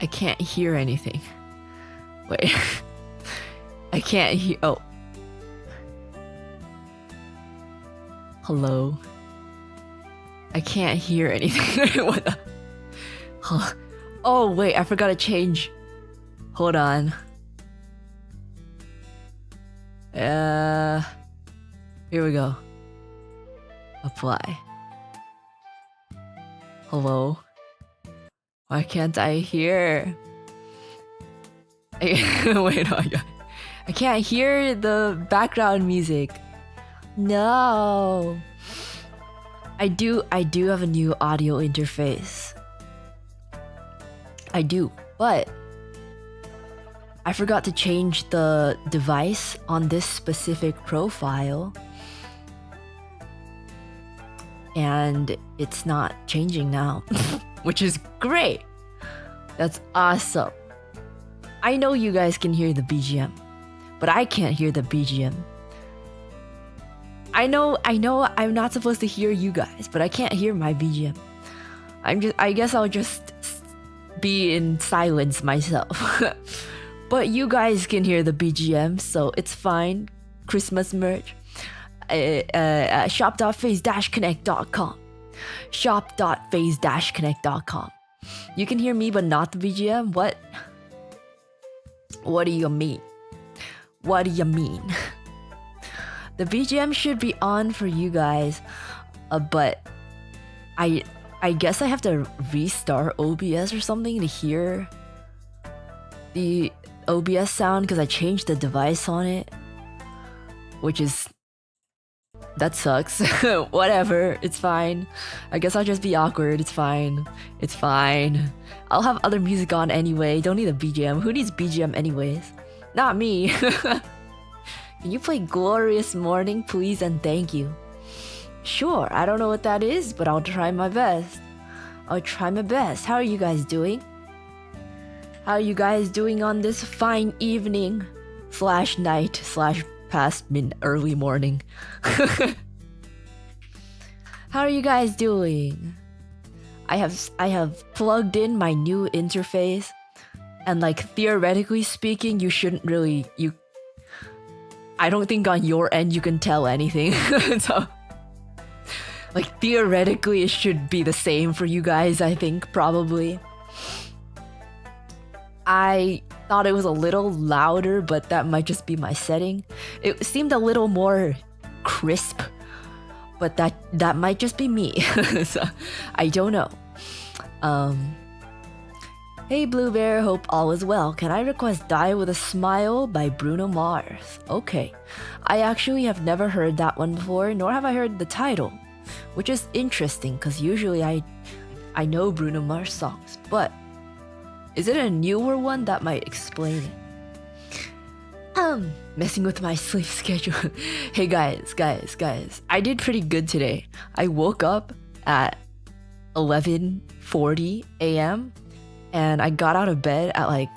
I can't hear anything. Wait. I can't hear. Oh. Hello. I can't hear anything. What the? Oh, wait. I forgot to change. Hold on. Here we go. Apply. Hello. Why can't I hear? Wait, no, I can't hear the background music. No. I do have a new audio interface. I do, but I forgot to change the device on this specific profile. And it's not changing now, which is great. That's awesome. I know you guys can hear the BGM, but I can't hear the BGM. I know I'm not supposed to hear you guys, but I can't hear my BGM. I guess I'll just be in silence myself. But you guys can hear the BGM, so it's fine. Christmas merch. Shop.phase-connect.com. Shop.phase-connect.com. You can hear me but not the BGM? What? What do you mean? What do you mean? The BGM should be on for you guys, but I guess I have to restart OBS or something to hear the OBS sound because I changed the device on it, which is... that sucks. Whatever, it's fine. I guess I'll just be awkward. It's fine. It's fine. I'll have other music on anyway. Don't need a BGM. Who needs BGM anyways? Not me. Can you play Glorious Morning, please and thank you? Sure, I don't know what that is, but I'll try my best. I'll try my best. How are you guys doing? How are you guys doing on this fine evening / night / past early morning? How are you guys doing? I have plugged in my new interface, and like theoretically speaking, you shouldn't really I don't think on your end you can tell anything. So like theoretically it should be the same for you guys, I think, probably. I thought it was a little louder, but that might just be my setting. It seemed a little more crisp, but that might just be me. So I don't know. Hey Blue Bear, hope all is well. Can I request Die With a Smile by Bruno Mars? Okay. I actually have never heard that one before, nor have I heard the title, which is interesting because usually I know Bruno Mars songs, but is it a newer one? That might explain it. Messing with my sleep schedule. Hey guys. I did pretty good today. I woke up at 11:40 a.m. and I got out of bed at like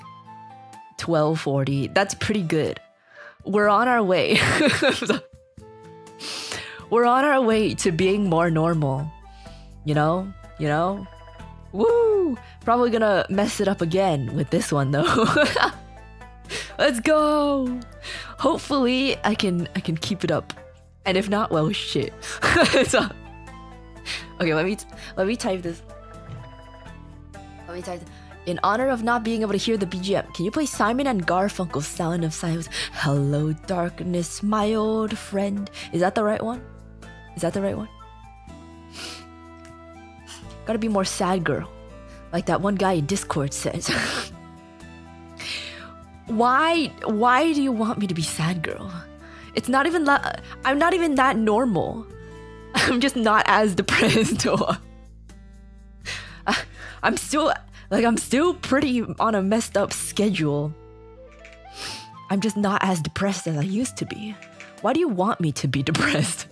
12:40. That's pretty good. We're on our way. We're on our way to being more normal. You know? Woo! Probably gonna mess it up again with this one though. Let's go! Hopefully I can keep it up. And if not, well shit. So, okay, let me type this. In honor of not being able to hear the BGM, can you play Simon and Garfunkel's Sound of Silence? Hello darkness, my old friend. Is that the right one? Gotta be more sad girl, like that one guy in Discord says. Why do you want me to be sad girl? It's not even that. I'm not even that normal. I'm just not as depressed. I'm still pretty on a messed up schedule. I'm just not as depressed as I used to be. Why do you want me to be depressed?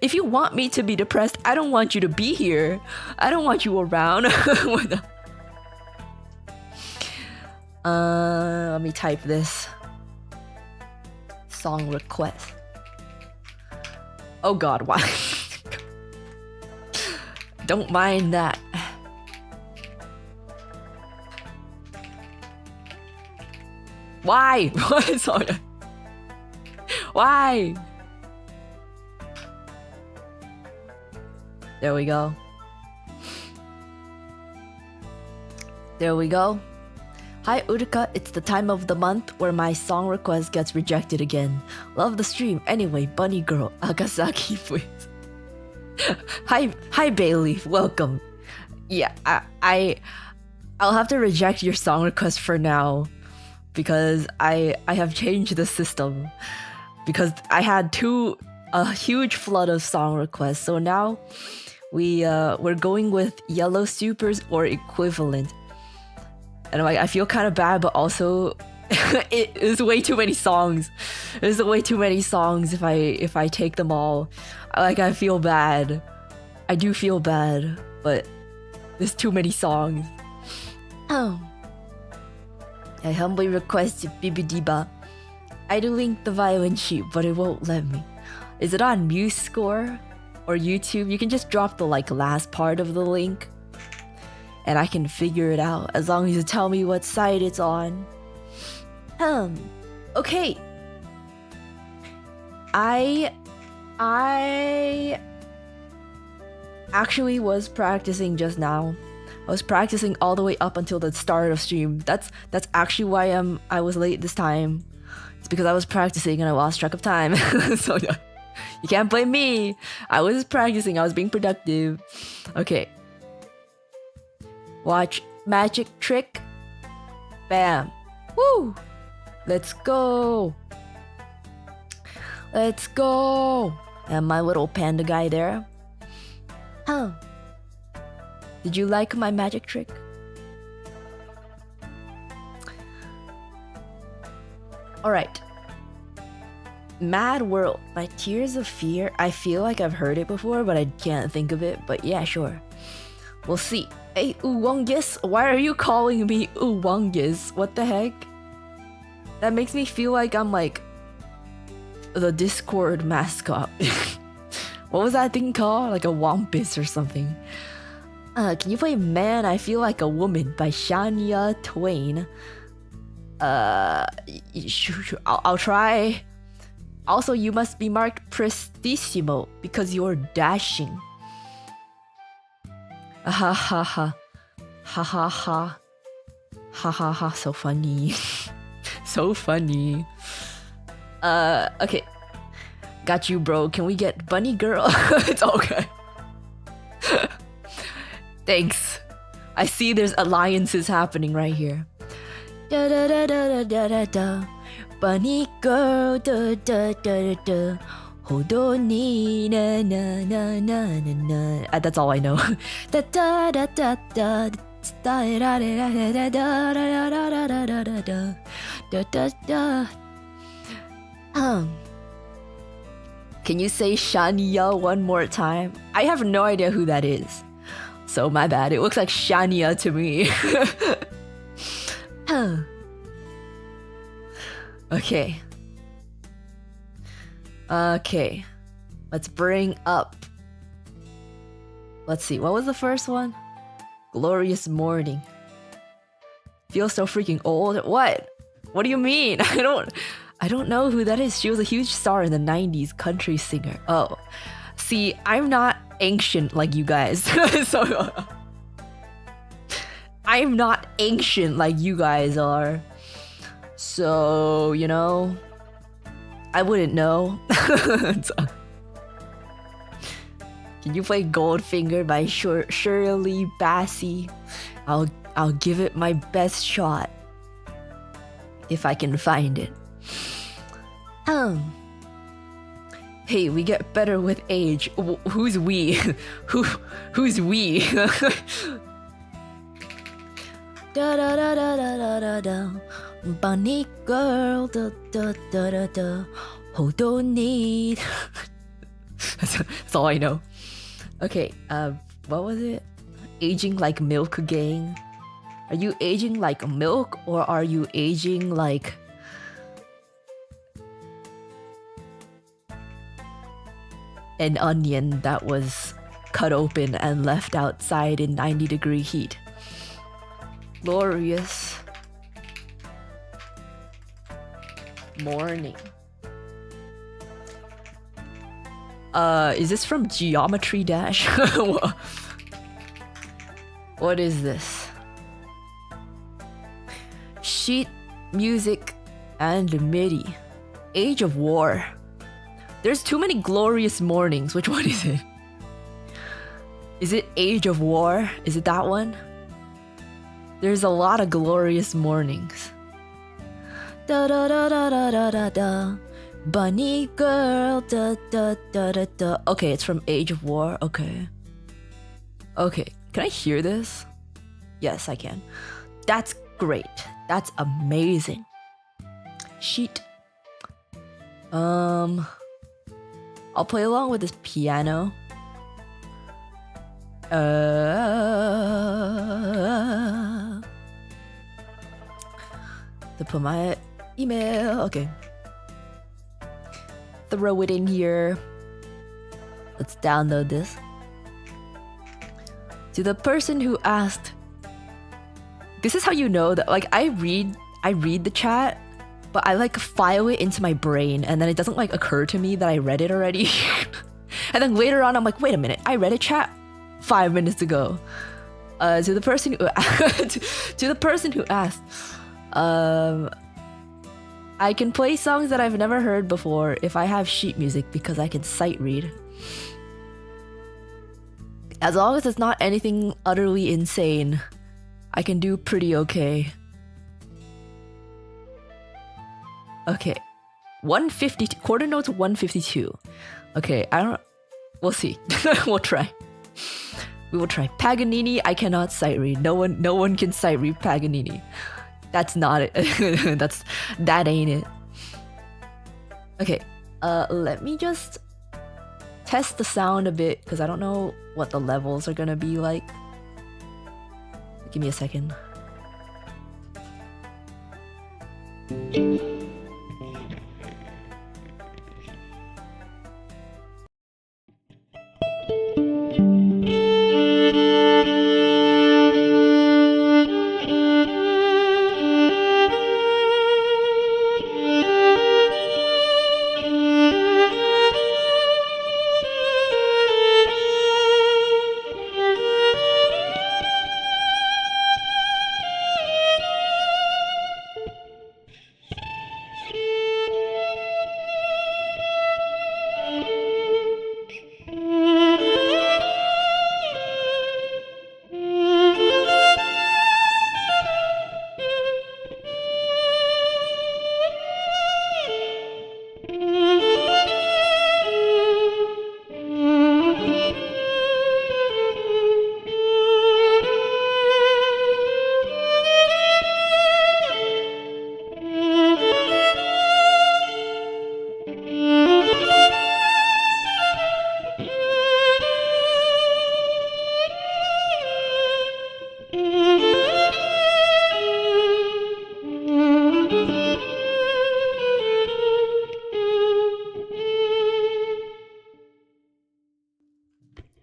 If you want me to be depressed, I don't want you to be here. I don't want you around. Let me type this. Song request. Oh god, why? Don't mind that. Why? Sorry. Why? There we go. There we go. Hi Uruka, it's the time of the month where my song request gets rejected again. Love the stream. Anyway, bunny girl, Agasaki please. Hi Bailey, welcome. Yeah, I'll have to reject your song request for now because I have changed the system because I had a huge flood of song requests. So now we're going with Yellow Supers or equivalent. And I feel kind of bad, but also it is way too many songs. There's way too many songs if I take them all. I feel bad. I do feel bad, but there's too many songs. Oh. I humbly request Bibidiba. I do link the violin sheet, but it won't let me. Is it on MuseScore or YouTube? You can just drop the last part of the link. And I can figure it out as long as you tell me what site it's on. Okay. I actually was practicing just now. I was practicing all the way up until the start of stream. That's actually why I was late this time. It's because I was practicing and I lost track of time. So you can't blame me. I was practicing. I was being productive. Okay. Watch magic trick. Bam. Woo! Let's go. Let's go. And my little panda guy there. Huh. Did you like my magic trick? Alright. Mad World by Tears of Fear. I feel like I've heard it before, but I can't think of it. But yeah, sure. We'll see. Hey, Uwongus, why are you calling me Uwongus? What the heck? That makes me feel like I'm the Discord mascot. What was that thing called? Like a Wampus or something. Can you play Man, I Feel Like a Woman by Shania Twain? I'll try. Also, you must be marked Prestissimo because you're dashing. Ha ha ha. Ha ha ha. Ha ha ha. So funny. So funny. Okay. Got you, bro. Can we get Bunny Girl? It's okay. Thanks. I see there's alliances happening right here. Da da da da da da da. Bunny Girl. Da da da da da. Hold on, na na na na na. That's all I know. Da da da da da. Da da da da da da da da da da da da da. Can you say Shania one more time? I have no idea who that is. So my bad. It looks like Shania to me. Okay. Okay. Let's bring up. Let's see. What was the first one? Glorious Morning. Feels so freaking old. What? What do you mean? I don't know who that is. She was a huge star in the 90s, country singer. Oh. See, I'm not ancient like you guys. So I'm not ancient like you guys are. So, you know, I wouldn't know. Can you play Goldfinger by Shirley Bassey? I'll give it my best shot if I can find it. Hey, we get better with age. Who's we? Who's we? Da da da da da da da. Bunny girl, da da da da da. Hold on, need. That's all I know. Okay, what was it? Aging like milk gang. Are you aging like milk or are you aging like an onion that was cut open and left outside in 90-degree heat? Glorious. morning. Is this from Geometry Dash? What is this? Sheet music and MIDI. Age of War. There's too many glorious mornings. Which one is it? Is it Age of War? Is it that one? There's a lot of glorious mornings. Da da da da da da da da. Bunny girl. Da da da da da. Okay, it's from Age of War. Okay. Okay, can I hear this? Yes, I can. That's great. That's amazing. Sheet. I'll play along with this piano. To put my email. Okay. Throw it in here. Let's download this. To the person who asked. This is how you know that, like, I read the chat, but I like file it into my brain, and then it doesn't like occur to me that I read it already. And then later on, I'm like, wait a minute, I read a chat 5 minutes ago. To the person who asked, I can play songs that I've never heard before if I have sheet music because I can sight read. As long as it's not anything utterly insane, I can do pretty okay. Okay, 150 quarter notes 152. Okay, we'll see. We'll try. We will try. Paganini, I cannot sight read. No one can sight read Paganini. That's not it. That ain't it. Okay, let me just test the sound a bit because I don't know what the levels are gonna be like. Give me a second.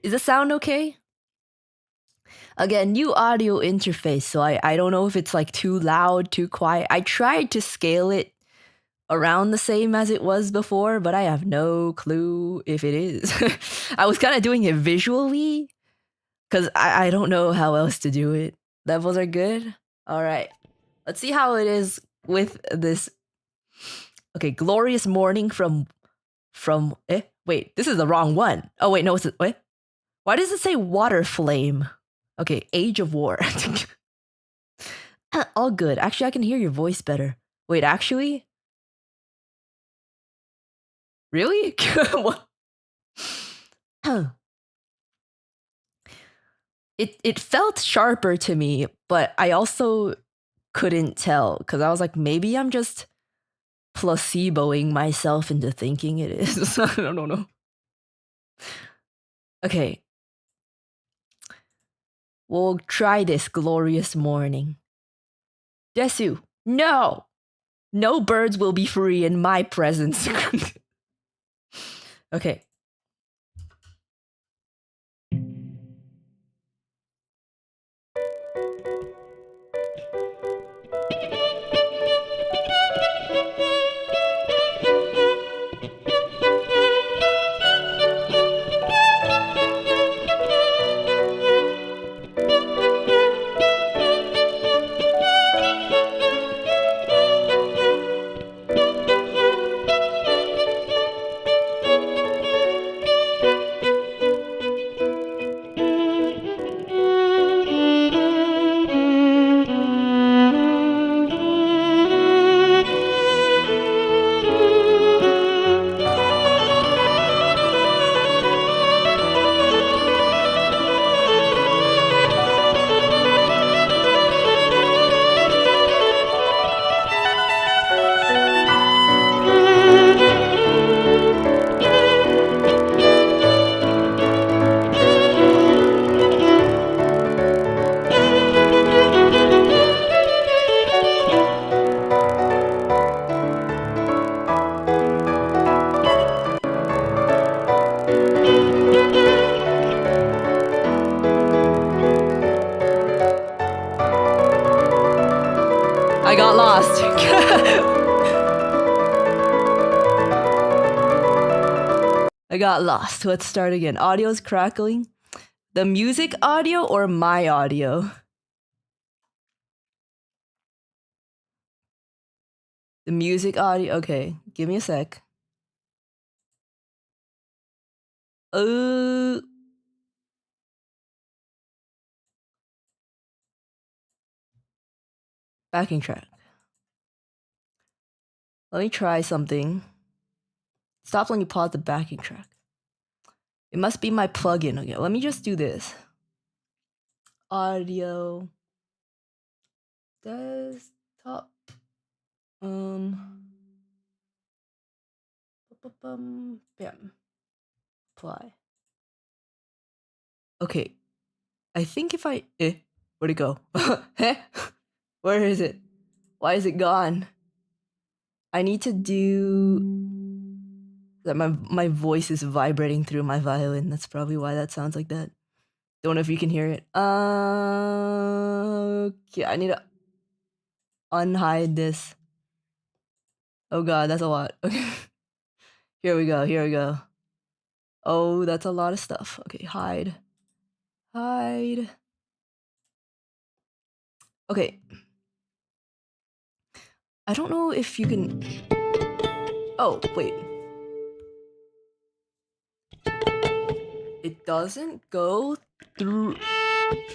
Is the sound okay? Again, new audio interface, so I don't know if it's like too loud, too quiet. I tried to scale it around the same as it was before, but I have no clue if it is. I was kind of doing it visually, because I don't know how else to do it. Levels are good? Alright. Let's see how it is with this. Okay, Glorious Morning from wait, this is the wrong one. Oh wait, no, it's wait. Why does it say Water Flame? Okay, Age of War. All good. Actually, I can hear your voice better. Wait, actually? Really? What? It felt sharper to me, but I also couldn't tell because I was like, maybe I'm just placeboing myself into thinking it is. I don't know. Okay. We'll try this Glorious Morning. Desu, no! No birds will be free in my presence. Okay. got lost. I got lost. Let's start again. Audio's crackling. The music audio or my audio? The music audio. Okay, give me a sec. Backing track. Let me try something. Stop when you pause the backing track. It must be my plugin. Okay, let me just do this. Audio. Desktop. Bam. Apply. Okay. I think if I where'd it go? Where is it? Why is it gone? I need to do that. My voice is vibrating through my violin. That's probably why that sounds like that. Don't know if you can hear it. Okay, I need to unhide this. Oh god, that's a lot. Okay. Here we go. Oh, that's a lot of stuff. Okay, hide. Okay. I don't know if you can... Oh, wait. It doesn't go through...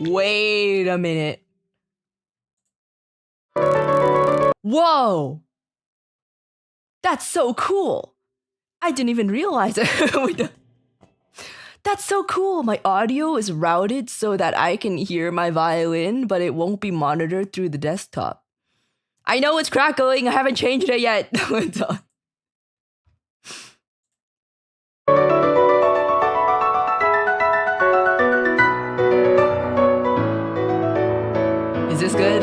Wait a minute. Whoa! That's so cool! I didn't even realize it. That's so cool! My audio is routed so that I can hear my violin, but it won't be monitored through the desktop. I know it's crackling, I haven't changed it yet. Is this good?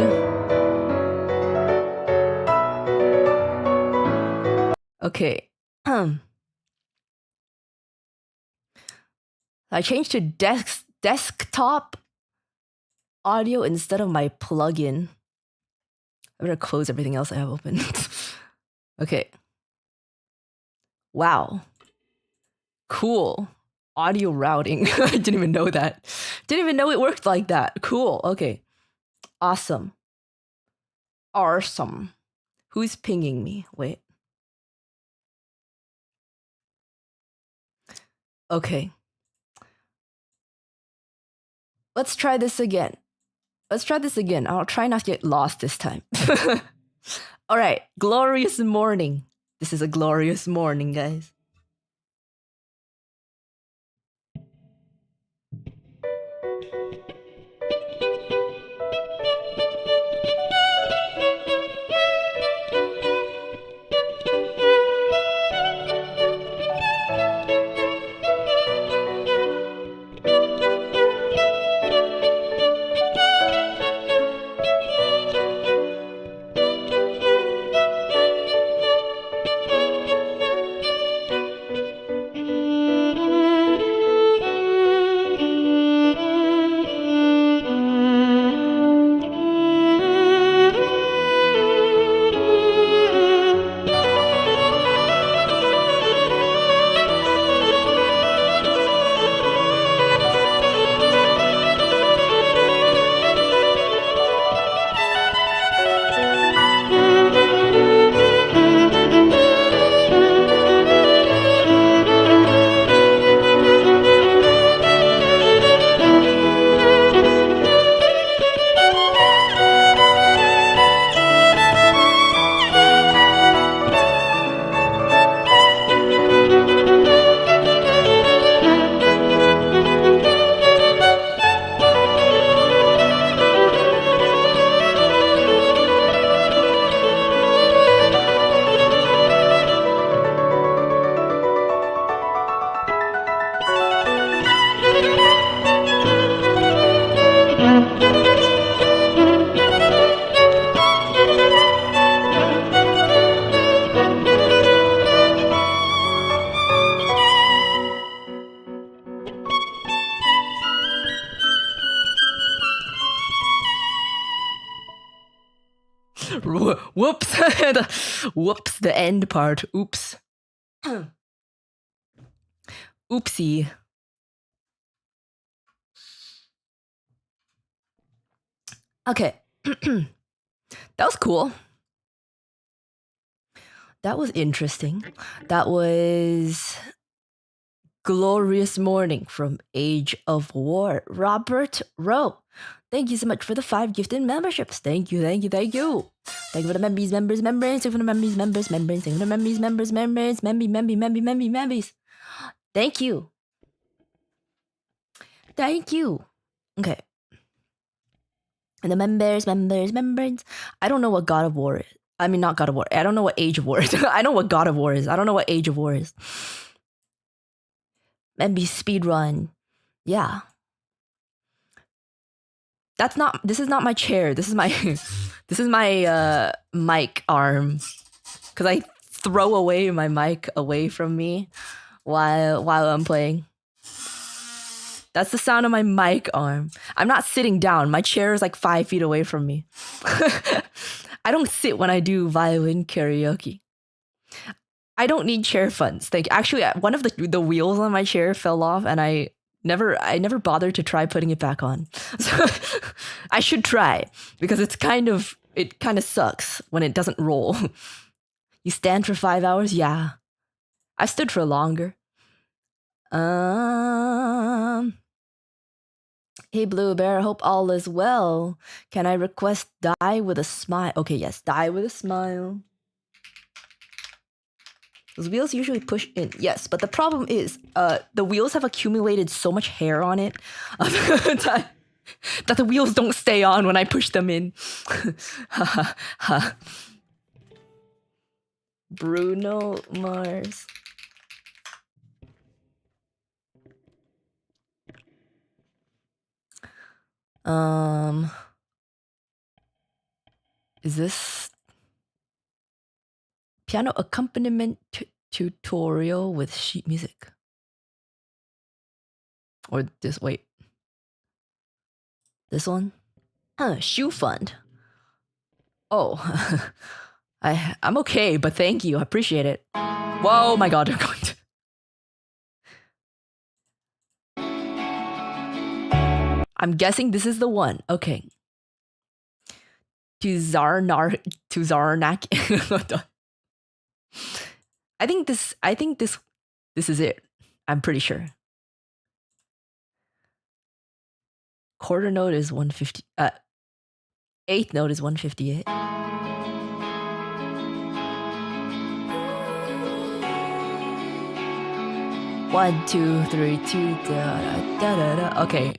Okay. I changed to desktop audio instead of my plugin. I'm gonna close everything else I have open. Okay. Wow. Cool. Audio routing. I didn't even know that. Didn't even know it worked like that. Cool. Okay. Awesome. Awesome. Who's pinging me? Wait. Okay. Let's try this again. I'll try not to get lost this time. All right. Glorious morning. This is a glorious morning, guys. Whoops. Whoops, the end part. Oops. Oopsie. Okay. That was cool. That was interesting. That was Glorious Morning from Age of War. Robert Rowe. Thank you so much for the 5 gifted memberships. Thank you. Thank you for the members. Thank you for the members. Thank you. Thank you. Okay. And the members. I don't know what God of War is. I mean, not God of War. I don't know what Age of War is. I know what God of War is. I don't know what Age of War is. Maybe speedrun. Yeah. This is not my chair. This is my mic arm. Cause I throw away my mic away from me while I'm playing. That's the sound of my mic arm. I'm not sitting down. My chair is like 5 feet away from me. I don't sit when I do violin karaoke. I don't need chair funds. Actually, one of the wheels on my chair fell off, and I never bothered to try putting it back on. So I should try, because it kind of sucks when it doesn't roll. You stand for 5 hours? Yeah. I stood for longer. Hey Blue Bear, hope all is well. Can I request Die with a Smile? Okay, yes, Die with a Smile. Those wheels usually push in. Yes, but the problem is the wheels have accumulated so much hair on it that the wheels don't stay on when I push them in. Bruno Mars. Is this piano accompaniment tutorial with sheet music? Or this, wait. This one? Shoe fund. Oh, I'm okay, but thank you. I appreciate it. Whoa, my God, I'm going to. I'm guessing this is the one. Okay. To Zarnak. I think this is it. I'm pretty sure. Quarter note is 150. Eighth note is 158. One, two, three, two, da da da da. Okay.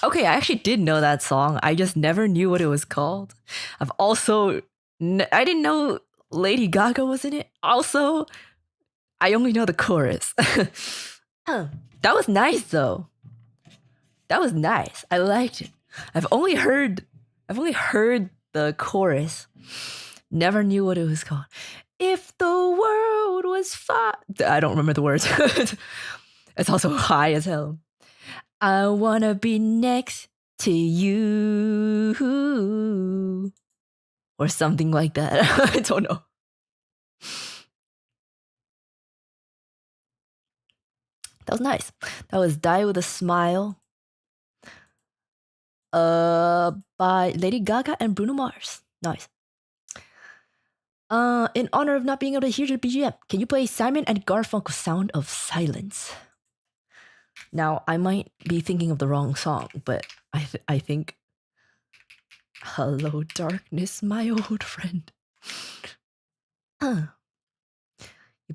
Okay, I actually did know that song. I just never knew what it was called. I've also I didn't know Lady Gaga was in it. Also, I only know the chorus. That was nice though. That was nice. I liked it. I've only heard the chorus. Never knew what it was called. If the world was far, I don't remember the words. It's also high as hell. I wanna be next to you, or something like that. I don't know. That was nice. That was Die with a Smile by Lady Gaga and Bruno Mars. Nice. In honor of not being able to hear the BGM, can you play Simon and Garfunkel's Sound of Silence? Now, I might be thinking of the wrong song, but I think Hello Darkness, my old friend. You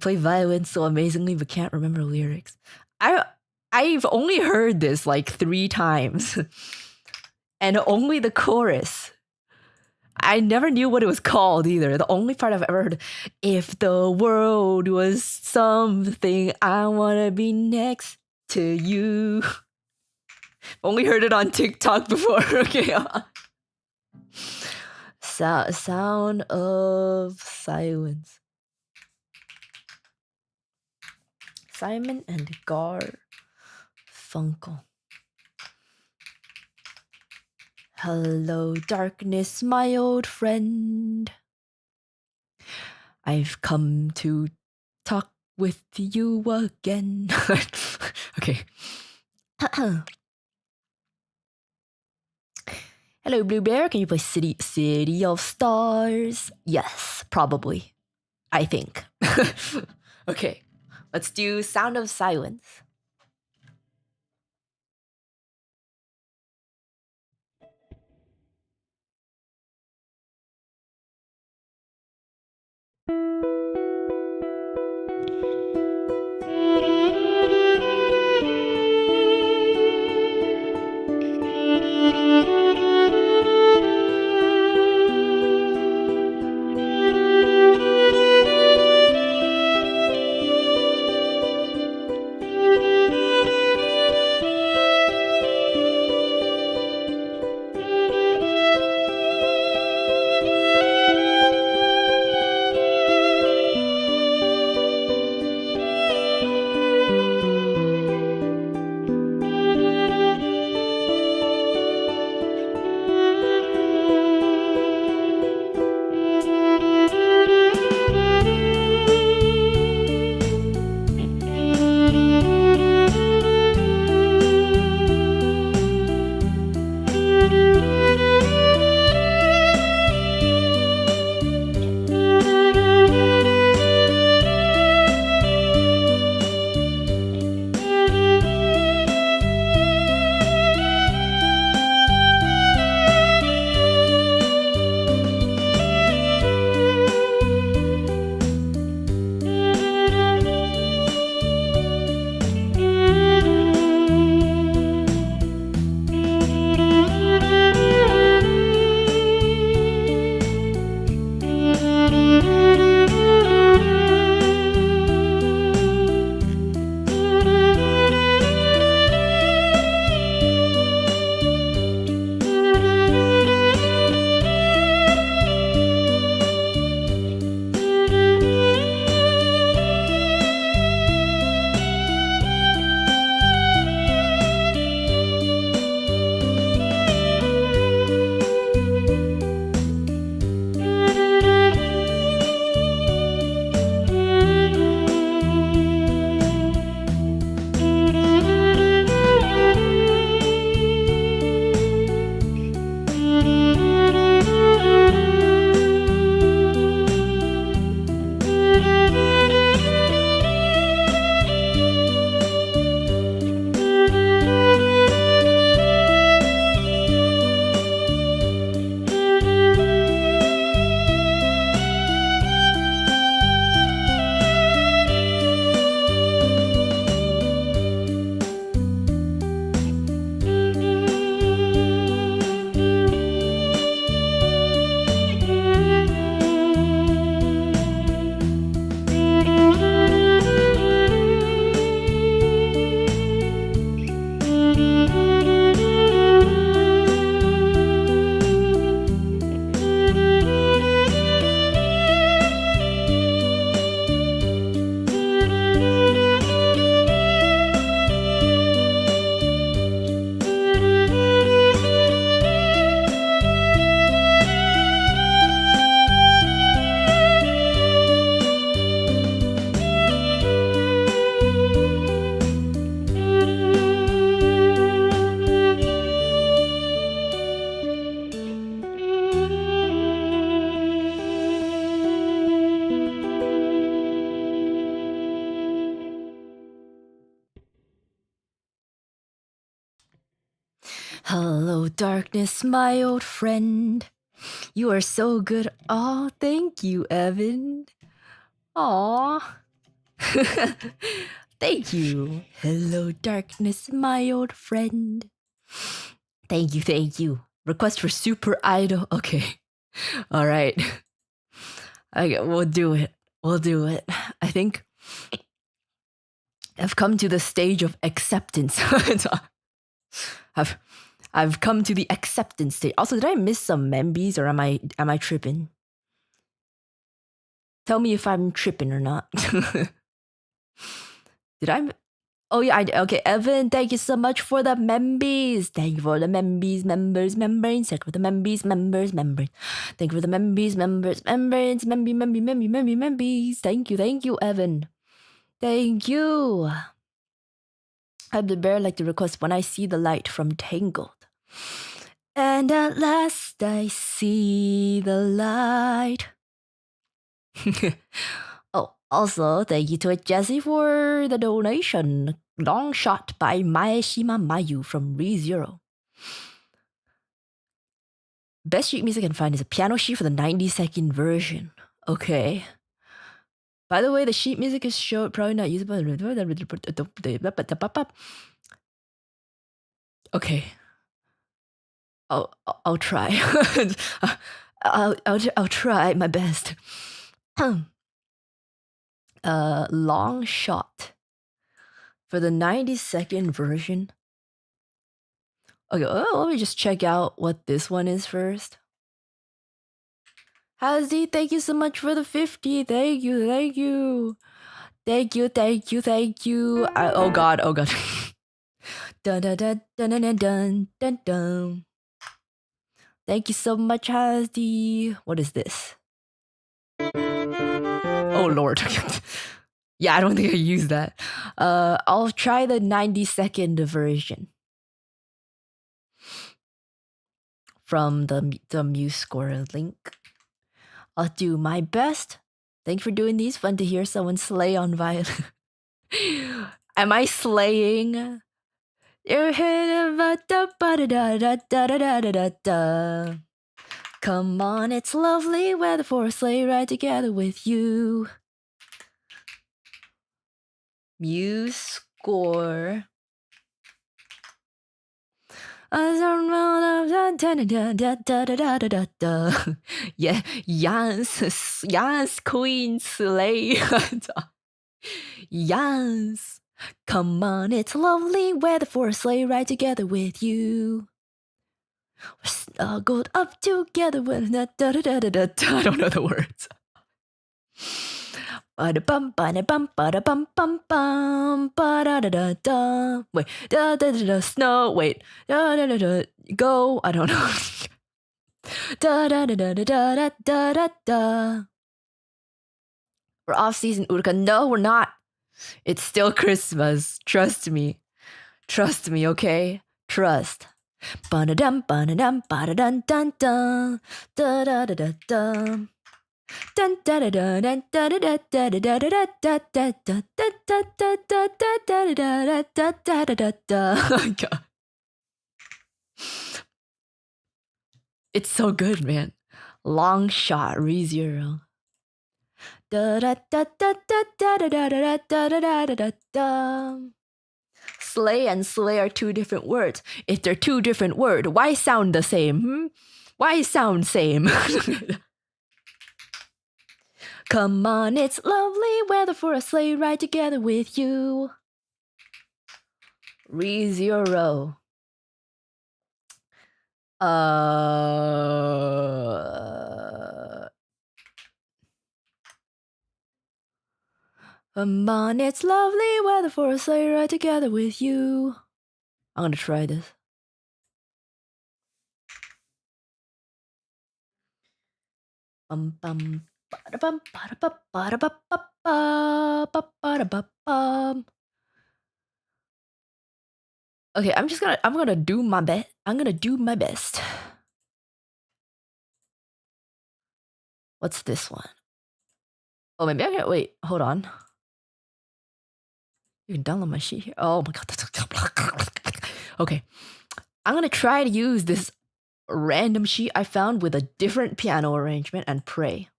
play violin so amazingly but can't remember lyrics. I've only heard this like 3 times. And only the chorus. I never knew what it was called either. The only part I've ever heard, if the world was something, I wanna be next to you. Only heard it on TikTok before. Okay. Sound of Silence. Simon and Garfunkel. Hello, darkness, my old friend. I've come to talk with you again. Okay. Hello, Blue Bear. Can you play City of Stars? Yes, probably. I think. Okay. Let's do Sound of Silence. Hello, darkness, my old friend. You are so good. Oh, thank you, Evan. Aw. Thank you. Hello, darkness, my old friend. Thank you, thank you. Request for super idol. Okay. All right. Okay, we'll do it. We'll do it. I think I've come to the stage of acceptance. I've come to the acceptance stage. Also, did I miss some membies or am I tripping? Tell me if I'm tripping or not. Did I? Oh yeah, okay. Evan, thank you so much for the membies. Thank you for the membies, members, membranes. Thank you for the membies, members, membranes. Thank you for the membies, members, membranes, membies. Thank you, Evan. Thank you. I'm the bear like to request when I see the light from Tangled. And at last I see the light. Oh, also, thank you to Jesse for the donation. Long Shot by Maeshima Mayu from ReZero. Best sheet music I can find is a piano sheet for the 90-second version. Okay. By the way, the sheet music is probably not usable. Okay. I'll try. I'll try my best. Long Shot for the 90-second version. Okay, let me just check out what this one is first. Hazzy, thank you so much for the 50. Thank you. Thank you. Oh god. Dun dun dun dun dun dun dun dun. Thank you so much, Hazzy. What is this? Oh lord. Yeah, I don't think I used that. I'll try the 90-second version from the MuseScore link. I'll do my best. Thanks for doing these. Fun to hear someone slay on violin. Am I slaying? Come on, it's lovely weather for a sleigh ride together with you. MuseScore. Yeah, yes, Queen Slay. Yes. Come on, it's lovely weather for a sleigh ride together with you. We're snuggled up together with I don't know the words. Ba-da-bum, ba-da-bum, ba-da-bum, bum, bum, ba-da-da-da-da. Wait, da-da-da-da, snow, wait, da-da-da-da, go, I don't know. Da-da-da-da-da-da-da-da-da. We're off season, Uruka. No, we're not. It's still Christmas. Trust me. Trust me, okay? Trust. Ba-da-dum, ba-da-dum, ba-da-dum, dun, dun, da-da-da-da-dum. Dun da da da dun da da da da da da da da da da da da da da da da. God. It's so good, man. Long Shot, ReZero. Da da da da da da da da da da da da da da. Slay and slay are two different words. If they're two different words, why sound the same? Why sound same? Come on, it's lovely weather for a sleigh ride together with you. ReZero. Come on, it's lovely weather for a sleigh ride together with you. I'm gonna try this. Bum bum ba bum ba ba ba ba ba bum. Okay, I'm gonna do my best. I'm gonna do my best. What's this one? Oh, maybe I can wait. Hold on. You can download my sheet here. Oh my god. Okay. I'm gonna try to use this random sheet I found with a different piano arrangement and pray.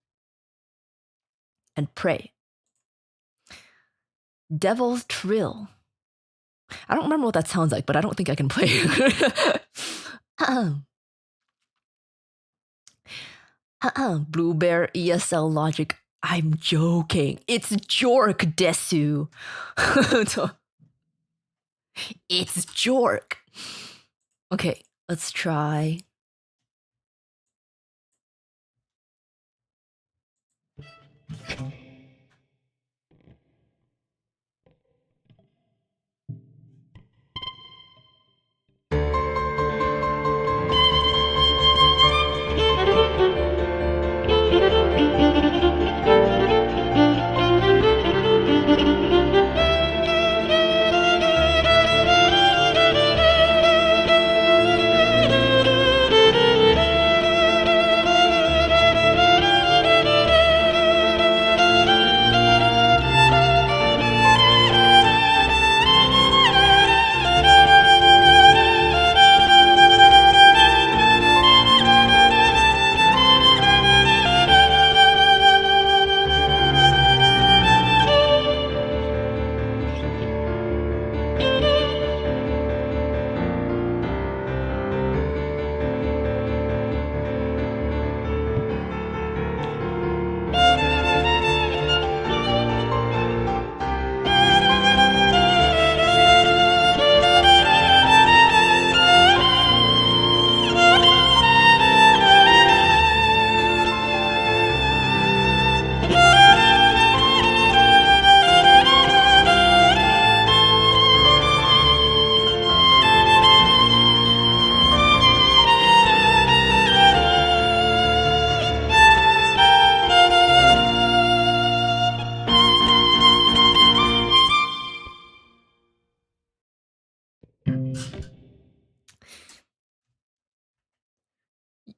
And pray. Devil's Trill. I don't remember what that sounds like, but I don't think I can play it. Blue Bear ESL Logic. I'm joking. It's Jork Desu. It's Jork. Okay, let's try.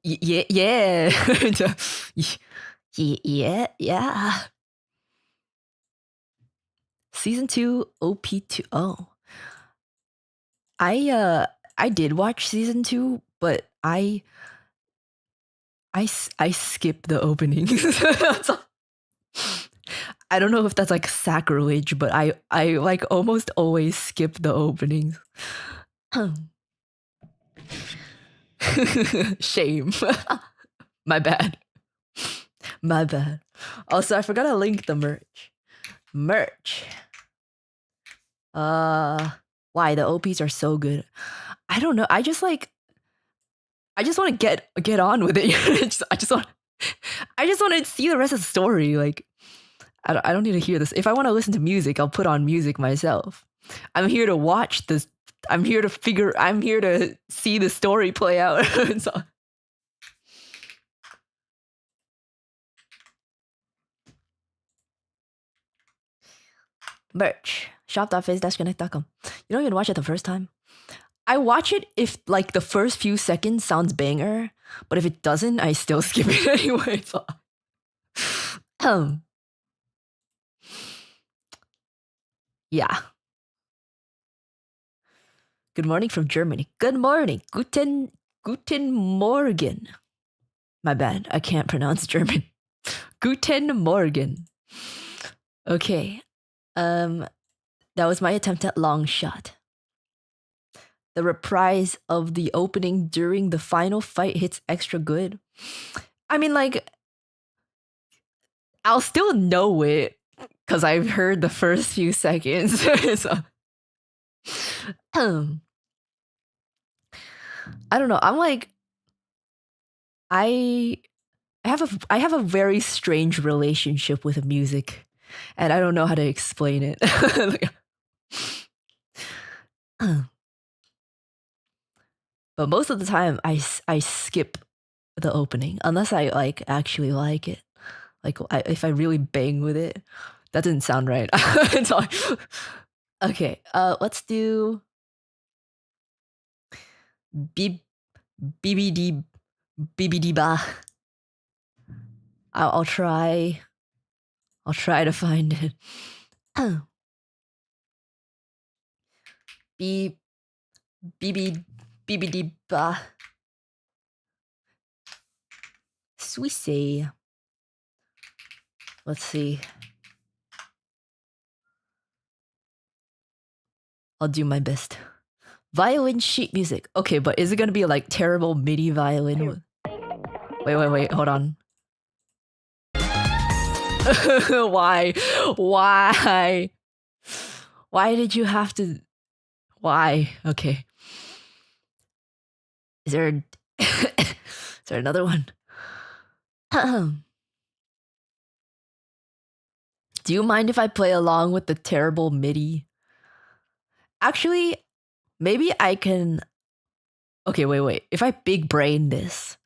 Yeah, yeah. Yeah. Season 2 OP2. Oh. I did watch season 2, but I skipped the opening. I don't know if that's like sacrilege, but I like almost always skip the openings. Shame. My bad. My bad. Also, I forgot to link the merch. Merch. Why the OPs are so good? I don't know. I just want to get on with it. I just want to see the rest of the story. Like, I don't need to hear this. If I want to listen to music, I'll put on music myself. I'm here to watch this. I'm here to see the story play out. So, merch. Shop.face-connect.com. You don't even watch it the first time. I watch it if like the first few seconds sounds banger, but if it doesn't, I still skip it anyway. So. Yeah. Good morning from Germany. Good morning. Guten Morgen. My bad. I can't pronounce German. Guten Morgen. Okay. That was my attempt at long shot. The reprise of the opening during the final fight hits extra good. I mean, like, I'll still know it because I've heard the first few seconds. So, I don't know. I'm like, I have a very strange relationship with music, and I don't know how to explain it. But most of the time, I skip the opening unless I like actually like it. Like if I really bang with it, that didn't sound right. Okay, let's do BBD BBD ba. I'll try. I'll try to find it. B BB Bibidi ba. Suisse. Let's see. I'll do my best. Violin sheet music. Okay, but is it gonna be like terrible MIDI violin? Wait, hold on. Why? Why? Why did you have to? Why? Okay. Is there another one? Do you mind if I play along with the terrible MIDI? Actually, maybe I can. Okay, wait. If I big brain this,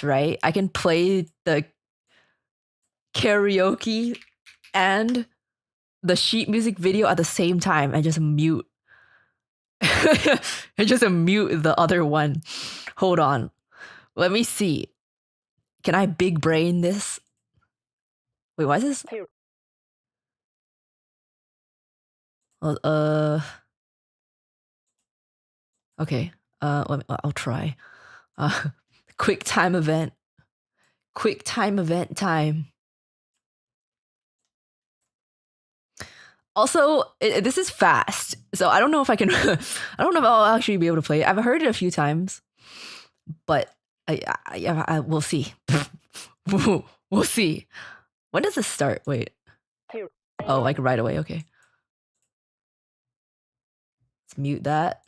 right, I can play the karaoke and the sheet music video at the same time and just mute. And just mute the other one. Hold on. Let me see. Can I big brain this? Wait, why is this? Okay. I'll try. Quick time event. Quick time event time. Also, this is fast, so I don't know if I can. I don't know if I'll actually be able to play it. I've heard it a few times, but I we'll see. We'll see. When does this start? Wait. Oh, like right away. Okay. Let's mute that.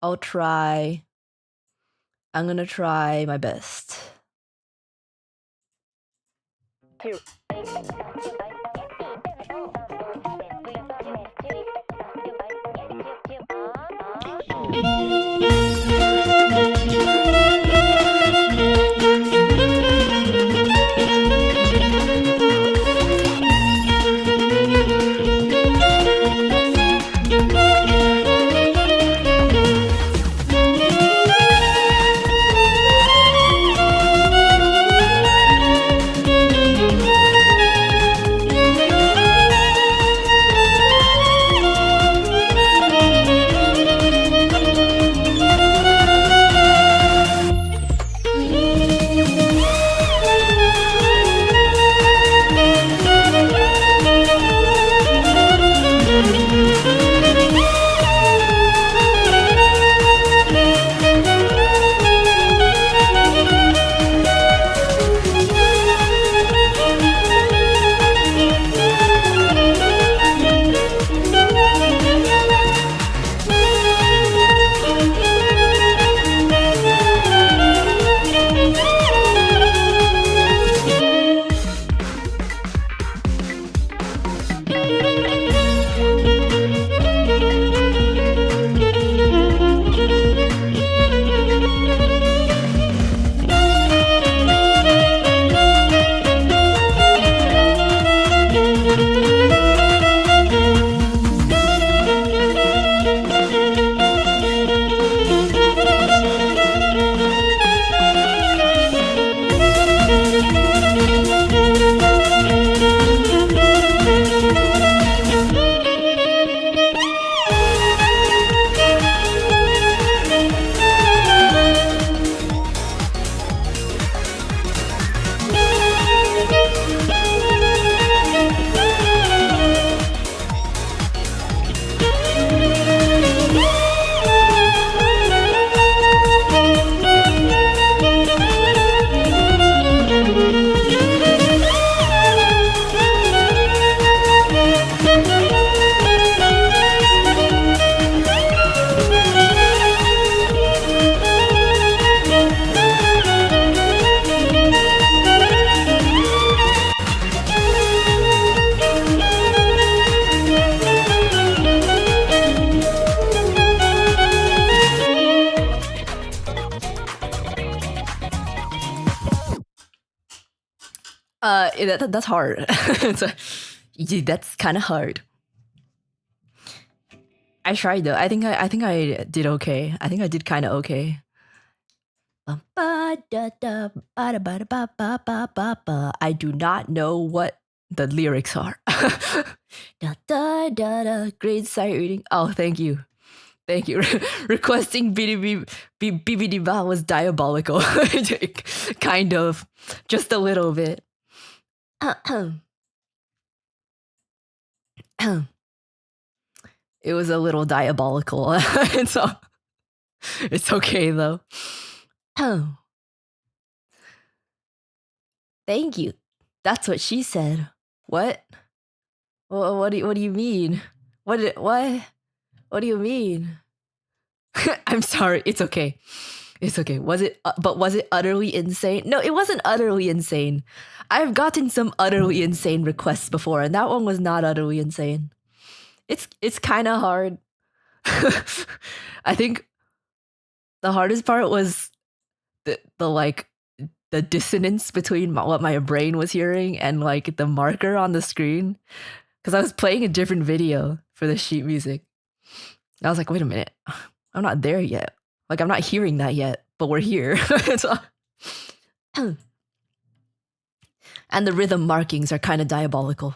I'll try. I'm gonna try my best. That's hard. That's kind of hard. I tried though. I think I did okay. I think I did kind of okay. I do not know what the lyrics are. Da da da da. Great sight reading. Oh, thank you. Thank you. Requesting BBD Ba was diabolical. Kind of. Just a little bit. It was a little diabolical. It's okay though. Thank you. That's what she said. What? What do you mean? What do you mean? I'm sorry. It's okay. It's okay. Was it utterly insane? No, it wasn't utterly insane. I've gotten some utterly insane requests before, and that one was not utterly insane. It's kind of hard. I think the hardest part was the the dissonance between what my brain was hearing and like the marker on the screen, because I was playing a different video for the sheet music. And I was like, wait a minute, I'm not there yet. Like I'm not hearing that yet, but we're here. And the rhythm markings are kind of diabolical.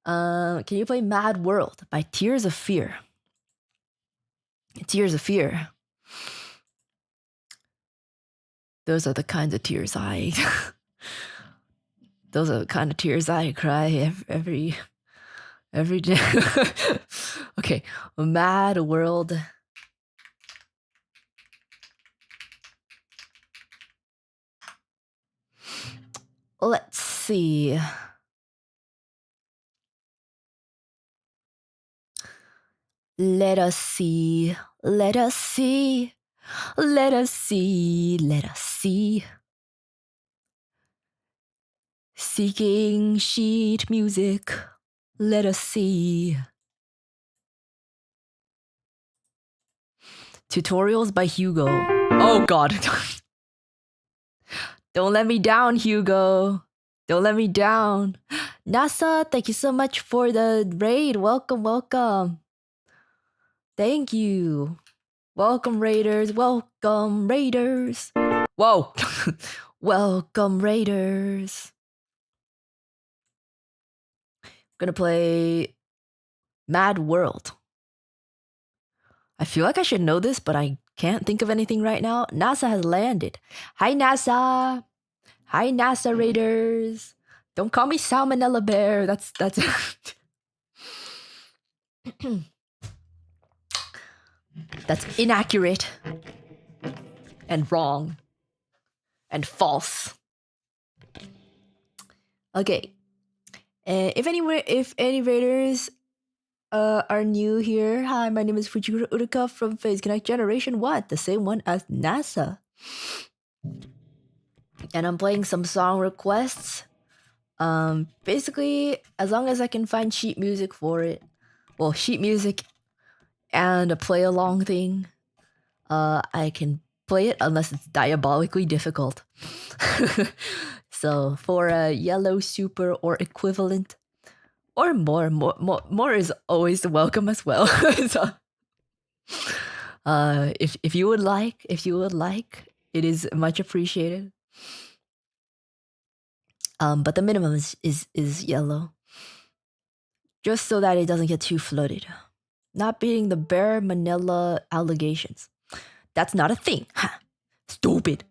Can you play Mad World by Tears of Fear? Tears of Fear. Those are the kinds of tears I those are the kind of tears I cry every day. Okay, Mad World. Let's see. Let us see. Let us see. Let us see. Let us see. Seeking sheet music. Let us see. Tutorials by Hugo. Oh God. Don't let me down, Hugo. Don't let me down. NASA, thank you so much for the raid. Welcome, welcome. Thank you. Welcome, Raiders. Welcome, Raiders. Whoa. Welcome, Raiders. I'm gonna play Mad World. I feel like I should know this, but I can't think of anything right now. NASA has landed. Hi, NASA. Hi, NASA Raiders. Don't call me Salmonella Bear. That's that's inaccurate and wrong and false. Okay. If any Raiders are new here, hi, my name is Fujikura Uruka from Phase Connect Generation 1, the same one as NASA. And I'm playing some song requests. Basically, as long as I can find sheet music for it, well, sheet music and a play along thing, I can play it unless it's diabolically difficult. So for a yellow super or equivalent, or more is always welcome as well. So, if you would like, it is much appreciated. But the minimum is yellow, just so that it doesn't get too flooded. Not beating the bare Manila allegations. That's not a thing. Ha! Stupid.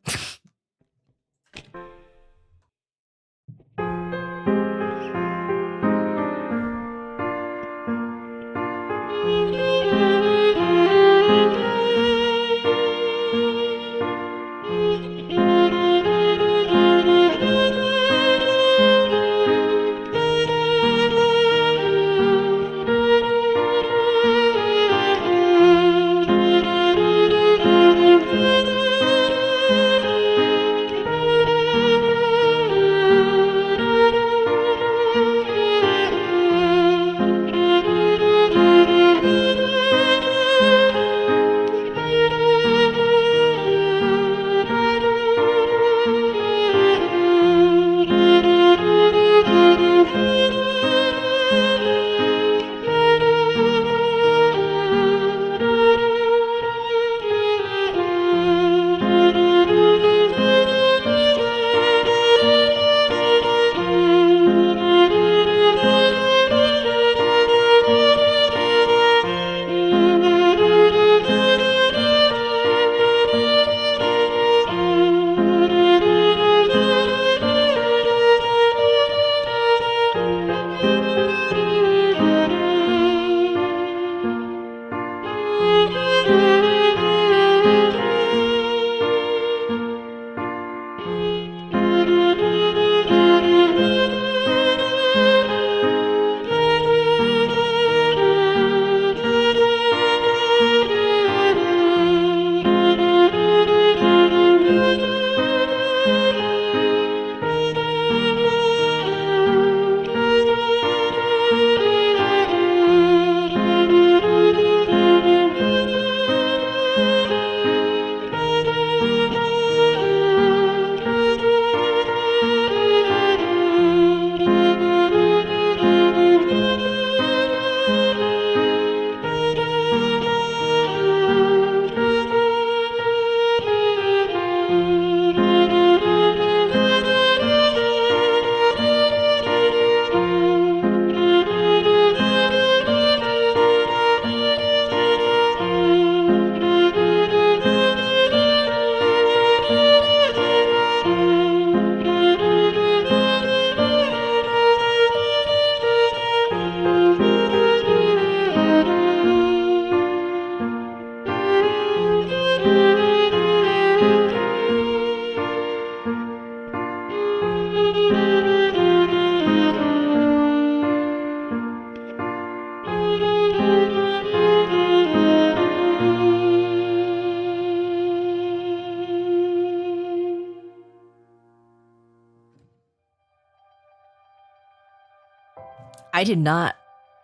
I did not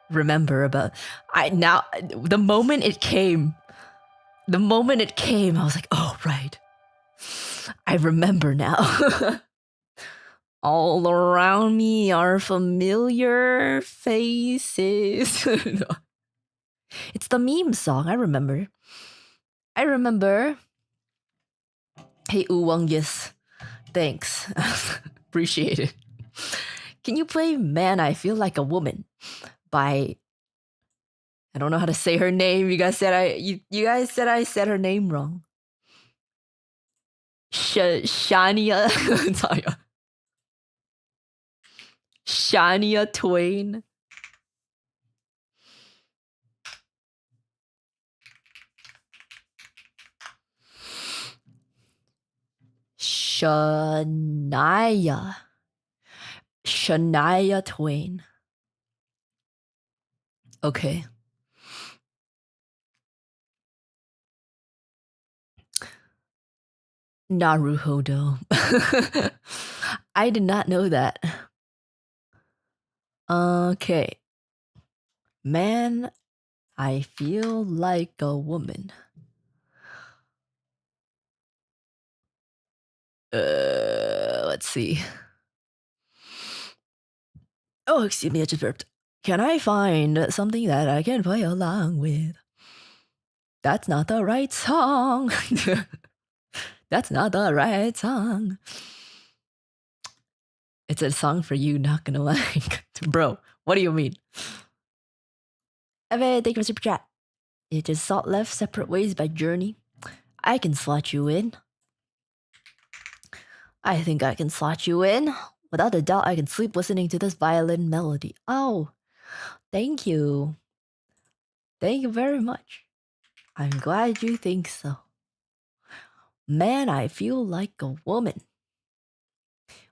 remember about the moment it came, I was like, oh right. I remember now. All around me are familiar faces. No. It's the meme song, I remember. Hey Uwang, yes. Thanks. Appreciate it. Can you play Man I Feel Like a Woman by I don't know how to say her name. You guys said I said her name wrong. Shania sorry. Shania Twain. Shania Twain. Okay. Naruhodo. I did not know that. Okay. Man, I feel like a woman. Let's see. Oh, excuse me, I just burped. Can I find something that I can play along with? That's not the right song. That's not the right song. It's a song for you, not gonna lie. Bro, what do you mean? Evan, thank you for super chat. It is Salt Left Separate Ways by Journey. I can slot you in. I think I can slot you in. Without a doubt, I can sleep listening to this violin melody. Oh, thank you. Thank you very much. I'm glad you think so. Man, I feel like a woman.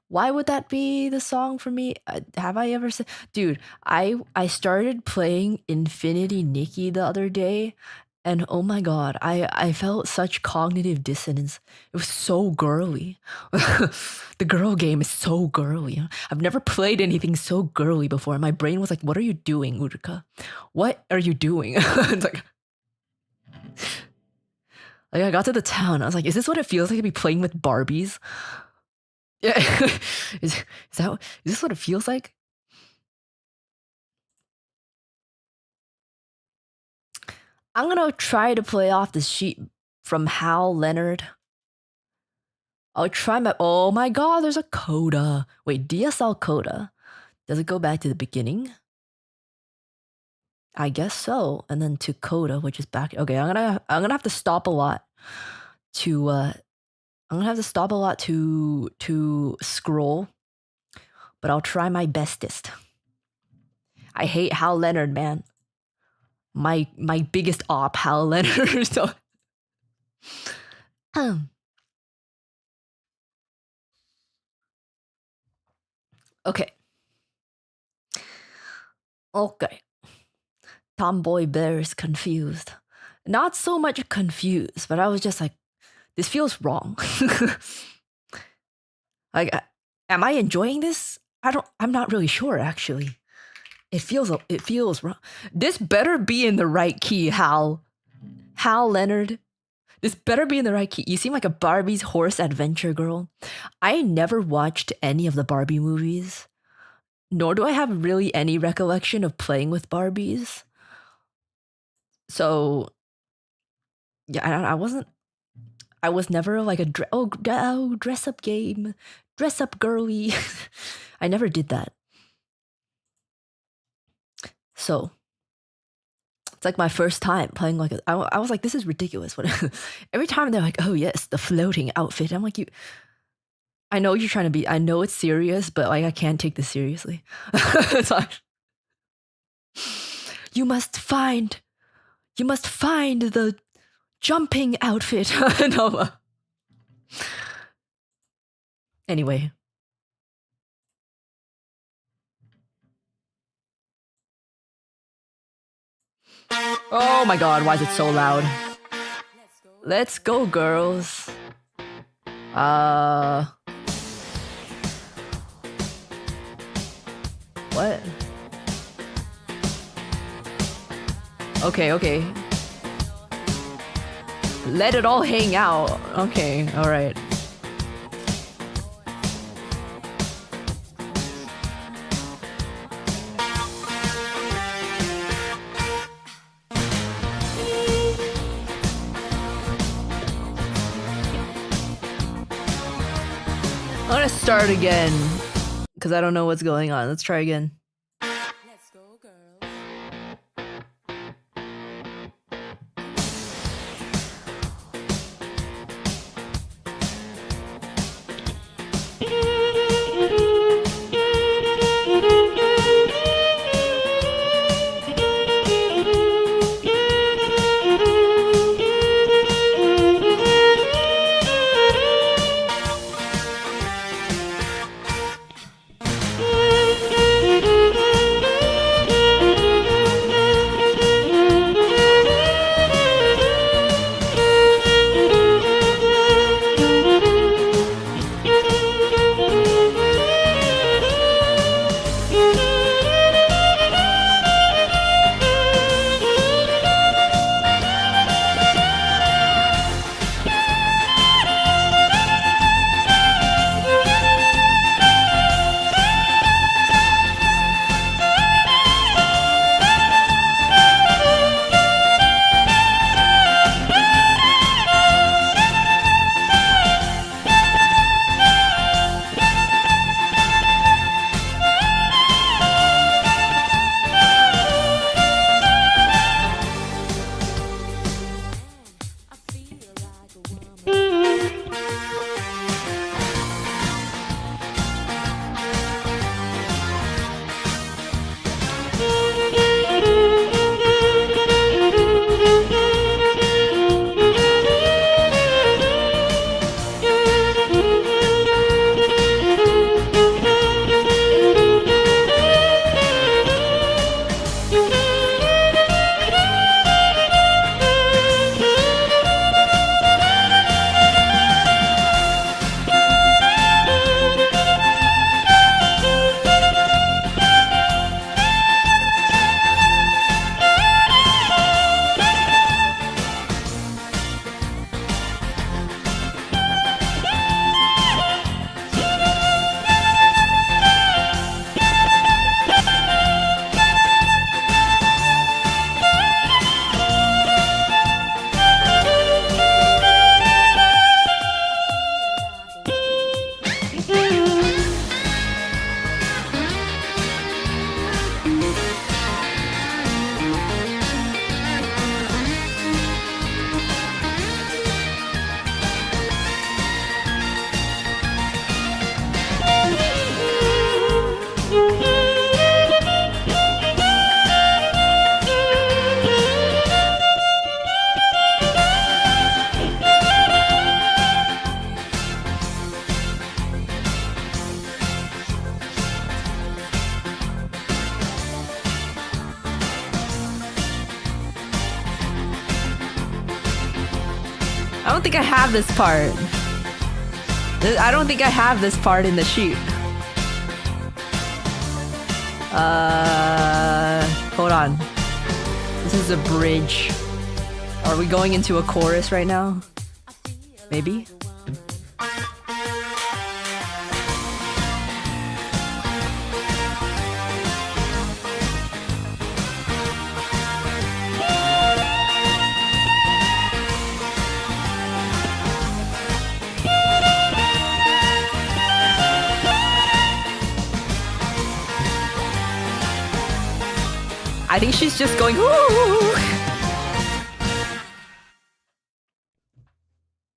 Why would that be the song for me? Have I ever said, dude? I started playing Infinity Nikki the other day, and oh my god, I felt such cognitive dissonance. It was so girly. The girl game is so girly. I've never played anything so girly before. My brain was like, "What are you doing, Uruka? What are you doing?" It's like I got to the town. I was like, "Is this what it feels like to be playing with Barbies?" Yeah, is this what it feels like? I'm gonna try to play off the sheet from Hal Leonard. I'll try my. Oh my god, there's a coda. Wait, DSL coda. Does it go back to the beginning? I guess so. And then to coda, which is back. Okay, I'm gonna have to stop a lot to. I'm gonna have to stop a lot to scroll, but I'll try my bestest. I hate Hal Leonard, man. My biggest op, Hal Leonard. So. Okay. Okay. Tomboy Bear is confused. Not so much confused, but I was just like, this feels wrong. Like, am I enjoying this? I'm not really sure actually. It feels wrong. This better be in the right key, Hal Leonard. This better be in the right key. You seem like a Barbie's horse adventure girl. I never watched any of the Barbie movies, nor do I have really any recollection of playing with Barbies. So, yeah, I was never like a dress up game, dress up girly. I never did that. So it's like my first time playing like I was like, this is ridiculous. Every time they're like, oh yes, the floating outfit. I'm like, I know you're trying to be. I know it's serious, but like I can't take this seriously. It's like, you must find the jumping outfit. No. Anyway. Oh my god, why is it so loud? Let's go, girls. What? Okay, okay. Let it all hang out. Okay, alright. I'm gonna start again because I don't know what's going on. Let's try again. Let's go, girls. I feel like a woman. I don't think I have this part. I don't think I have this part in the sheet. Hold on. This is a bridge. Are we going into a chorus right now? Maybe? I think she's just going, ooh.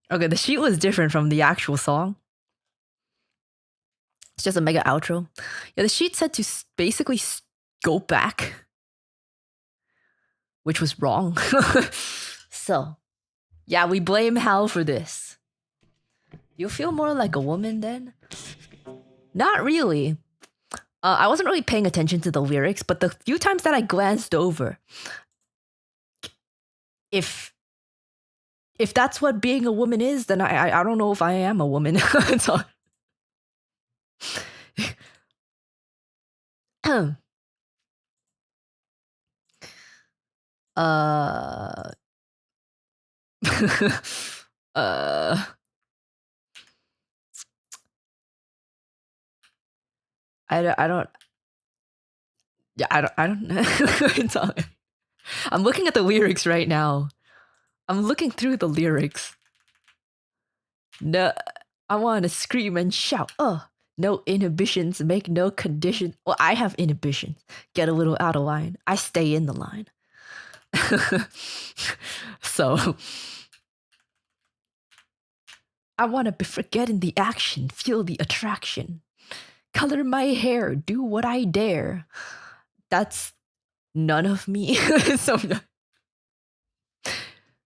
Okay, the sheet was different from the actual song. It's just a mega outro. Yeah, the sheet said to basically go back, which was wrong. So, yeah, we blame Hal for this. You feel more like a woman then? Not really. I wasn't really paying attention to the lyrics, but the few times that I glanced over, if that's what being a woman is, then I don't know if I am a woman. So, Uh, uh, I don't, yeah, I don't know. It's all- I'm looking at the lyrics right now. I'm looking through the lyrics. No, I want to scream and shout. Oh, no inhibitions, make no condition. Well, I have inhibitions. Get a little out of line. I stay in the line. So, I want to be forgetting the action, feel the attraction. Color my hair, do what I dare. That's none of me. so,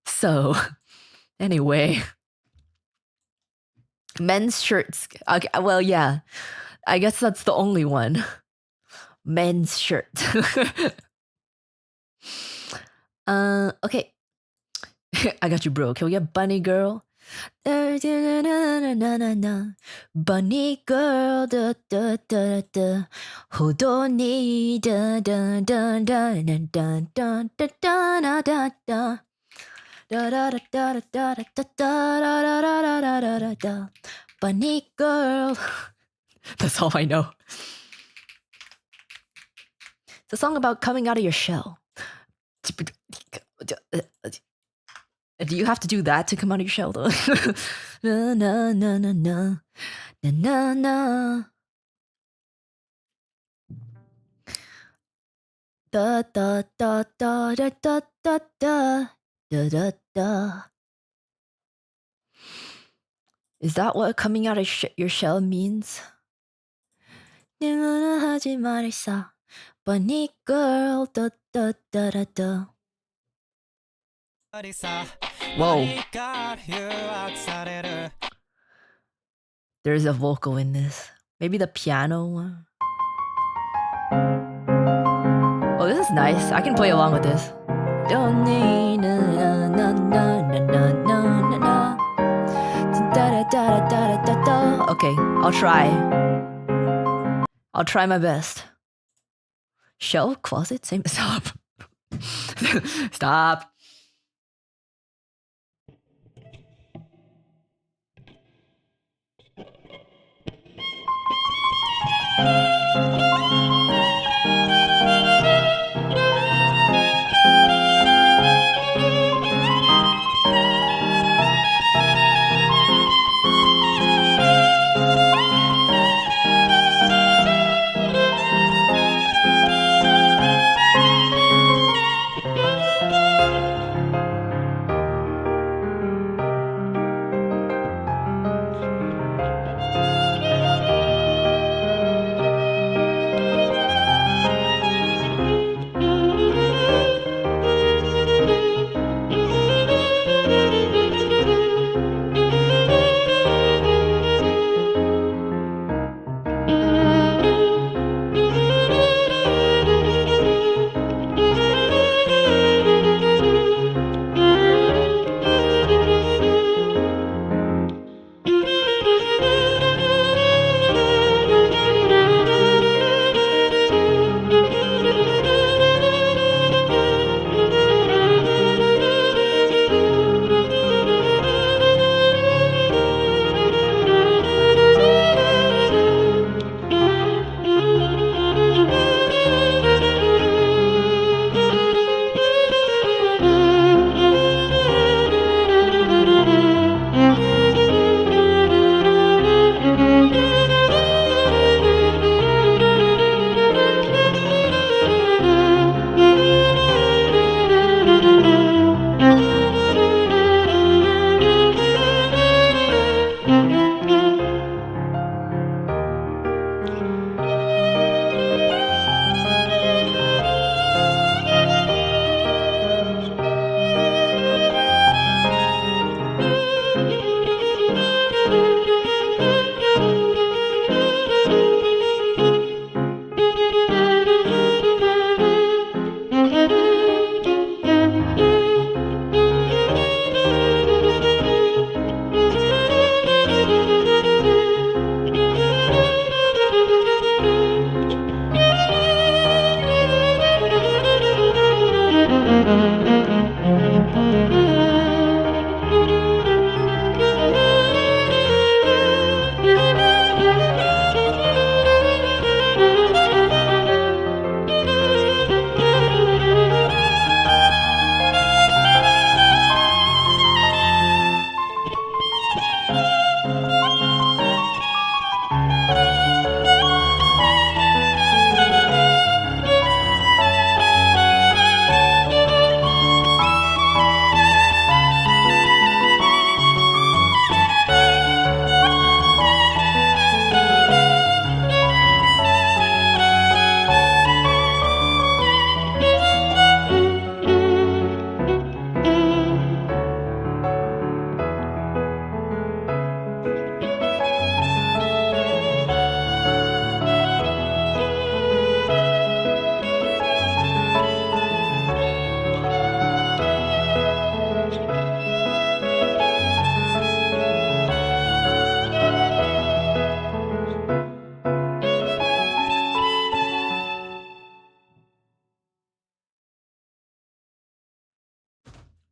so, anyway, men's shirts. Okay, well, yeah, I guess that's the only one. Men's shirt. Okay. I got you, bro. Can we get Bunny Girl? Bunny Girl, da da da da. 호돈이 da da da da da da da da da da da. Da da da da da da da da da da da da da da. Bunny Girl. That's all I know. It's a song about coming out of your shell. Do you have to do that to come out of your shell though? Na na na na na na na na. Da da da da da da da da da da da. Is that what coming out of your shell means? 하지 말자, bunny girl, da da da da da. Whoa. There's a vocal in this. Maybe the piano one. Oh, this is nice. I can play along with this. Okay, I'll try. I'll try my best. Shelf, closet, same. Stop. Stop.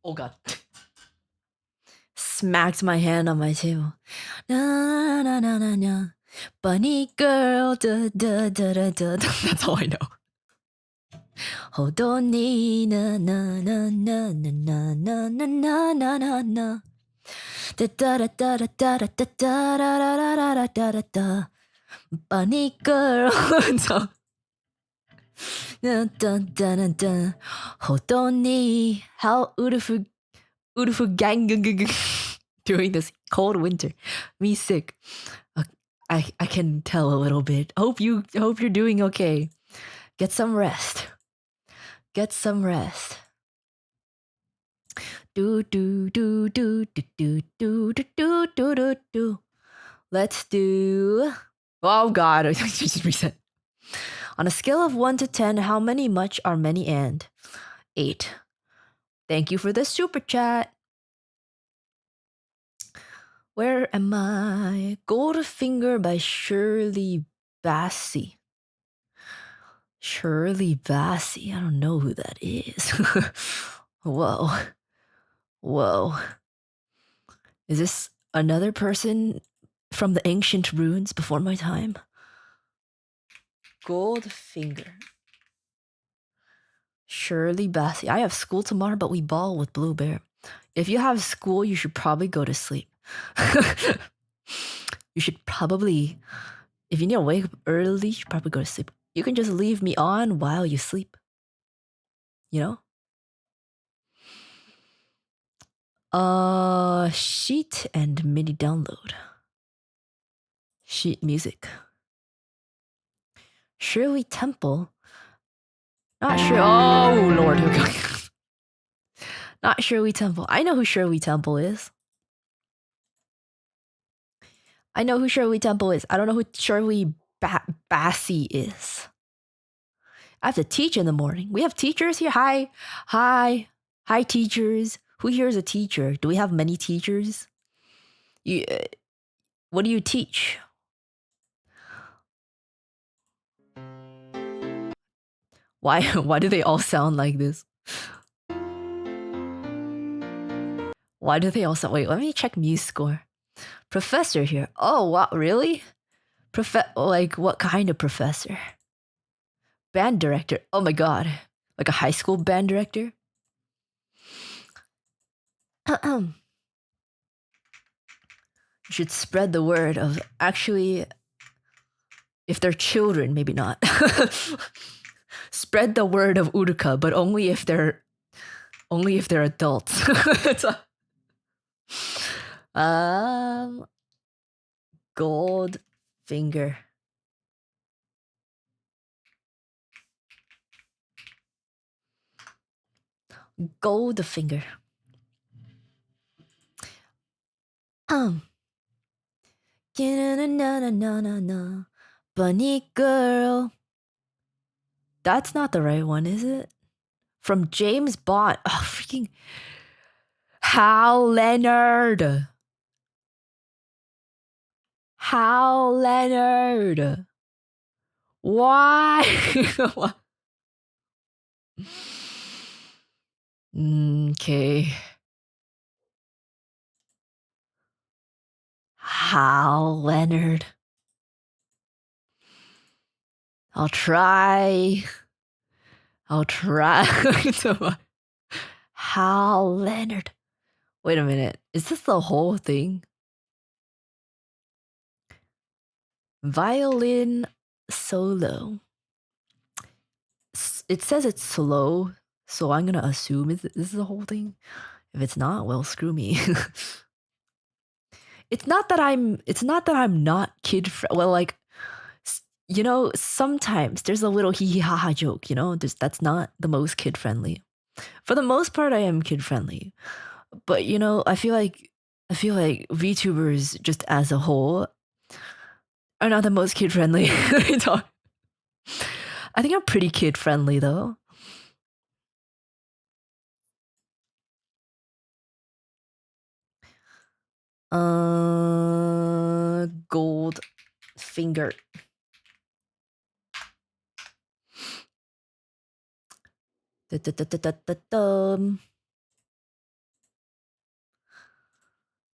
Oh god. Smacked my hand on my table. Na na na na na. Bunny girl. Da, da, da, da, da. That's all I know. Hold on, na na na na na na na na na na na. Da da da da da da da da da da da da da da. Bunny girl. So, da da da da da. Hold on, how beautiful gang during this cold winter. Me sick. I can tell a little bit. Hope you're doing okay. Get some rest. Get some rest. Do do do do do do do do do do do do. Let's do. Oh god, I just reset. On a scale of 1 to 10, how many much are many and? 8. Thank you for the super chat. Where am I? Goldfinger by Shirley Bassey. Shirley Bassey. I don't know who that is. Whoa. Whoa. Is this another person from the ancient ruins before my time? Goldfinger. Shirley Bassey. I have school tomorrow, but we ball with Blue Bear. If you have school, you should probably go to sleep. You should probably, if you need to wake up early, you should probably go to sleep. You can just leave me on while you sleep. You know? Sheet and MIDI download. Sheet music. Shirley Temple. Not sure. Oh, Lord. Not Shirley Temple. I know who Shirley Temple is. I know who Shirley Temple is. I don't know who Shirley Bassey is. I have to teach in the morning. We have teachers here. Hi. Hi. Hi, teachers. Who here is a teacher? Do we have many teachers? You, what do you teach? Why do they all sound like this? Why do they all sound... Wait, let me check Muse score. Professor here. Oh, wow, really? Like, what kind of professor? Band director. Oh my god. Like a high school band director? You should spread the word of... Actually, if they're children, maybe not. Spread the word of Uruka, but only if they're adults. Gold finger. Gold finger. Bunny girl. That's not the right one, is it? From James Bond. Oh, freaking Hal Leonard. Hal Leonard. Why? Okay. Hal Leonard. I'll try. Hal Leonard. Wait a minute. Is this the whole thing? Violin solo. It says it's slow, so I'm gonna assume this is the whole thing. If it's not, well, screw me. It's not that I'm not kid well, like, you know, sometimes there's a little hee hee ha ha joke, you know, that's not the most kid friendly. For the most part, I am kid friendly, but you know, I feel like VTubers just as a whole are not the most kid friendly. I think I'm pretty kid friendly though. Gold finger.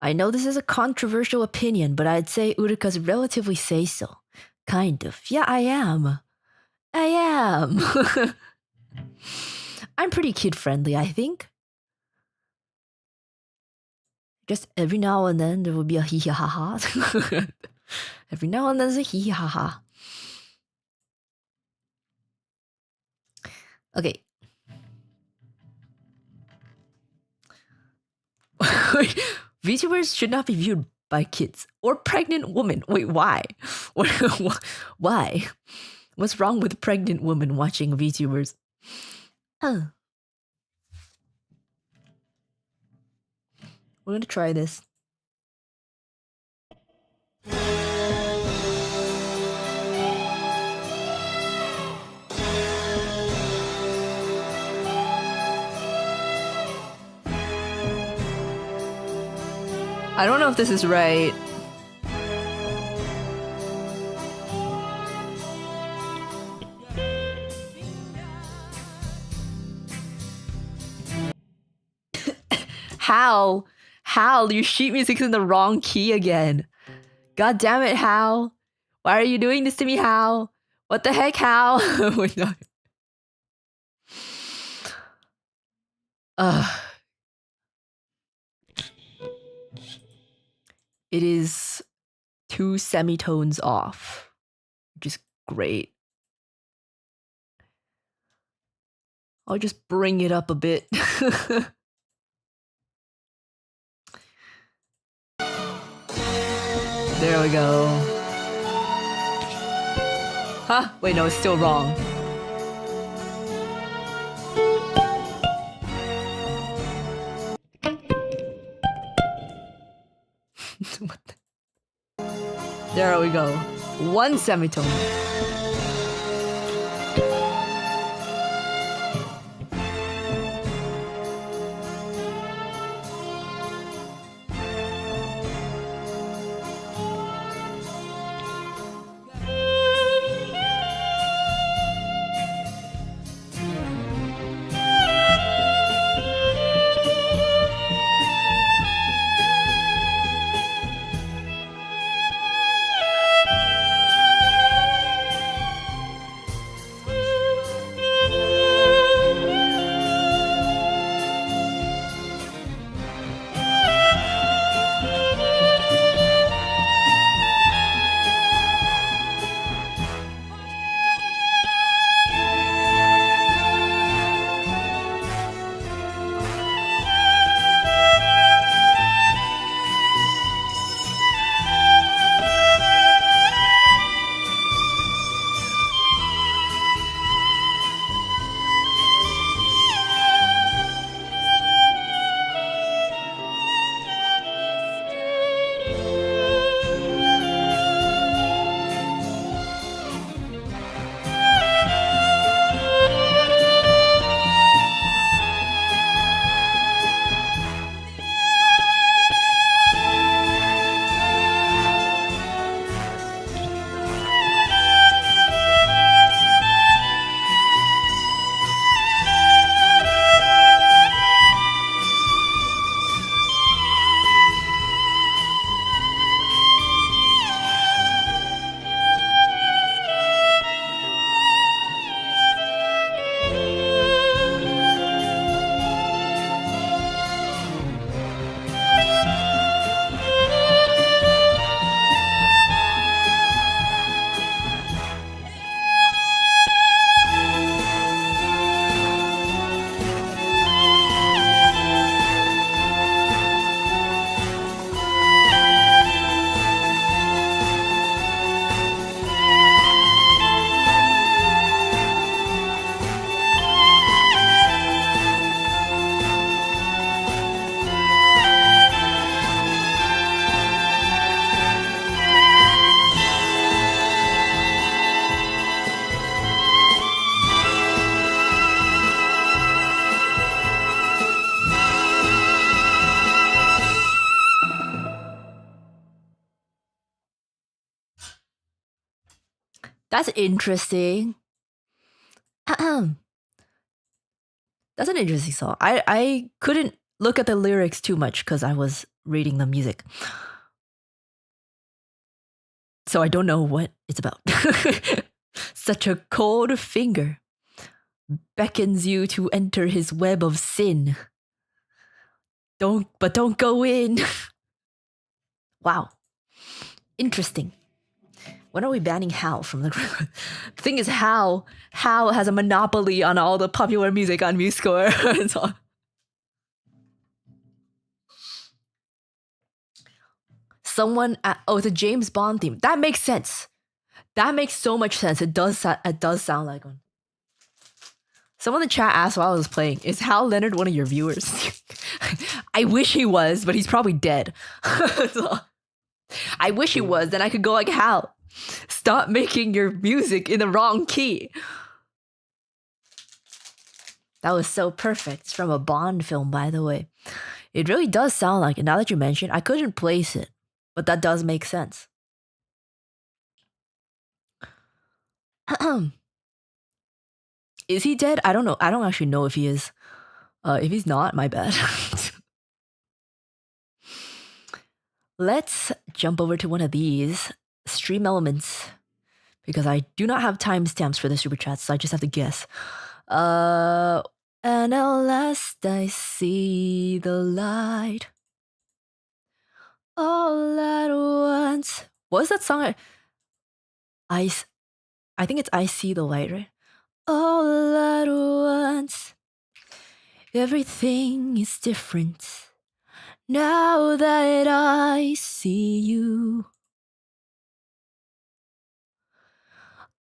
I know this is a controversial opinion, but I'd say Uruka's relatively say so. Kind of. Yeah, I am. I am. I'm pretty kid friendly, I think. Just every now and then there will be a hee hee ha ha. Every now and then there's a hee hee ha ha. Okay. VTubers should not be viewed by kids or pregnant women. Wait, why? Why? What's wrong with pregnant women watching VTubers? We're gonna try this. I don't know if this is right. Hal, your sheet music's in the wrong key again. God damn it, Hal. Why are you doing this to me, Hal? What the heck, Hal? Wait, no. It is 2 semitones off, which is great. I'll just bring it up a bit. There we go. Huh? Wait, no, it's still wrong. What the? There we go. 1 semitone. That's interesting. That's an interesting song. I couldn't look at the lyrics too much because I was reading the music. So I don't know what it's about. Such a cold finger beckons you to enter his web of sin. Don't go in. Wow. Interesting. When are we banning Hal from the group? The thing is, Hal has a monopoly on all the popular music on MuseScore. So- Someone it's a James Bond theme. That makes sense. That makes so much sense. It does sound like one. Someone in the chat asked while I was playing, is Hal Leonard one of your viewers? I wish he was, but he's probably dead. So, I wish he was, then I could go like, Hal, stop making your music in the wrong key. That was so perfect. It's from a Bond film, by the way. It really does sound like it. Now that you mention, I couldn't place it, but that does make sense. Is he dead? I don't know. I don't actually know if he is. If he's not, my bad. Let's jump over to one of these stream elements because I do not have timestamps for the super chats, so I just have to guess. And at last I see the light all at once. What was that song? I think it's I See the Light, right? All at once, everything is different now that I see you.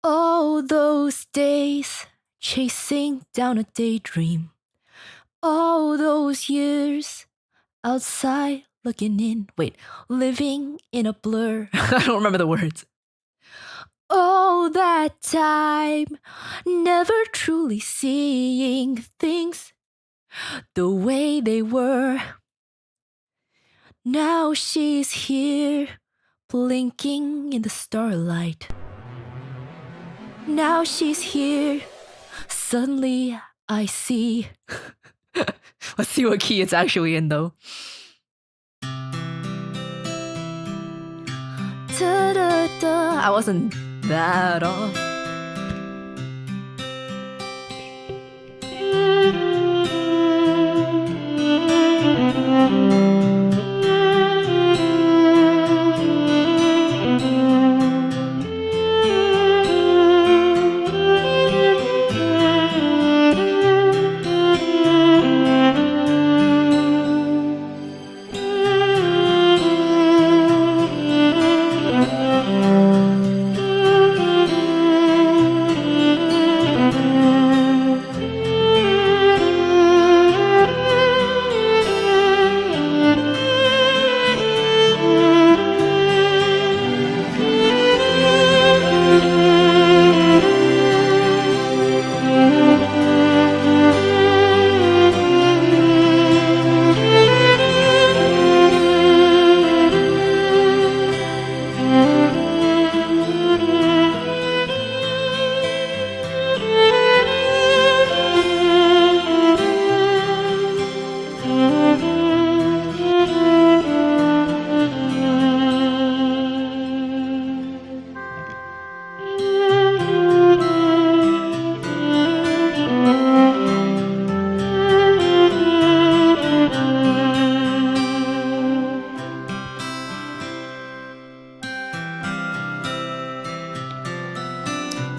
All those days chasing down a daydream. All those years outside looking in. Wait, living in a blur. I don't remember the words. All that time, never truly seeing things the way they were. Now she's here, blinking in the starlight. Now she's here, suddenly I see. Let's see what key it's actually in though. Da-da-da. I wasn't that off.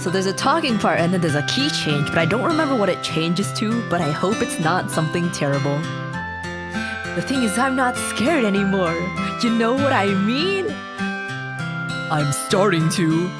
So there's a talking part and then there's a key change, but I don't remember what it changes to, but I hope it's not something terrible. The thing is, I'm not scared anymore. You know what I mean? I'm starting to.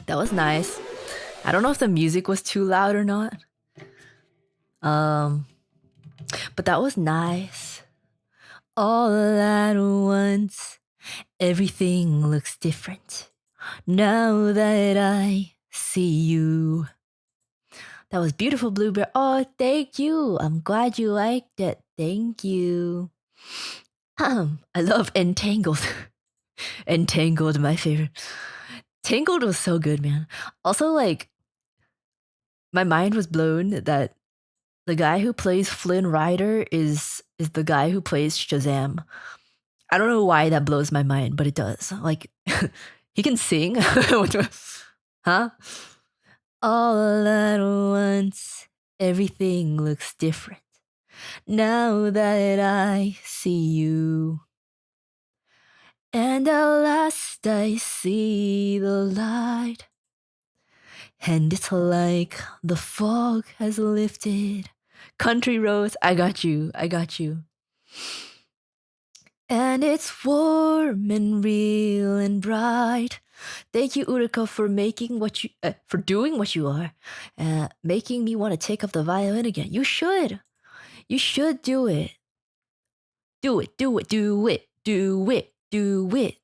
That was nice. I don't know if the music was too loud or not. But that was nice. All at once, everything looks different. Now that I see you. That was beautiful, Bluebear. Oh, thank you. I'm glad you liked it. Thank you. I love Entangled. Entangled, my favorite. Tangled was so good, man. Also, like, my mind was blown that the guy who plays Flynn Rider is the guy who plays Shazam. I don't know why that blows my mind, but it does. Like, he can sing. Huh? All at once, everything looks different. Now that I see you. And at last I see the light. And it's like the fog has lifted. Country roads, I got you, I got you. And it's warm and real and bright. Thank you, Uruka, for making what you, for doing what you are, making me want to take up the violin again. You should do it. Do it, do it, do it, do it, do it.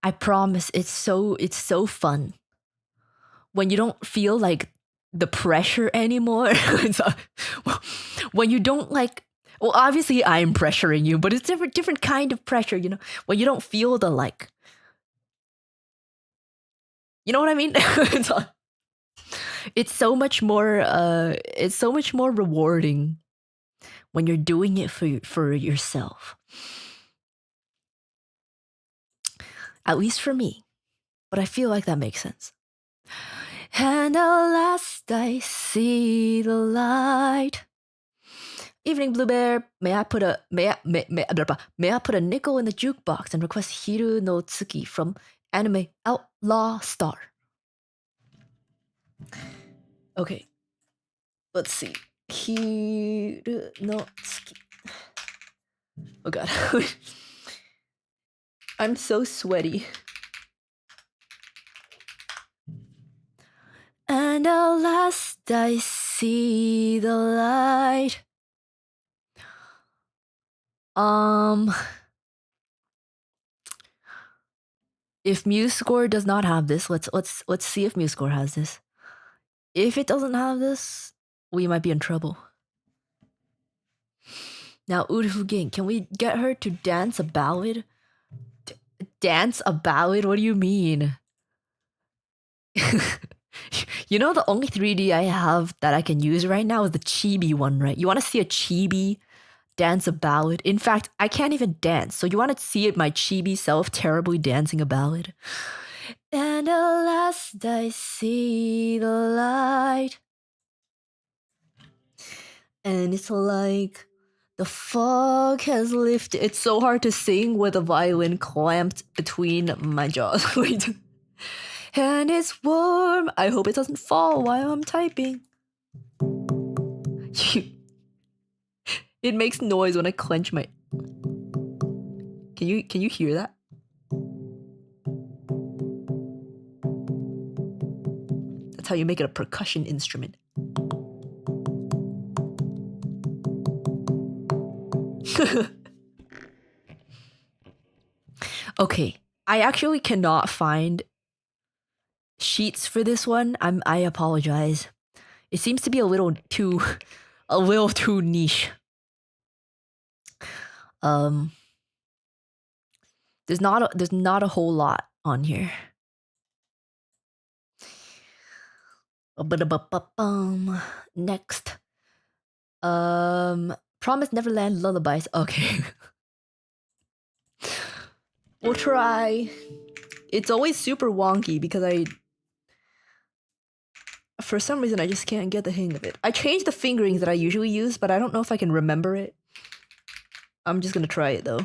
I promise, it's so fun when you don't feel like the pressure anymore. When you don't like, well, obviously I'm pressuring you, but it's different kind of pressure, you know, when you don't feel the like, you know what I mean? It's so much more rewarding when you're doing it for yourself. At least for me. But I feel like that makes sense. And at last I see the light. Evening, Blue Bear. May I put a nickel in the jukebox and request Hiru no Tsuki from anime Outlaw Star? Okay. Let's see. Hiru no Tsuki. Oh god. I'm so sweaty. And at last I see the light. If MuseScore does not have this, let's see if MuseScore has this. If it doesn't have this, we might be in trouble. Now, Urufugin, can we get her to dance a ballad? Dance a ballad? What do you mean? You know, the only 3D I have that I can use right now is the chibi one, right? You want to see a chibi dance a ballad? In fact, I can't even dance. So you want to see it, my chibi self terribly dancing a ballad? And at last I see the light. And it's like the fog has lifted. It's so hard to sing with a violin clamped between my jaws. And it's warm. I hope it doesn't fall while I'm typing. It makes noise when I clench my... Can you hear that? That's how you make it a percussion instrument. Okay, I actually cannot find sheets for this one. I apologize. It seems to be a little too niche. There's not a whole lot on here. Next. Promise Neverland Lullabies. Okay. We'll try. It's always super wonky because for some reason I just can't get the hang of it. I changed the fingerings that I usually use, but I don't know if I can remember it. I'm just gonna try it though.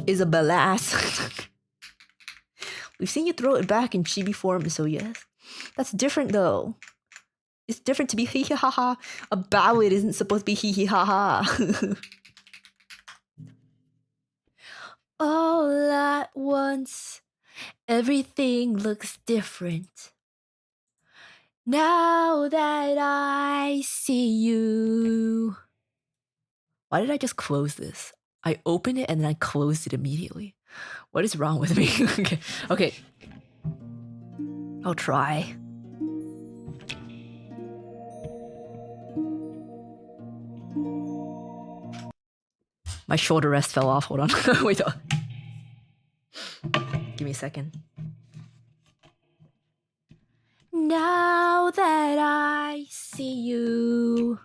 Isabella's. We've seen you throw it back in chibi form, so yes. That's different though. It's different to be hee hee ha ha. A ballad isn't supposed to be hee hee ha ha. All at once, Everything looks different. Now that I see you. Why did I just close this? I opened it and then I closed it immediately. What is wrong with me? Okay. Okay. I'll try. My shoulder rest fell off. Hold on. Wait. Give me a second. Now that I see you.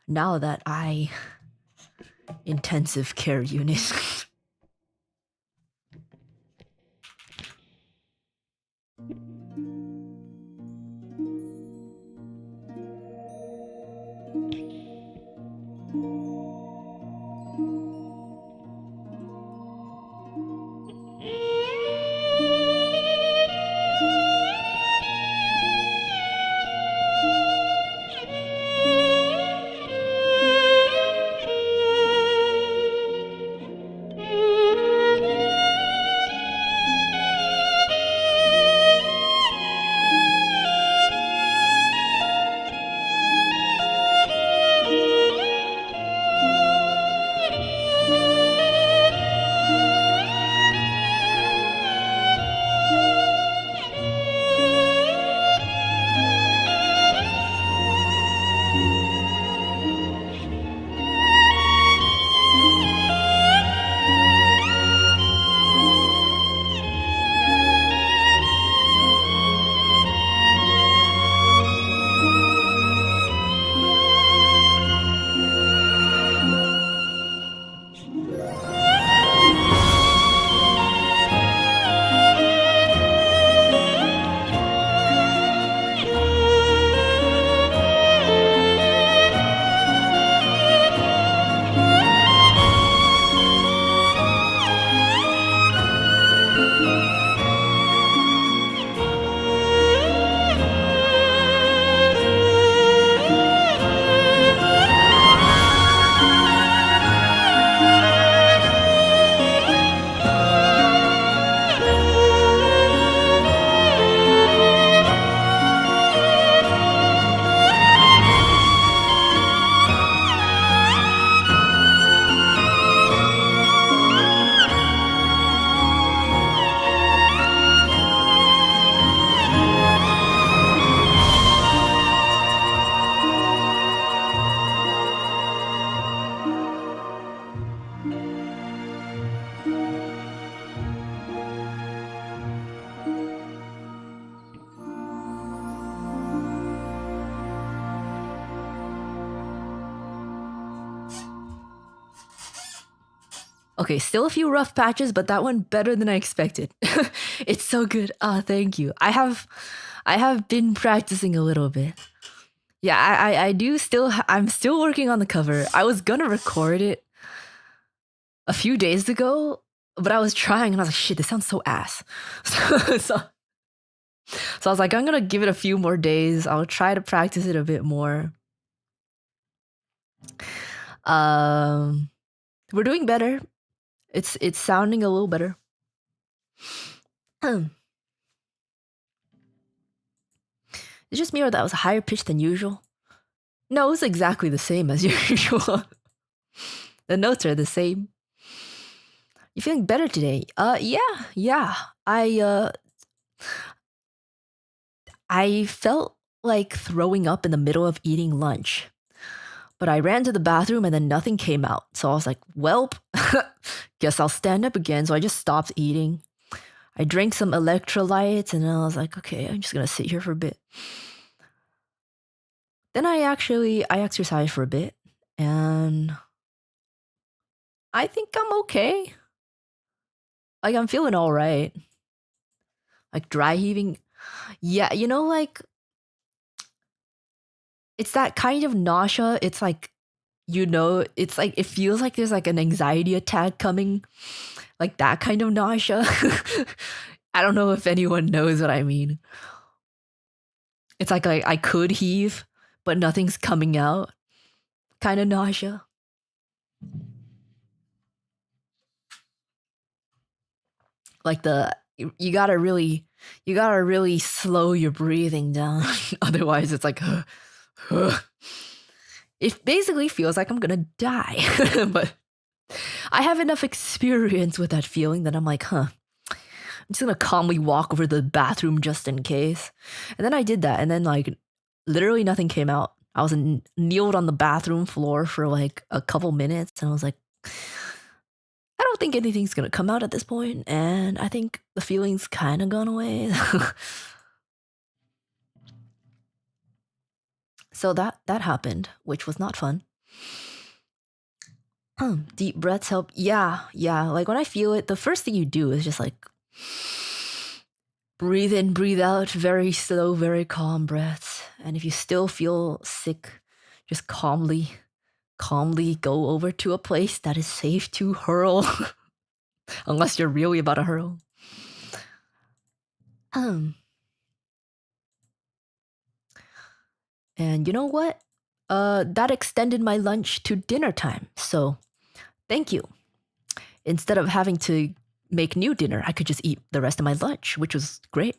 Now that I intensive care unit. Okay, still a few rough patches, but that one better than I expected. It's so good. Ah, thank you. I have been practicing a little bit. Yeah, I do still I'm still working on the cover. I was gonna record it a few days ago, but I was trying and I was like, shit, this sounds so ass. So I was like, I'm gonna give it a few more days. I'll try to practice it a bit more. We're doing better. It's sounding a little better. It's just me or that was higher pitched than usual. No, it was exactly the same as usual. The notes are the same. You feeling better today? Yeah. I felt like throwing up in the middle of eating lunch. But I ran to the bathroom and then nothing came out. So I was like, welp, guess I'll stand up again. So I just stopped eating. I drank some electrolytes and then I was like, okay, I'm just gonna sit here for a bit. Then I exercised for a bit and I think I'm okay. Like I'm feeling all right. Like dry heaving. Yeah, like it's that kind of nausea. It's like, it's like it feels like there's like an anxiety attack coming. Like that kind of nausea. I don't know if anyone knows what I mean. It's like I could heave, but nothing's coming out. Kind of nausea. Like you gotta really slow your breathing down. Otherwise, it's like it basically feels like I'm gonna die. But I have enough experience with that feeling that I'm like, I'm just gonna calmly walk over to the bathroom just in case. And then I did that, and then like literally nothing came out. I was kneeled on the bathroom floor for like a couple minutes, and I was like, I don't think anything's gonna come out at this point, and I think the feeling's kind of gone away. So that happened, which was not fun. Deep breaths help. Yeah. Like when I feel it, the first thing you do is just like breathe in, breathe out, very slow, very calm breaths. And if you still feel sick, just calmly go over to a place that is safe to hurl. Unless you're really about to hurl. And you know what? That extended my lunch to dinner time. So thank you. Instead of having to make new dinner, I could just eat the rest of my lunch, which was great.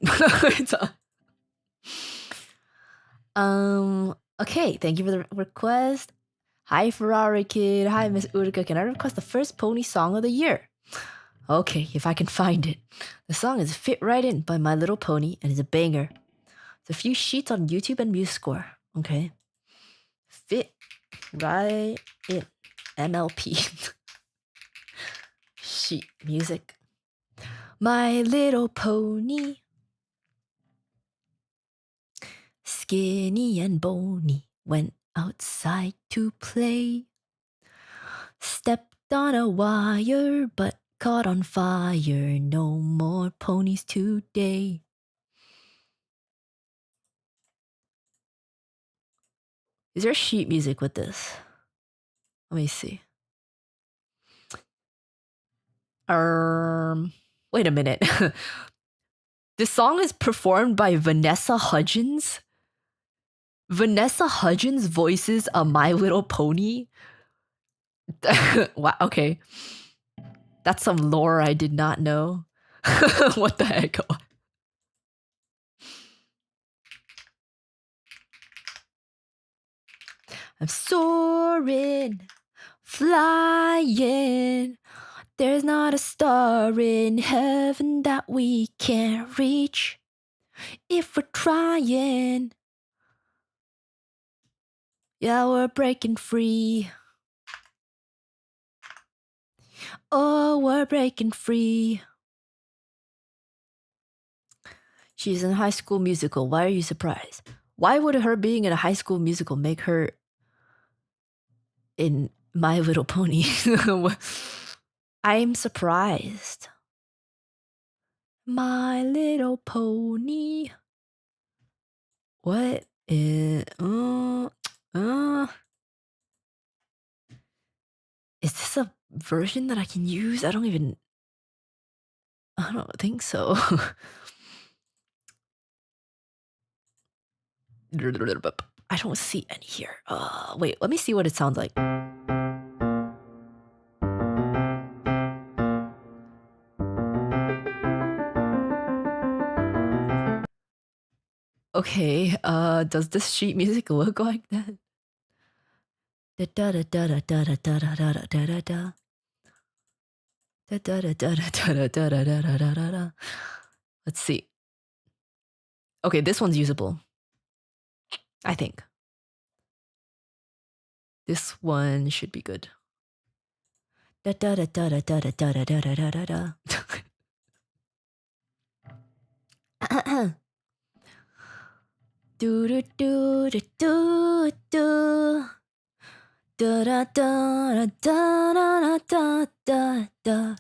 Okay, thank you for the request. Hi, Ferrari Kid. Hi, Miss Uruka. Can I request the first pony song of the year? Okay, if I can find it. The song is Fit Right In by My Little Pony and is a banger. There's a few sheets on YouTube and MuseScore. Okay. Fit Right In. MLP. Sheet music. My Little Pony. Skinny and bony went outside to play. Stepped on a wire but caught on fire. No more ponies today. Is there sheet music with this? Let me see. Wait a minute. This song is performed by Vanessa Hudgens. Vanessa Hudgens voices a My Little Pony. Wow, okay. That's some lore I did not know. What the heck? I'm soaring, flying. There's not a star in heaven that we can't reach if we're trying. Yeah, we're breaking free. Oh, we're breaking free. She's in High School Musical. Why are you surprised? Why would her being in a High School Musical make her in My Little Pony? I'm surprised. My Little Pony. What is... Is this a version that I can use? I don't think so. I don't see any here. Wait, let me see what it sounds like. Okay, does this sheet music look like that? Let's see. Okay, this one's usable. I think. This one should be good. Do do do do do do. Da da da da da da da da.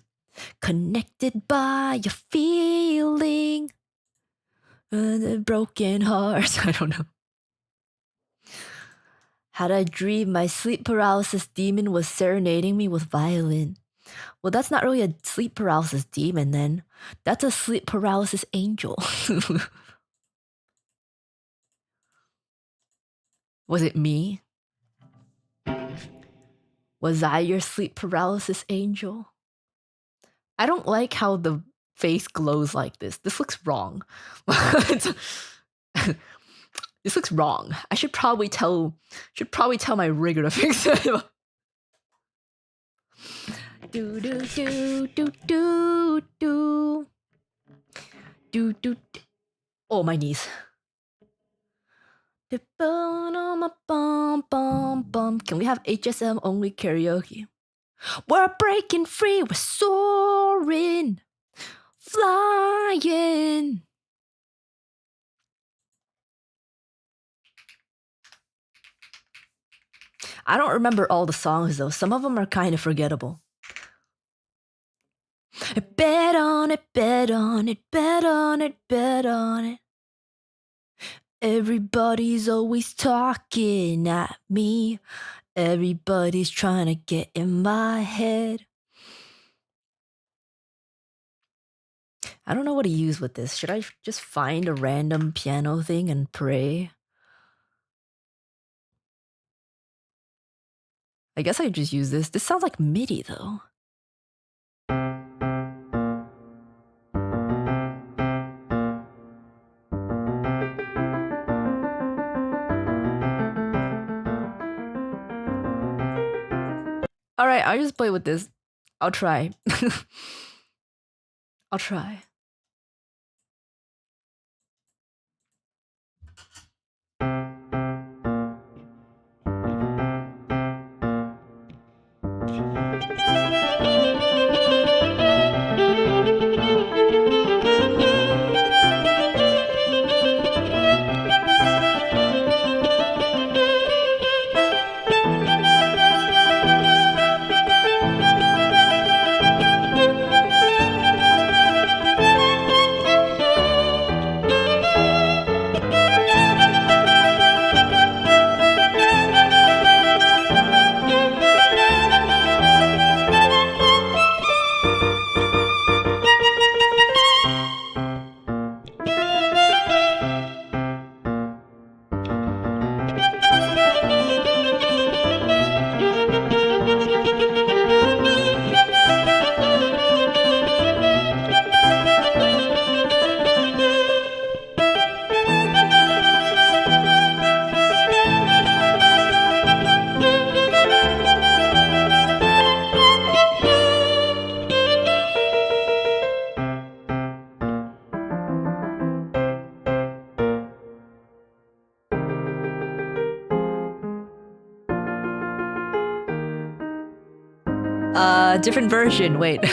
Connected by a feeling. The broken hearts. I don't know. Had I dreamed my sleep paralysis demon was serenading me with violin. Well, that's not really a sleep paralysis demon then. That's a sleep paralysis angel. Was it me? Was I your sleep paralysis angel? I don't like how the face glows like this. This looks wrong. This looks wrong. I should probably tell my rigger to fix it. Do do do do do do do do. Oh, my knees. Can we have HSM only karaoke? We're breaking free, we're soaring, flying. I don't remember all the songs though. Some of them are kind of forgettable. Bet on it, bet on it, bet on it, bet on it. Everybody's always talking at me. Everybody's trying to get in my head. I don't know what to use with this. Should I just find a random piano thing and pray? I guess I could just use this. This sounds like MIDI though. Alright, I'll just play with this. I'll try. I'll try. Different version. Wait.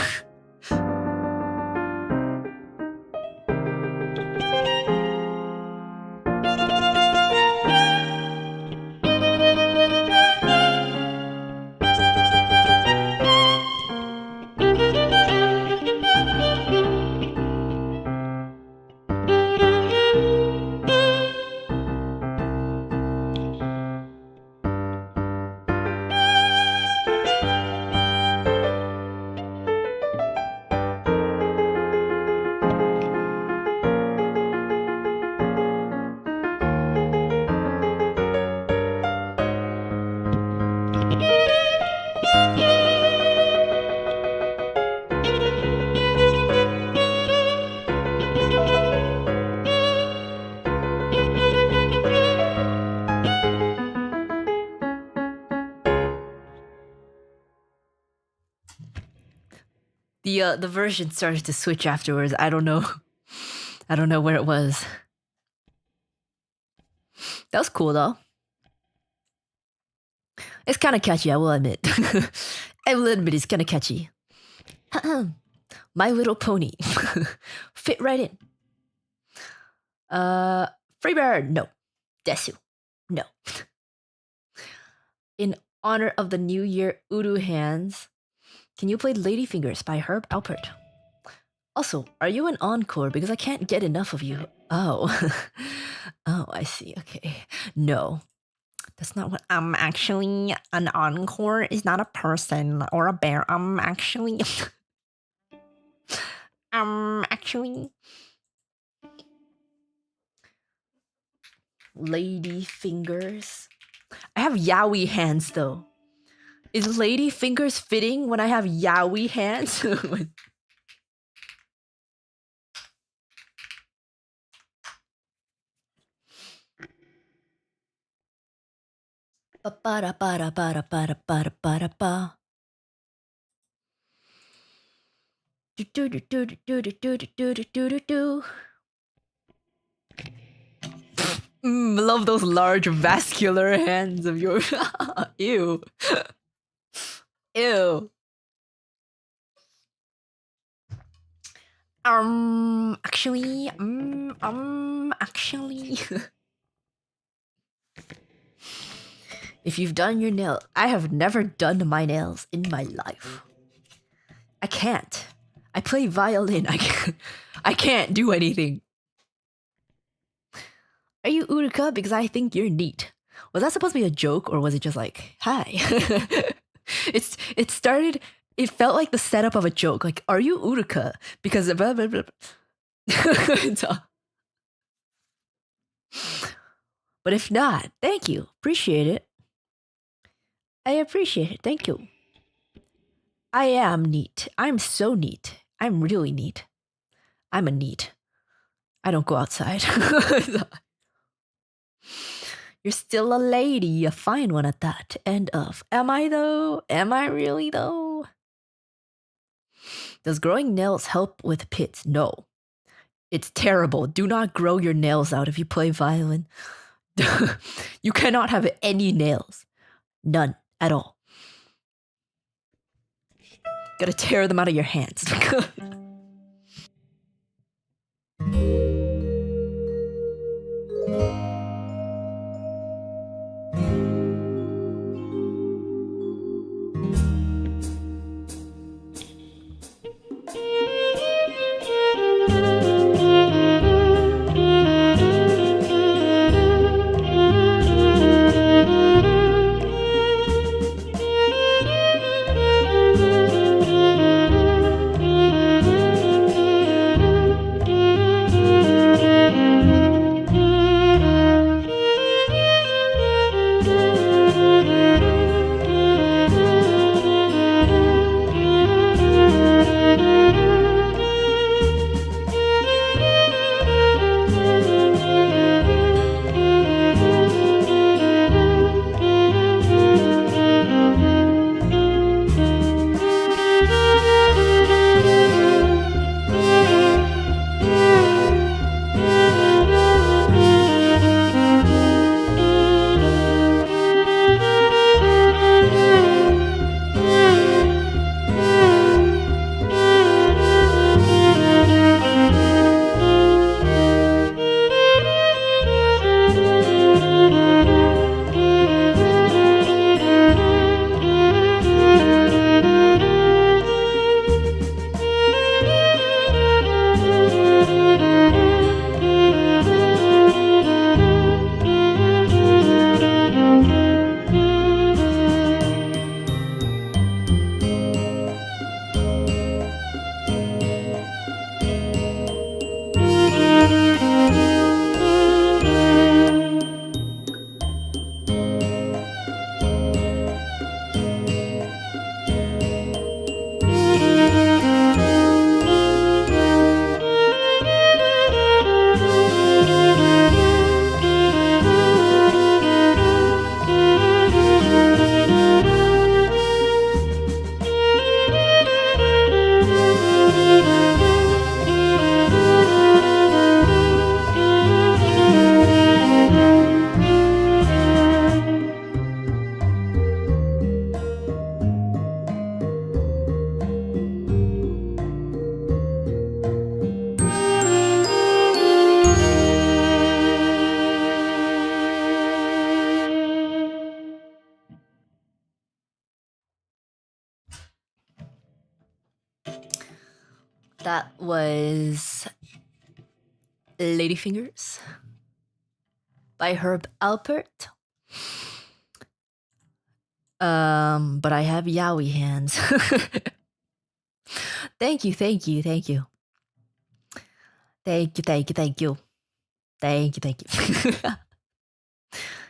The version started to switch afterwards. I don't know. I don't know where it was. That was cool though. It's kind of catchy, I will admit. I will admit it's kind of catchy. My Little Pony. Fit right in. Freebird, no. Desu, no. In honor of the New Year Uru hands, can you play Ladyfingers by Herb Alpert? Also, are you an encore? Because I can't get enough of you. Oh. Oh, I see. Okay. No. That's not what actually an encore is not a person or a bear. Actually actually Lady fingers. I have yaoi hands though. Is lady fingers fitting when I have yaoi hands? Ba-ba-da-ba-da-ba-da-ba-da-ba-da-ba-da-ba. Do-do-do-do-do-do-do-do-do-do-do. Love those large vascular hands of yours. Ew. Ew. Actually. If you've done your nail, I have never done my nails in my life. I can't. I play violin. I can't do anything. Are you Uruka? Because I think you're neat. Was that supposed to be a joke or was it just like, hi? It started, it felt like the setup of a joke. Like, are you Uruka? Because blah, blah, blah. But if not, thank you. Appreciate it. I appreciate it. Thank you. I am neat. I'm so neat. I'm really neat. I'm a neat. I don't go outside. You're still a lady, a fine one at that. End of. Am I though? Am I really though? Does growing nails help with pits? No. It's terrible. Do not grow your nails out if you play violin. You cannot have any nails. None at all. Gotta tear them out of your hands. That was Ladyfingers by Herb Alpert. But I have yaoi hands. Thank you, thank you, thank you. Thank you, thank you, thank you. Thank you, thank you.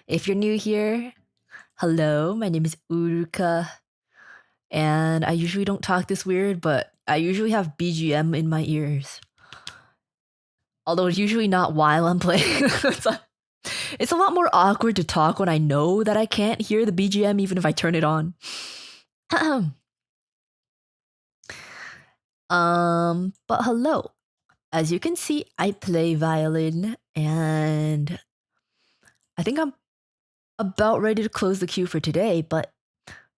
If you're new here, hello, my name is Uruka. And I usually don't talk this weird, but I usually have BGM in my ears. Although it's usually not while I'm playing. It's a lot more awkward to talk when I know that I can't hear the BGM even if I turn it on. But hello. As you can see, I play violin and I think I'm about ready to close the queue for today, but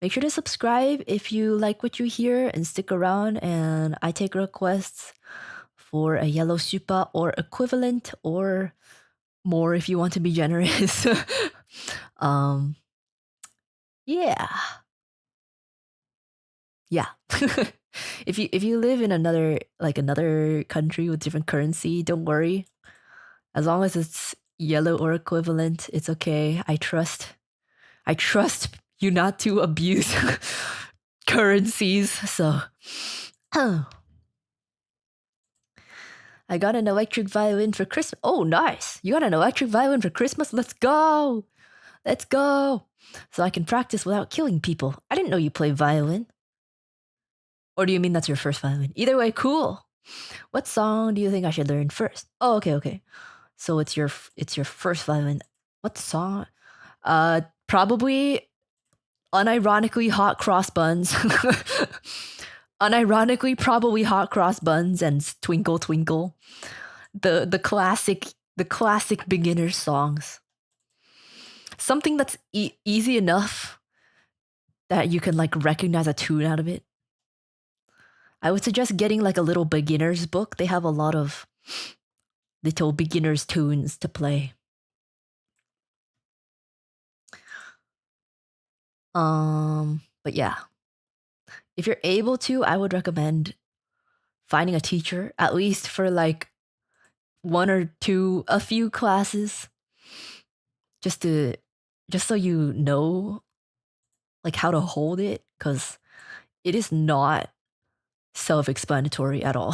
make sure to subscribe if you like what you hear and stick around, and I take requests for a yellow supa or equivalent or more if you want to be generous. um yeah. Yeah. If you live in another country with different currency, don't worry. As long as it's yellow or equivalent, it's okay. I trust you not to abuse currencies. So I got an electric violin for Christmas. Oh, nice. You got an electric violin for Christmas? Let's go. Let's go. So I can practice without killing people. I didn't know you play violin. Or do you mean that's your first violin? Either way, cool. What song do you think I should learn first? Oh, okay. So it's your first violin. What song? Probably unironically hot cross buns. Unironically, probably hot cross buns and Twinkle Twinkle. The classic beginner songs. Something that's easy enough that you can like recognize a tune out of it. I would suggest getting like a little beginner's book. They have a lot of little beginner's tunes to play. But yeah. If you're able to, I would recommend finding a teacher, at least for like one or two, a few classes, just so you know like how to hold it, because it is not self-explanatory at all.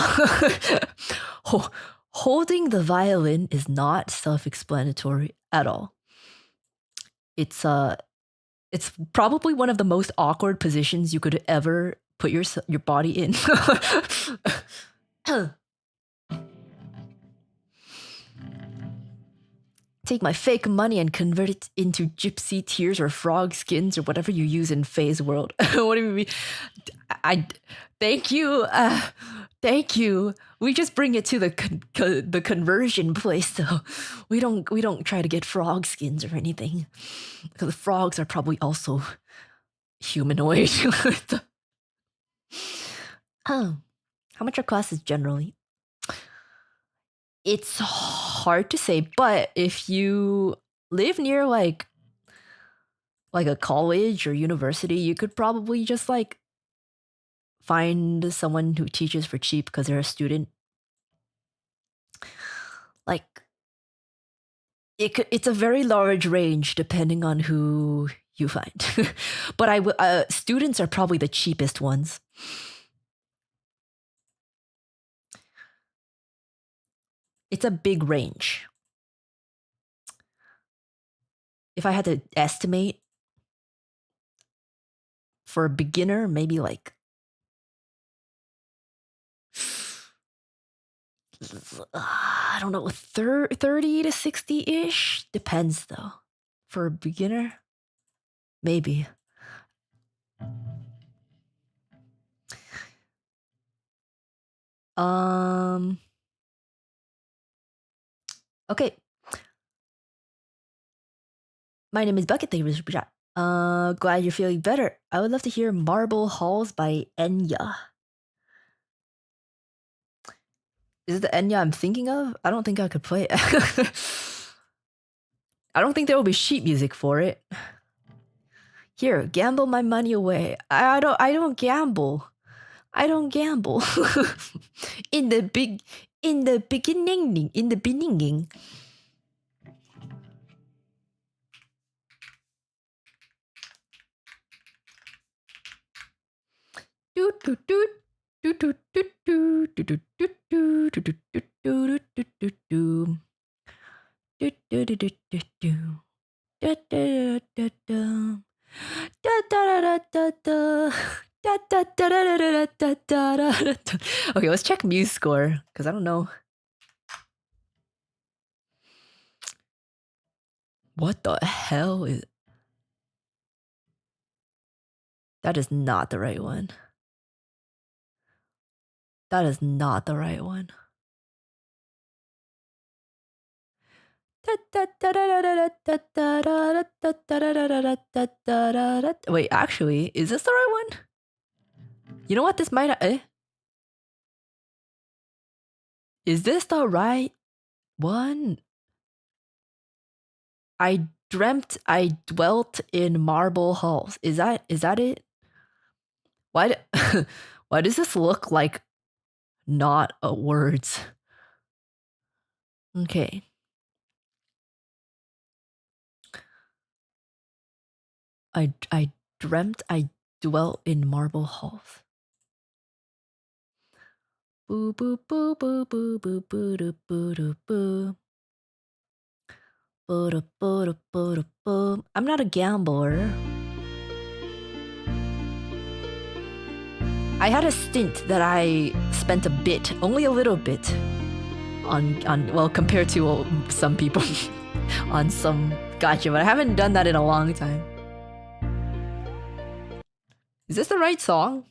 Holding the violin is not self-explanatory at all. It's probably one of the most awkward positions you could ever put your body in. Take my fake money and convert it into gypsy tears or frog skins or whatever you use in Faye's world. What do you mean? Thank you. Thank you. We just bring it to the conversion place, though. We don't try to get frog skins or anything, because the frogs are probably also humanoid. How much are classes generally? It's hard to say, but if you live near like a college or university, you could probably just like find someone who teaches for cheap because they're a student. Like it's a very large range depending on who you find. But students are probably the cheapest ones. It's a big range. If I had to estimate, for a beginner, maybe like I don't know, 30 to 60-ish. Depends though. For a beginner, maybe. Okay. My name is Bucket. Thank you for the super chat. Glad you're feeling better. I would love to hear Marble Halls by Enya. Is it the Enya I'm thinking of? I don't think I could play it. I don't think there will be sheet music for it. Here, gamble my money away. I don't gamble. I don't gamble. in the beginning. Okay, let's check Muse score, because I don't know. What the hell is... That is not the right one. That is not the right one. Wait, actually, is this the right one? You know what? This might... Is this the right one? I dreamt I dwelt in marble halls. Is that it? Why why does this look like not words? Okay. I dreamt I dwelt in marble halls. Boo boo boo boo boo boo boo doo boo doo boo. Boo doo boo doo boo doo boo. I'm not a gambler. I had a stint that I spent a bit, only a little bit, on well, compared to some people, on some gotcha, but I haven't done that in a long time. Is this the right song?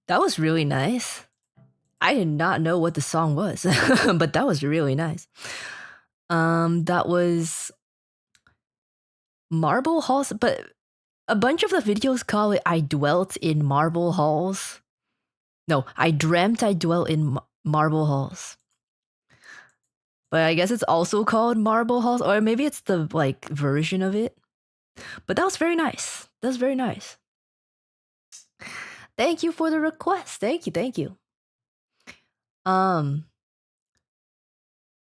That was really nice. I did not know what the song was, but that was really nice. That was Marble Halls, but a bunch of the videos call it I dwelt in marble halls. No, I dreamt I dwelt in marble halls. But I guess it's also called marble halls, or maybe it's the like version of it. But that was very nice. That was very nice. Thank you for the request. Thank you. Um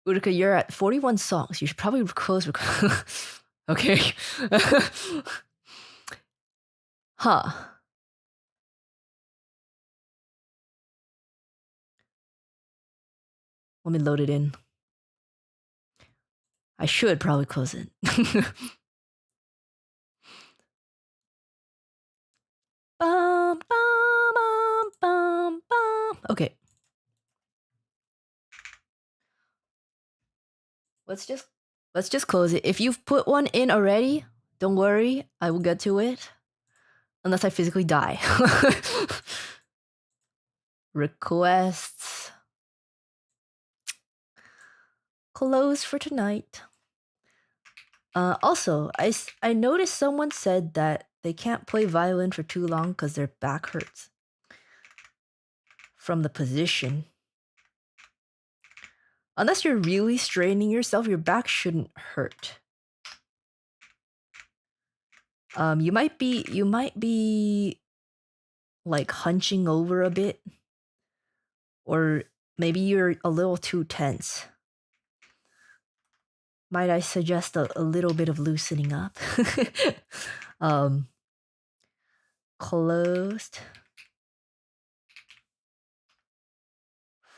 Uruka, you're at 41 songs. You should probably close okay. Huh. Let me load it in. I should probably close it. Bum, bum, bum, bum, bum. Okay. Let's just close it. If you've put one in already, don't worry, I will get to it. Unless I physically die. Requests. Close for tonight. Also, I noticed someone said that they can't play violin for too long because their back hurts from the position. Unless you're really straining yourself, your back shouldn't hurt. You might be like hunching over a bit, or maybe you're a little too tense. Might I suggest a little bit of loosening up? Closed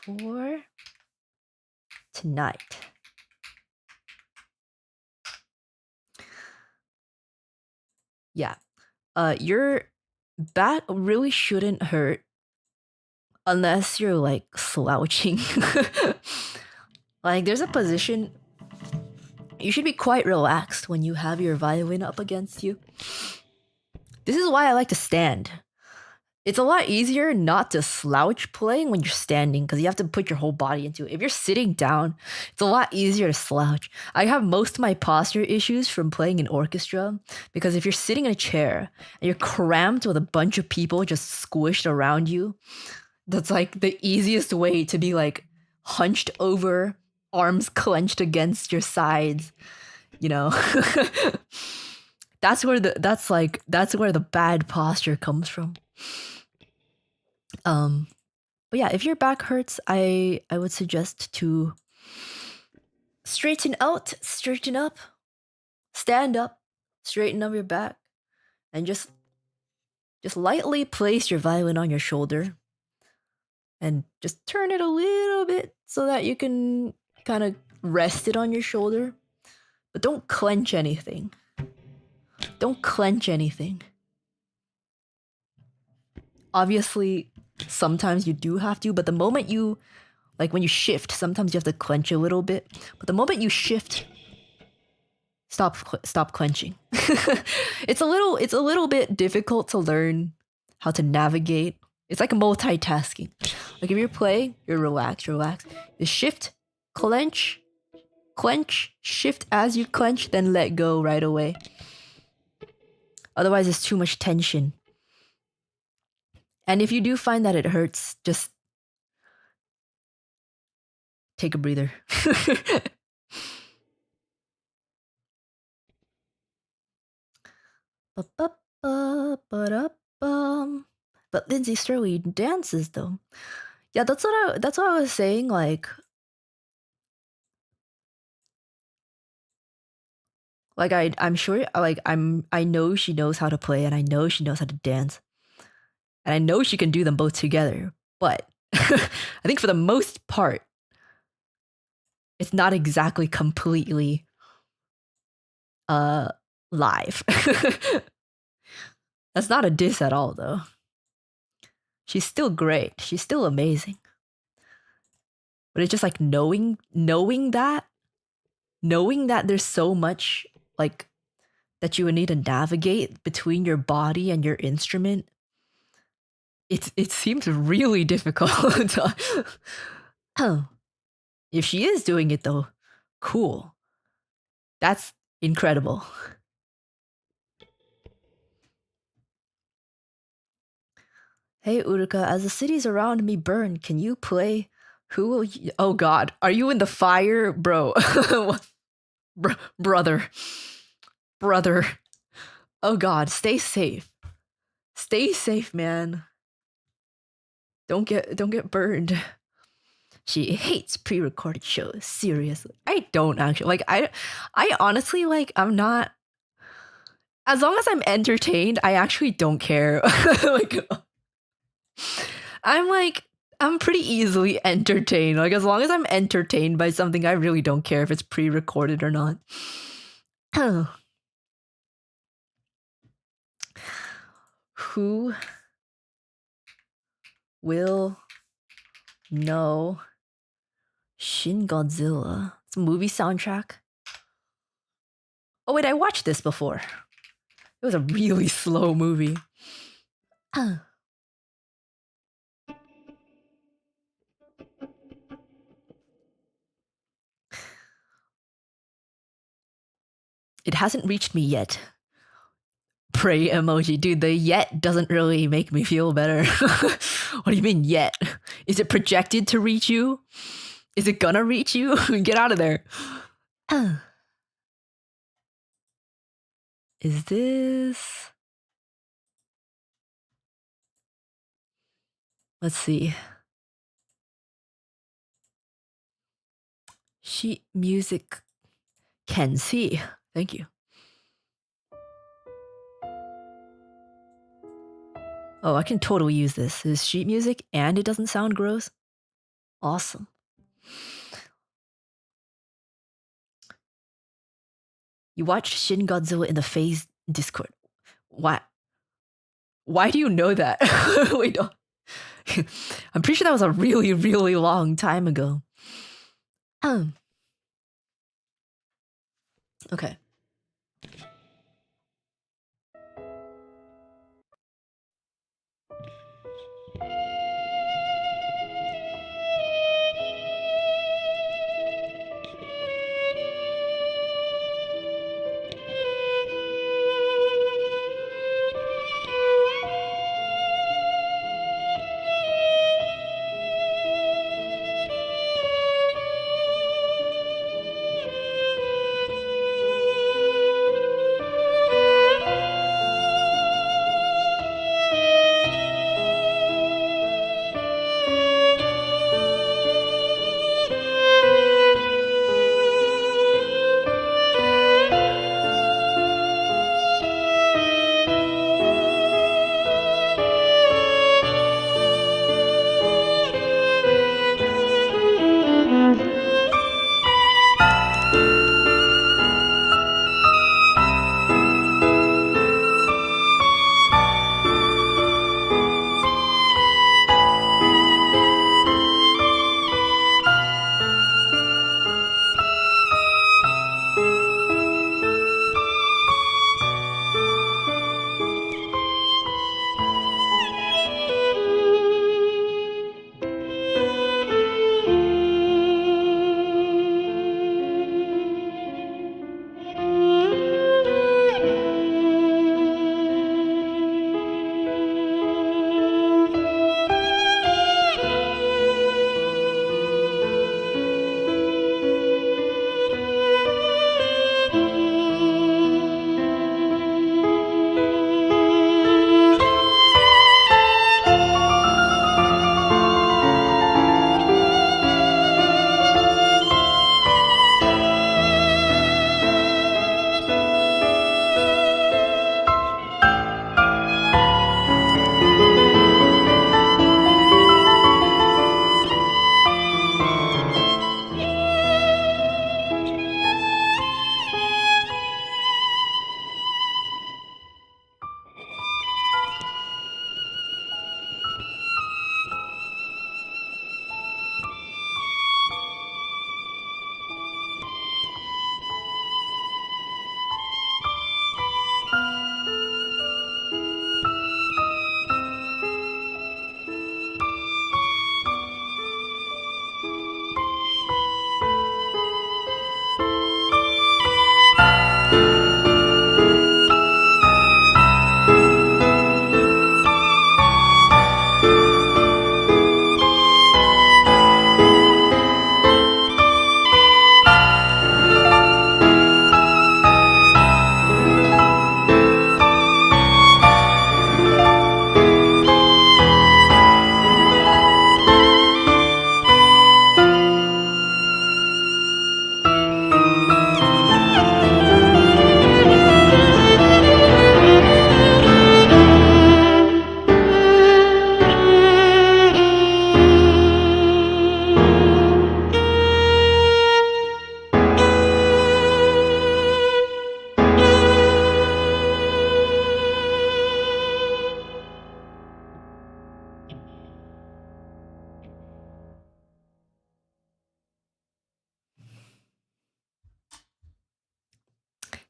for tonight. Yeah. Your back really shouldn't hurt unless you're like slouching. Like there's a position you should be quite relaxed when you have your violin up against you. This is why I like to stand. It's a lot easier not to slouch playing when you're standing because you have to put your whole body into it. If you're sitting down, it's a lot easier to slouch. I have most of my posture issues from playing in orchestra because if you're sitting in a chair and you're cramped with a bunch of people just squished around you, that's like the easiest way to be like hunched over, arms clenched against your sides, you know. That's where the bad posture comes from. But yeah, if your back hurts, I would suggest to straighten out, straighten up, stand up, straighten up your back, and just lightly place your violin on your shoulder and just turn it a little bit so that you can kind of rest it on your shoulder. But don't clench anything. Don't clench anything. Obviously, sometimes you do have to, but the moment you, like when you shift, sometimes you have to clench a little bit. But the moment you shift, stop clenching. It's a little bit difficult to learn how to navigate. It's like multitasking. Like if you're playing, you're relaxed. You shift, clench, shift as you clench, then let go right away. Otherwise, it's too much tension. And if you do find that it hurts, just take a breather. But Lindsay Sterling dances though. Yeah, that's what I was saying. Like I'm sure I know she knows how to play and I know she knows how to dance. And I know she can do them both together. But I think for the most part, it's not exactly completely live. That's not a diss at all though. She's still great. She's still amazing. But it's just like knowing that there's so much like that you would need to navigate between your body and your instrument. it seems really difficult. Oh, if she is doing it though, cool. That's incredible. Hey Uruka, as the cities around me burn, can you play? Who will you? Oh God, are you in the fire, bro? Brother, brother. Oh God, stay safe. Stay safe, man. Don't get burned. She hates pre-recorded shows. Seriously, I don't actually like. I honestly like. I'm not. As long as I'm entertained, I actually don't care. Like, I'm like, I'm pretty easily entertained. Like, as long as I'm entertained by something, I really don't care if it's pre-recorded or not. Who will know Shin Godzilla? It's a movie soundtrack. Oh wait, I watched this before. It was a really slow movie. It hasn't reached me yet. Pray emoji. Dude, the yet doesn't really make me feel better. What do you mean yet? Is it projected to reach you? Is it gonna reach you? Get out of there. Is this... Let's see. Sheet music can see. Thank you. Oh, I can totally use this. It's sheet music and it doesn't sound gross. Awesome. You watched Shin Godzilla in the Phase Discord. Why? Why do you know that? Wait, no. I'm pretty sure that was a really, really long time ago. Okay.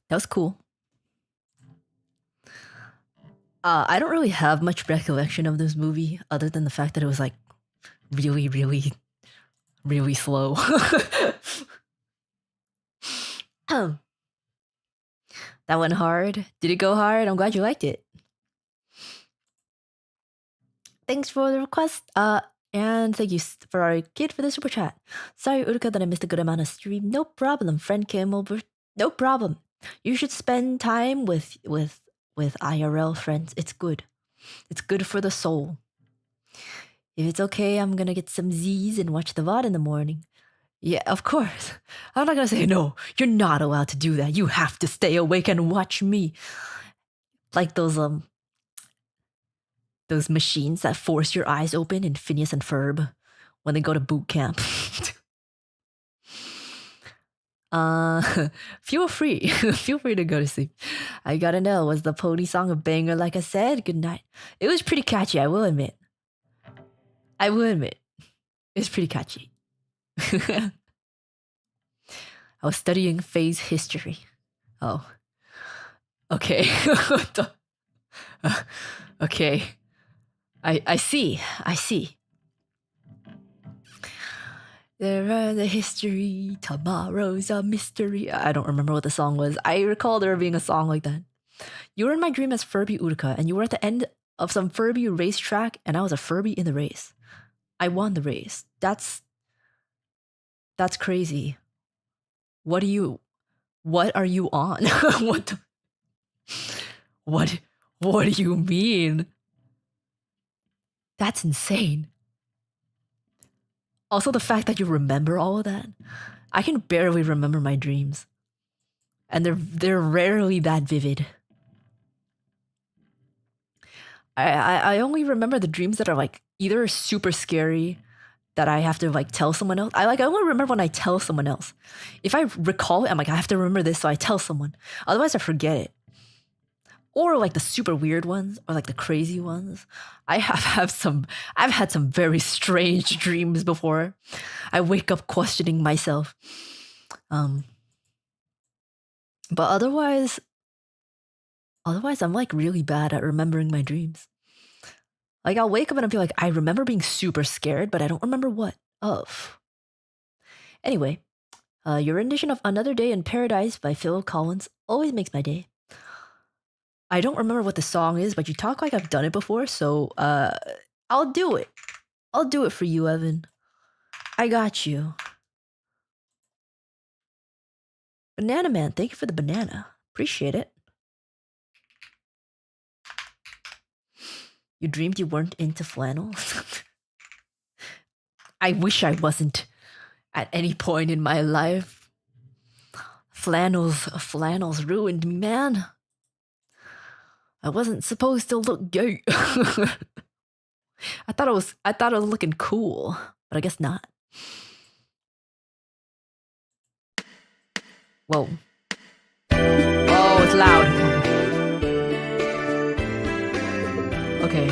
That was cool. I don't really have much recollection of this movie other than the fact that it was like really, really, really slow. That went hard. Did it go hard? I'm glad you liked it. Thanks for the request. And thank you for our kid for the super chat. Sorry, Uruka, that I missed a good amount of stream. No problem. Friend came over. No problem. You should spend time with IRL friends. It's good. It's good for the soul. If it's okay, I'm gonna get some Z's and watch the VOD in the morning. Yeah, of course. I'm not gonna say no. You're not allowed to do that. You have to stay awake and watch me. Like those machines that force your eyes open in Phineas and Ferb when they go to boot camp. Feel free. Feel free to go to sleep. I gotta know, was the pony song a banger like I said? Good night. It was pretty catchy, I will admit. It's pretty catchy. I was studying phase history. Oh. Okay. Okay. I see. There are the history, tomorrow's a mystery. I don't remember what the song was. I recall there being a song like that. You were in my dream as Furby Uruka, and you were at the end of some Furby racetrack, and I was a Furby in the race. I won the race. That's crazy. What are you on? What do you mean? That's insane. Also, the fact that you remember all of that. I can barely remember my dreams. And they're rarely that vivid. I only remember the dreams that are like either super scary that I have to like tell someone else. I only remember when I tell someone else. If I recall it, I'm like, I have to remember this, so I tell someone. Otherwise I forget it. Or like the super weird ones, or like the crazy ones. I've had some very strange dreams before. I wake up questioning myself. But otherwise I'm like really bad at remembering my dreams. Like I'll wake up and I'll be like, I remember being super scared, but I don't remember what of. Anyway, your rendition of Another Day in Paradise by Phil Collins always makes my day. I don't remember what the song is, but you talk like I've done it before, so I'll do it. I'll do it for you, Evan. I got you. Banana Man, thank you for the banana. Appreciate it. You dreamed you weren't into flannel? I wish I wasn't at any point in my life. Flannels ruined me, man. I wasn't supposed to look gay. I thought I was looking cool, but I guess not. Whoa. Oh, it's loud. Okay.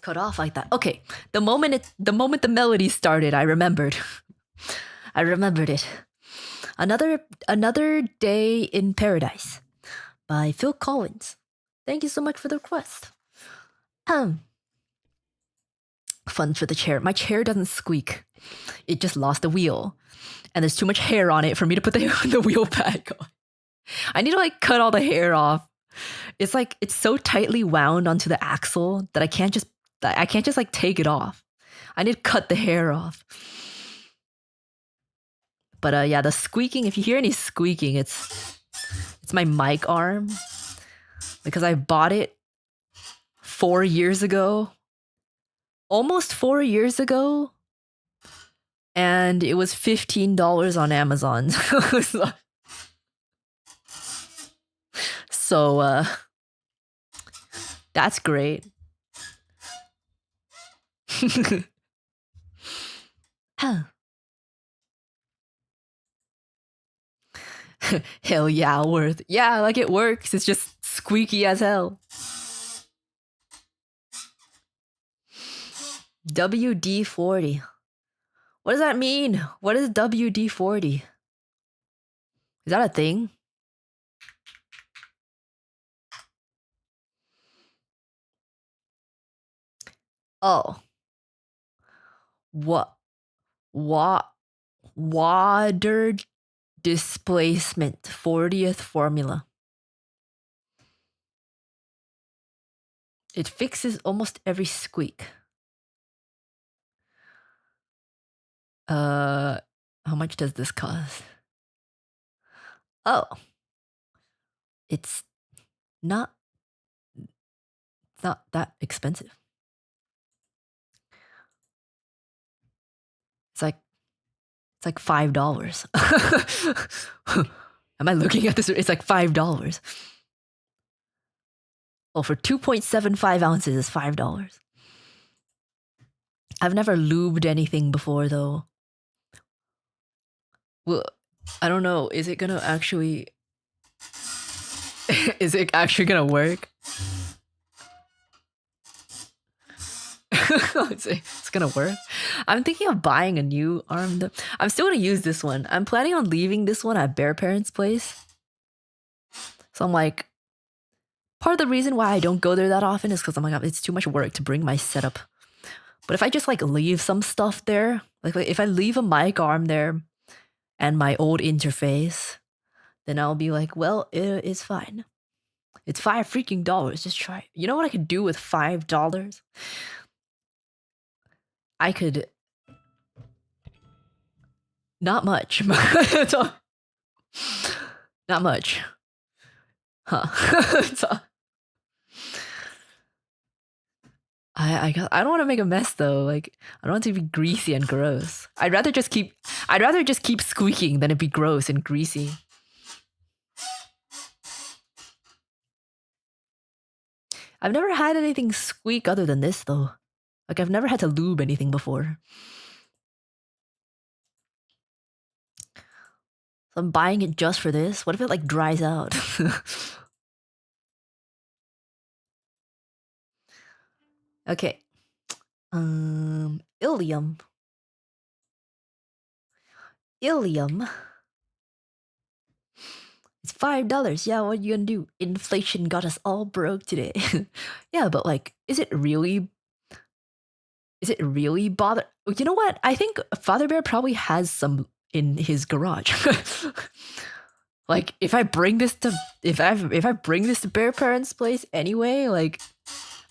cut off like that. Okay, the moment the melody started, I remembered. I remembered it. Another Day in Paradise by Phil Collins. Thank you so much for the request. Fun for the chair. My chair doesn't squeak. It just lost the wheel. And there's too much hair on it for me to put the wheel back on. I need to like cut all the hair off. It's like it's so tightly wound onto the axle that I can't just like take it off. I need to cut the hair off. But yeah, the squeaking, if you hear any squeaking, it's my mic arm because I bought it 4 years ago. Almost 4 years ago. And it was $15 on Amazon. So that's great. Hell yeah, worth. Yeah, like it works. It's just squeaky as hell. WD-40. What does that mean? What is WD-40? Is that a thing? Oh. What? Water displacement 40th formula. It fixes almost every squeak. How much does this cost? Oh. It's not that expensive. It's like $5. Am I looking at this? It's like $5. Oh, for 2.75 ounces is $5. I've never lubed anything before though. Well, I don't know. Is it gonna actually gonna work? It's gonna work. I'm thinking of buying a new arm. I'm still gonna use this one. I'm planning on leaving this one at Bear Parents' place. So I'm like, part of the reason why I don't go there that often is because I'm like, it's too much work to bring my setup. But if I just like leave some stuff there, like if I leave a mic arm there and my old interface, then I'll be like, well, it's fine. It's $5 Just try it. You know what I could do with $5? I could. Not much. Not much. Huh. I don't want to make a mess though. Like I don't want it to be greasy and gross. I'd rather just keep squeaking than it be gross and greasy. I've never had anything squeak other than this though. Like I've never had to lube anything before. So I'm buying it just for this. What if it like dries out? Okay. Ilium. It's $5. Yeah, what are you gonna do? Inflation got us all broke today. Yeah, but like, is it really bother? You know what? I think Father Bear probably has some in his garage. Like, if I bring this to Bear Parents' place anyway, like,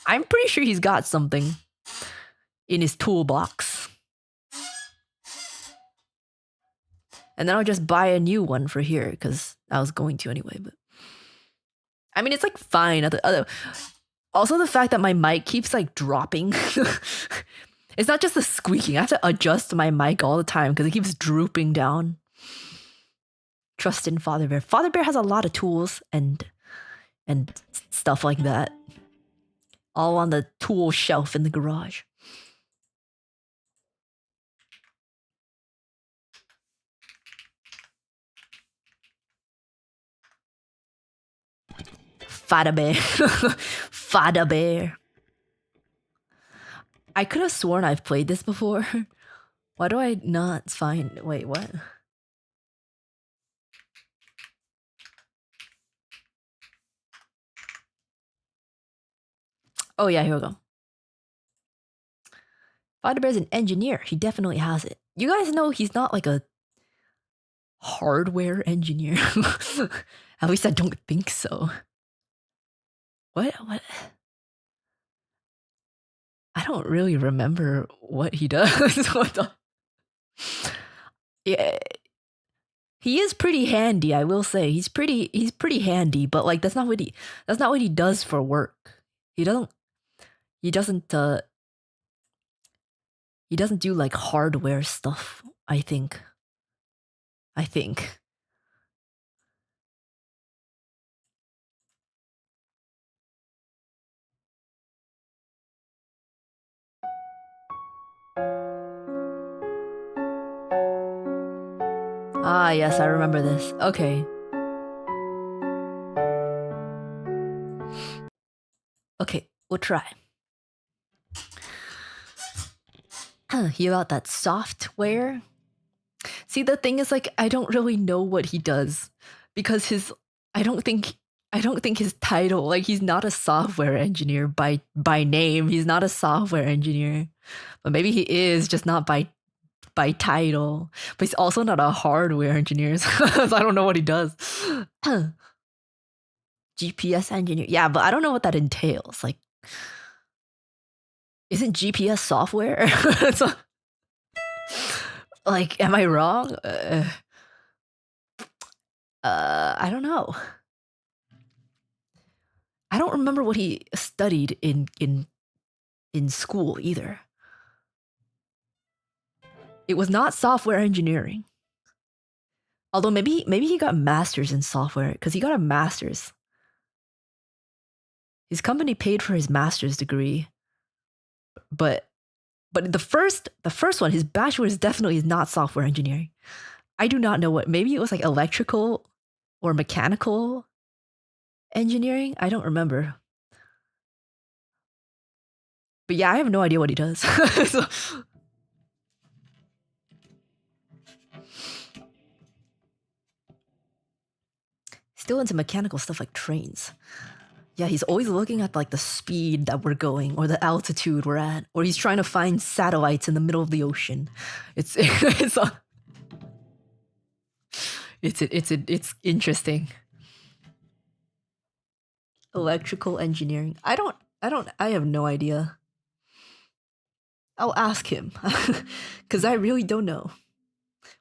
I'm pretty sure he's got something in his toolbox. And then I'll just buy a new one for here because I was going to anyway. But I mean, it's like fine. Also, the fact that my mic keeps like dropping. It's not just the squeaking. I have to adjust my mic all the time because it keeps drooping down. Trust in Father Bear. Father Bear has a lot of tools and stuff like that. All on the tool shelf in the garage. Father Bear. Father Bear. I could have sworn I've played this before. Why do I not find? Wait, what? Oh yeah, here we go. Vtuber's an engineer. He definitely has it. You guys know he's not like a hardware engineer. At least I don't think so. What? What? I don't really remember what he does. What the? Yeah, he is pretty handy. I will say he's pretty handy. But like that's not what he does for work. He doesn't he doesn't uh he doesn't do like hardware stuff. I think. I think. Ah, yes, I remember this. Okay. Okay, we'll try. He about that software. See, the thing is, like, I don't really know what he does because I don't think his title, like, he's not a software engineer by name. He's not a software engineer, but maybe he is, just not by title. But he's also not a hardware engineer, so I don't know what he does. GPS engineer, yeah, but I don't know what that entails. Like, isn't GPS software? So, like, am I wrong? I don't know. I don't remember what he studied in school either. It was not software engineering. Although maybe he got masters in software because he got a master's. His company paid for his master's degree, but the first one, his bachelor's definitely is not software engineering. I do not know what. Maybe it was like electrical or mechanical engineering. I don't remember. But yeah, I have no idea what he does. So, still into mechanical stuff like trains. Yeah, he's always looking at like the speed that we're going or the altitude we're at, or he's trying to find satellites in the middle of the ocean. It's interesting. Electrical engineering. I have no idea. I'll ask him because I really don't know.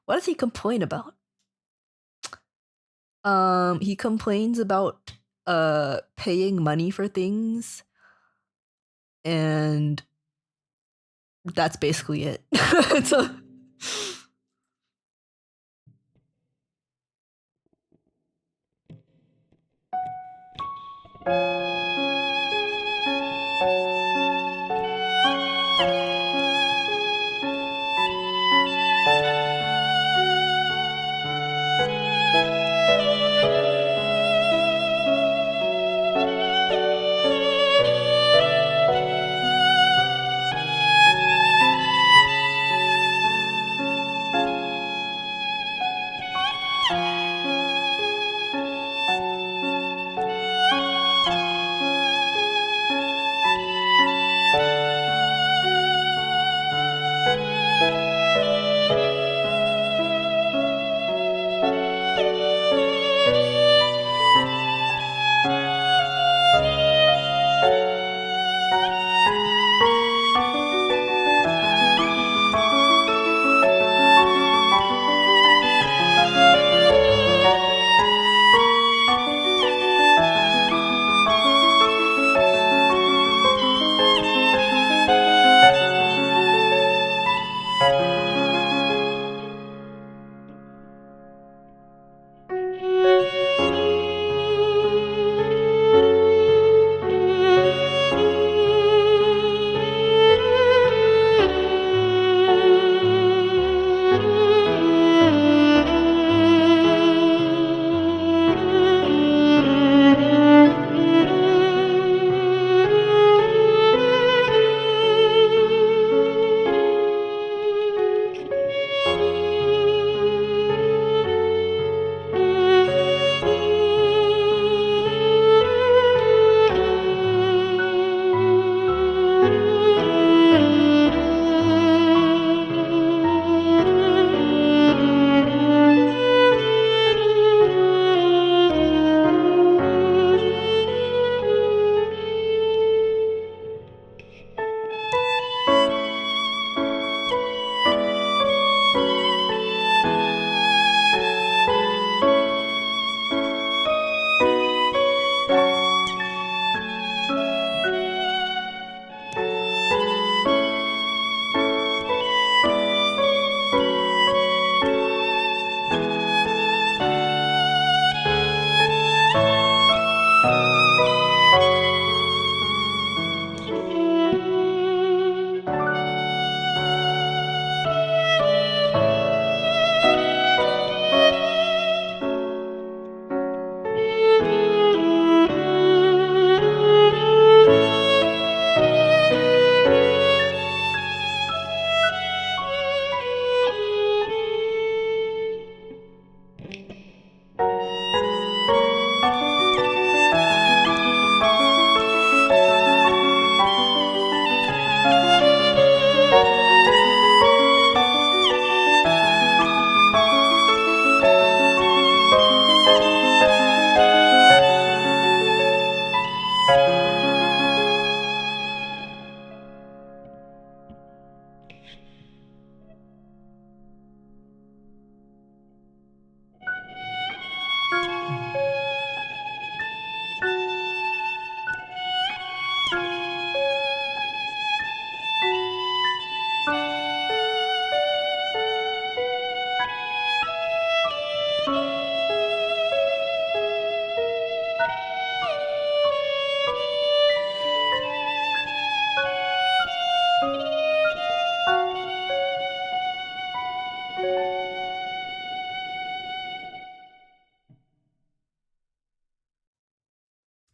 What does he complain about? He complains about paying money for things, and that's basically it. So,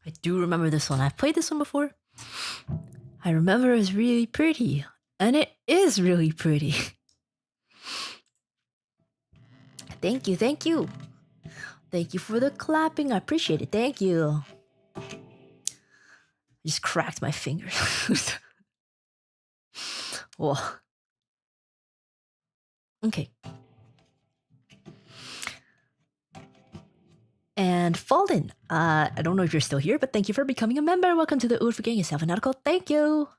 I do remember this one. I've played this one before. I remember it was really pretty. And it is really pretty. Thank you, thank you. Thank you for the clapping. I appreciate it. Thank you. I just cracked my fingers. Whoa. Okay. And Fallen, I don't know if you're still here, but thank you for becoming a member. Welcome to the Ood for getting yourself an article. Thank you.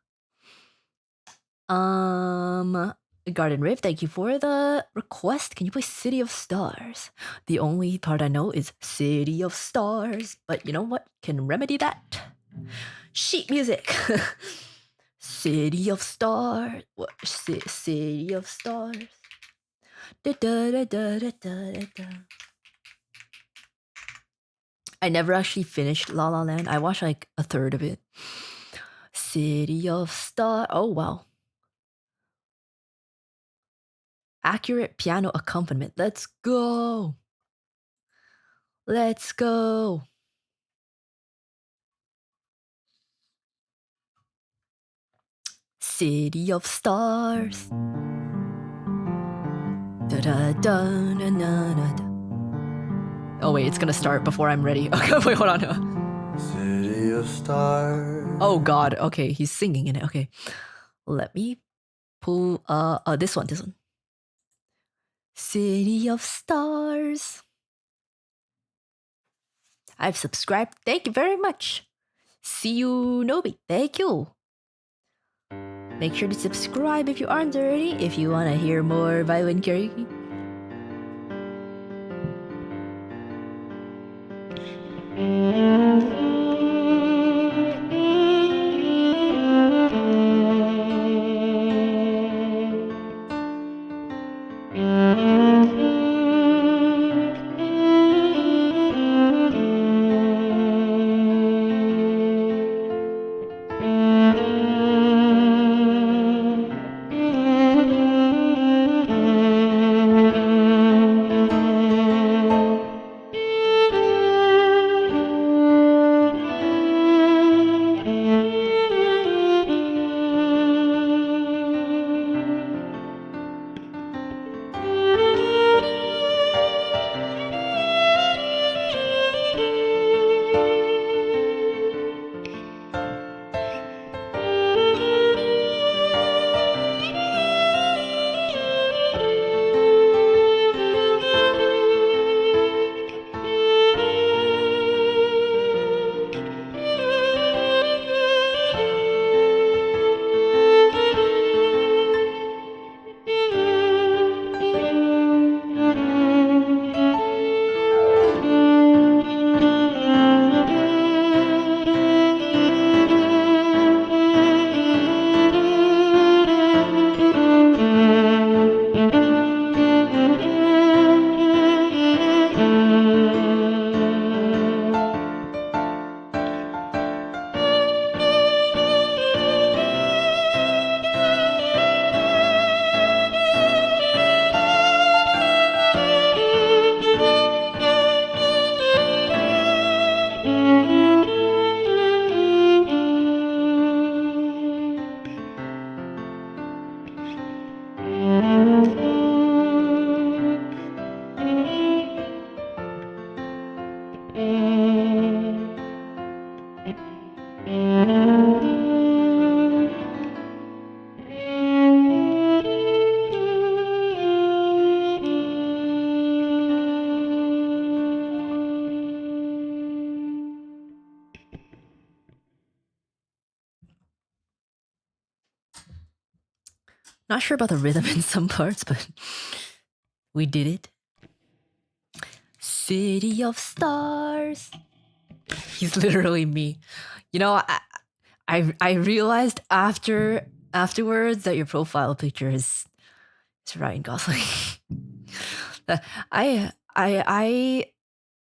Garden Rift, thank you for the request. Can you play City of Stars? The only part I know is City of Stars, but you know what can remedy that? Sheet music. City of Stars. What? City of Stars. Da, da, da, da, da, da, da. I never actually finished La La Land. I watched like a third of it. City of Stars. Oh, wow. Accurate piano accompaniment. Let's go. Let's go. City of Stars. Da da da na na na da. Oh wait, it's gonna start before I'm ready. Okay, wait, hold on. City of Stars. Oh god, okay, he's singing in it. Okay. Let me pull this one. City of Stars. I've subscribed. Thank you very much. See you, Nobi. Thank you. Make sure to subscribe if you aren't already, if you want to hear more violin karaoke. Not sure about the rhythm in some parts, but we did it. City of Stars. He's literally me. You know, I realized afterwards that your profile picture is Ryan Gosling. I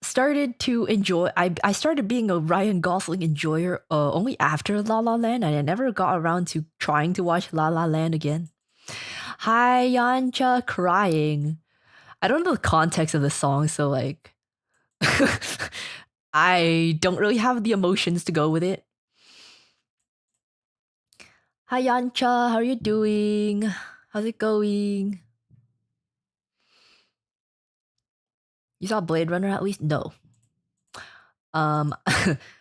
started to enjoy. I started being a Ryan Gosling enjoyer only after La La Land, and I never got around to trying to watch La La Land again. Hi Yancha crying. I don't know the context of the song, so like I don't really have the emotions to go with it. Hi Yancha, how are you doing? How's it going? You saw Blade Runner at least? No. I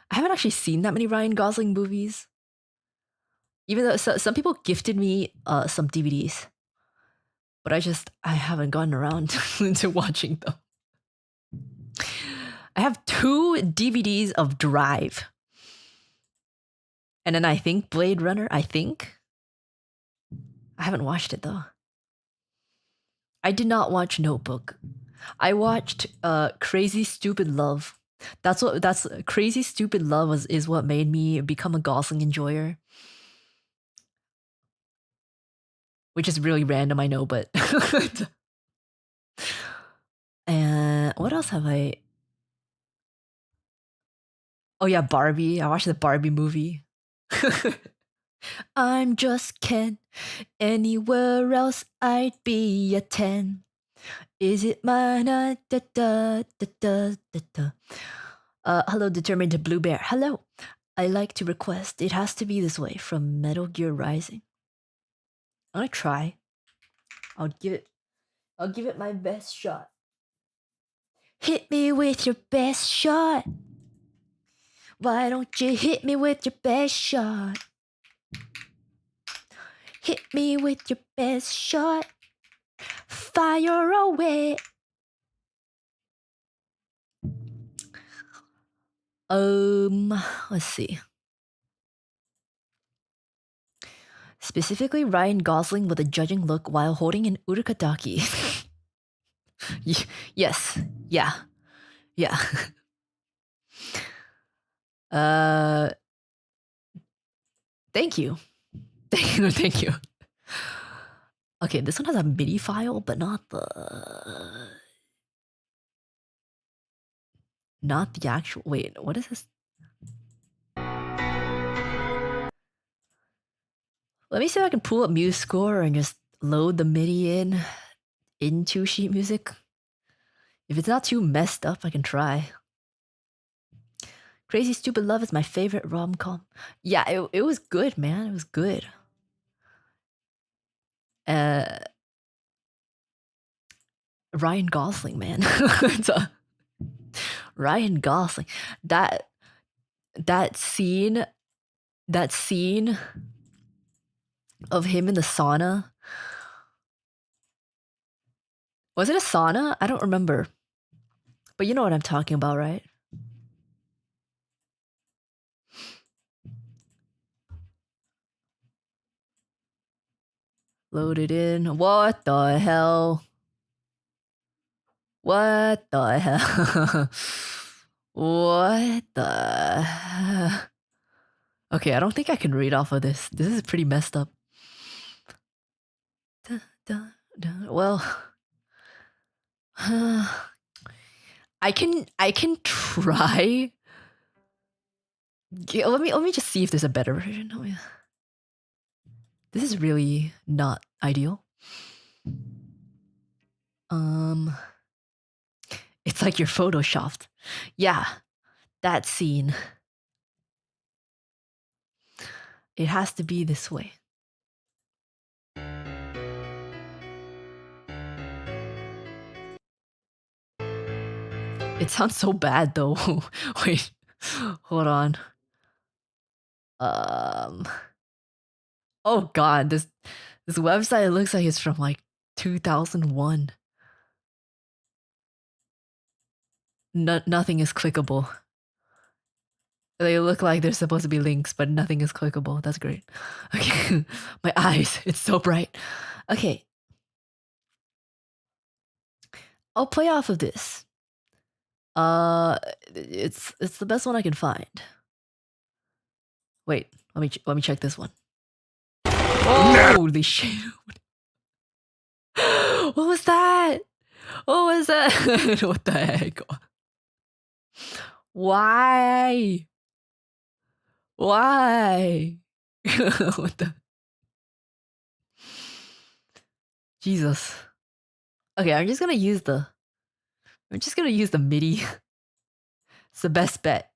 haven't actually seen that many Ryan Gosling movies. Even though some people gifted me some DVDs, but I haven't gotten around to watching them. I have 2 DVDs of Drive. And then I think Blade Runner, I think. I haven't watched it though. I did not watch Notebook. I watched Crazy Stupid Love. That's Crazy Stupid Love is what made me become a Gosling enjoyer. Which is really random, I know, but and what else have I? Oh yeah, Barbie. I watched the Barbie movie. I'm just Ken. Anywhere else I'd be a 10. Is it mine? Da, da, da, da, da, da. Hello, determined blue bear. Hello. I like to request It Has to Be This Way from Metal Gear Rising. I'm gonna try. I'll give it my best shot. Hit me with your best shot. Why don't you hit me with your best shot? Hit me with your best shot. Fire away. Let's see. Specifically, Ryan Gosling with a judging look while holding an urukadaki. Yes. Yeah. Yeah. Thank you. Thank you. Okay, this one has a MIDI file, but not the actual. Wait, what is this? Let me see if I can pull up MuseScore and just load the MIDI into sheet music. If it's not too messed up, I can try. Crazy Stupid Love is my favorite rom-com. Yeah, it was good, man. It was good. Ryan Gosling, man. Ryan Gosling. That scene of him in the sauna. Was it a sauna? I don't remember. But you know what I'm talking about, right? Load it in. What the hell? What the hell? What the? Okay, I don't think I can read off of this. This is pretty messed up. Well, I can try. Yeah, let me just see if there's a better version. Oh, yeah. This is really not ideal. It's like you're photoshopped. Yeah, that scene. It has to be this way. It sounds so bad though. Wait, hold on. Oh god, this website looks like it's from like 2001. Nothing is clickable. They look like they're supposed to be links, but nothing is clickable. That's great. Okay, my eyes, it's so bright. Okay, I'll play off of this. It's the best one I can find. Wait, let me check this one. Holy shit! What was that? What was that? What the heck? Why? Why? What the? Jesus. Okay, I'm just gonna use the MIDI It's the best bet.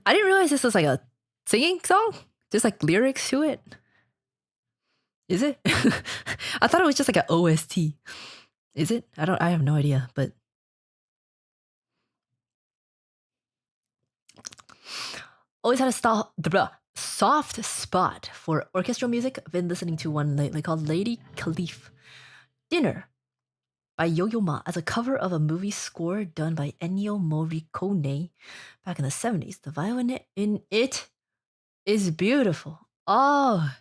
I didn't realize this was like a singing song? There's like lyrics to it? Is it? I thought it was just like an OST. Is it? I have no idea, but always had a soft spot for orchestral music. I've been listening to one lately called Lady Khalif Dinner by Yo-Yo Ma as a cover of a movie score done by Ennio Morricone back in the 70s. The violin in it is beautiful. Oh,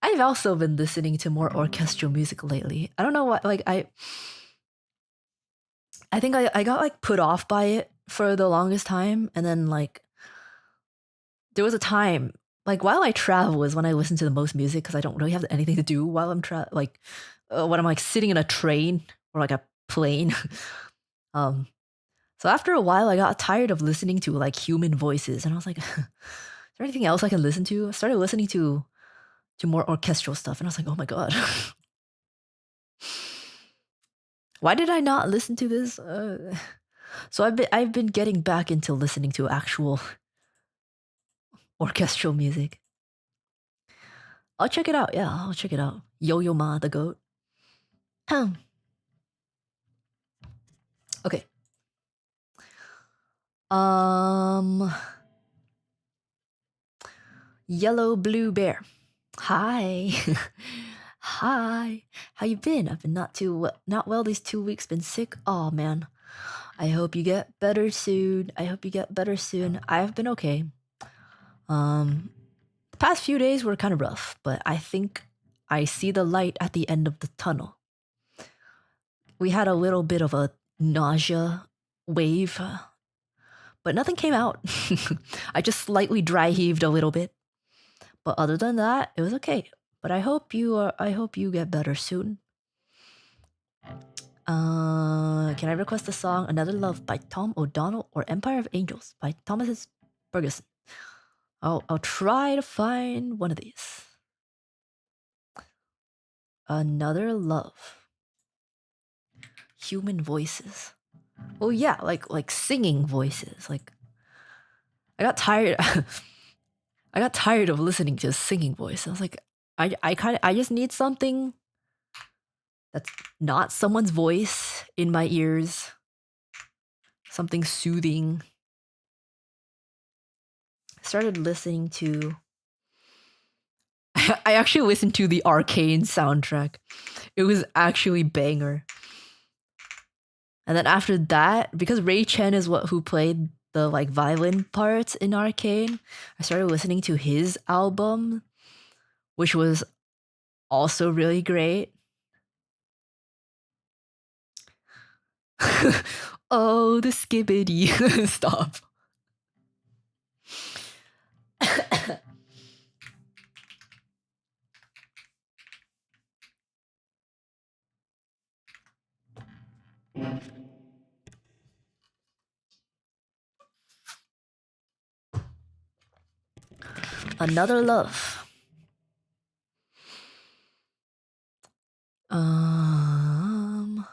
I've also been listening to more orchestral music lately. I don't know what, like, I think I got like put off by it for the longest time. And then, like, there was a time, like, while I travel is when I listen to the most music because I don't really have anything to do while I'm when I'm like sitting in a train or like a plane. um, so after a while, I got tired of listening to like human voices, and I was like, "Is there anything else I can listen to?" I started listening to more orchestral stuff, and I was like, "Oh my god, why did I not listen to this?" So I've been getting back into listening to actual orchestral music. I'll check it out. Yeah, I'll check it out. Yo-Yo Ma the goat. Okay. Um, Yellow Blue Bear. Hi. Hi. How you been? I've been not well these 2 weeks. Been sick. Oh man. I hope you get better soon. I hope you get better soon. I've been okay. The past few days were kind of rough, but I think I see the light at the end of the tunnel. We had a little bit of a nausea wave, but nothing came out. I just slightly dry heaved a little bit. But other than that, it was okay. But I hope you get better soon. Can I request the song Another Love by Tom O'Donnell or Empire of Angels by Thomas Ferguson? I'll try to find one of these. Another Love. Human voices. Oh yeah, like singing voices. Like I got tired I got tired of listening to a singing voice. I was like, I just need something that's not someone's voice in my ears. Something soothing. I started listening to I actually listened to the Arcane soundtrack. It was actually banger. And then after that, because Ray Chen is who played the like violin parts in Arcane, I started listening to his album, which was also really great. Oh, the skibbity. Stop. Another Love. Um,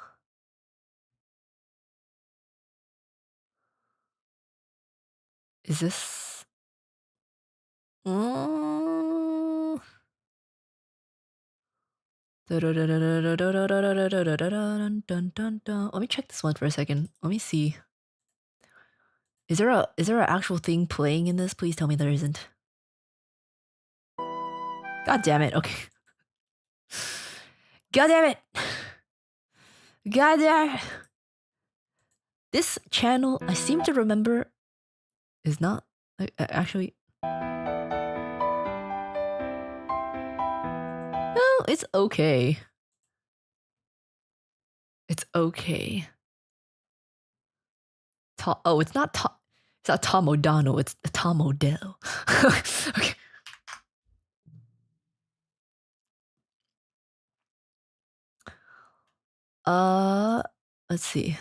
is this? Mm. Let me check this one for a second. Let me see. Is there an actual thing playing in this? Please tell me there isn't. God damn it. Okay. God damn it. God damn it. This channel, I seem to remember, is not actually. No, it's okay. It's okay. It's not Tom. It's not Tom O'Donnell. It's Tom Odell. Okay. Let's see.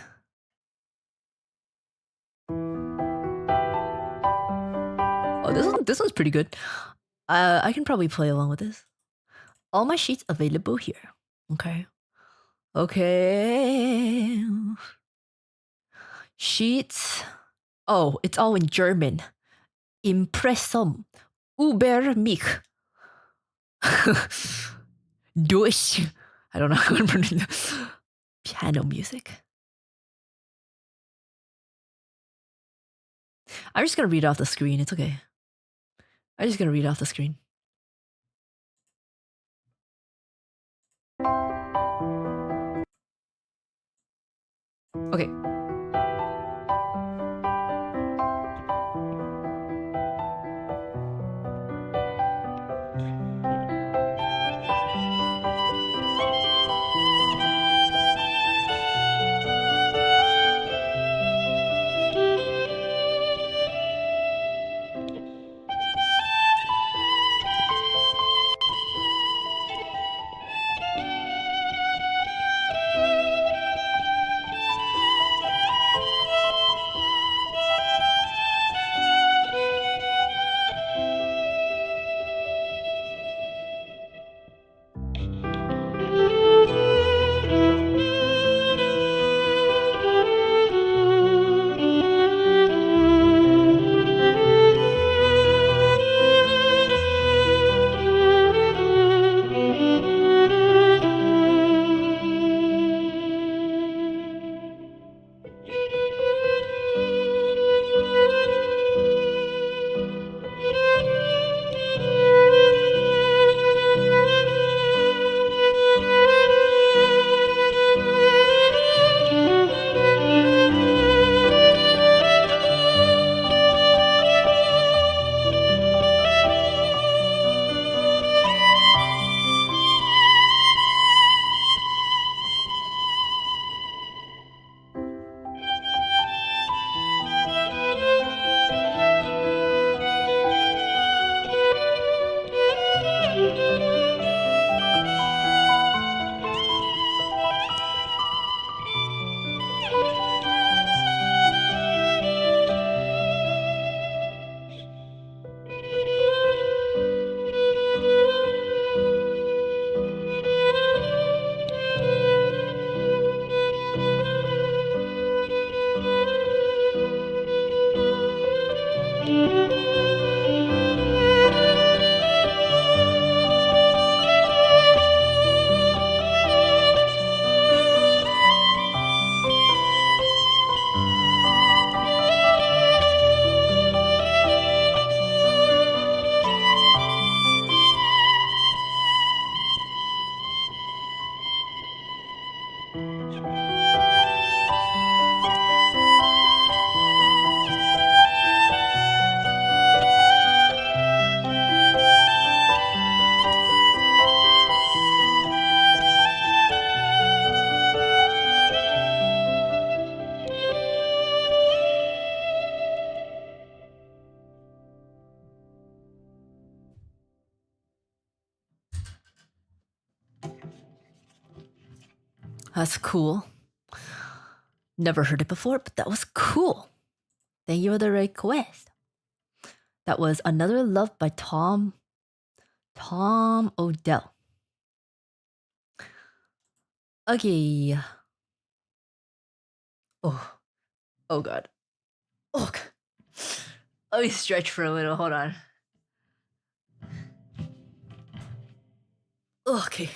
Oh, this one's pretty good. I can probably play along with this. All my sheets available here. Okay. Okay. Sheets. Oh, it's all in German. Impressum. Uber mich. Durch. I don't know how to pronounce piano music. I'm just gonna read off the screen. It's okay. I'm just gonna read off the screen. Okay. That's cool. Never heard it before, but that was cool. Thank you for the request. That was Another Love by Tom Odell. Okay. Oh god. Oh god. Let me stretch for a little. Hold on. Okay.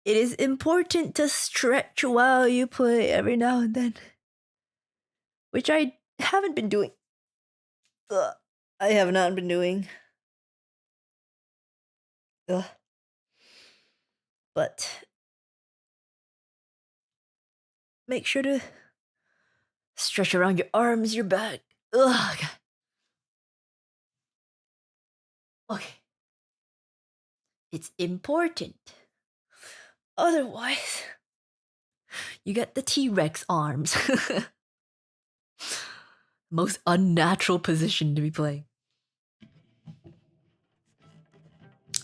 It is important to stretch while you play every now and then, which I haven't been doing. I have not been doing. But make sure to stretch around your arms, your back. God. Okay. It's important. Otherwise, you get the T-Rex arms. Most unnatural position to be playing.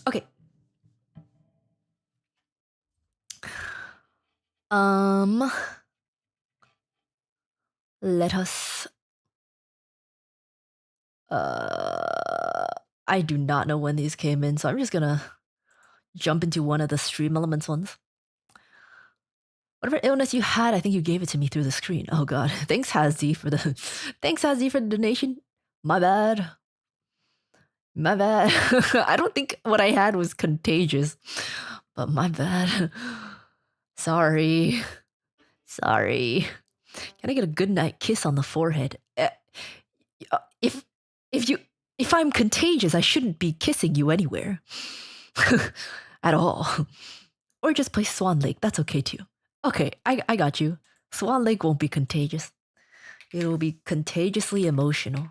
Okay. Let us I do not know when these came in, so I'm just gonna jump into one of the Stream Elements ones. Whatever illness you had, I think you gave it to me through the screen. Oh god. Thanks Hazzy for the donation. My bad. My bad. I don't think what I had was contagious, but my bad. Sorry. Sorry. Can I get a good night kiss on the forehead? If if you if I'm contagious, I shouldn't be kissing you anywhere. At all. Or just play Swan Lake. That's okay too. Okay, I got you. Swan Lake won't be contagious. It will be contagiously emotional.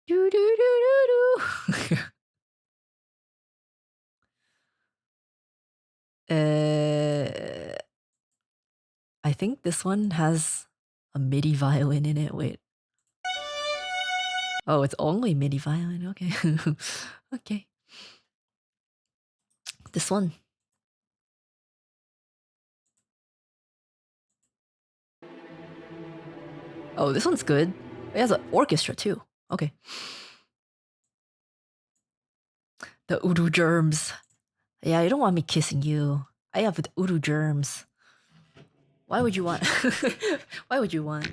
Do do do do do. I think this one has a MIDI violin in it. Wait. Oh, it's only MIDI violin. Okay. Okay. This one. Oh, this one's good. It has an orchestra too. Okay. The Udu germs. Yeah, you don't want me kissing you. I have the Udu germs. Why would you want? Why would you want?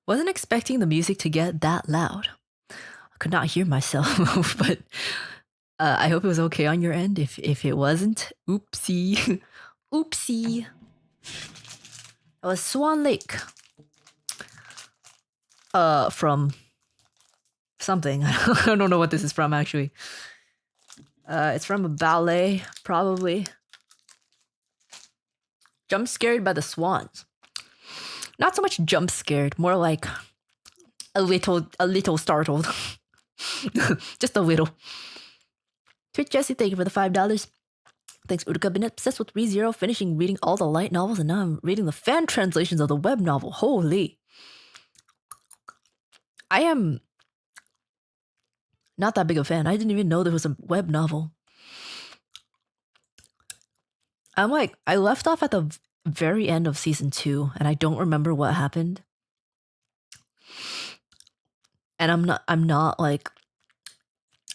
Wasn't expecting the music to get that loud. I could not hear myself, but I hope it was okay on your end. If it wasn't, oopsie, oopsie. That was Swan Lake. From something. I don't know what this is from actually. It's from a ballet, probably. Jump scared by the swans. Not so much jump scared, more like a little startled. Just a little. Twitch Jesse, thank you for the $5. Thanks, Uruka. Been obsessed with ReZero, finishing reading all the light novels, and now I'm reading the fan translations of the web novel. Holy. I am not that big a fan. I didn't even know there was a web novel. I'm like, I left off at the very end of season 2, and I don't remember what happened. And I'm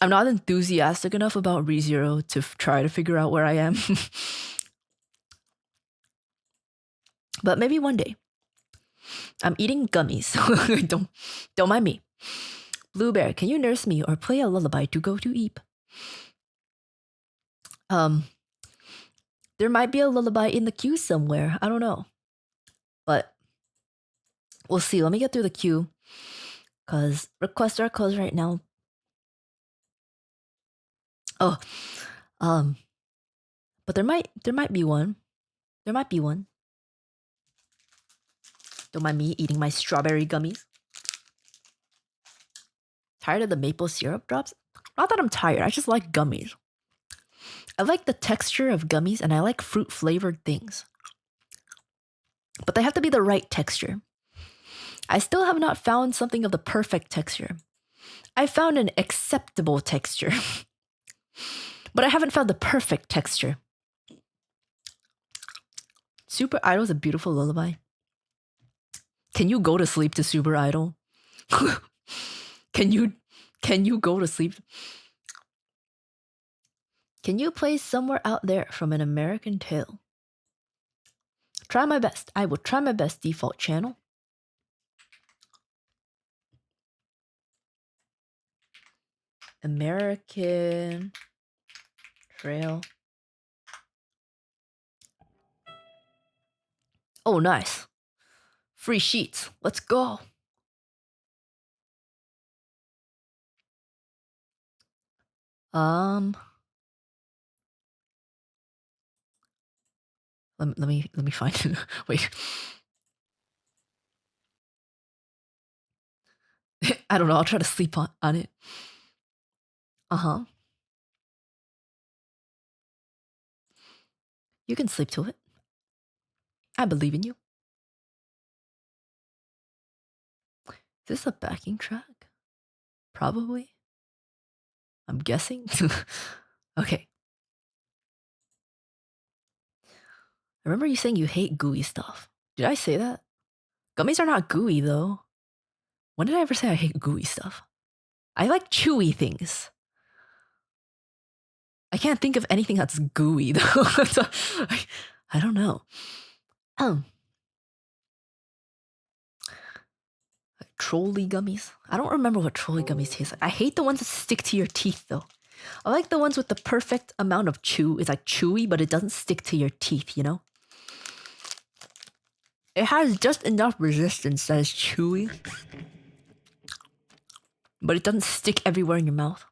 not enthusiastic enough about ReZero to try to figure out where I am. But maybe one day. I'm eating gummies. don't mind me. Blue Bear, can you nurse me or play a lullaby to go to eep? There might be a lullaby in the queue somewhere. I don't know. But we'll see. Let me get through the queue. Cause requests are closed right now. Oh. But there might be one. There might be one. Don't mind me eating my strawberry gummies. Tired of the maple syrup drops? Not that I'm tired, I just like gummies. I like the texture of gummies and I like fruit flavored things. But they have to be the right texture. I still have not found something of the perfect texture. I found an acceptable texture. But I haven't found the perfect texture. Super Idol is a beautiful lullaby. Can you go to sleep to Super Idol? Can you go to sleep? Can you play Somewhere Out There from An American Tale? Try my best. I will try my best, default channel. American Trail. Oh, nice. Free sheets. Let's go. Let me find it. Wait. I don't know. I'll try to sleep on it. Uh-huh. You can sleep to it. I believe in you. Is this a backing track? Probably. I'm guessing. Okay. I remember you saying you hate gooey stuff. Did I say that? Gummies are not gooey, though. When did I ever say I hate gooey stuff? I like chewy things. I can't think of anything that's gooey, though. I don't know. Trolley gummies. I don't remember what trolley gummies taste like. I hate the ones that stick to your teeth, though. I like the ones with the perfect amount of chew. It's like chewy, but it doesn't stick to your teeth, you know? It has just enough resistance that it's chewy, but it doesn't stick everywhere in your mouth.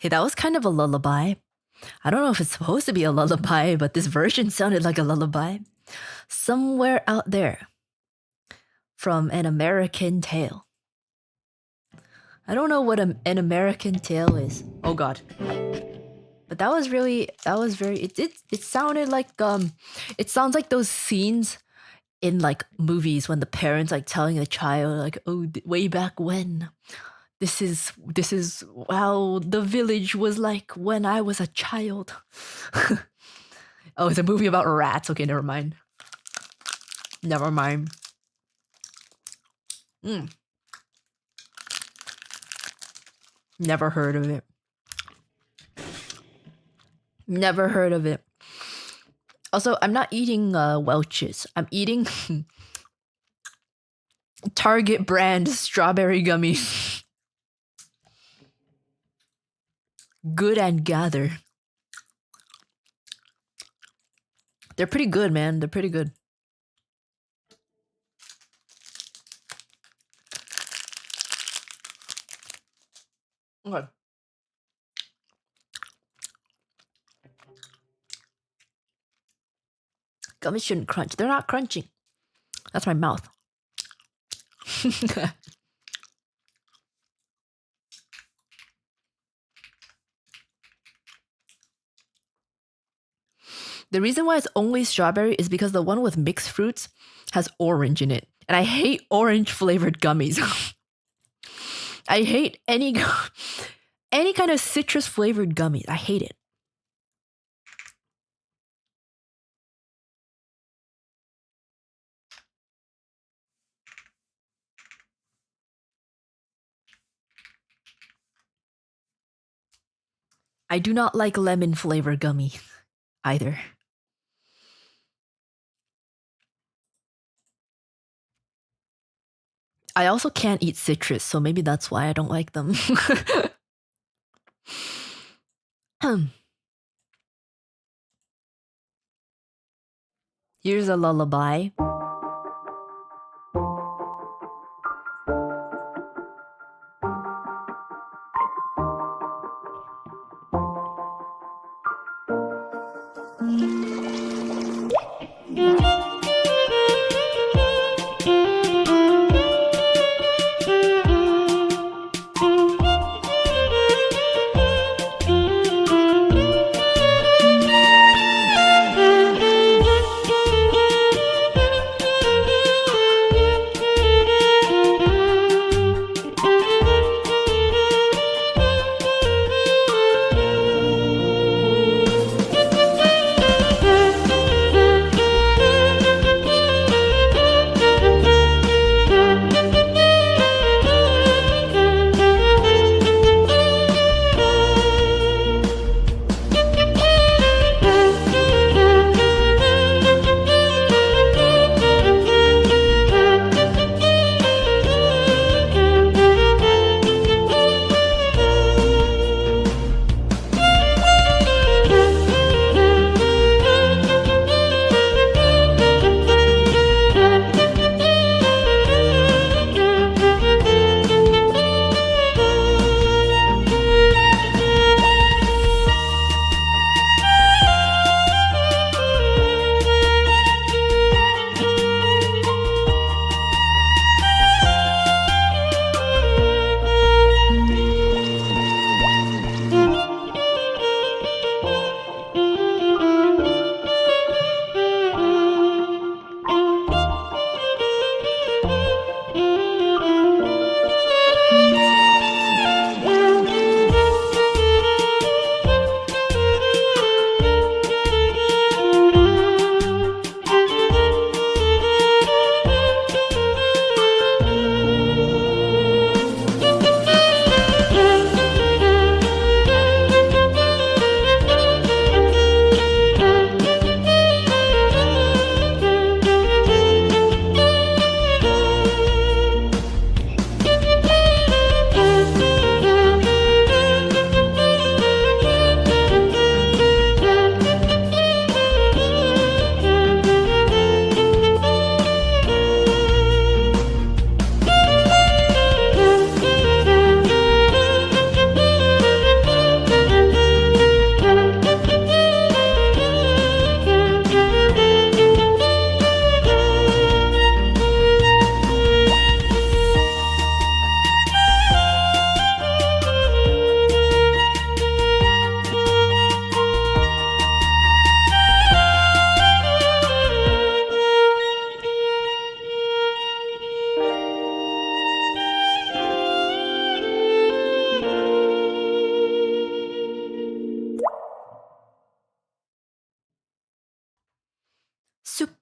Hey, that was kind of a lullaby. I don't know if it's supposed to be a lullaby, but this version sounded like a lullaby. Somewhere out there. From An American Tale. I don't know what an American Tale is. Oh god. But that was very it sounded like it sounds like those scenes in like movies when the parents like telling the child like, oh, way back when, this is how the village was like when I was a child. Oh, it's a movie about rats. Okay, never mind. Never heard of it. Never heard of it. Also, I'm not eating Welch's. I'm eating Target brand strawberry gummies. Good and Gather. They're pretty good, man. They're pretty good. Okay. Gummies shouldn't crunch. They're not crunching. That's my mouth. The reason why it's only strawberry is because the one with mixed fruits has orange in it. And I hate orange flavored gummies. I hate any kind of citrus flavored gummies. I hate it. I do not like lemon flavor gummy either. I also can't eat citrus, so maybe that's why I don't like them. Here's a lullaby.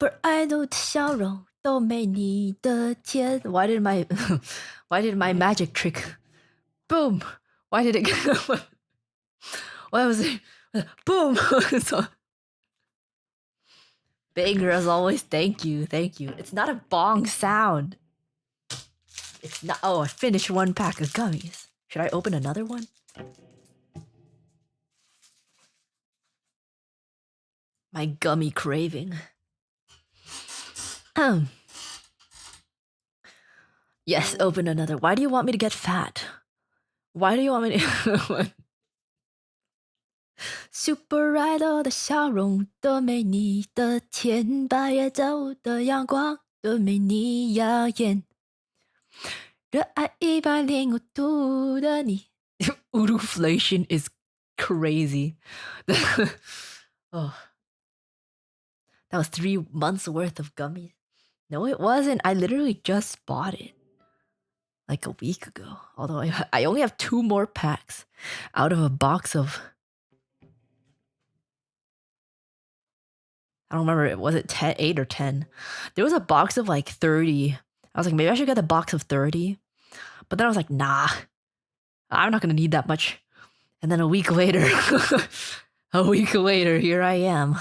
Super idol 的笑容都没你的甜。Why did my why did my magic trick boom? Why did it why was it boom? So, Banger as always, thank you. It's not a bong sound. It's not. Oh, I finished one pack of gummies. Should I open another one? My gummy craving. Yes, open another. Why do you want me to get fat? Why do you want me to Super idol 的笑容都没你的甜，八月照的阳光都没你耀眼。热爱105度的你，Uruflation is crazy. Oh, that was 3 months worth of gummies. No, it wasn't. I literally just bought it like a week ago. Although I only have 2 more packs out of a box of. I don't remember. Was it 8 or 10? There was a box of like 30. I was like, maybe I should get the box of 30. But then I was like, nah, I'm not going to need that much. And then a week later, here I am.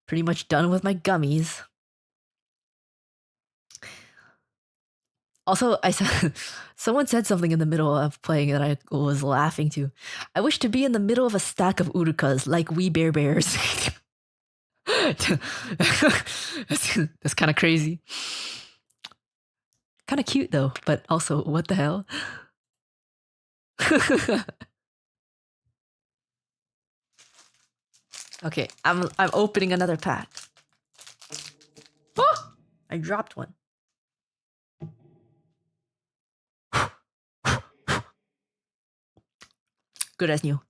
Pretty much done with my gummies. Also, someone said something in the middle of playing that I was laughing to. I wish to be in the middle of a stack of Urukas like we bears. That's kind of crazy. Kind of cute though, but also what the hell? Okay, I'm opening another pack. Oh! I dropped one. Good as new.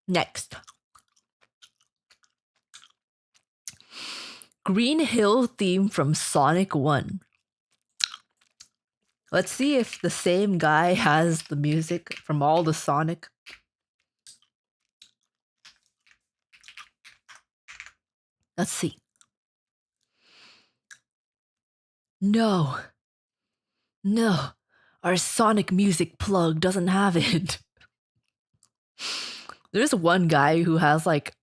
Next. Green Hill theme from Sonic 1. Let's see if the same guy has the music from all the Sonic. Let's see. No. Our Sonic music plug doesn't have it. There's one guy who has like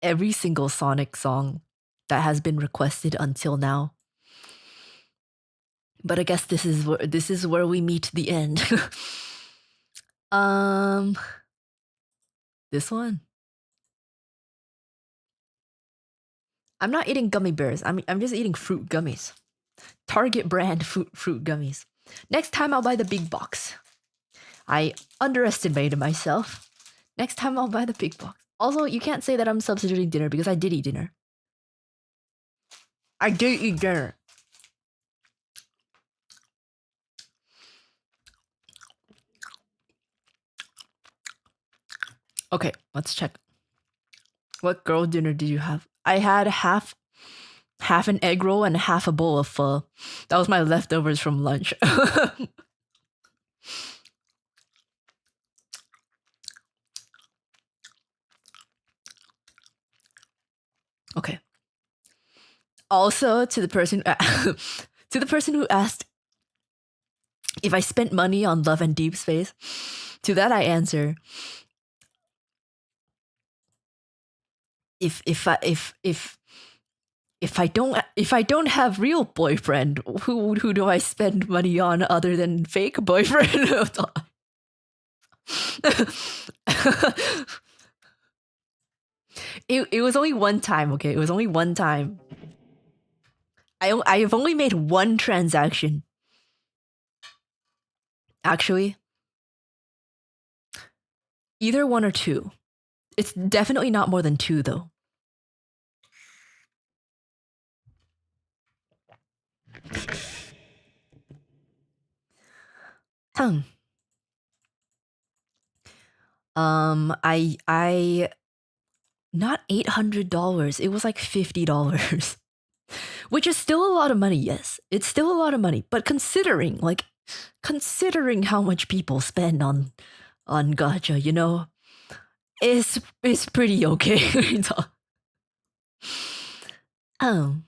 every single Sonic song that has been requested until now. But I guess this is where we meet the end. This one. I'm not eating gummy bears. I'm just eating fruit gummies. Target brand fruit gummies. Next time I'll buy the big box. I underestimated myself. Next time I'll buy the big box. Also, you can't say that I'm substituting dinner because I did eat dinner. I did eat dinner. Okay, let's check. What girl dinner did you have? I had half an egg roll and half a bowl of pho. That was my leftovers from lunch. Okay. Also, to the person who asked if I spent money on Love and Deep Space, to that I answer, if I don't have real boyfriend, who do I spend money on other than fake boyfriend? It was only one time, okay? It was only one time. I've only made one transaction. Actually, either 1 or 2. It's definitely not more than 2 though. I not $800. It was like $50. Which is still a lot of money, yes. It's still a lot of money, but considering how much people spend on on gacha, you know, it's pretty okay. So, um,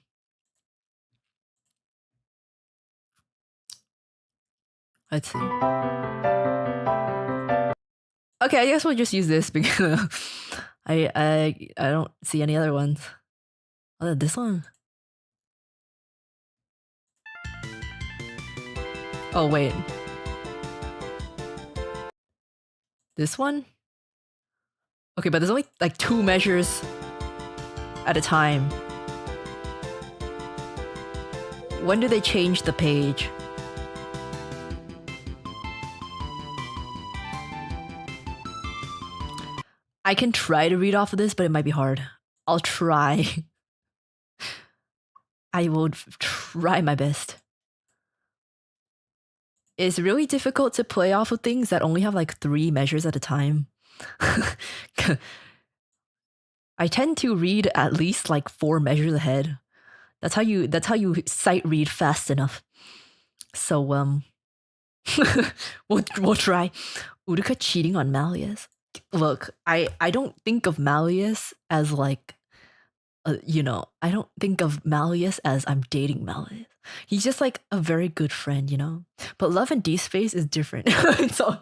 let's see. Okay, I guess we'll just use this because I don't see any other ones. Oh, this one. Oh wait, this one. Okay, but there's only like 2 measures at a time. When do they change the page? I can try to read off of this, but it might be hard. I'll try. I will try my best. It's really difficult to play off of things that only have like 3 measures at a time. I tend to read at least like 4 measures ahead. That's how you sight read fast enough. So we'll try. Uruka cheating on Malleus. Look, I don't think of Malleus as like you know, I don't think of Malleus as I'm dating Malleus. He's just like a very good friend, you know. But Love and D Space is different. So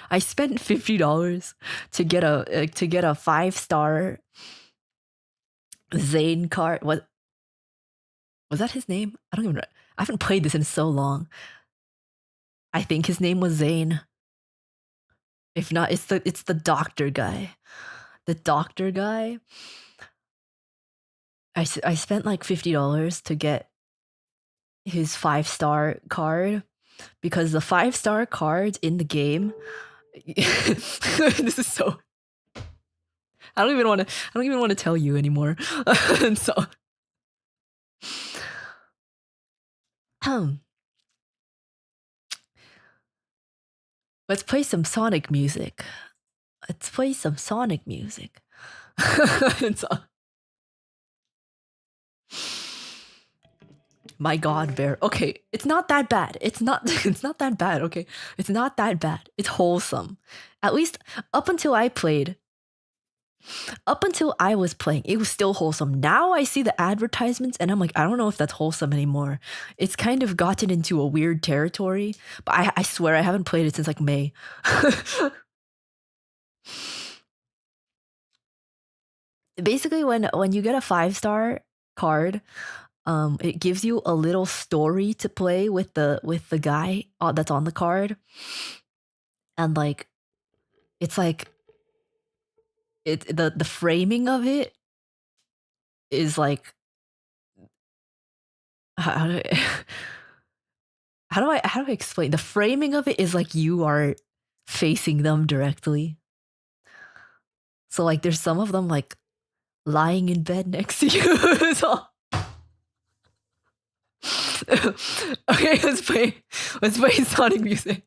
I spent $50 to get a 5-star Zane card. What was that his name? I don't even know. I haven't played this in so long. I think his name was Zane. If not, it's the doctor guy. The doctor guy. I spent like $50 to get his 5-star card because the 5-star cards in the game. This is so. I don't even want to tell you anymore. And so, let's play some Sonic music. Let's play some Sonic music. And so, my God, Bear. Okay, it's not that bad. It's not. It's not that bad. Okay, it's not that bad. It's wholesome. At least up until I played. Up until I was playing, it was still wholesome. Now I see the advertisements and I'm like, I don't know if that's wholesome anymore. It's kind of gotten into a weird territory, but I swear I haven't played it since like May. Basically, when you get a 5-star card, it gives you a little story to play with the guy that's on the card, and like, it's like the framing of it is like how do I, how do I explain? The framing of it is like you are facing them directly. So like there's some of them like lying in bed next to you. So okay, let's play Sonic music.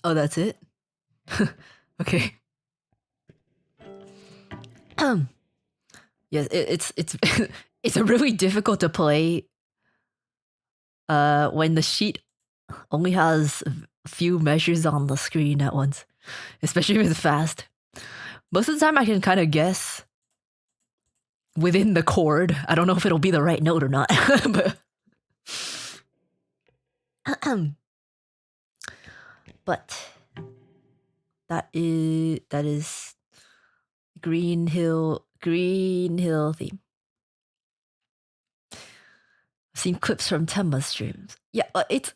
Oh, that's it? Okay. Yes, it's it's really difficult to play when the sheet only has a few measures on the screen at once, especially if it's fast. Most of the time I can kind of guess within the chord. I don't know if it'll be the right note or not, but but that is Green Hill theme. I've seen clips from Temma's streams. Yeah, it's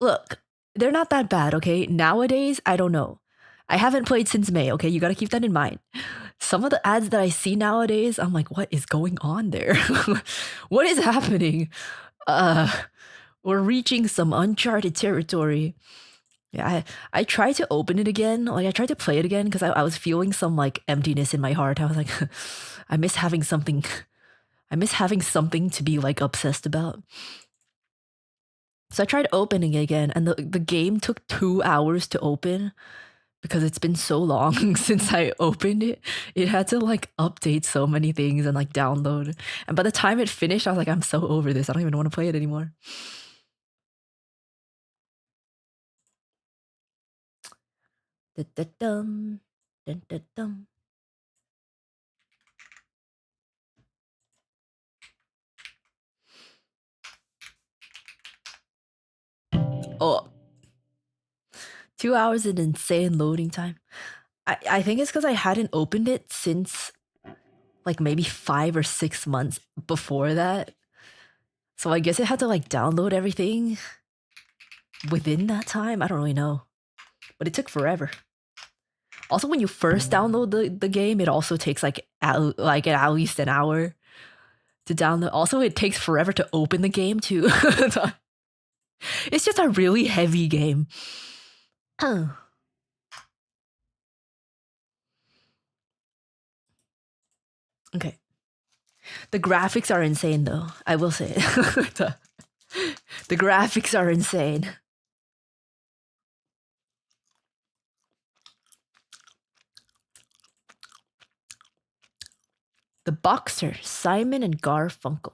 look, they're not that bad, okay? Nowadays, I don't know. I haven't played since May, okay? You gotta keep that in mind. Some of the ads that I see nowadays, I'm like, what is going on there? What is happening? We're reaching some uncharted territory. Yeah, I tried to open it again. Like I tried to play it again because I was feeling some like emptiness in my heart. I was like, I miss having something. I miss having something to be like obsessed about. So I tried opening it again, and the game took 2 hours to open because it's been so long since I opened it. It had to like update so many things and like download. And by the time it finished, I was like, I'm so over this. I don't even want to play it anymore. Dun-dun-dun, dun-dun-dun. Oh, 2 hours is an insane loading time. I think it's because I hadn't opened it since like maybe 5 or 6 months before that. So I guess it had to like download everything within that time. I don't really know. But it took forever. Also, when you first download the game, it also takes like at least an hour to download. Also, it takes forever to open the game too. It's just a really heavy game. Okay. The graphics are insane though. I will say it. The graphics are insane. The Boxer, Simon and Garfunkel.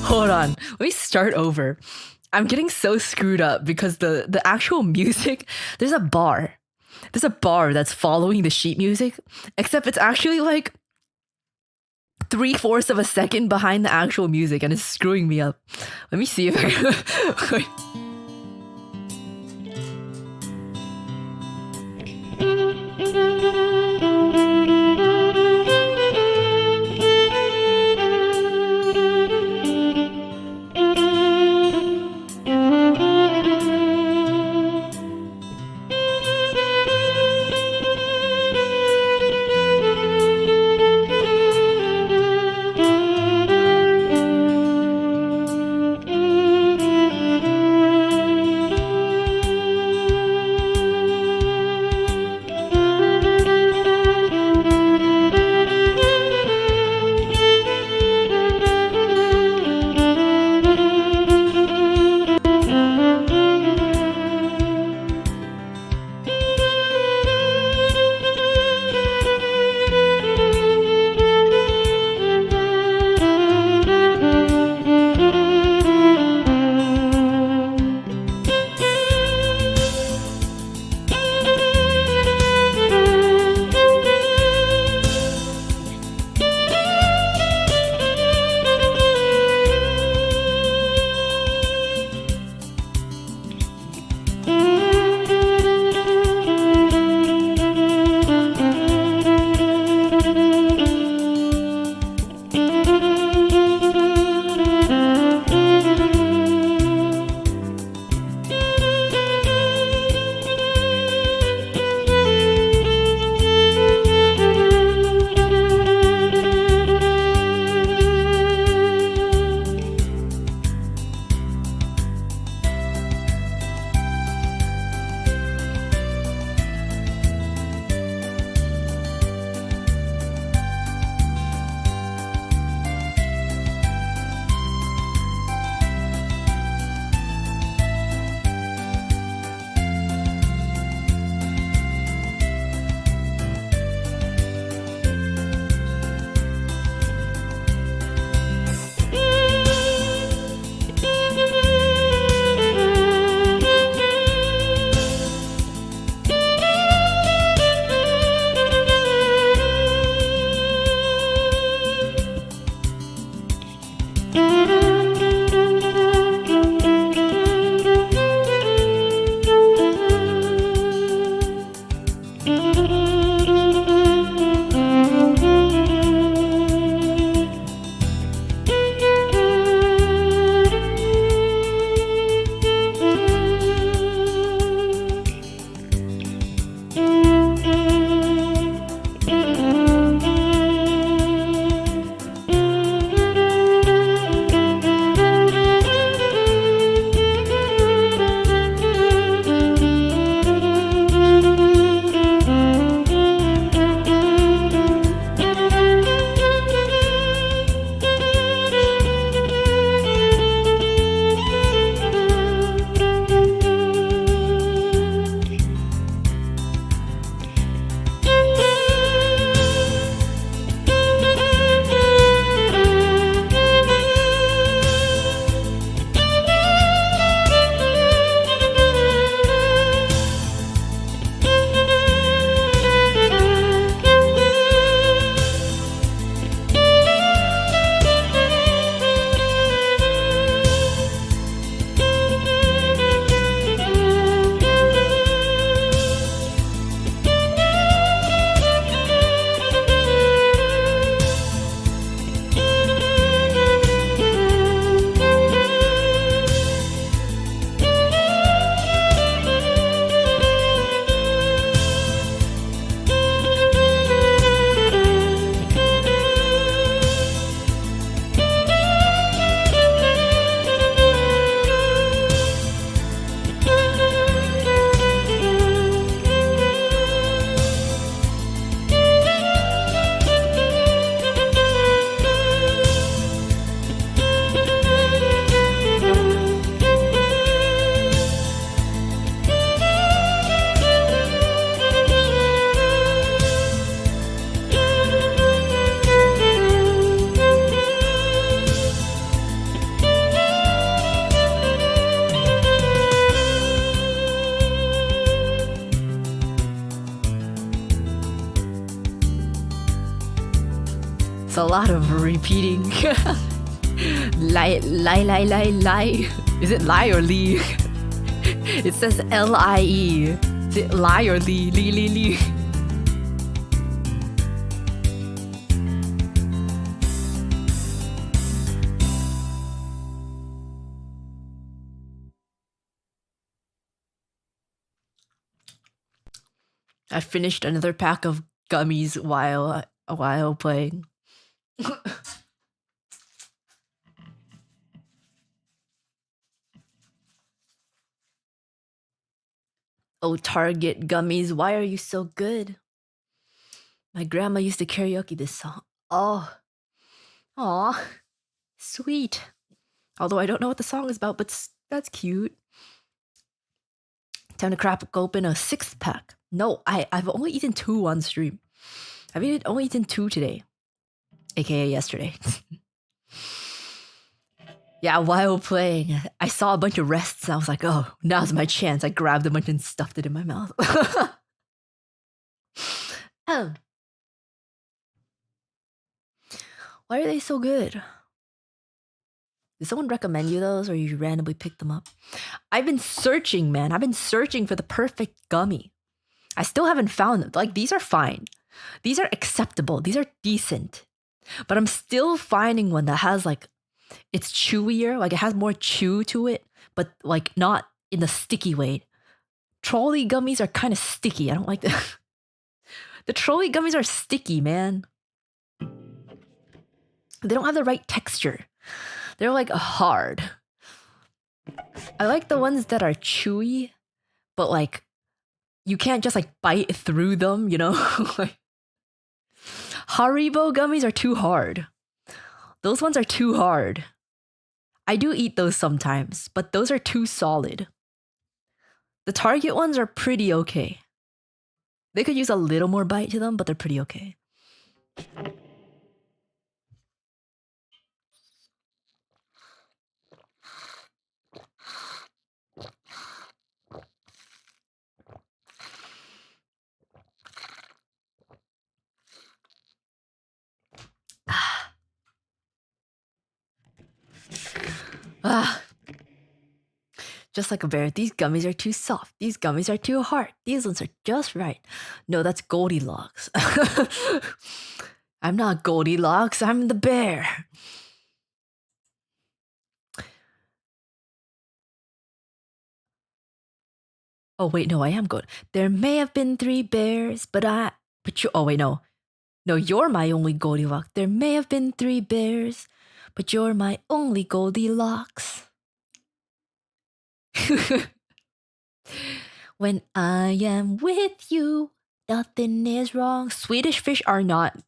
Hold on. Let me start over. I'm getting so screwed up because the actual music, there's a bar. There's a bar that's following the sheet music, except it's actually like 3/4 of a second behind the actual music and it's screwing me up. Let me see if I wait. It's a lot of repeating. Lie, lie, lie, lie, lie. Is it lie or lie? It says L-I-E. Is it lie or lie? Lie, lie, lie. I finished another pack of gummies while playing. Oh, Target gummies, why are you so good? My grandma used to karaoke this song. Oh, aw, sweet. Although I don't know what the song is about, but that's cute. Time to crack open a 6th pack. No, I've only eaten 2 on stream. I've only eaten 2 today, aka yesterday. Yeah, while playing, I saw a bunch of rests and I was like, oh, now's my chance. I grabbed a bunch and stuffed it in my mouth. Oh. Why are they so good? Did someone recommend you those or you randomly picked them up? I've been searching, man. I've been searching for the perfect gummy. I still haven't found them. Like, these are fine. These are acceptable. These are decent. But I'm still finding one that has, like, it's chewier. Like, it has more chew to it, but, like, not in the sticky way. Trolley gummies are kind of sticky. I don't like that. The trolley gummies are sticky, man. They don't have the right texture. They're like hard. I like the ones that are chewy, but like you can't just like bite through them, you know? Like, Haribo gummies are too hard. Those ones are too hard. I do eat those sometimes, but those are too solid. The Target ones are pretty okay. They could use a little more bite to them, but they're pretty okay. Ah. Just like a bear, these gummies are too soft. These gummies are too hard. These ones are just right. No, that's Goldilocks. I'm not Goldilocks, I'm the bear. Oh wait, no, I am good. There may have been 3 bears, but you. Oh wait, no, you're my only Goldilocks. There may have been 3 bears, but you're my only Goldilocks. When I am with you, nothing is wrong. Swedish fish are not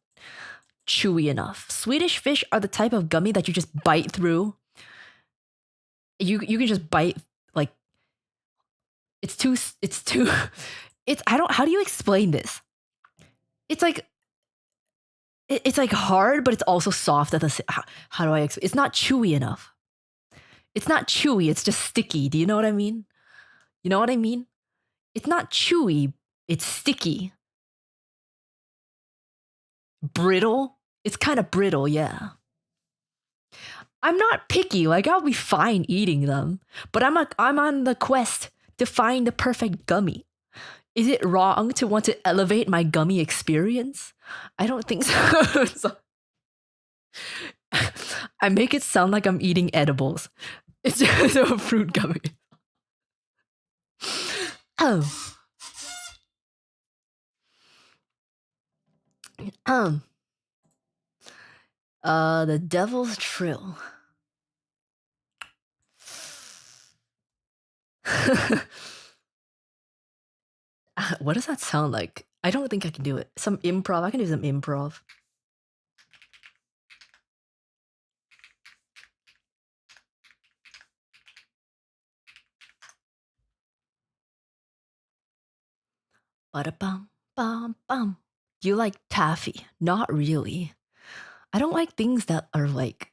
chewy enough. Swedish fish are the type of gummy that you just bite through. You can just bite, like, it's how do you explain this? It's like hard, but it's also soft at the same. How do I explain? It's not chewy enough. It's not chewy, it's just sticky. Do you know what I mean? You know what I mean? It's not chewy, it's sticky. Brittle? It's kind of brittle, yeah. I'm not picky, like I'll be fine eating them, but I'm on the quest to find the perfect gummy. Is it wrong to want to elevate my gummy experience? I don't think so. I make it sound like I'm eating edibles. It's just a fruit gummy. Oh. The Devil's Trill. What does that sound like? I don't think I can do it. Some improv. I can do some improv. Ba-da-bum, bum, bum. You like taffy? Not really. I don't like things that are like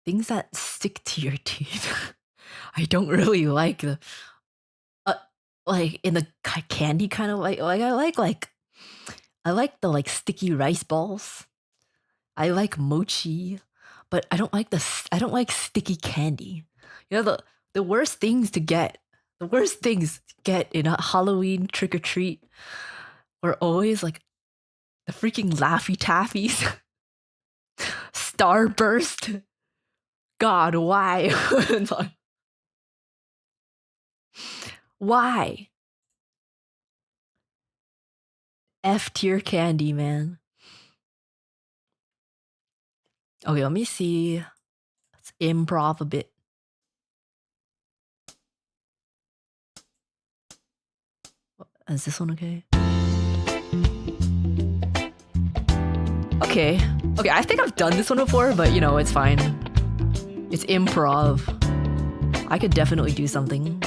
things that stick to your teeth. I don't really like the like in the candy kind of like I like I like the like sticky rice balls. I like mochi, but I don't like I don't like sticky candy. You know the worst things to get. The worst things to get in a Halloween trick or treat were always like the freaking Laffy Taffies, Starburst. God, why? Why? F tier candy, man. Okay, let me see. Let's improv a bit. Is this one okay? Okay. Okay, I think I've done this one before, but you know, it's fine. It's improv. I could definitely do something.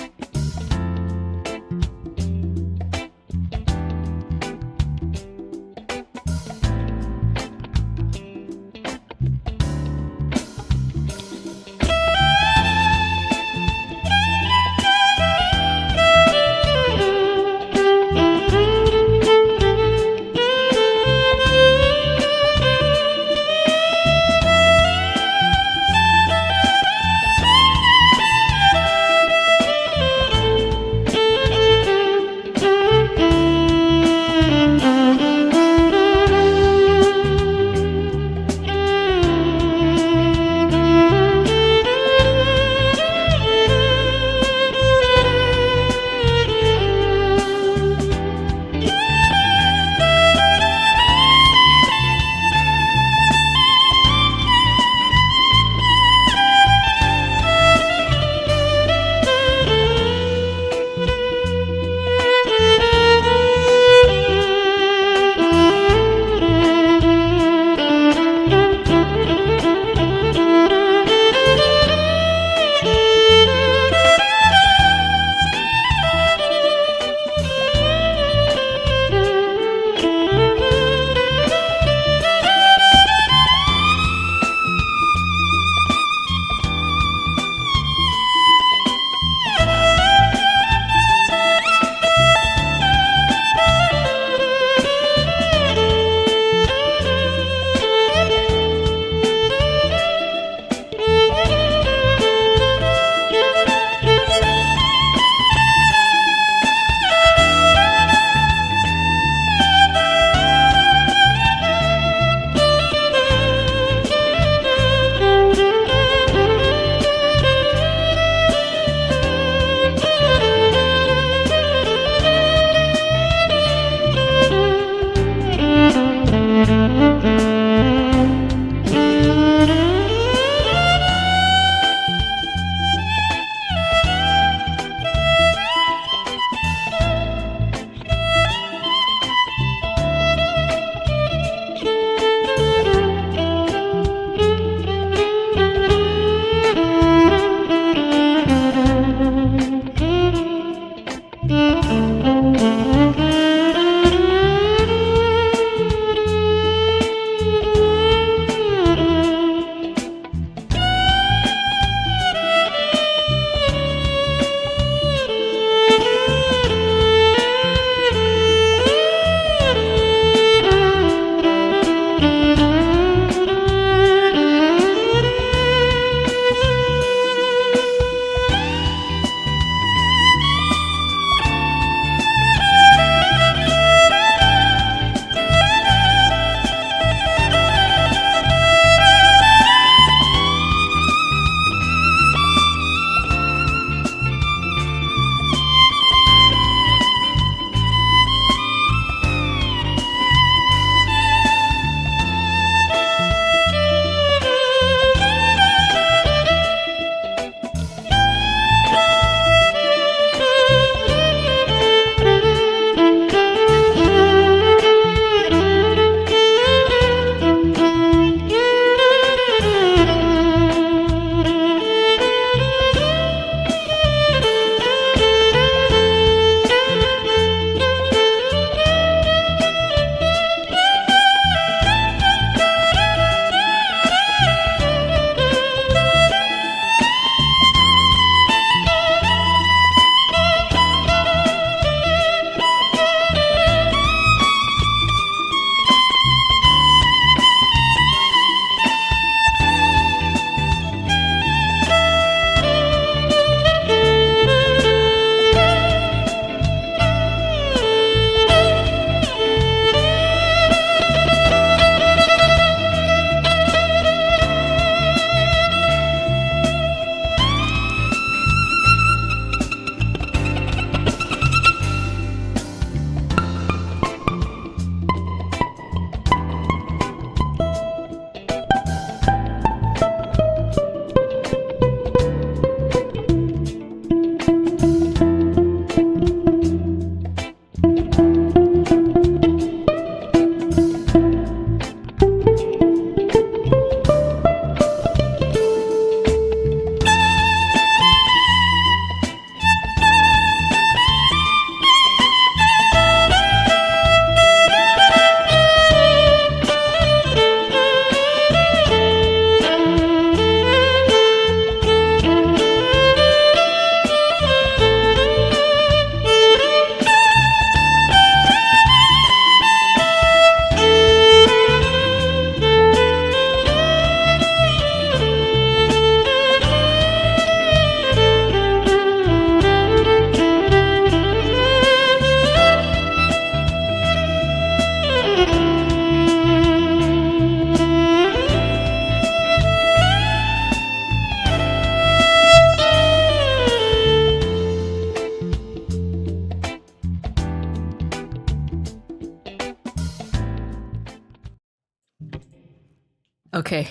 Okay.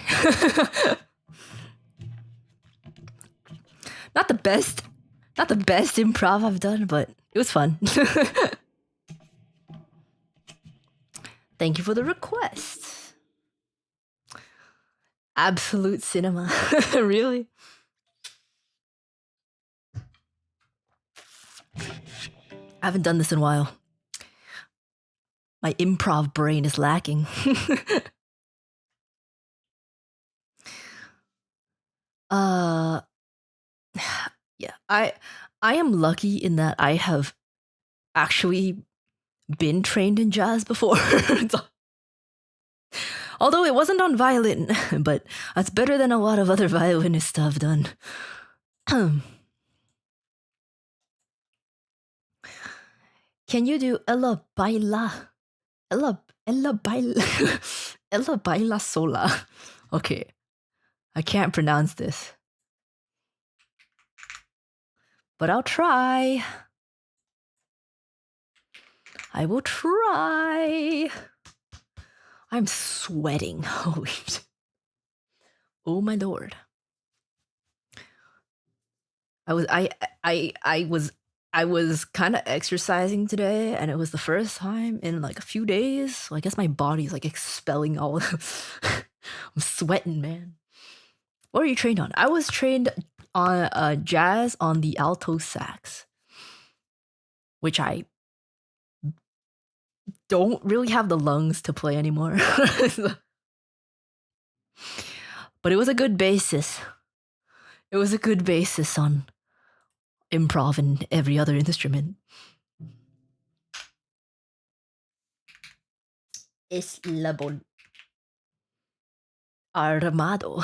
Not the best improv I've done, but it was fun. Thank you for the request. Absolute cinema. Really? I haven't done this in a while. My improv brain is lacking. Yeah, I am lucky in that I have actually been trained in jazz before. Although it wasn't on violin, but that's better than a lot of other violinists have done. Can you do Ella baila? Ella baila Ella baila sola. Okay. I can't pronounce this. But I'll try. I will try. I'm sweating. Holy shit. Oh my lord. I was kind of exercising today, and it was the first time in like a few days. So I guess my body's like expelling all of I'm sweating, man. What are you trained on? I was trained on jazz on the alto sax, which I don't really have the lungs to play anymore. But it was a good basis. It was a good basis on improv and every other instrument. Eslabon Armado.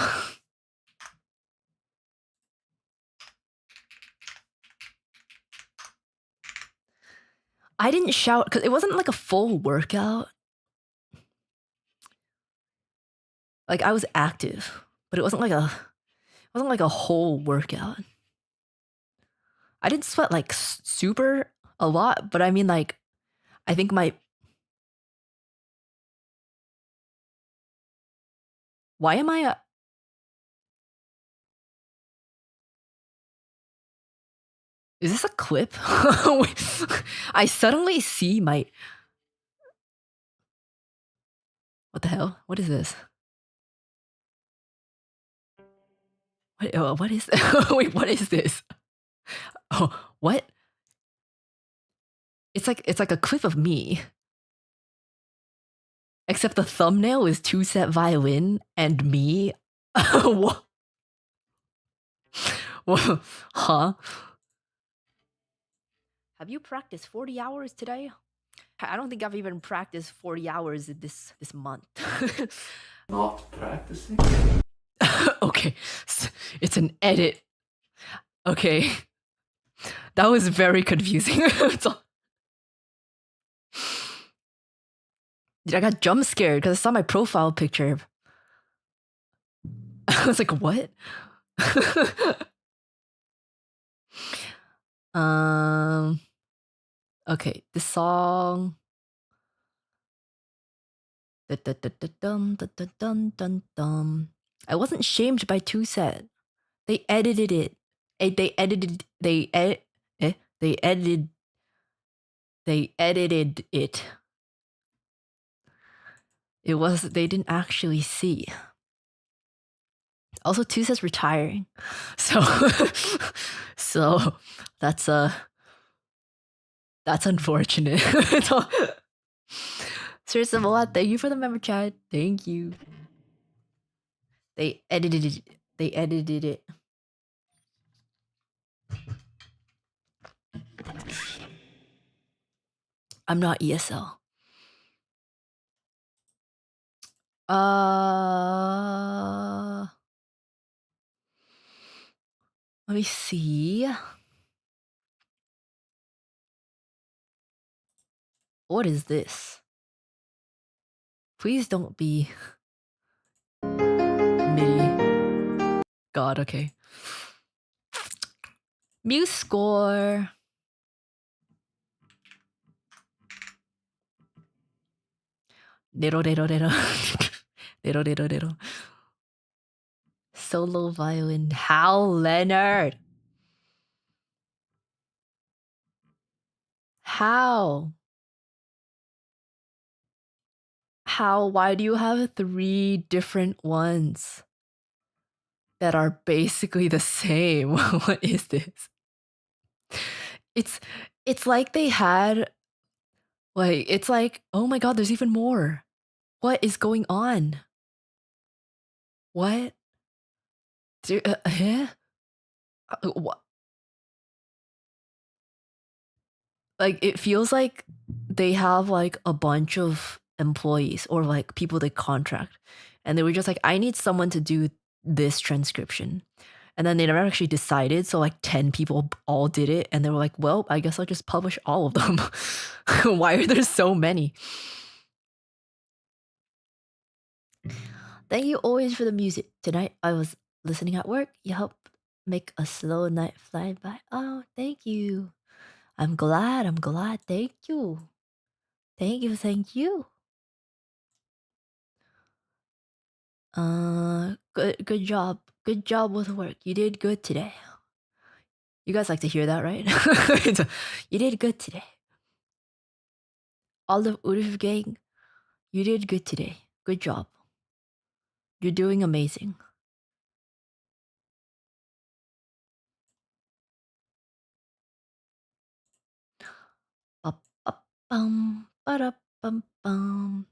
I didn't shout because it wasn't like a full workout. Like I was active, but it wasn't like a whole workout. I didn't sweat like super a lot, but I mean like I think my why am I is this a clip? I suddenly see my what the hell? What is this? What is wait, what is this? Oh, what? It's like a clip of me. Except the thumbnail is 2-set violin and me. What? Huh? Have you practiced 40 hours today? I don't think I've even practiced 40 hours this month. Not practicing? Okay, it's an edit. Okay. That was very confusing. I got jump scared because I saw my profile picture. I was like, what? Okay, this song. I wasn't shamed by 2-set. They edited it. They edited it. It was they didn't actually see. Also, 2-set's retiring. So so that's unfortunate. Sir Samoa, thank you for the member chat. Thank you. They edited it. They edited it. I'm not ESL. Let me see. What is this? Please don't be MIDI. God, okay. Muse score. Dero. Dero. solo violin. Hal Leonard. How? How? Why do you have 3 different ones that are basically the same? What is this? It's it's like they had it's like, oh my god, there's even more. What is going on? What? Huh? What? Like it feels like they have like a bunch of employees or like people they contract, and they were just like, I need someone to do this transcription. And then they never actually decided, so like 10 people all did it, and they were like, well, I guess I'll just publish all of them. Why are there so many? Thank you always for the music. Tonight I was listening at work. You helped make a slow night fly by. Oh, thank you. I'm glad. I'm glad. Thank you. Thank you. Thank you. Good job. Good job with work. You did good today. You guys like to hear that, right? You did good today. All of Uruf gang, you did good today. Good job. You're doing amazing. Up, up, bum, bum.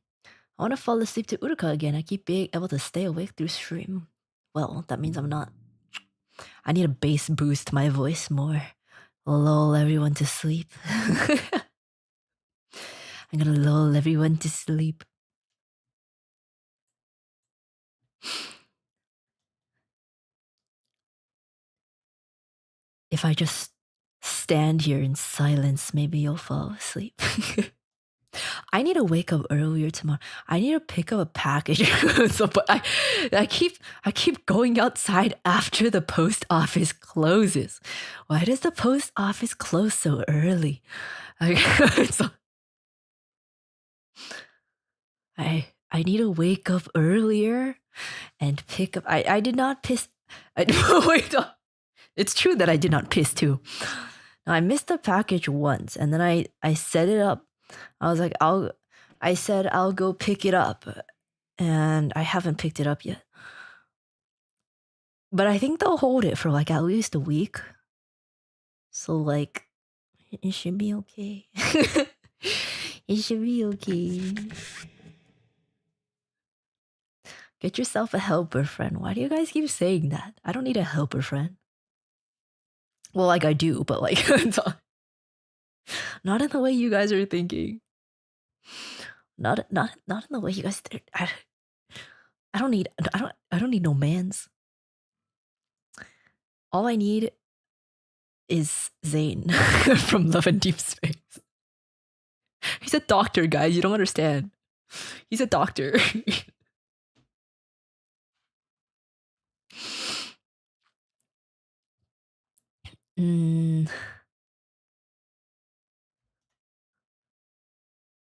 I want to fall asleep to Uruka again. I keep being able to stay awake through stream. Well, that means I'm not. I need a bass boost my voice more. Lull everyone to sleep. I'm gonna lull everyone to sleep. If I just stand here in silence, maybe you'll fall asleep. I need to wake up earlier tomorrow. I need to pick up a package. But I keep going outside after the post office closes. Why does the post office close so early? I need to wake up earlier and pick up. I did not piss. Wait, it's true that I did not piss too. Now, I missed the package once, and then I set it up. I was like, I said I'll go pick it up, and I haven't picked it up yet. But I think they'll hold it for like at least a week. So like, it should be okay. It should be okay. Get yourself a helper friend. Why do you guys keep saying that? I don't need a helper friend. Well, like I do, but like not in the way you guys are thinking. Not in the way you guys. I don't need no mans. All I need is Zane from Love and Deep Space. He's a doctor, guys. You don't understand. He's a doctor.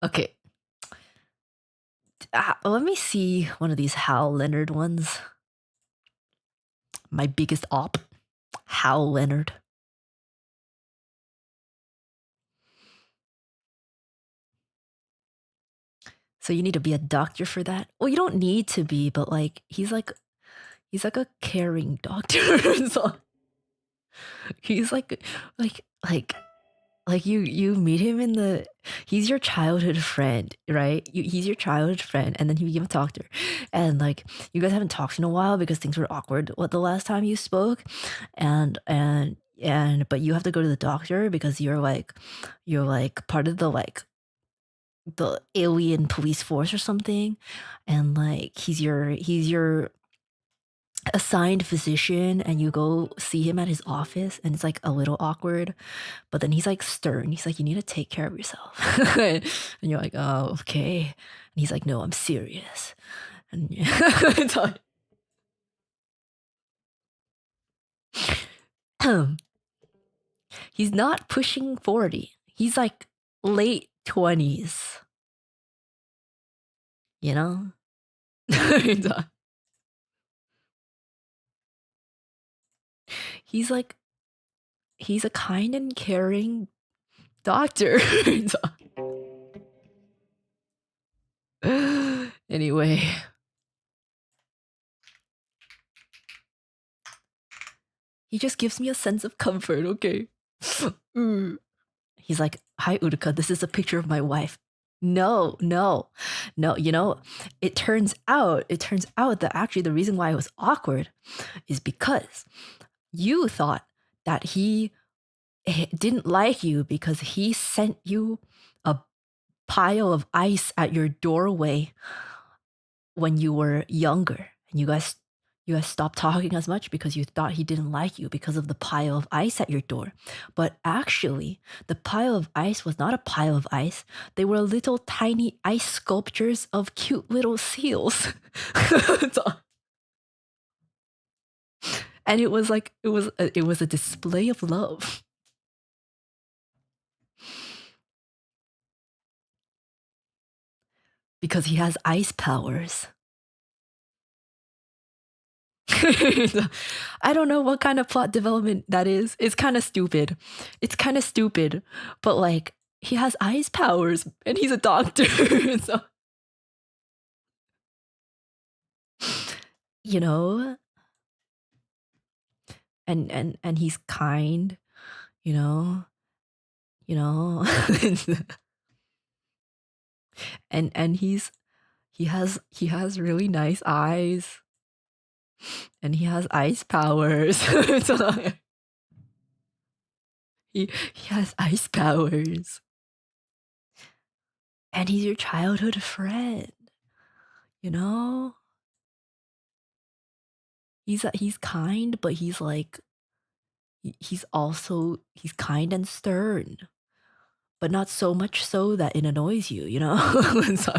Okay. Let me see one of these Hal Leonard ones. My biggest op, Hal Leonard. So you need to be a doctor for that? Well, you don't need to be, but like he's like a caring doctor. So he's like you meet him in the he's your childhood friend, right? He's your childhood friend, and then you became a doctor, and like you guys haven't talked in a while because things were awkward the last time you spoke, and but you have to go to the doctor because you're like part of the alien police force or something, and like he's your assigned physician, and you go see him at his office, and it's like a little awkward, but then he's like stern. He's like, you need to take care of yourself. And you're like, oh, okay. And he's like, no, I'm serious. And it's like, he's not pushing 40. He's like late 20s. You know? he's like, he's a kind and caring doctor. Anyway, he just gives me a sense of comfort, okay? He's like, "Hi, Uruka, this is a picture of my wife." No, no, no, you know, it turns out that actually the reason why it was awkward is because you thought that he didn't like you because he sent you a pile of ice at your doorway when you were younger, and you guys stopped talking as much because you thought he didn't like you because of the pile of ice at your door. But actually, the pile of ice was not a pile of ice. They were little tiny ice sculptures of cute little seals. And it was like it was a display of love. Because he has ice powers. I don't know what kind of plot development that is. It's kind of stupid. But like, he has ice powers and he's a doctor. So, you know, and he's kind, you know, and he has really nice eyes. And he has ice powers. So, he has ice powers. And he's your childhood friend. You know? He's kind, but he's like he's kind and stern. But not so much so that it annoys you, you know? So,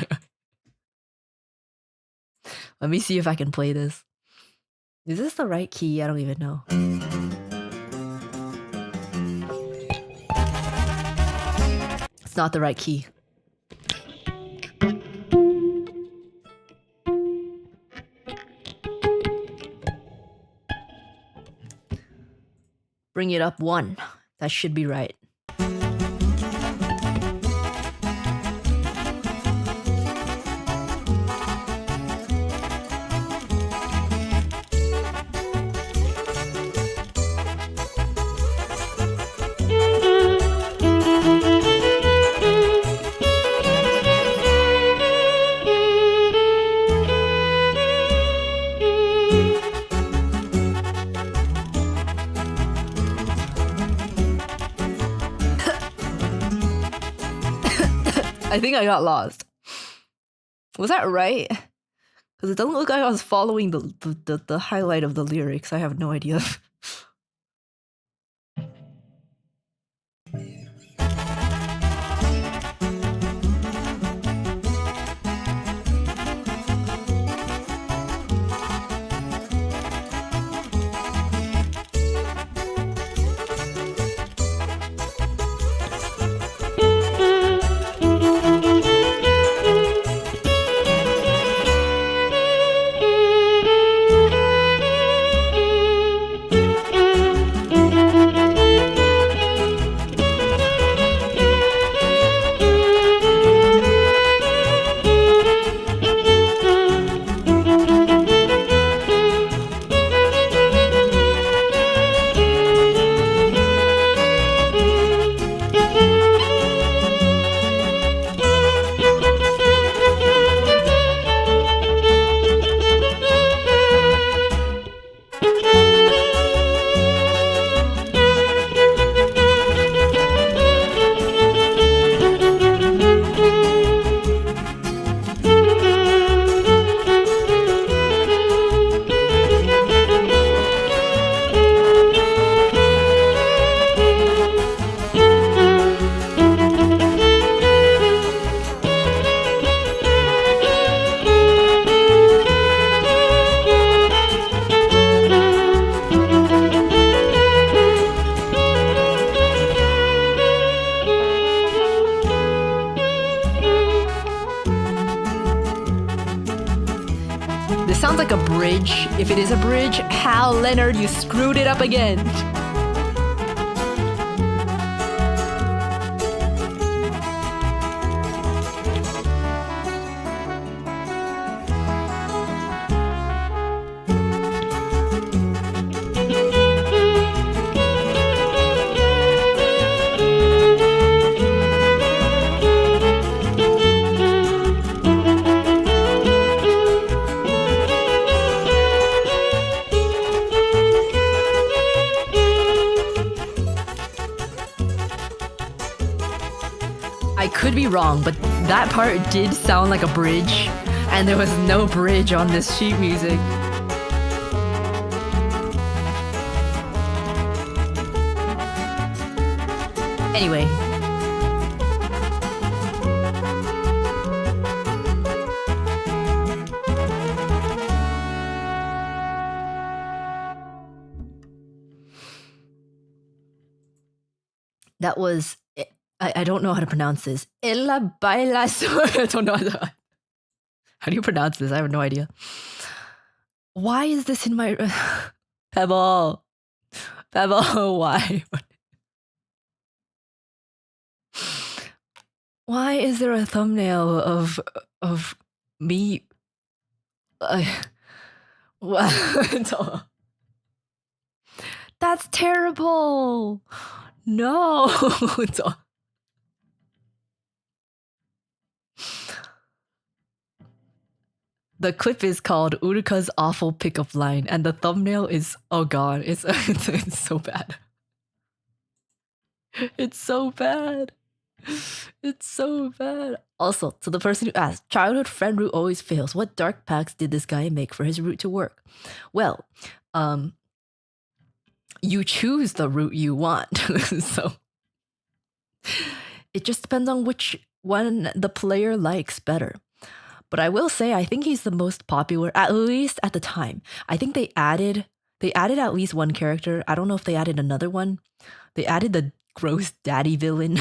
let me see if I can play this. Is this the right key? I don't even know. It's not the right key. Bring it up 1. That should be right. I think I got lost. Was that right? Because it doesn't look like I was following the highlight of the lyrics. I have no idea. like a bridge. If it is a bridge, Hal Leonard, you screwed it up again. I could be wrong, but that part did sound like a bridge, and there was no bridge on this sheet music. Anyway. That was... I don't know how to pronounce this. Ella baila I don't know how do you pronounce this? I have no idea. Why is this in my... Pebble. Pebble, why? Why is there a thumbnail of me... what? That's terrible. No. The clip is called Uruka's Awful Pickup Line, and the thumbnail is, oh god, it's so bad. It's so bad. It's so bad. Also, to the person who asked, childhood friend route always fails. What dark packs did this guy make for his route to work? Well, you choose the route you want. So it just depends on which one the player likes better. But I will say, I think he's the most popular, at least at the time. I think they added at least one character. I don't know if they added another one. They added the gross daddy villain.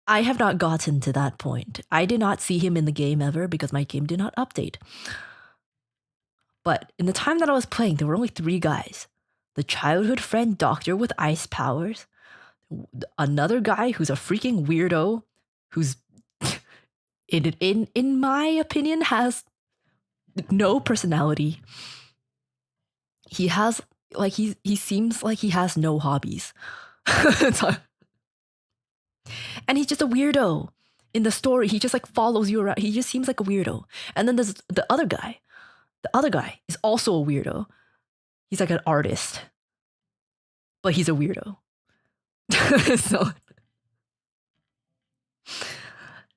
I have not gotten to that point. I did not see him in the game ever because my game did not update. But in the time that I was playing, there were only 3 guys. The childhood friend doctor with ice powers. Another guy who's a freaking weirdo, who's in my opinion has no personality. He has like he seems like he has no hobbies. And he's just a weirdo. In the story, he just like follows you around. He just seems like a weirdo. And then there's the other guy. The other guy is also a weirdo. He's like an artist. But he's a weirdo.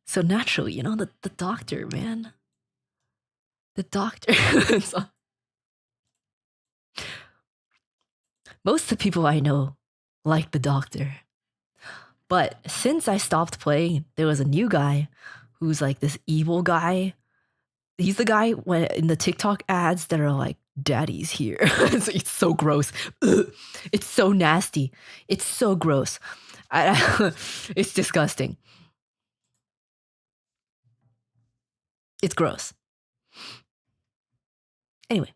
So naturally, you know, the doctor, man. The doctor. Most of the people I know like the doctor. But since I stopped playing, there was a new guy who's like this evil guy. He's the guy when in the TikTok ads that are like, daddy's here. It's so gross. Ugh. It's so nasty. It's so gross. It's disgusting. It's gross. Anyway,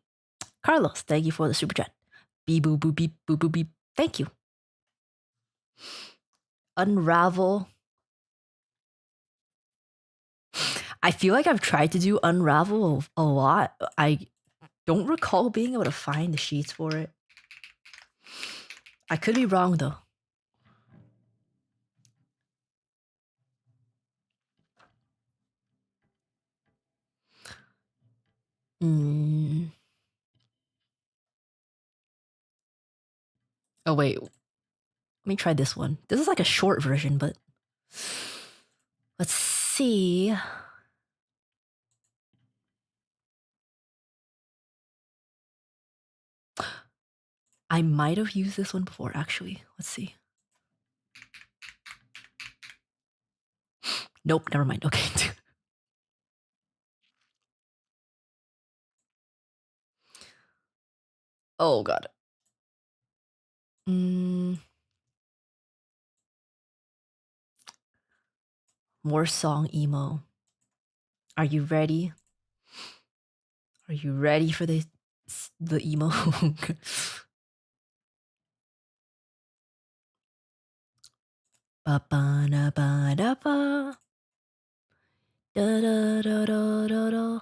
Carlos, thank you for the super chat. Beep boop boop beep boop boop beep. Thank you. Unravel. I feel like I've tried to do Unravel a lot. I don't recall being able to find the sheets for it. I could be wrong though. Oh wait, let me try this one. This is like a short version, but let's see. I might have used this one before, actually. Let's see. Nope, never mind. Okay. Oh god. More song emo. Are you ready? Are you ready for the emo? Ba ba da ba da ba. Da da da da da da.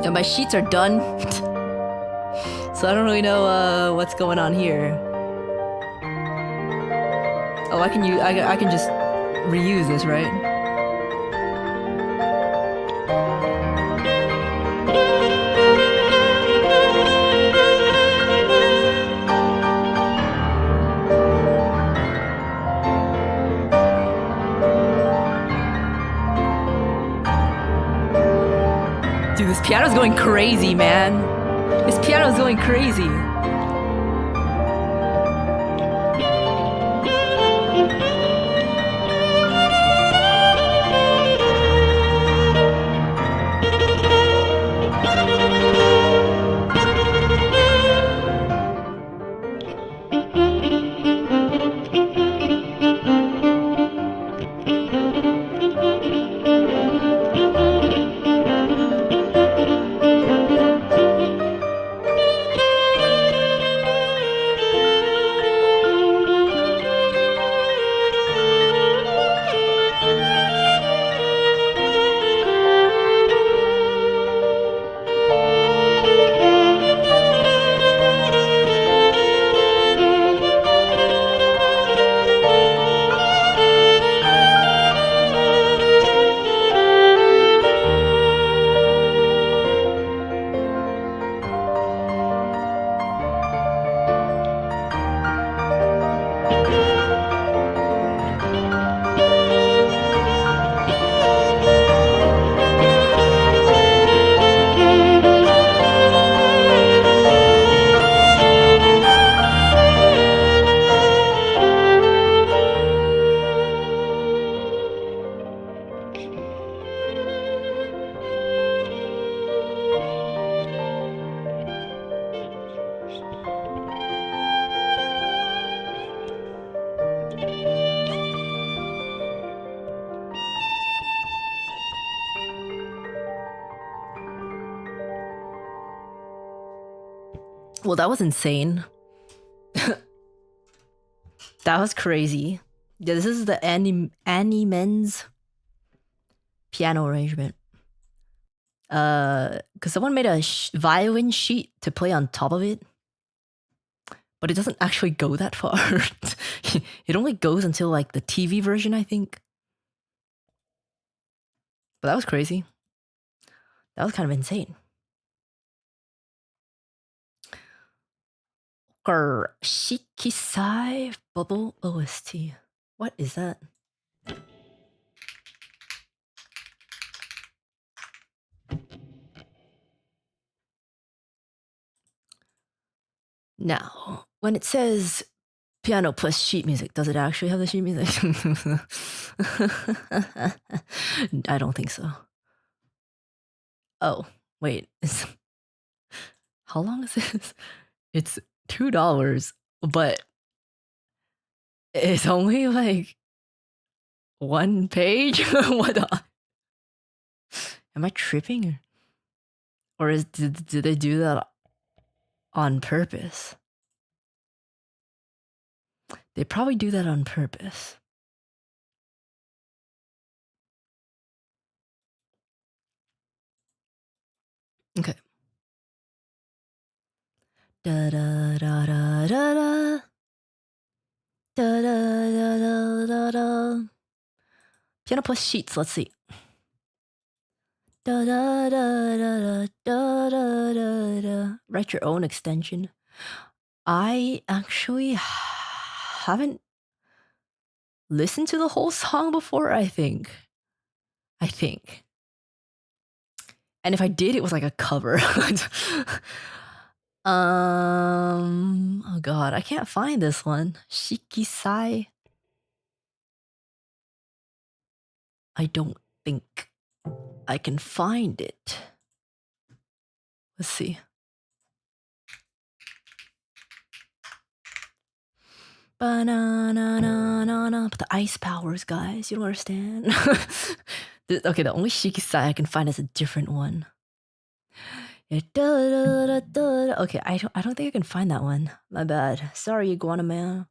Yeah, my sheets are done. So I don't really know what's going on here. Oh, I can just reuse this, right? Dude, this piano's going crazy, man. This piano's going crazy. Well, that was insane. That was crazy. Yeah, this is the Annie Men's piano arrangement. Because someone made a violin sheet to play on top of it, but it doesn't actually go that far. It only goes until like the TV version, I think. But that was crazy. That was kind of insane. Shikisai Bubble OST. What is that? Now, when it says Piano plus sheet music. Does it actually have the sheet music? I don't think so. Oh, wait. How long is this? It's $2, but it's only like one page. Am I tripping? Or did they do that on purpose? They probably do that on purpose. Okay. Da da da da da da. Da da da da da da. Piano plus sheets. Let's see. Da da da da da da da da. Write your own extension. I actually haven't listened to the whole song before. I think. And if I did, it was like a cover. Oh god, I can't find this one. Shikisai. I don't think I can find it. Let's see. Ba-na-na-na-na-na. But the ice powers, guys. You don't understand. Okay, the only Shikisai I can find is a different one. Okay, I don't think I can find that one. My bad. Sorry, Iguana Man.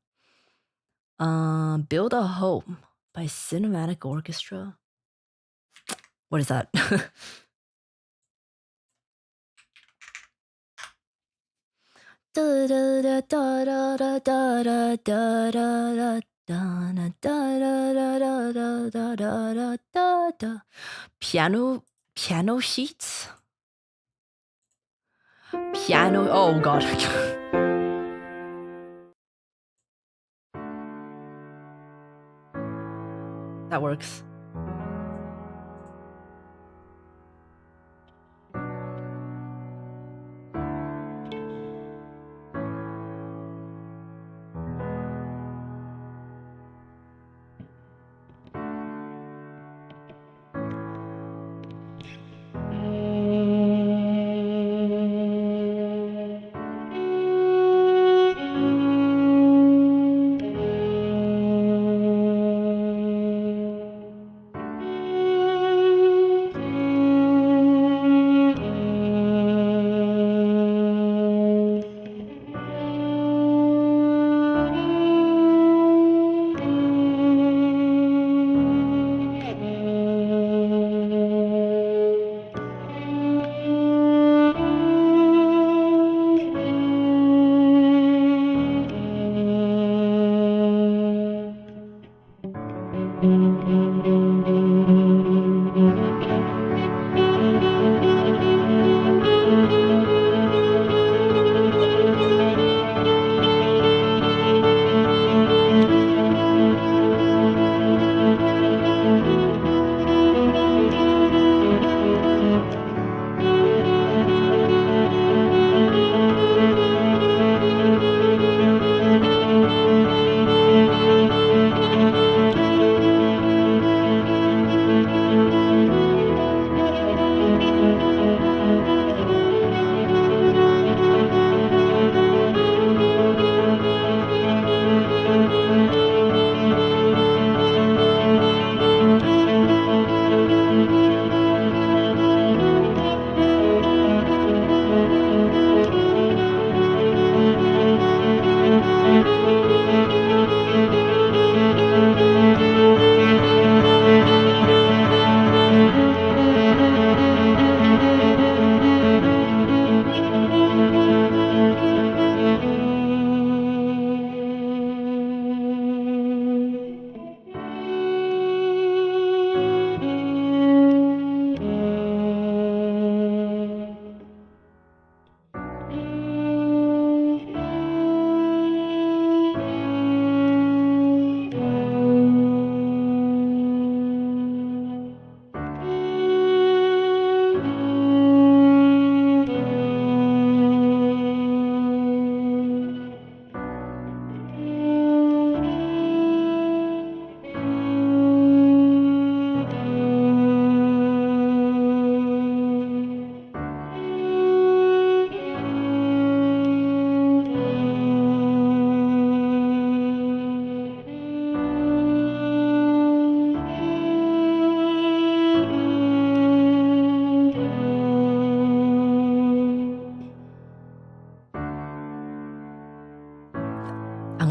Build a Home by Cinematic Orchestra. What is that? Piano sheets? Piano, oh god. That works.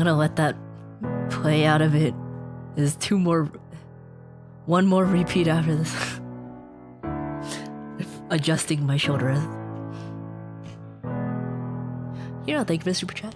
gonna let that play out of it. There's one more repeat after this. Adjusting my shoulder. Thank you for the super chat.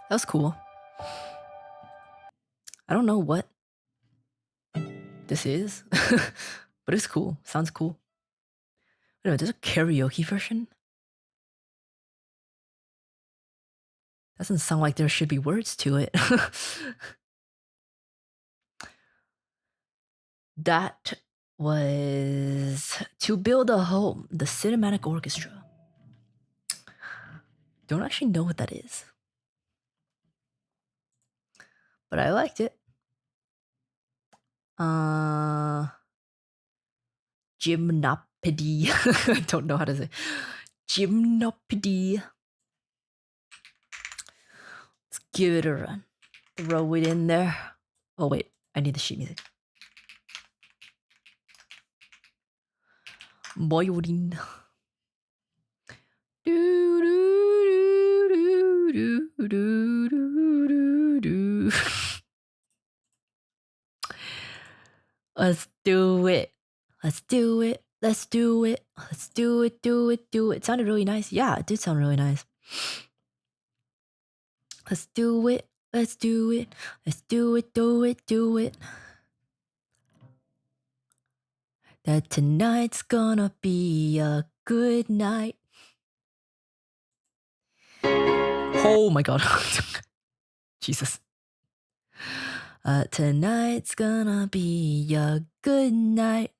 That was cool. I don't know what this is, but it's cool. Sounds cool. Wait a minute, there's a karaoke version? Doesn't sound like there should be words to it. That was To Build a Home, the Cinematic Orchestra. Don't actually know what that is, but I liked it. Gymnopedy. I don't know how to say. Gymnopedy. Let's give it a run. Throw it in there. Oh wait, I need the sheet music. Violin. Do do do do do do do do. Let's do it. Let's do it. Let's do it. Let's do it. Do it. Do it. It sounded really nice. Yeah, it did sound really nice. Let's do it. Let's do it. Let's do it. Do it. Do it. That tonight's gonna be a good night. Oh my god. Jesus. Tonight's gonna be a good night.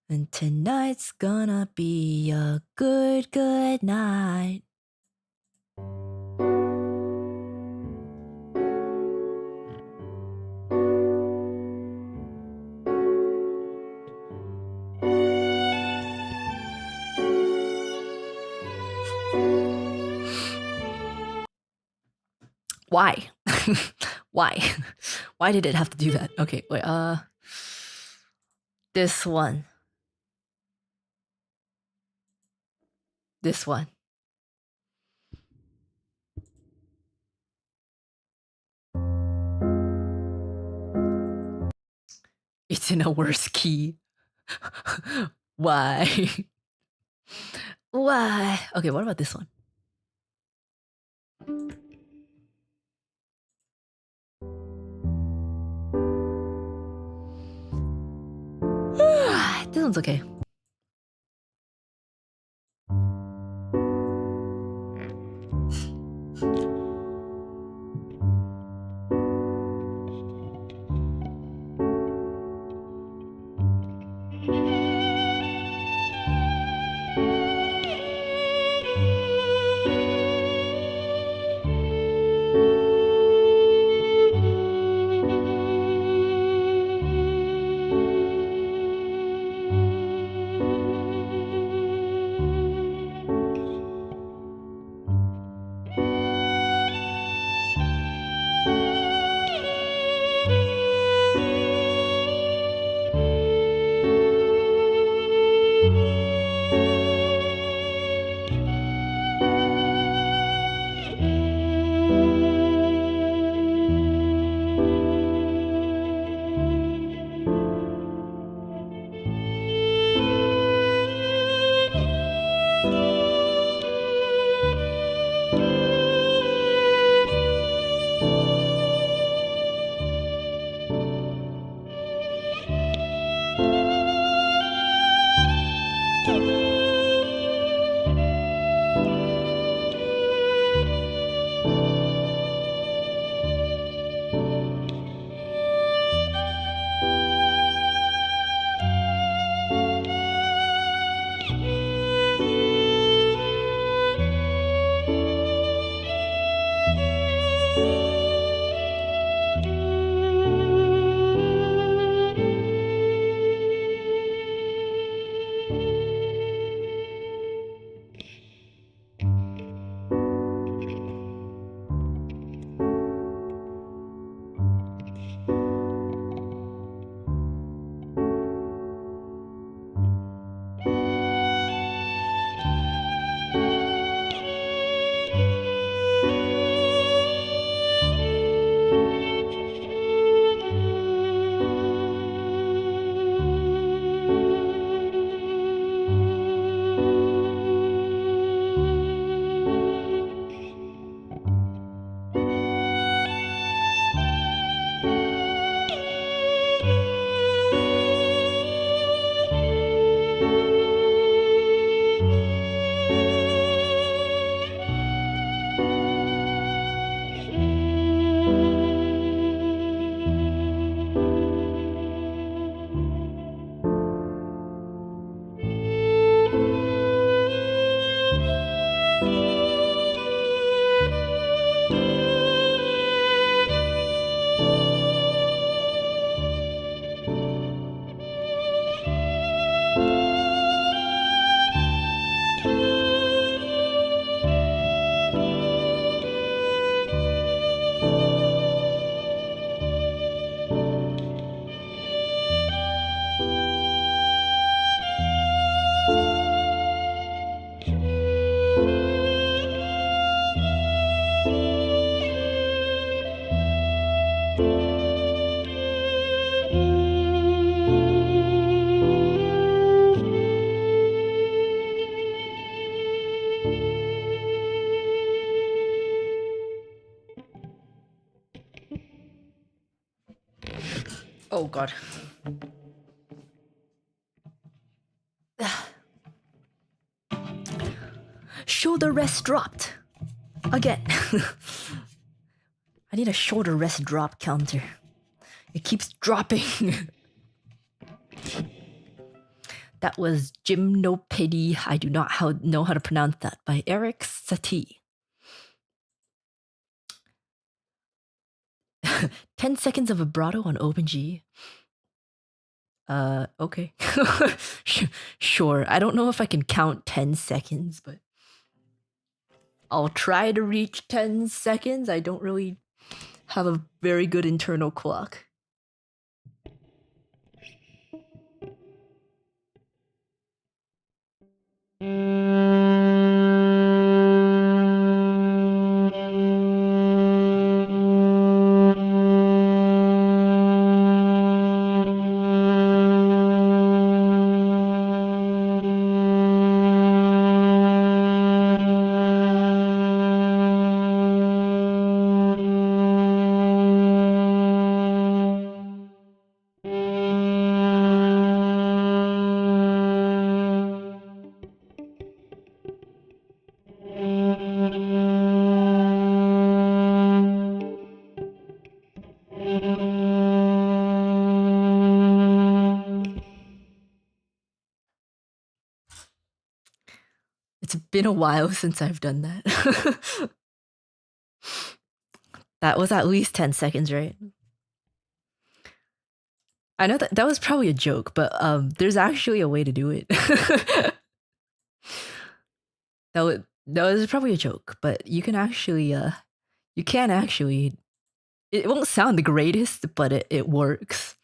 And tonight's gonna be a good, good night. Why? Why? Why did it have to do that? Okay, wait, this one. This one. It's in a worse key. Why? Why? Okay, what about this one? This one's okay. Oh god. Shoulder rest dropped. Again. I need a shoulder rest drop counter. It keeps dropping. That was Gymnopedy. I do not know how to pronounce that, by Eric Satie. 10 seconds of vibrato on open G. Okay. Sure. I don't know if I can count 10 seconds, but I'll try to reach 10 seconds. I don't really have a very good internal clock. It's been a while since I've done that. That was at least 10 seconds, right? I know that was probably a joke, but there's actually a way to do it. That was probably a joke, but you can actually it won't sound the greatest, but it works.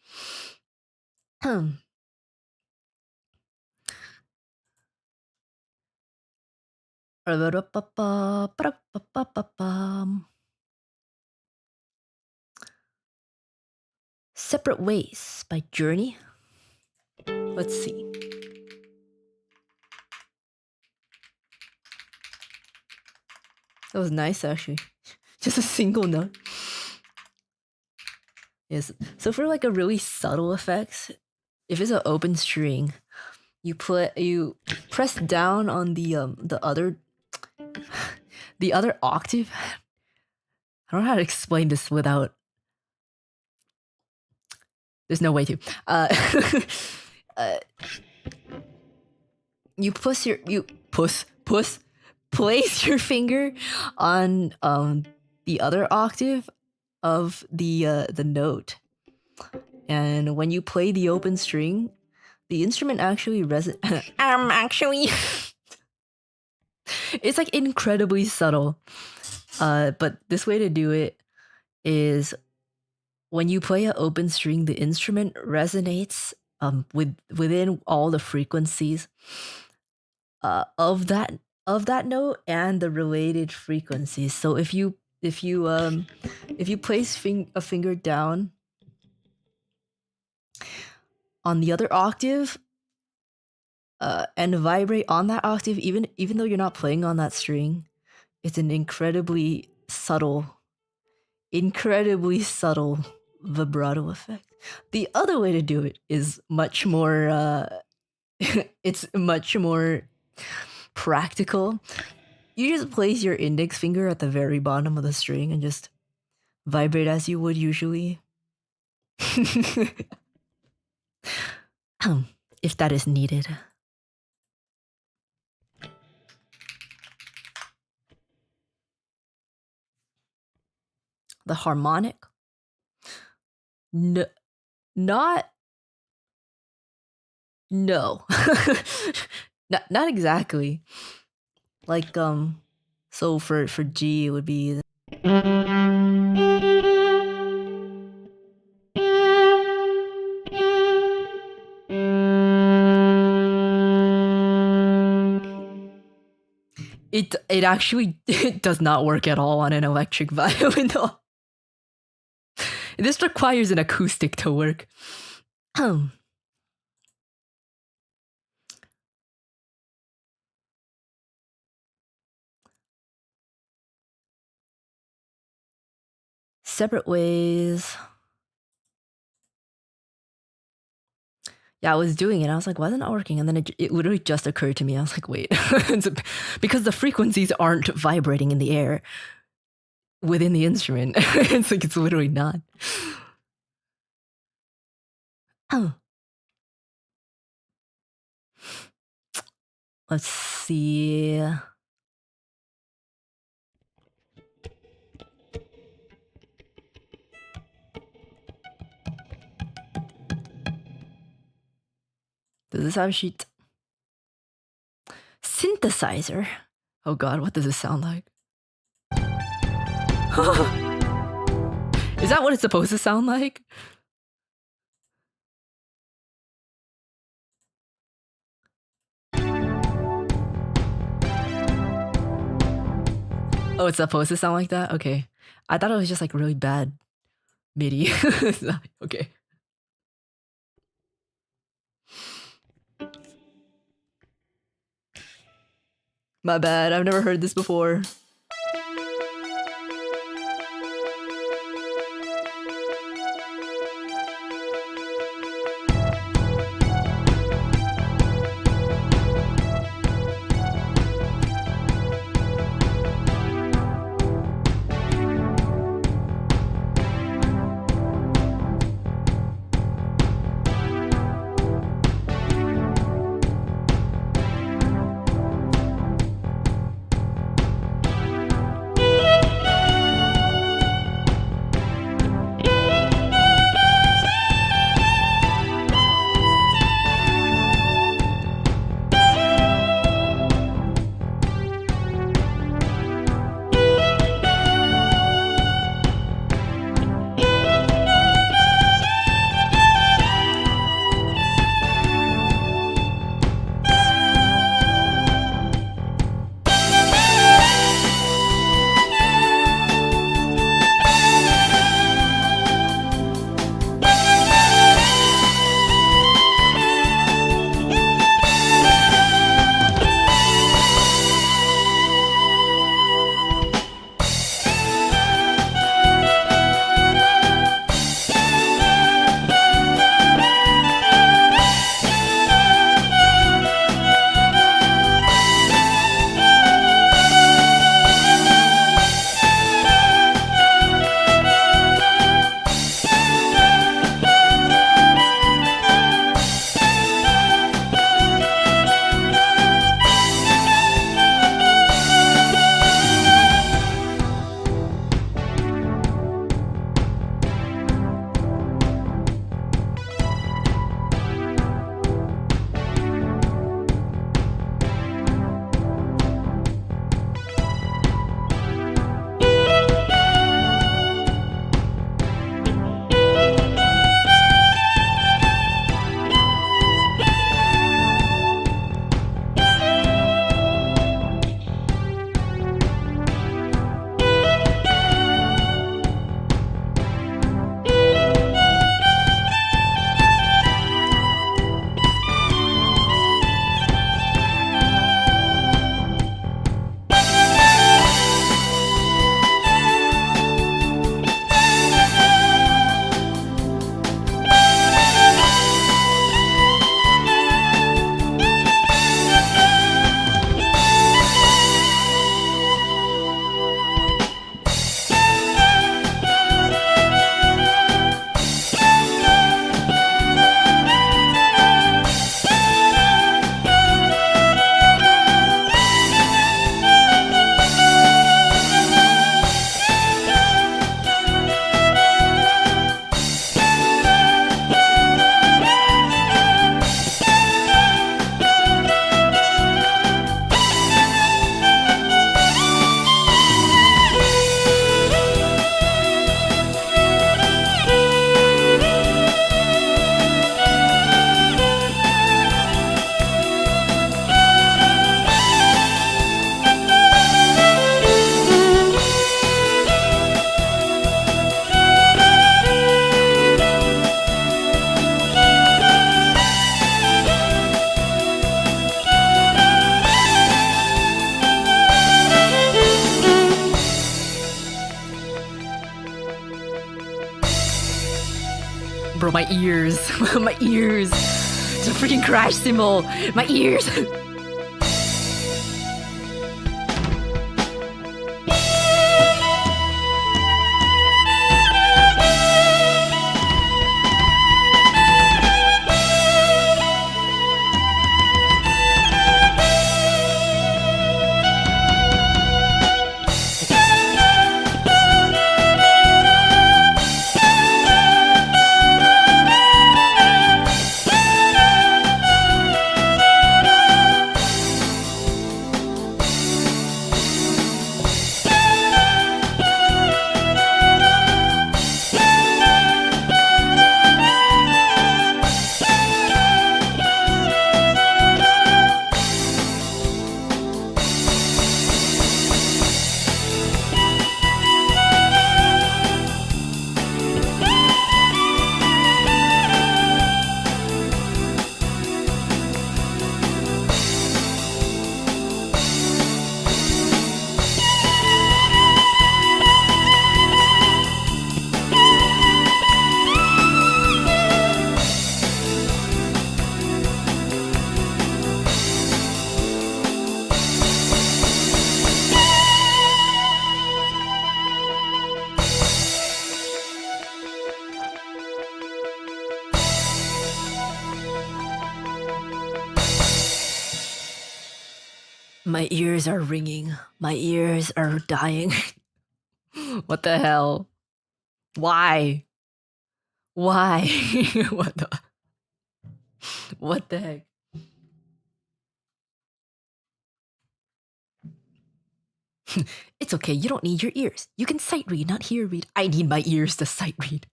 Separate Ways by Journey. Let's see. That was nice, actually. Just a single note. Yes. So for like a really subtle effect, if it's an open string, you press down on the other octave. I don't know how to explain this without. There's no way to. You place your finger on the other octave of the note, and when you play the open string, the instrument actually actually it's like incredibly subtle. But this way to do it is when you play an open string, the instrument resonates within all the frequencies of that note and the related frequencies. So if you place a finger down on the other octave and vibrate on that octave, even though you're not playing on that string, it's an incredibly subtle vibrato effect. The other way to do it is much more it's much more practical. You just place your index finger at the very bottom of the string and just vibrate as you would usually. If that is needed. The harmonic? No, not no. Not exactly. Like so for G it would be it actually it does not work at all on an electric violin though. This requires an acoustic to work. Separate Ways. Yeah, I was doing it. I was like, why is it not working? And then it literally just occurred to me. I was like, wait. Because the frequencies aren't vibrating in the air within the instrument. It's like, it's literally not. Let's see. Does this have sheet? Synthesizer. Oh god, what does this sound like? Is that what it's supposed to sound like? Oh, it's supposed to sound like that? Okay. I thought it was just like really bad MIDI. Okay. My bad, I've never heard this before. ears. My ears. It's a freaking crash cymbal. My ears. My ears are ringing. My ears are dying. What the hell? Why? Why? What the heck? It's okay, you don't need your ears. You can sight read, not hear read. I need my ears to sight read.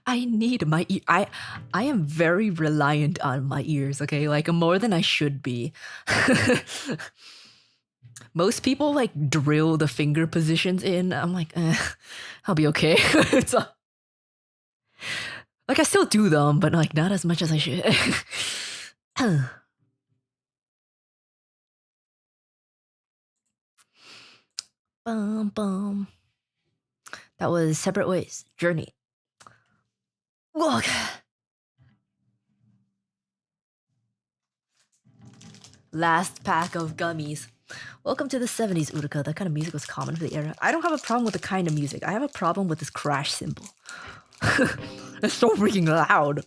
I need my ear. I am very reliant on my ears, okay? Like more than I should be. Most people like drill the finger positions in. I'm like, I'll be okay. Like I still do them, but like not as much as I should. Bum, bum. That was Separate Ways, Journey. Look. Last pack of gummies. Welcome to the 70s, Uruka. That kind of music was common for the era. I don't have a problem with the kind of music. I have a problem with this crash cymbal. It's so freaking loud.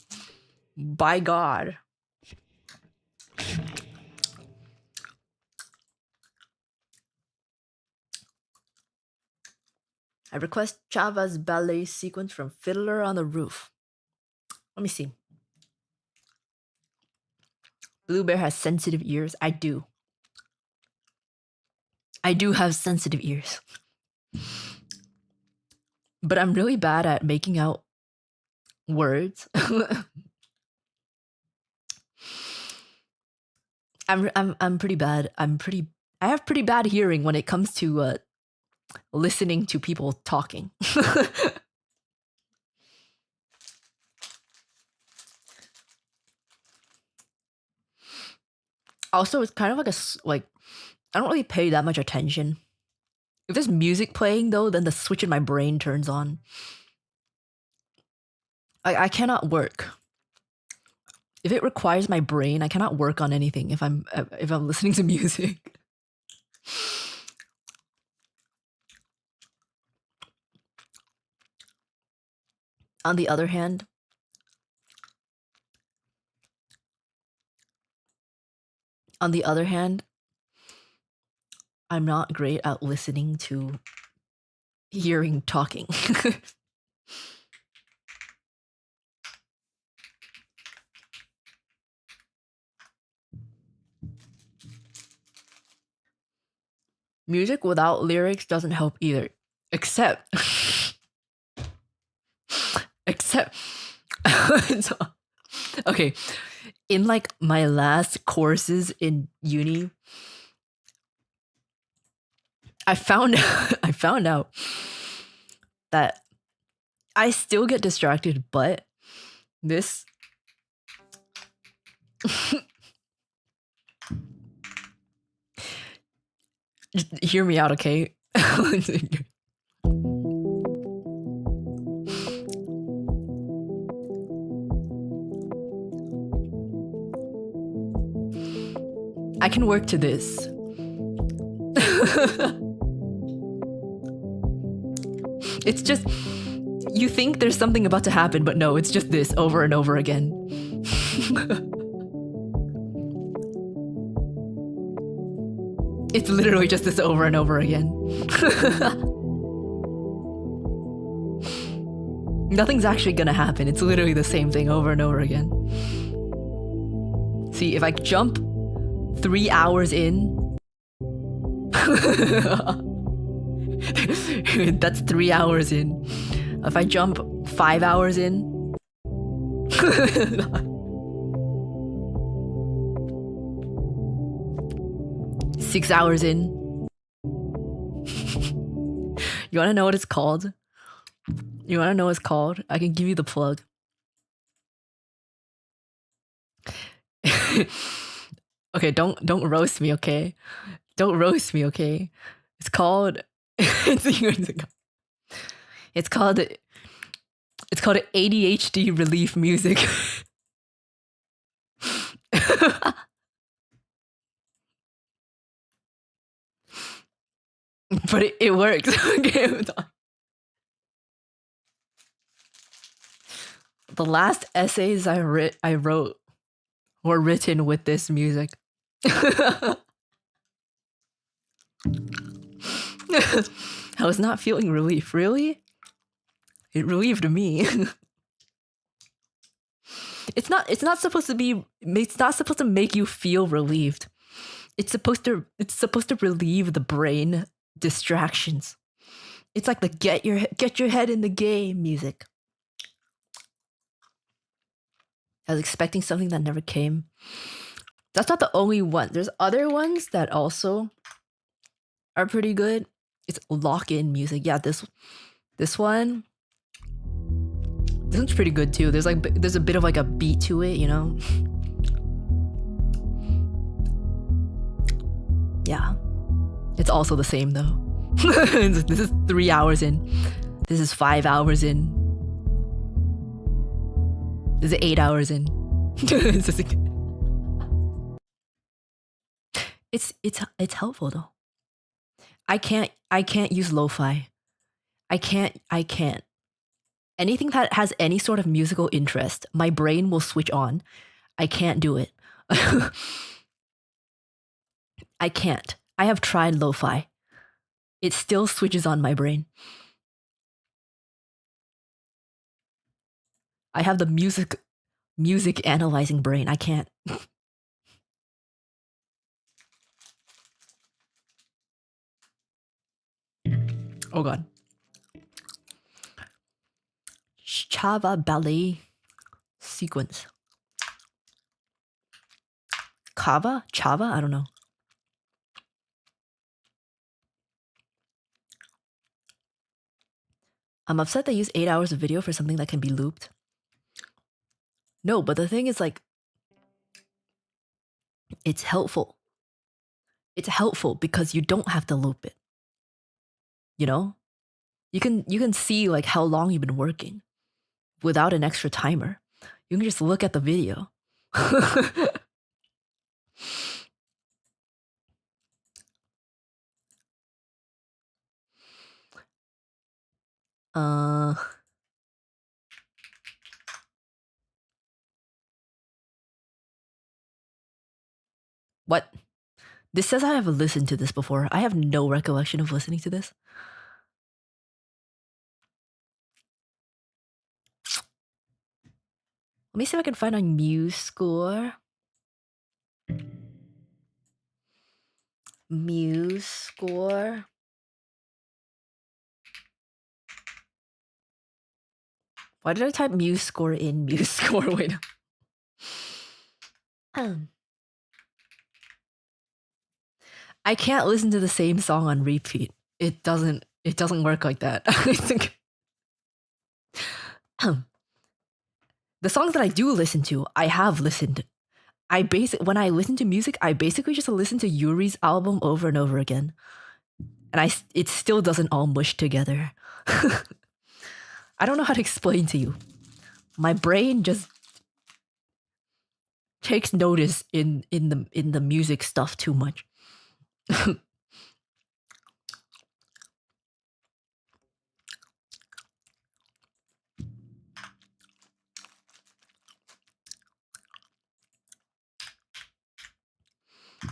By God. I request Chava's ballet sequence from Fiddler on the Roof. Let me see. Blue Bear has sensitive ears. I do. I do have sensitive ears. But I'm really bad at making out words. I'm pretty bad. I have pretty bad hearing when it comes to listening to people talking. Also, it's kind of like I don't really pay that much attention. If there's music playing though, then the switch in my brain turns on. I cannot work. If it requires my brain, I cannot work on anything if I'm listening to music. On the other hand, I'm not great at listening to hearing talking. Music without lyrics doesn't help either. Except okay, in like my last courses in uni, I found out that I still get distracted, but this just hear me out, okay? I can work to this. It's just, you think there's something about to happen, but no, it's just this over and over again. It's literally just this over and over again. Nothing's actually gonna happen. It's literally the same thing over and over again. See, if I jump 3 hours in, that's 3 hours in. If I jump 5 hours in, 6 hours in. You wanna know what it's called? You wanna know what it's called? I can give you the plug. Okay, don't roast me, okay? Don't roast me, okay? It's called it's called ADHD relief music. But it works. Okay, hold on. The last essays I wrote were written with this music. I was not feeling relief. Really? It relieved me. It's not supposed to be, it's not supposed to make you feel relieved. It's supposed to relieve the brain distractions. It's like the get your head in the game music. I was expecting something that never came. That's not the only one. There's other ones that also are pretty good. It's lock-in music. Yeah, this one. This one's pretty good too. There's a bit of like a beat to it, you know? Yeah. It's also the same though. This is 3 hours in. This is 5 hours in. This is 8 hours in. It's helpful though. I can't use lo-fi. I can't. Anything that has any sort of musical interest, my brain will switch on. I can't do it. I can't. I have tried lo-fi. It still switches on my brain. I have the music analyzing brain. I can't. Oh god. Chava ballet sequence. Chava? I don't know. I'm upset they use 8 hours of video for something that can be looped. No, but the thing is like, it's helpful. It's helpful because you don't have to loop it. You know? You can see like how long you've been working without an extra timer. You can just look at the video. What? This says I have listened to this before. I have no recollection of listening to this. Let me see if I can find a Muse score. Muse score. Why did I type Muse score in Muse score? Wait. I can't listen to the same song on repeat. It doesn't work like that. I think the songs that I do listen to, I have listened. When I listen to music, I basically just listen to Yuri's album over and over again. And it still doesn't all mush together. I don't know how to explain to you. My brain just takes notice in the music stuff too much.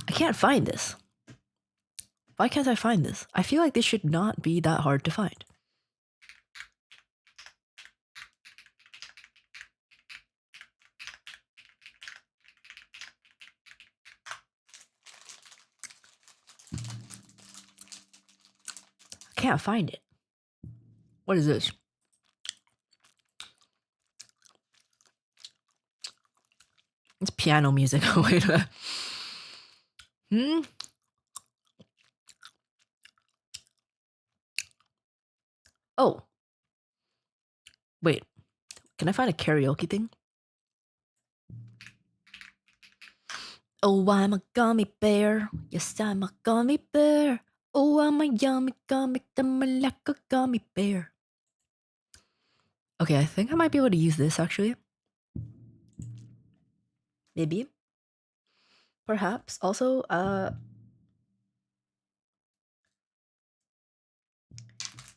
I can't find this. Why can't I find this? I feel like this should not be that hard to find. I can't find it. What is this? It's piano music. Wait a minute. Hmm? Oh. Wait. Can I find a karaoke thing? Oh, I'm a gummy bear. Yes, I'm a gummy bear. Oh, I'm a yummy gummy, like a gummy bear. Okay, I think I might be able to use this actually. Maybe. Perhaps. Also,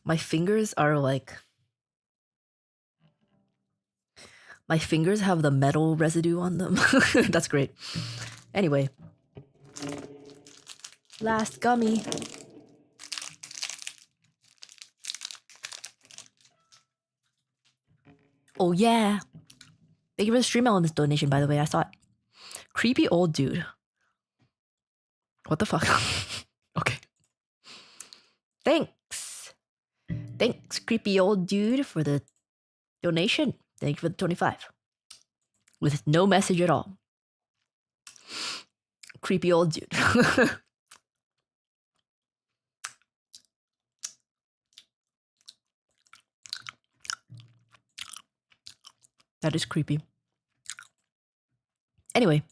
my fingers are like... My fingers have the metal residue on them. That's great. Anyway. Last gummy. Oh yeah. Thank you for the Stream Elements donation, by the way. I saw it. Creepy old dude. What the fuck? Okay. Thanks. Thanks, creepy old dude, for the donation. Thank you for the 25. With no message at all. Creepy old dude. That is creepy. Anyway.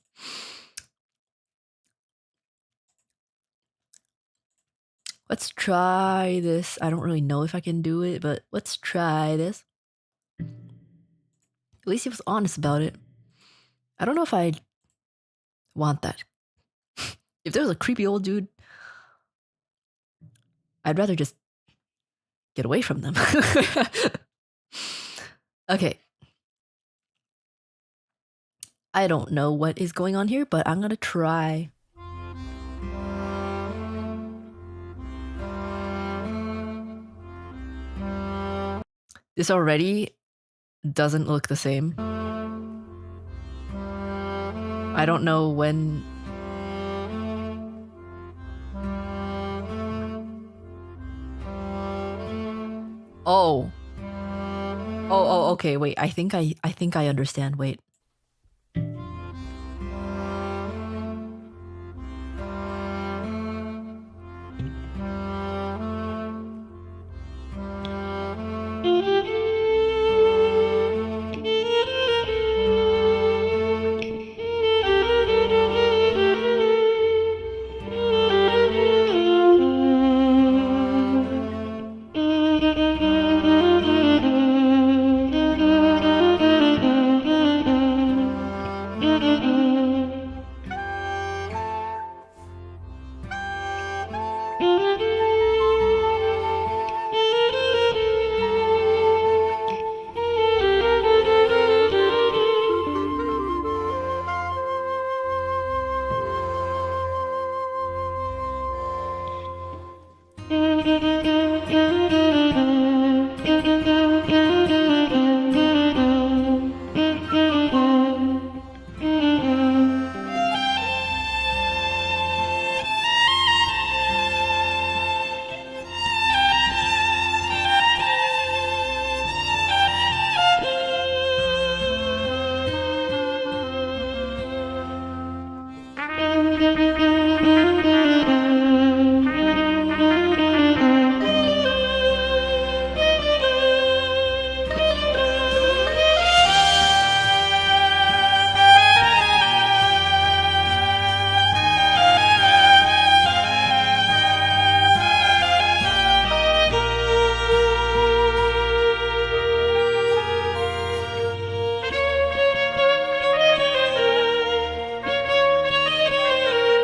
Let's try this. I don't really know if I can do it, but let's try this. At least he was honest about it. I don't know if I want that. If there was a creepy old dude, I'd rather just get away from them. Okay. I don't know what is going on here, but I'm gonna try. This already doesn't look the same. I don't know when... Oh. Oh, okay, wait. I think I understand. Wait.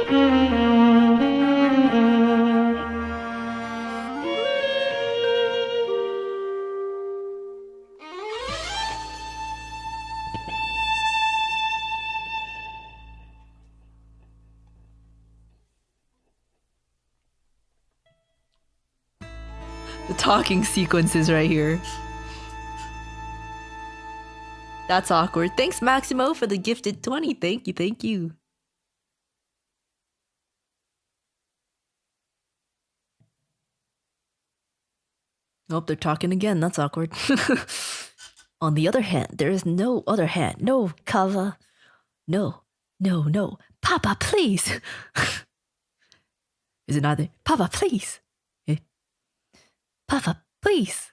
The talking sequences right here. That's awkward. Thanks, Maximo, for the gifted 20. Thank you, thank you. Oh, they're talking again. That's awkward. On the other hand, there is no other hand. No, Kava. No, no, no. Papa, please. Is it not there? Papa, please. Eh? Papa, please.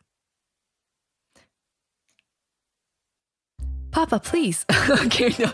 Papa, please. Okay, no.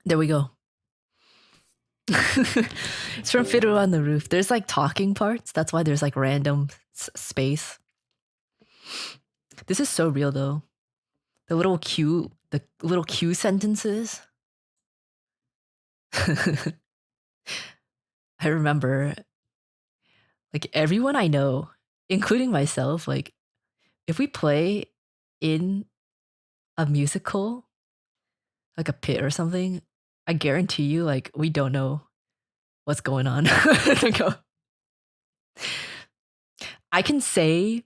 There we go. It's from Fiddler on the Roof. There's like talking parts. That's why there's like random space. This is so real though. The little cue sentences. I remember like everyone I know, including myself, like if we play in a musical, like a pit or something, I guarantee you, like, we don't know what's going on. I can say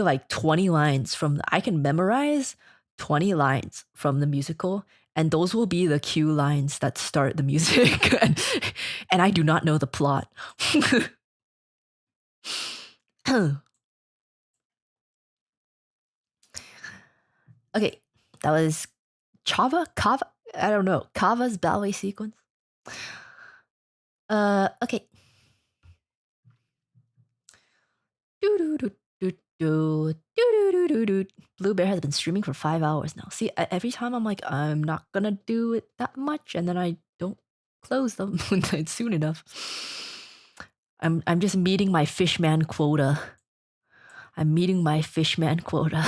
like 20 lines I can memorize 20 lines from the musical, and those will be the cue lines that start the music. and I do not know the plot. Okay, that was Kava? I don't know. Kava's ballet sequence. Okay. Blue Bear has been streaming for 5 hours now. See, every time I'm like, I'm not gonna do it that much, and then I don't close them soon enough. I'm just meeting my fishman quota. I'm meeting my fishman quota.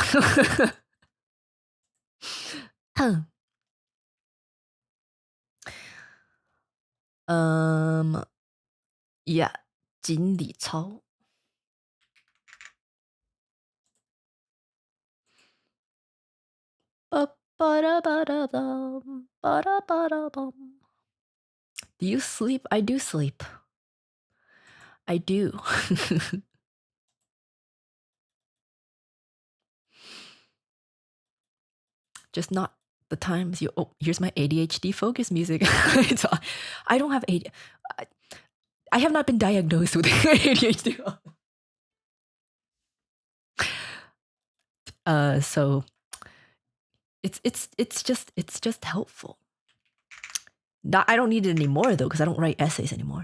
Yeah, 锦鲤操. Do you sleep? I do sleep. I do. Just not the times you. Oh, here's my ADHD focus music. I don't have ADHD. I have not been diagnosed with ADHD. So it's just helpful. I don't need it anymore though, because I don't write essays anymore.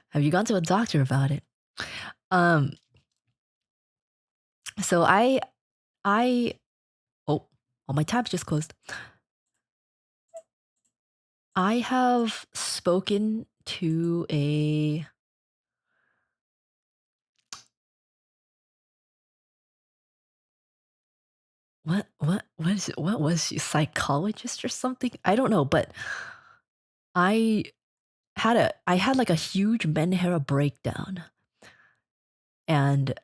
Have you gone to a doctor about it? So I oh, all my tabs just closed. I have spoken to a what was she, psychologist or something? I don't know, but I had like a huge Menhera breakdown, and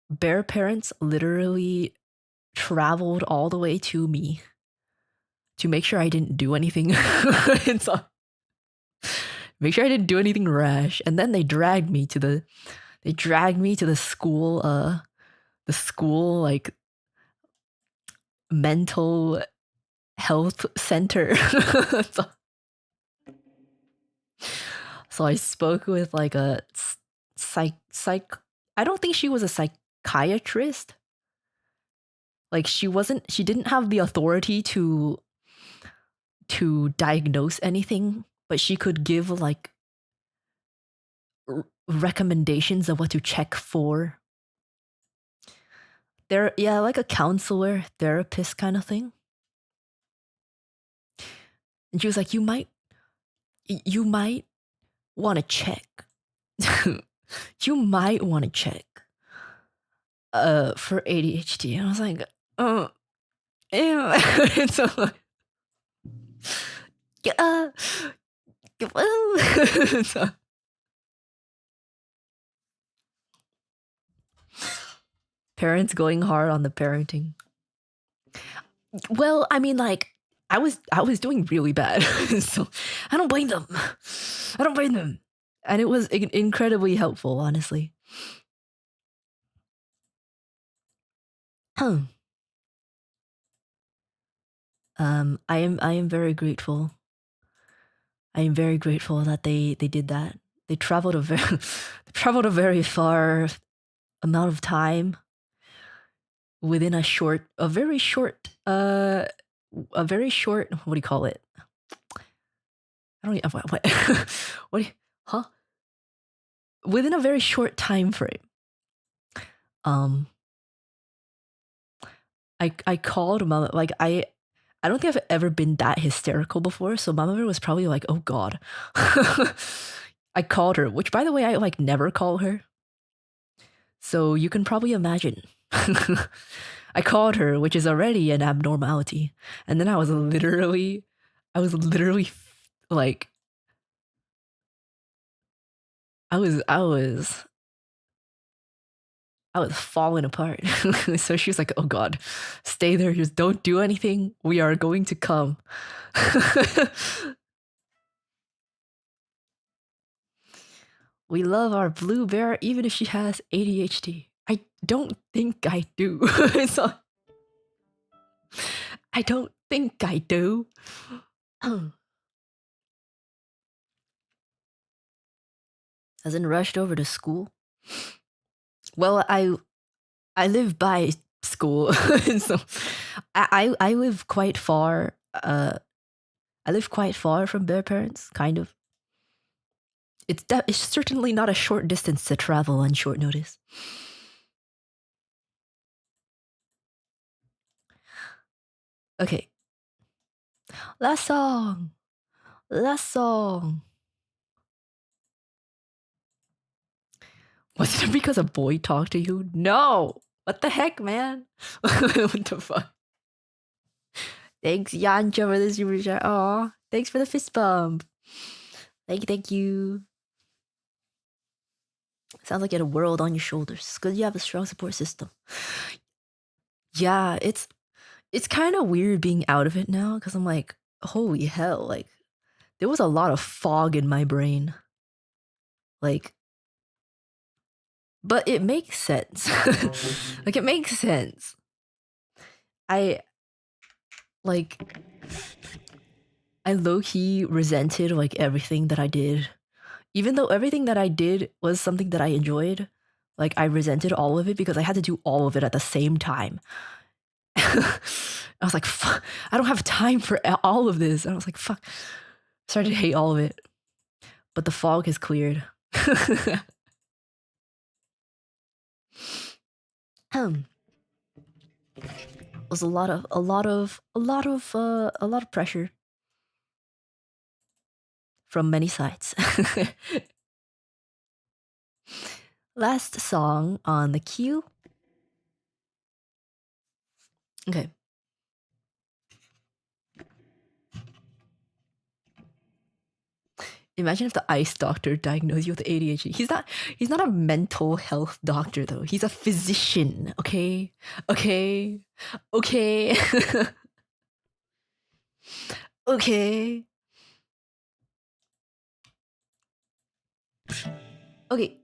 Bear parents literally traveled all the way to me to make sure I didn't do anything. Make sure I didn't do anything rash, and then they dragged me to the school like mental health center. So I spoke with like a psych. I don't think she was a psychiatrist. Like she didn't have the authority to diagnose anything, but she could give like recommendations of what to check for. Yeah, like a counselor, therapist kind of thing. And she was like, you might want to check. You might want to check for ADHD. And I was like, ew. So yeah, so, parents going hard on the parenting. Well, I mean, like I was doing really bad, so I don't blame them. I don't blame them, and it was incredibly helpful, honestly. I am very grateful. I am very grateful that they did that. They traveled a very they traveled a very far amount of time within a very short what do you call it? I don't what what do you, huh? Within a very short time frame. Um I called mama, like I don't think I've ever been that hysterical before, so mama was probably like, "Oh god." I called her, which by the way I like never call her. So you can probably imagine. I called her, which is already an abnormality. And then I was literally like I was I was falling apart. So she was like, "Oh god, stay there, just don't do anything. We are going to come." We love our blue bear even if she has ADHD. I don't think I do. So I don't think I do. Hasn't rushed over to school. Well, I live by school, so I live quite far. I live quite far from their parents, kind of. It's certainly not a short distance to travel on short notice. Okay, last song. Last song. Was it because a boy talked to you? No. What the heck, man? What the fuck? Thanks, Yancha, for the super chat. Aw, thanks for the fist bump. Thank you. Sounds like you had a world on your shoulders. It's good you have a strong support system. Yeah, it's kind of weird being out of it now because I'm like, holy hell, like there was a lot of fog in my brain. Like, but it makes sense. Like it makes sense. I like I low key resented like everything that I did. Even though everything that I did was something that I enjoyed, like I resented all of it because I had to do all of it at the same time. I was like, fuck, I don't have time for all of this. And I was like, fuck. Started to hate all of it. But the fog has cleared. It was a lot of pressure from many sides. Last song on the queue. Okay. Imagine if the ice doctor diagnosed you with ADHD. He's not a mental health doctor though. He's a physician, okay? Okay. Okay. Okay. Okay.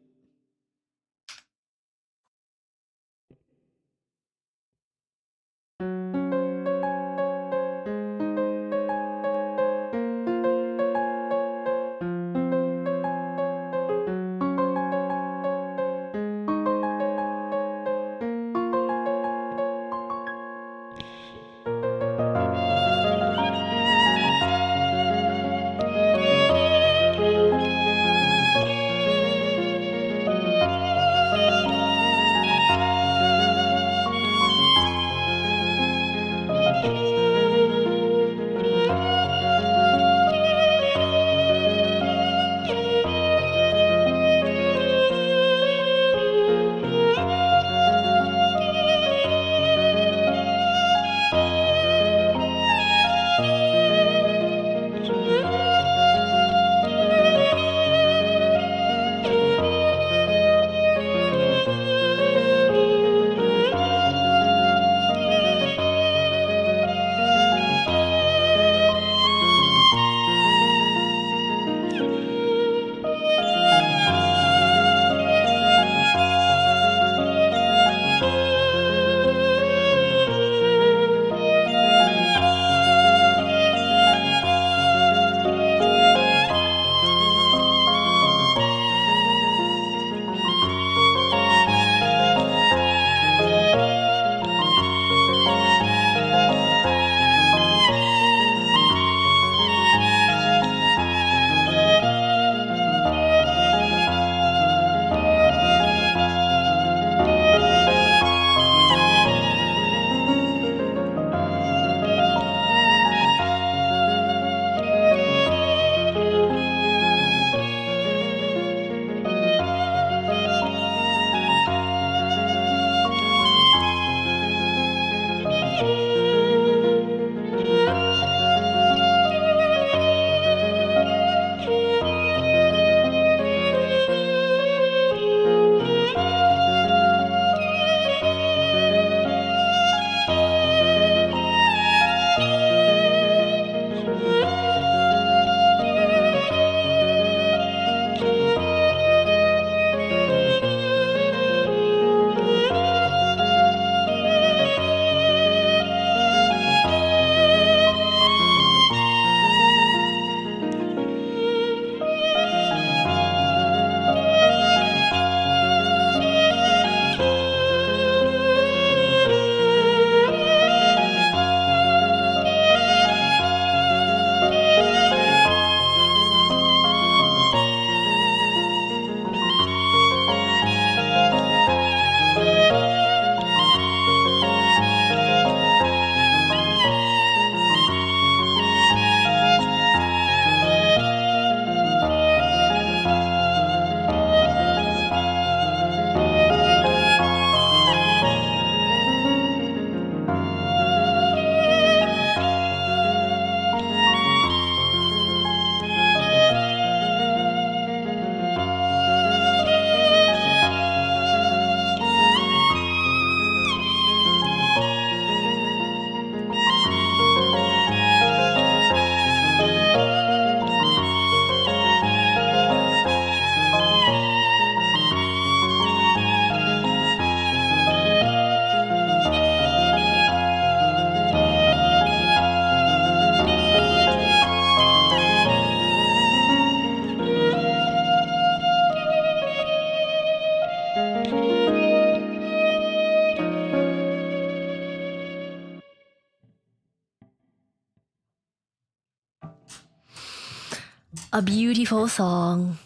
A beautiful song.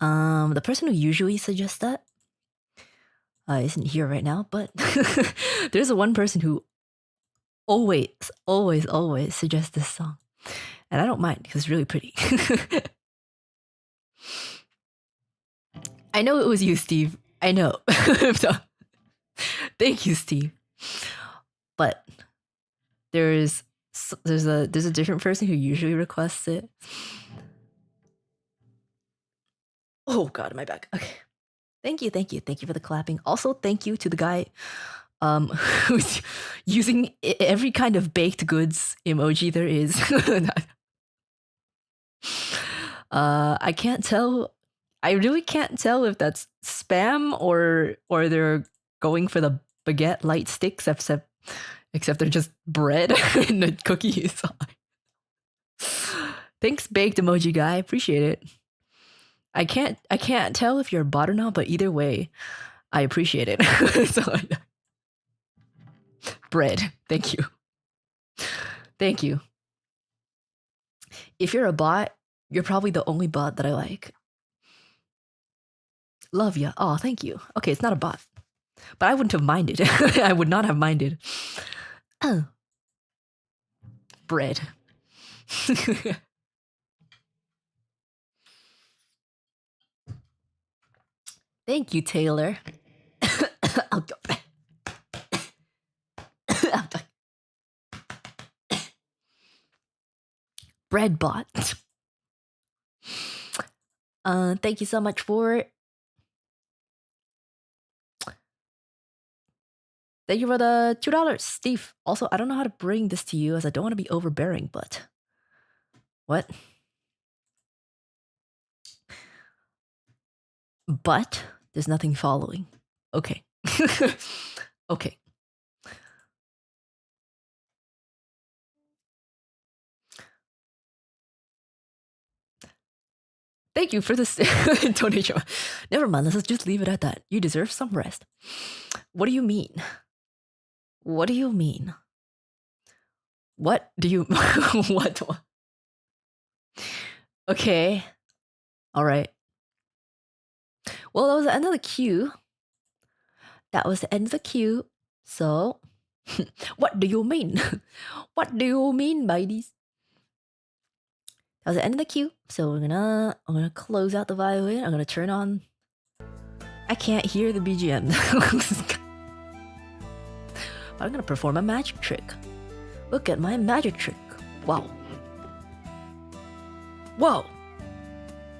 The person who usually suggests that isn't here right now, but there's one person who always suggests this song. And I don't mind because it's really pretty. I know it was you, Steve. I know. So, thank you, Steve. But there's a different person who usually requests it. Oh god, my back. Okay. Thank you for the clapping. Also, thank you to the guy who's using every kind of baked goods emoji there is. I can't tell. I really can't tell if that's spam or they're going for the baguette light sticks, except they're just bread and the cookies. Thanks, baked emoji guy. Appreciate it. I can't tell if you're a bot or not, but either way, I appreciate it. So, bread. Thank you. Thank you. If you're a bot, you're probably the only bot that I like. Love ya. Oh, thank you. Okay, it's not a bot. But I wouldn't have minded. I would not have minded. Oh. Bread. Thank you, Taylor. I'll go. Bread bot. Thank you so much for it. Thank you for the $2, Steve. Also, I don't know how to bring this to you as I don't want to be overbearing, but what? But there's nothing following. Okay. Okay. Thank you for this donation. Never mind, let's just leave it at that. You deserve some rest. What do you mean? What do you mean? What do you what? Okay. All right. Well, that was the end of the queue. That was the end of the queue. So, what do you mean? What do you mean by these? That was the end of the queue. So I'm gonna close out the violin. I'm gonna turn on. I can't hear the BGM. But I'm gonna perform a magic trick. Look at my magic trick. Wow. Whoa.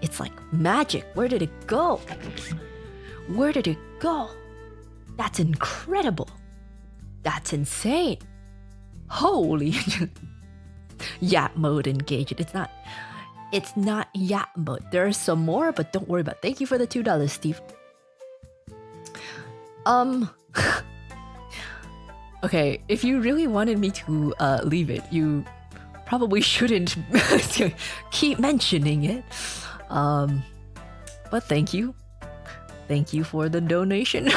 It's like magic. Where did it go? Where did it go? That's incredible. That's insane. Holy. Yap mode engaged. It's not yap mode. There are some more, but don't worry about it. Thank you for the $2, Steve. Okay, if you really wanted me to leave it, you probably shouldn't keep mentioning it. But thank you. Thank you for the donation.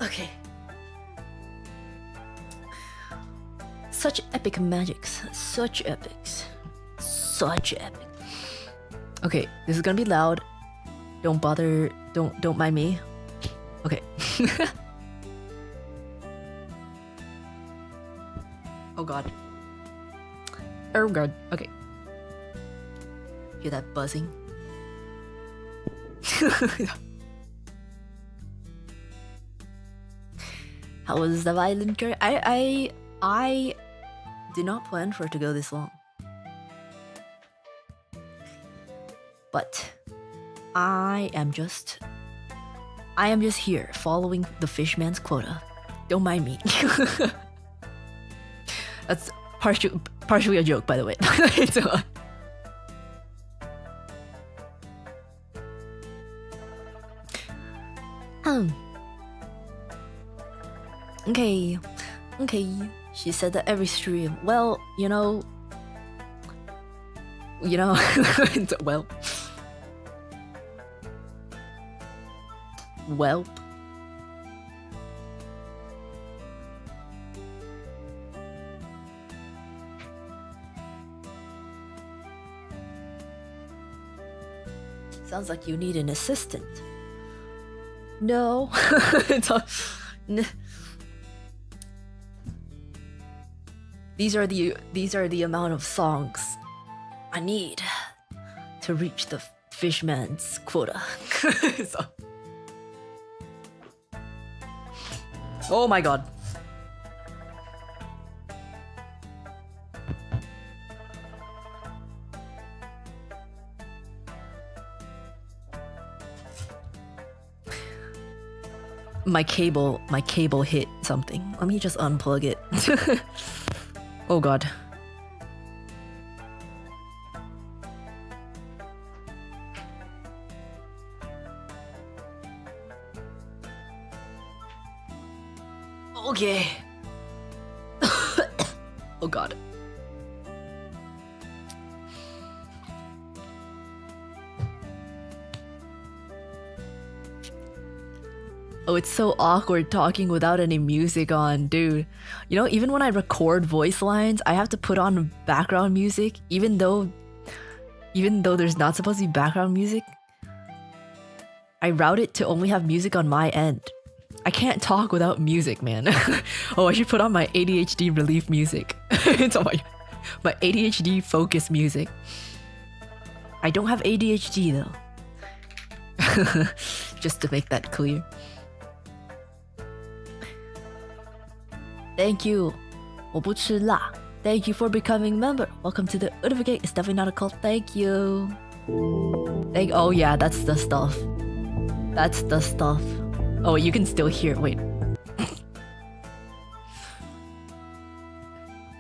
Okay. Such epic magics. Such epics. Such epic. Okay, this is gonna be loud. Don't bother. Don't mind me. Okay. Oh god. Oh god. Okay. Hear that buzzing? How was the violin career? I did not plan for it to go this long. But I am just here following the fishman's quota. Don't mind me. That's partially a joke, by the way. So, okay. She said that every stream. Well, you know, well. Sounds like you need an assistant. No. These are the amount of songs I need to reach the fishman's quota. So. Oh my god. My cable hit something. Let me just unplug it. Oh god. Okay. Oh god. Oh, it's so awkward talking without any music on, dude. You know, even when I record voice lines, I have to put on background music, even though there's not supposed to be background music. I route it to only have music on my end. I can't talk without music, man. Oh, I should put on my ADHD relief music. It's on my ADHD focus music. I don't have ADHD though. Just to make that clear. Thank you. 我不吃辣. Thank you for becoming member. Welcome to the Unificate. It's definitely not a cult. Thank you. Oh yeah, that's the stuff. That's the stuff. Oh, you can still hear. Wait.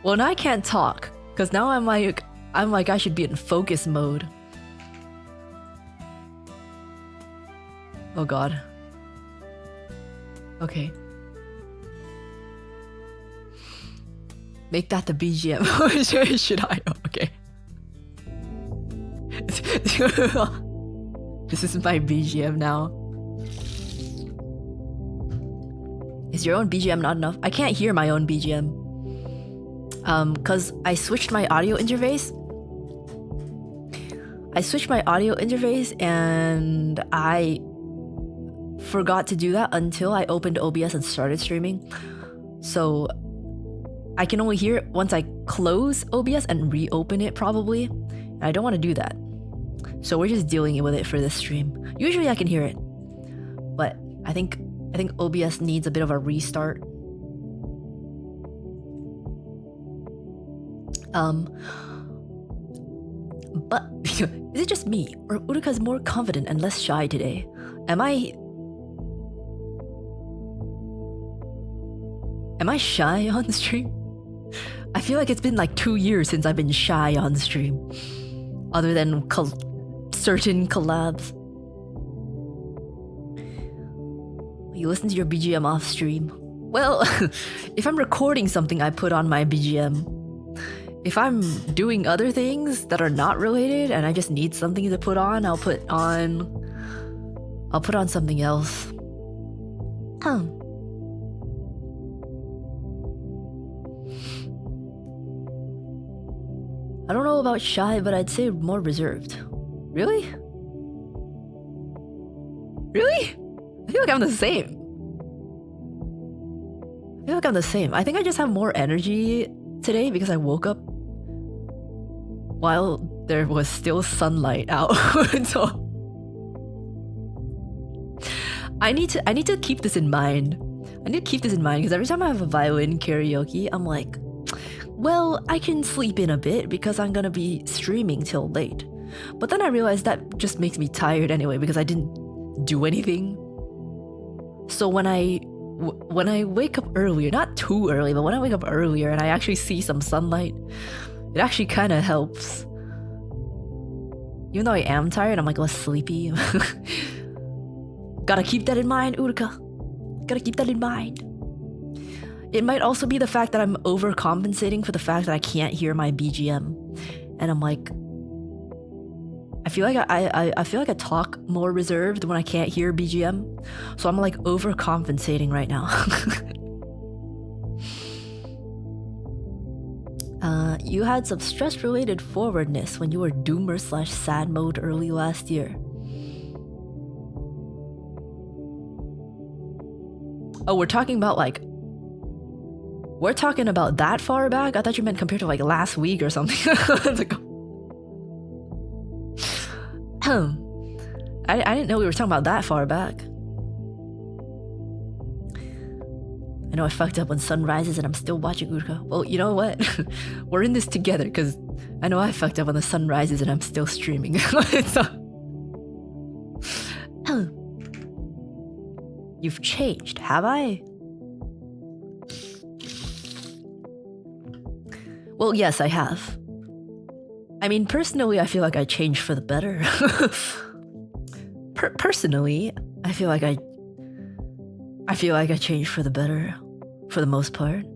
Well, now I can't talk because now I'm like I should be in focus mode. Oh god. Okay. Make that the BGM. Should I? Okay. This is my BGM now. Is your own BGM not enough? I can't hear my own BGM. Cause I switched my audio interface. And I forgot to do that until I opened OBS and started streaming. So I can only hear it once I close OBS and reopen it probably. And I don't want to do that. So we're just dealing with it for this stream. Usually I can hear it. But I think OBS needs a bit of a restart. But is it just me, or Uruka's more confident and less shy today? Am I shy on stream? I feel like it's been like 2 years since I've been shy on stream. Other than certain collabs. You listen to your BGM off stream. Well, if I'm recording something, I put on my BGM. If I'm doing other things that are not related and I just need something to put on, I'll put on something else. I don't know about shy, but I'd say more reserved. Really? Really? I feel like I'm the same. I think I just have more energy today because I woke up while there was still sunlight out. So I need to keep this in mind. Because every time I have a violin karaoke, I'm like, well, I can sleep in a bit because I'm gonna be streaming till late. But then I realized that just makes me tired anyway because I didn't do anything. So when I wake up earlier, not too early, but when I wake up earlier and I actually see some sunlight, it actually kind of helps. Even though I am tired, I'm like less sleepy. Gotta keep that in mind, Uruka. Gotta keep that in mind. It might also be the fact that I'm overcompensating for the fact that I can't hear my BGM. And I'm like, I feel like I talk more reserved when I can't hear BGM. So I'm like overcompensating right now. You had some stress-related forwardness when you were doomer/sad mode early last year. Oh, we're talking about like. We're talking about that far back? I thought you meant compared to like last week or something. Like, I didn't know we were talking about that far back. I know I fucked up on sunrises and I'm still watching Uruka. Well, you know what? We're in this together because I know I fucked up on the sunrises and I'm still streaming. So, you've changed, have I? Well, yes, I have. I mean, personally, I feel like I changed for the better. Personally, I feel like I changed for the better, for the most part.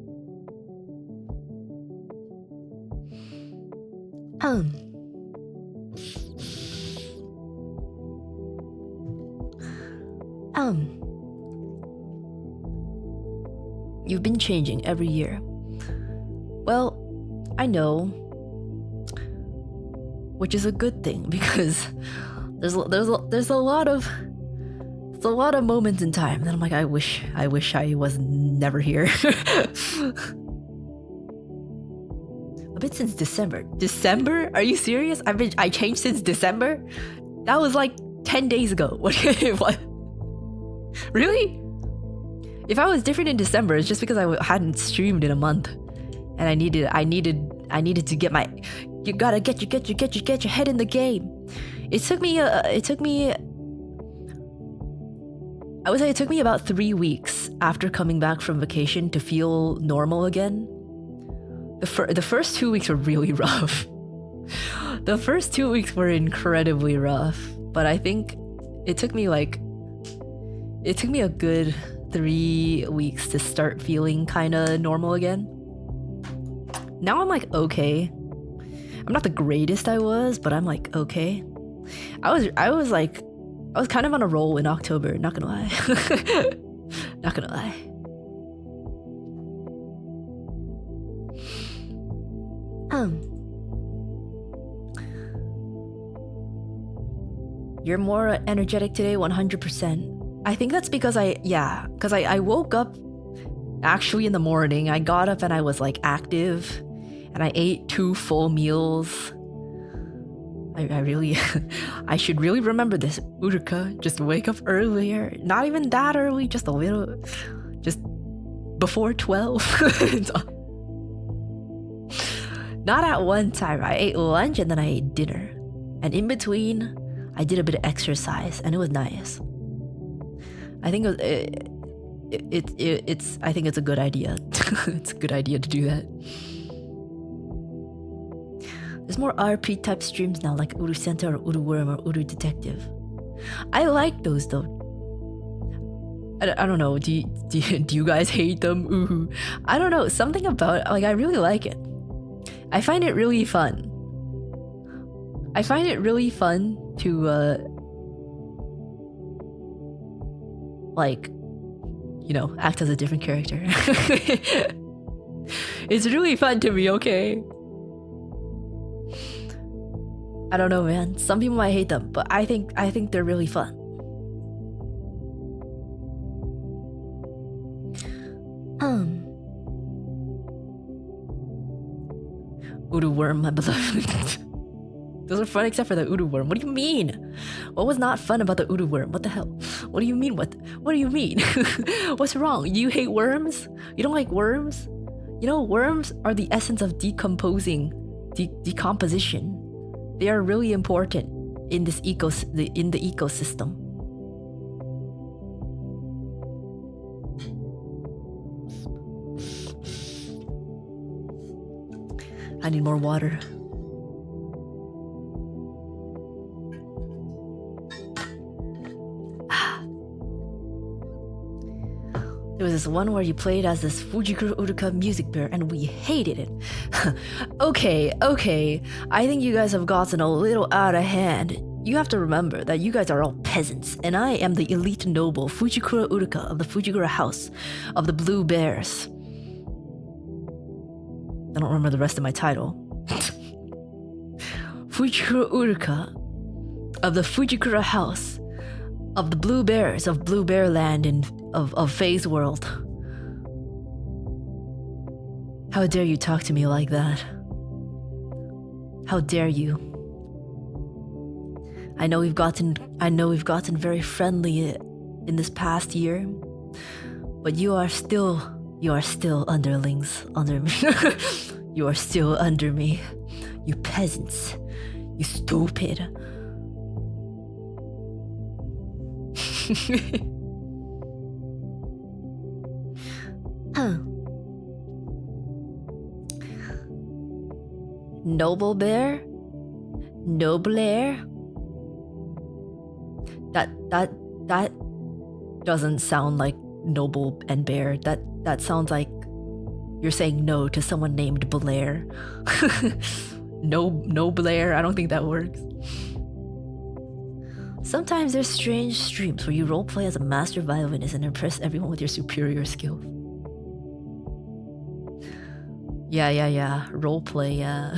You've been changing every year. Well, I know, which is a good thing because there's a lot of moments in time that I'm like, I wish I was never here. A bit since December. December? Are you serious? I changed since December? That was like 10 days ago. What? Really? If I was different in December, it's just because I hadn't streamed in a month, and I needed to get my. You gotta get your head in the game. It took me. I would say it took me about 3 weeks after coming back from vacation to feel normal again. The first 2 weeks were really rough. The first 2 weeks were incredibly rough, but I think it took me a good 3 weeks to start feeling kind of normal again. Now I'm like okay. I'm not the greatest I was, but I'm like okay. I was kind of on a roll in October, not gonna lie. Not gonna lie. You're more energetic today, 100%. I think that's because I woke up actually in the morning. I got up and I was like active, and I ate 2 full meals. I really, I should really remember this. Uruka, just wake up earlier. Not even that early, just a little, just before 12. Not at one time. I ate lunch and then I ate dinner. And in between, I did a bit of exercise and it was nice. I think I think it's a good idea. It's a good idea to do that. There's more RP type streams now, like Uru Center or Uru Worm or Uru Detective. I like those though. I don't know. Do you guys hate them? Ooh. I don't know. Something about I really like it. I find it really fun. I find it really fun to act as a different character. It's really fun to me, okay? I don't know, man. Some people might hate them, but I think they're really fun. Udu Worm, my beloved. Those are fun except for the Udu Worm. What do you mean? What was not fun about the Udu Worm? What the hell? What do you mean? What do you mean? What's wrong? You hate worms? You don't like worms? You know, worms are the essence of decomposition. They are really important in this the ecosystem. I need more water. There was this one where you played as this Fujikura Uruka music bear and we hated it. Okay. I think you guys have gotten a little out of hand. You have to remember that you guys are all peasants and I am the elite noble Fujikura Uruka of the Fujikura House of the Blue Bears. I don't remember the rest of my title. Fujikura Uruka of the Fujikura House of the Blue Bears of Blue Bear Land in of Faye's world. How dare you talk to me like that? How dare you? I know we've gotten very friendly in this past year, but you are still underlings under me. You are still under me. You peasants. You stupid. Noble bear? Noble air? That doesn't sound like noble and bear. That sounds like you're saying no to someone named Blair. No Blair, I don't think that works. Sometimes there's strange streams where you roleplay as a master violinist and impress everyone with your superior skill. Yeah. Roleplay, yeah.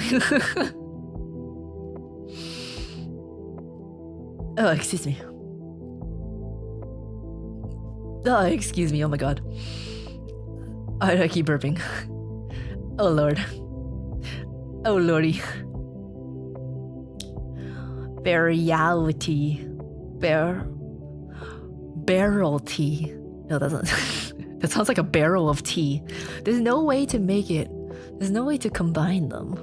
Oh, excuse me. Oh, excuse me, oh my god. I keep burping. Oh lord. Oh lordy. Barrel tea. No, that doesn't. That sounds like a barrel of tea. There's no way to make it. There's no way to combine them.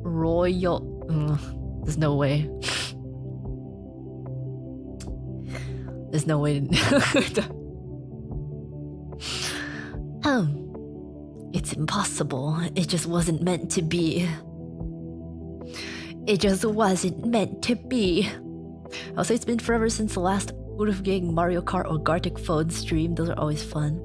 Royal. There's no way. There's no way to. It's impossible. It just wasn't meant to be. It just wasn't meant to be. I'll say it's been forever since the last Urufgang Mario Kart or Gartic Phone stream. Those are always fun.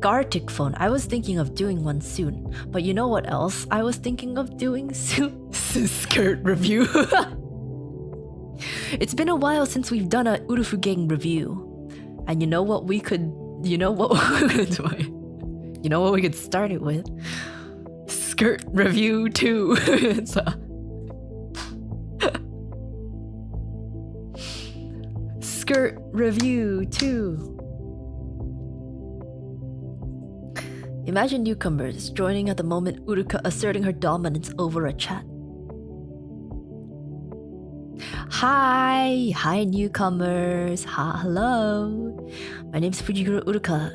Gartic Phone. I was thinking of doing one soon. But you know what else I was thinking of doing soon? Skirt review. It's been a while since we've done a Urufgang review. And you know what we could... You know what we could start it with? Skirt review 2. Skirt review 2. Imagine newcomers joining at the moment Uruka asserting her dominance over a chat. Hi newcomers. Hello. My name's Fujikura Uruka,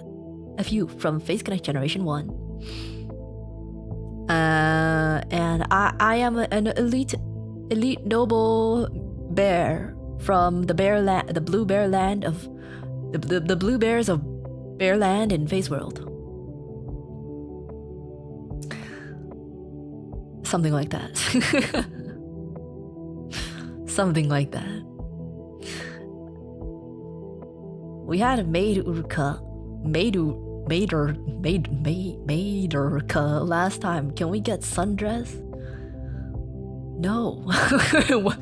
FU from Face Connect Generation 1. And I am an elite noble bear from the blue bear land of the blue bears of Bear Land in Face World. Something like that. Something like that. We had a maid Uruka last time. Can we get sundress? No. What?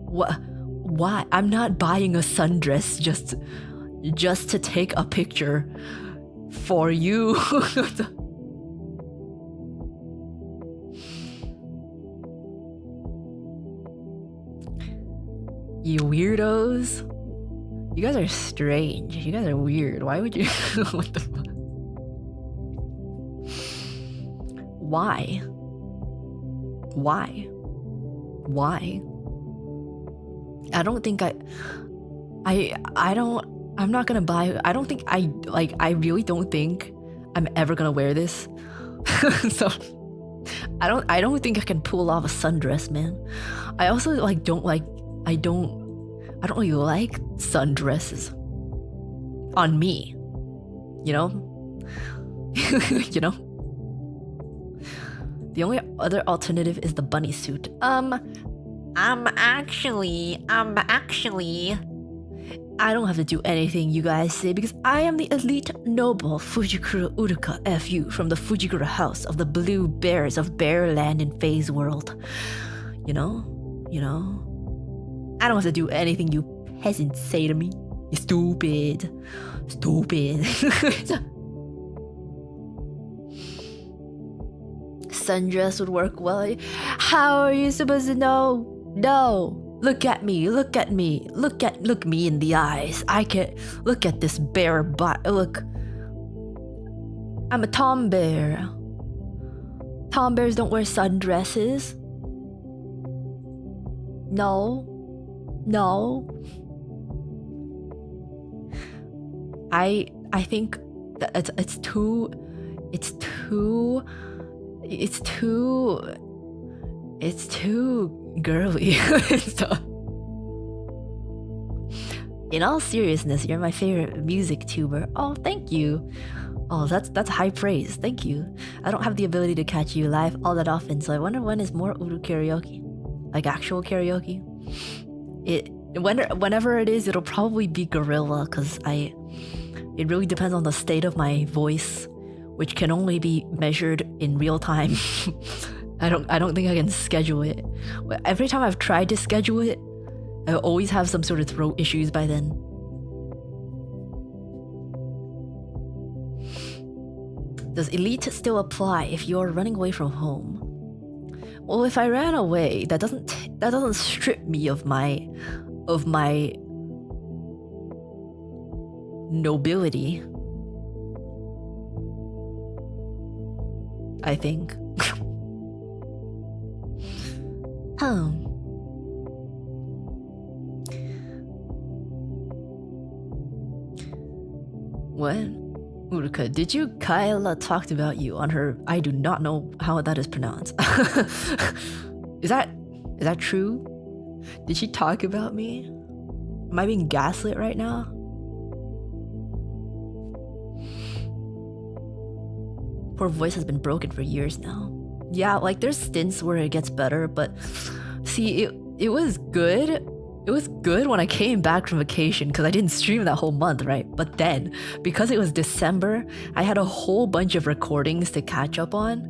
Why? I'm not buying a sundress just to take a picture for you. You weirdos. You guys are strange. You guys are weird. Why would you... What the fuck? Why? I don't think I'm not gonna buy... I really don't think I'm ever gonna wear this. So... I don't think I can pull off a sundress, man. I also I don't really like sundresses on me, you know? You know? The only other alternative is the bunny suit. Actually, I don't have to do anything you guys say because I am the elite noble Fujikura Uruka FU from the Fujikura house of the blue bears of Bear Land in Phase World. You know? I don't have to do anything you peasants say to me. You stupid. sundress would work well. How are you supposed to know? No. Look at me. Look at me. Look me in the eyes. I can look at this bare butt. Look. I'm a tom bear. Tom bears don't wear sundresses. No. No. I think that it's too girly. In all seriousness, you're my favorite music tuber. Oh, thank you. Oh, that's high praise. Thank you. I don't have the ability to catch you live all that often, so I wonder when is more Uru karaoke, like actual karaoke. Whenever it is, it'll probably be gorilla, cause it really depends on the state of my voice, which can only be measured in real time. I don't think I can schedule it. Every time I've tried to schedule it, I always have some sort of throat issues by then. Does elite still apply if you're running away from home? Well, if I ran away, that doesn't strip me of my nobility, I think. What? Uruka, did you Kyla talked about you on her? I do not know how that is pronounced. Is that true? Did she talk about me? Am I being gaslit right now? Poor voice has been broken for years now. Yeah, like there's stints where it gets better, but see, it was good. It was good when I came back from vacation because I didn't stream that whole month, right? But then, because it was December, I had a whole bunch of recordings to catch up on.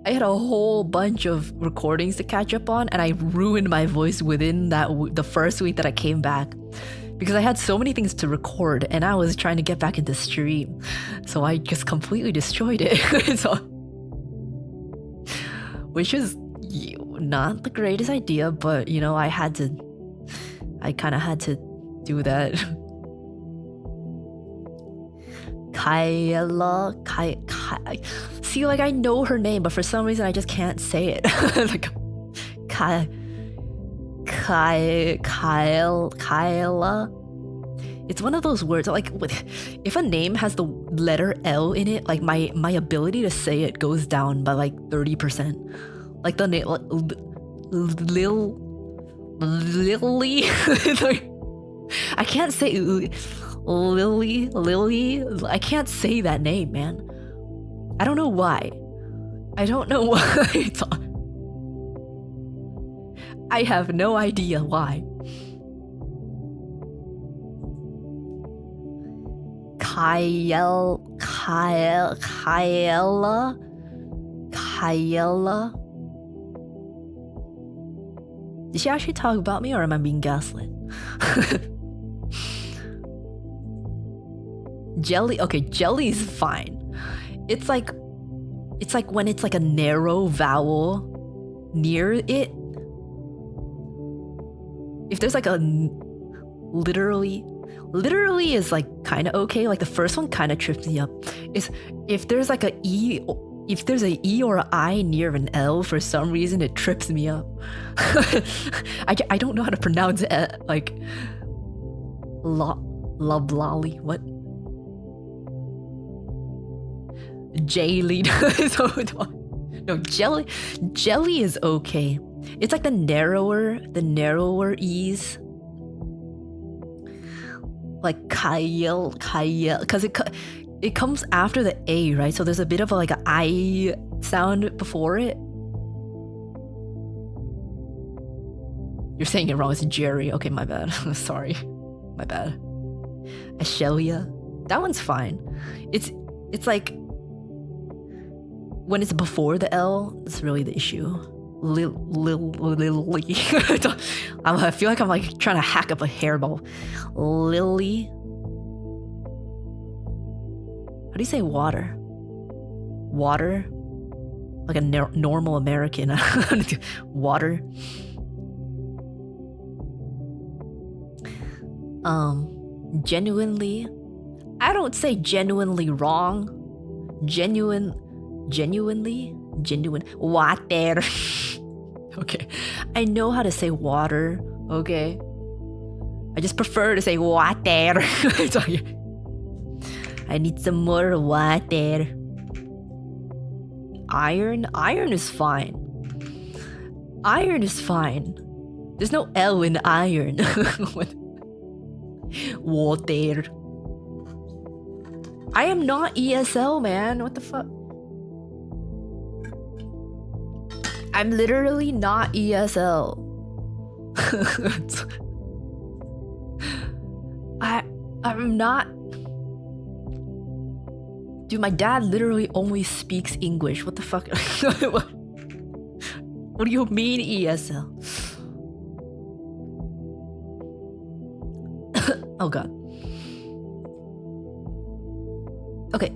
I had a whole bunch of recordings to catch up on, and I ruined my voice within the first week that I came back. Because I had so many things to record, and I was trying to get back into stream. So I just completely destroyed it. Which is not the greatest idea, but you know, I kind of had to do that. Kyla, see, like I know her name, but for some reason I just can't say it. Like, Kyla. It's one of those words, like, if a name has the letter L in it, like my ability to say it goes down by like 30%. Like the name, Lily. Like, I can't say Lily. I can't say that name, man. I don't know why. I have no idea why. Kyla. Did she actually talk about me, or am I being gaslit? Jelly, okay, jelly's fine. It's like when it's like a narrow vowel near it. If there's like a literally is like kind of okay. Like the first one kind of trips me up. Is if there's like a E. If there's an E or an I near an L, for some reason it trips me up. I don't know how to pronounce it. Like Loblolly, what? Jelly. No, jelly is okay. It's like the narrower E's. Like Kyle, because it comes after the A, right? So there's a bit of like an I sound before it. You're saying it wrong. It's Jerry. Okay, my bad. Sorry, my bad. Ashelia, that one's fine. It's like when it's before the L, it's really the issue. Lily. I feel like I'm like trying to hack up a hairball. Lily. How do you say water? Water? like a normal American. Water. Genuinely, I don't say genuinely wrong. Genuine water. Okay, I know how to say water. Okay, I just prefer to say water. Sorry. I need some more water. Iron is fine. Iron is fine. There's no L in iron. Water. I am not ESL, man. What the fuck? I'm literally not ESL. I'm not. Dude, my dad literally only speaks English. What the fuck? What do you mean ESL? Oh god. Okay.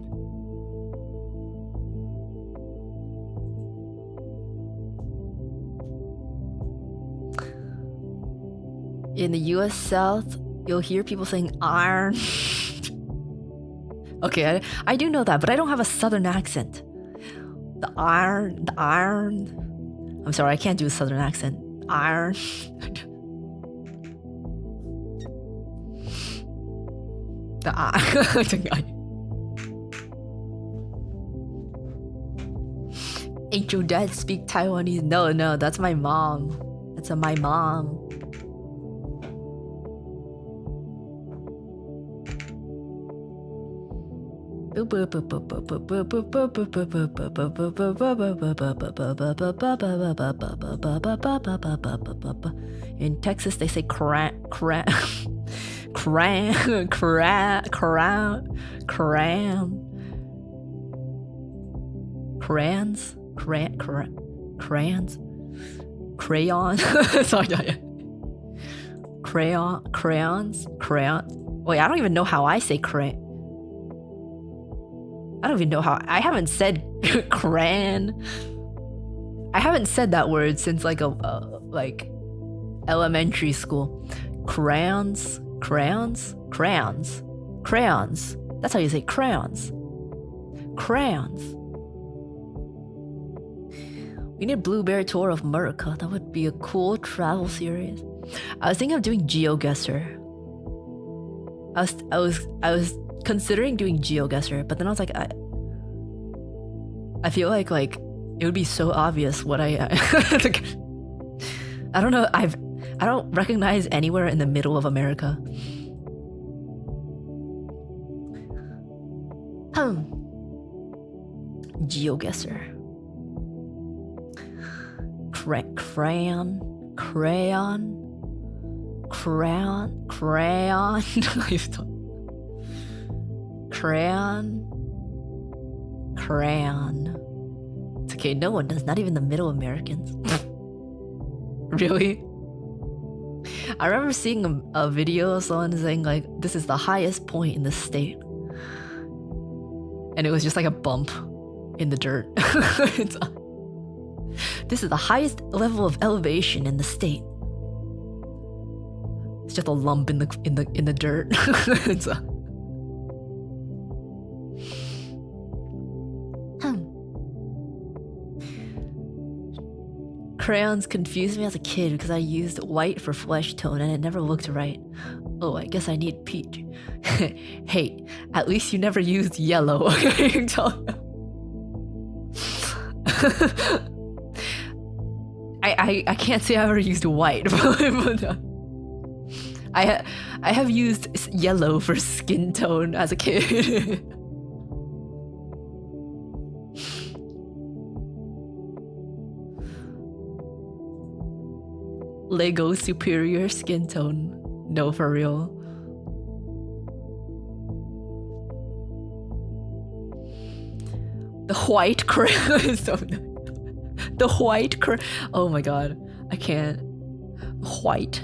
In the US South, you'll hear people saying iron. Okay, I do know that, but I don't have a southern accent. The iron. I'm sorry, I can't do a southern accent. Iron. The iron. Ain't your dad speak Taiwanese? No, that's my mom. That's my mom. In Texas, they say crayons. Sorry. Crayons. Wait, I don't even know how I say crayon. I don't even know how. I haven't said crayon. I haven't said that word since like like elementary school. Crayons. That's how you say crayons. We need a Blueberry Tour of America. That would be a cool travel series. I was thinking of doing GeoGuessr. I was considering doing GeoGuessr, but then I was like, I feel like it would be so obvious what I don't know. I don't recognize anywhere in the middle of America. GeoGuessr. Crayon. It's okay, no one does, not even the middle Americans. Really? I remember seeing a video of someone saying like, this is the highest point in the state. And it was just like a bump in the dirt. This is the highest level of elevation in the state. It's just a lump in the dirt. Crayons confused me as a kid because I used white for flesh tone and it never looked right. Oh, I guess I need peach. Hey, at least you never used yellow. I can't say I ever used white, but I have used yellow for skin tone as a kid. Lego superior skin tone. No, for real. The white crayon is so nice. The white crayon. Oh my god. I can't. White.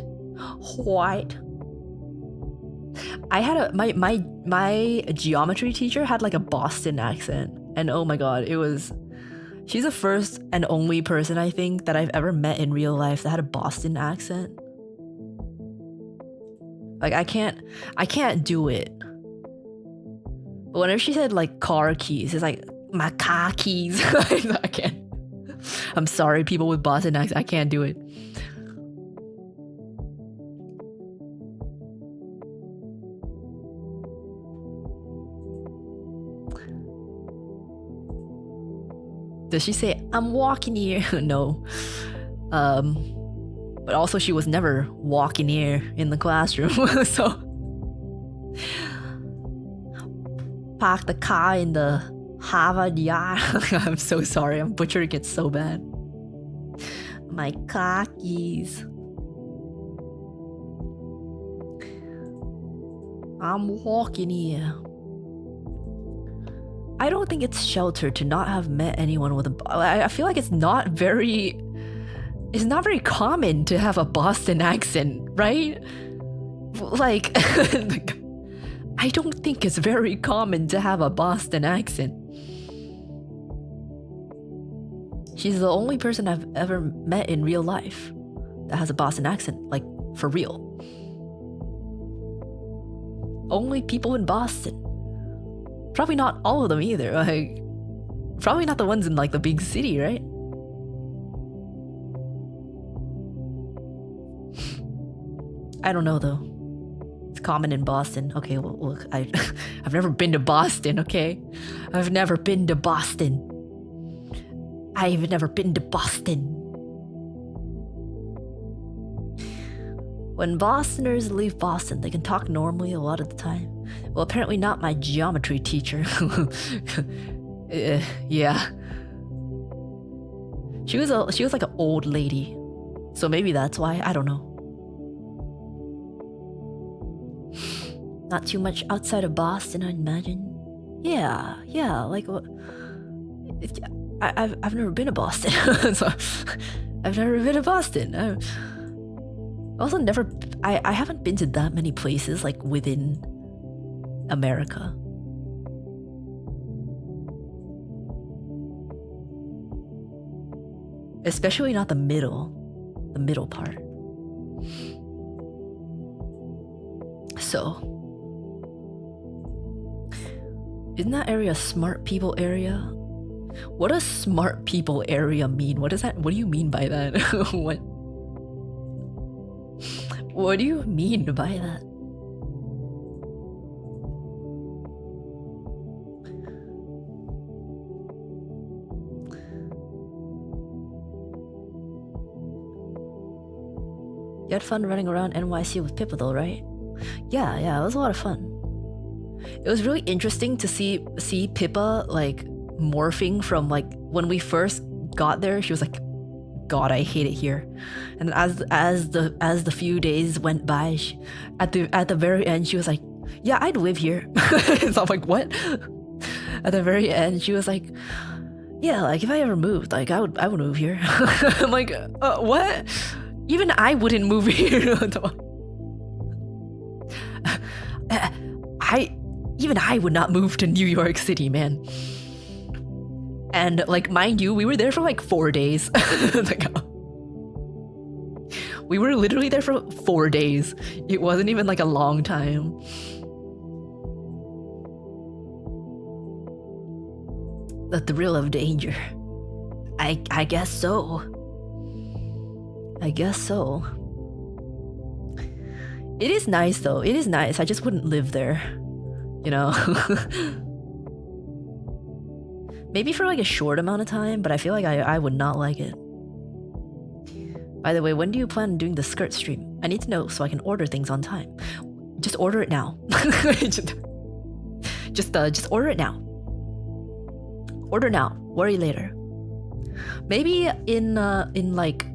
I had my geometry teacher had like a Boston accent. And oh my god, it was She's the first and only person I think that I've ever met in real life that had a Boston accent. Like I can't do it. But whenever she said like car keys, it's like my car keys. I can't. I'm sorry, people with Boston accent, I can't do it. Does she say, I'm walking here? No. But also she was never walking here in the classroom. So park the car in the Harvard yard. I'm so sorry, I'm butchering it so bad. My car keys. I'm walking here. I don't think it's sheltered to not have met anyone with a... I feel like it's not very common to have a Boston accent, right? Like, I don't think it's very common to have a Boston accent. She's the only person I've ever met in real life that has a Boston accent, like, for real. Only people in Boston. Probably not all of them either, like, probably not the ones in, like, the big city, right? I don't know, though. It's common in Boston. Okay, well, look, I've never been to Boston, okay? I've never been to Boston. I've never been to Boston. When Bostoners leave Boston, they can talk normally a lot of the time. Well, apparently not my geometry teacher. Yeah. She was like an old lady. So maybe that's why, I don't know. Not too much outside of Boston, I'd imagine. Yeah, like I've never been to Boston. So, I've never been to Boston. Also I haven't been to that many places like within America. Especially not the middle part. So, isn't that area a smart people area? What does smart people area mean? What do you mean by that? What do you mean by that? You had fun running around NYC with Pippa though, right? Yeah, it was a lot of fun. It was really interesting to see Pippa like morphing from like when we first got there, she was like, God, I hate it here. And as the few days went by, at the very end, she was like, yeah, I'd live here. So I'm like, what? At the very end, she was like, yeah, like if I ever moved, like I would move here. I'm like, what? Even I wouldn't move here. Even I would not move to New York City, man. And like, mind you, we were there for like 4 days. Like, we were literally there for 4 days. It wasn't even like a long time. The thrill of danger. I guess so. I guess so. It is nice though. It is nice. I just wouldn't live there. You know? Maybe for like a short amount of time, but I feel like I would not like it. By the way, when do you plan on doing the skirt stream? I need to know so I can order things on time. Just order it now. just order it now. Order now. Worry later. Maybe in like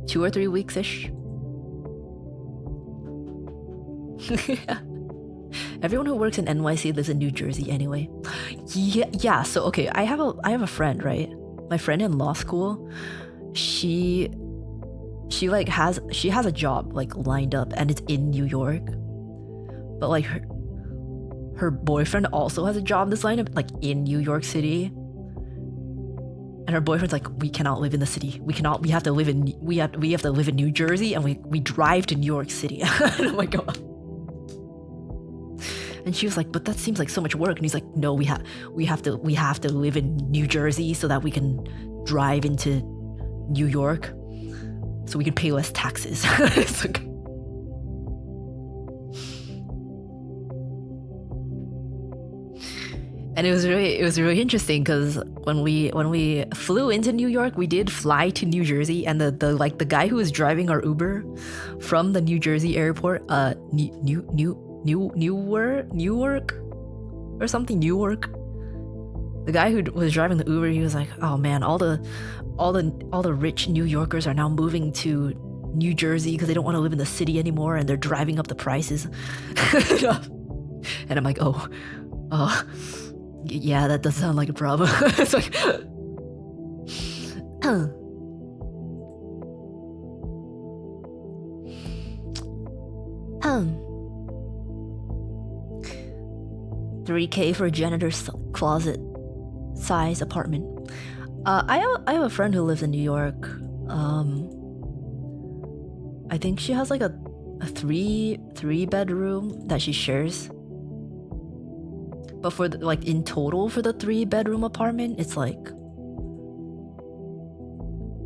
2 or 3 weeks-ish. Everyone who works in NYC lives in New Jersey anyway. Yeah. So okay, I have a friend, right? My friend in law school. She has a job like lined up, and it's in New York. But like her boyfriend also has a job this line like in New York City. And her boyfriend's like, we cannot live in the city. We have to live in New Jersey, and we drive to New York City. And I'm like, oh. And she was like, but that seems like so much work. And he's like, no, we have to live in New Jersey so that we can drive into New York so we can pay less taxes. It's like, and it was really interesting because when we flew into New York, we did fly to New Jersey, and the guy who was driving our Uber from the New Jersey airport, Newark or something, Newark. The guy who was driving the Uber, he was like, "Oh man, all the rich New Yorkers are now moving to New Jersey because they don't want to live in the city anymore, and they're driving up the prices." And I'm like, "Oh, yeah, that does sound like a problem." It's like, 3K for a janitor's closet size apartment. I have a friend who lives in New York. I think she has like a three bedroom that she shares. But for like in total for the 3-bedroom apartment, it's like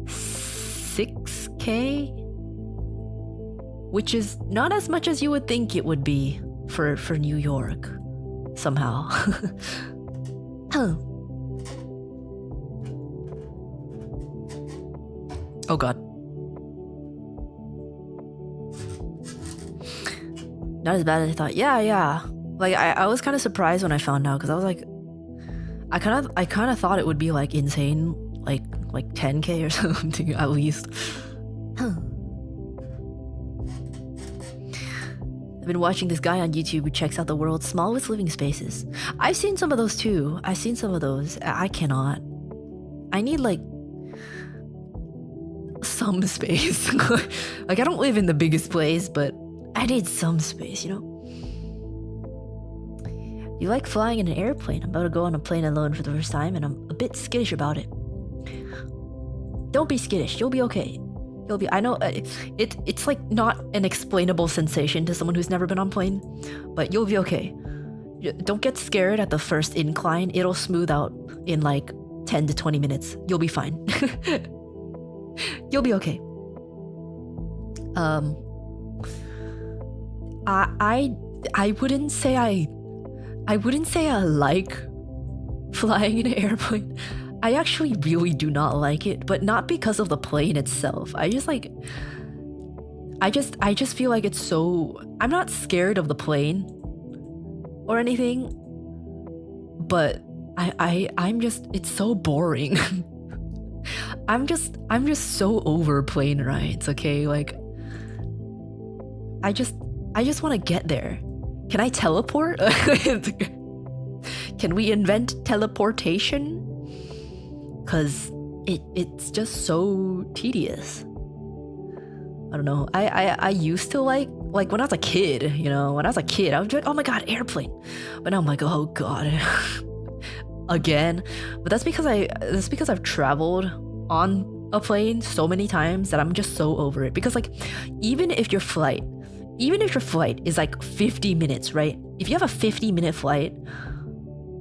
6K, which is not as much as you would think it would be for New York somehow. Oh god. Not as bad as I thought. Yeah. Like I was kind of surprised when I found out, because I was like, I kind of thought it would be like insane, like 10K or something at least. I've been watching this guy on YouTube who checks out the world's smallest living spaces. I've seen some of those too. I've seen some of those. I cannot. I need like some space. Like I don't live in the biggest place, but I need some space, you know? You like flying in an airplane? I'm about to go on a plane alone for the first time, and I'm a bit skittish about it. Don't be skittish. You'll be okay. I know it's like not an explainable sensation to someone who's never been on plane, but you'll be okay. Don't get scared at the first incline. It'll smooth out in like 10 to 20 minutes. You'll be fine. You'll be okay. I wouldn't say I like flying in an airplane. I actually really do not like it, but not because of the plane itself. I just feel like it's so... I'm not scared of the plane or anything, but I'm just... It's so boring. I'm just so over plane rides, okay? Like, I just want to get there. Can I teleport? Can we invent teleportation? Because it's just so tedious. I don't know. I used to like when I was a kid, you know, when I was a kid, I was like, oh my god, airplane. But now I'm like, oh god. Again. But that's because I've traveled on a plane so many times that I'm just so over it. Because like even if your flight is like 50 minutes, right? If you have a 50-minute flight,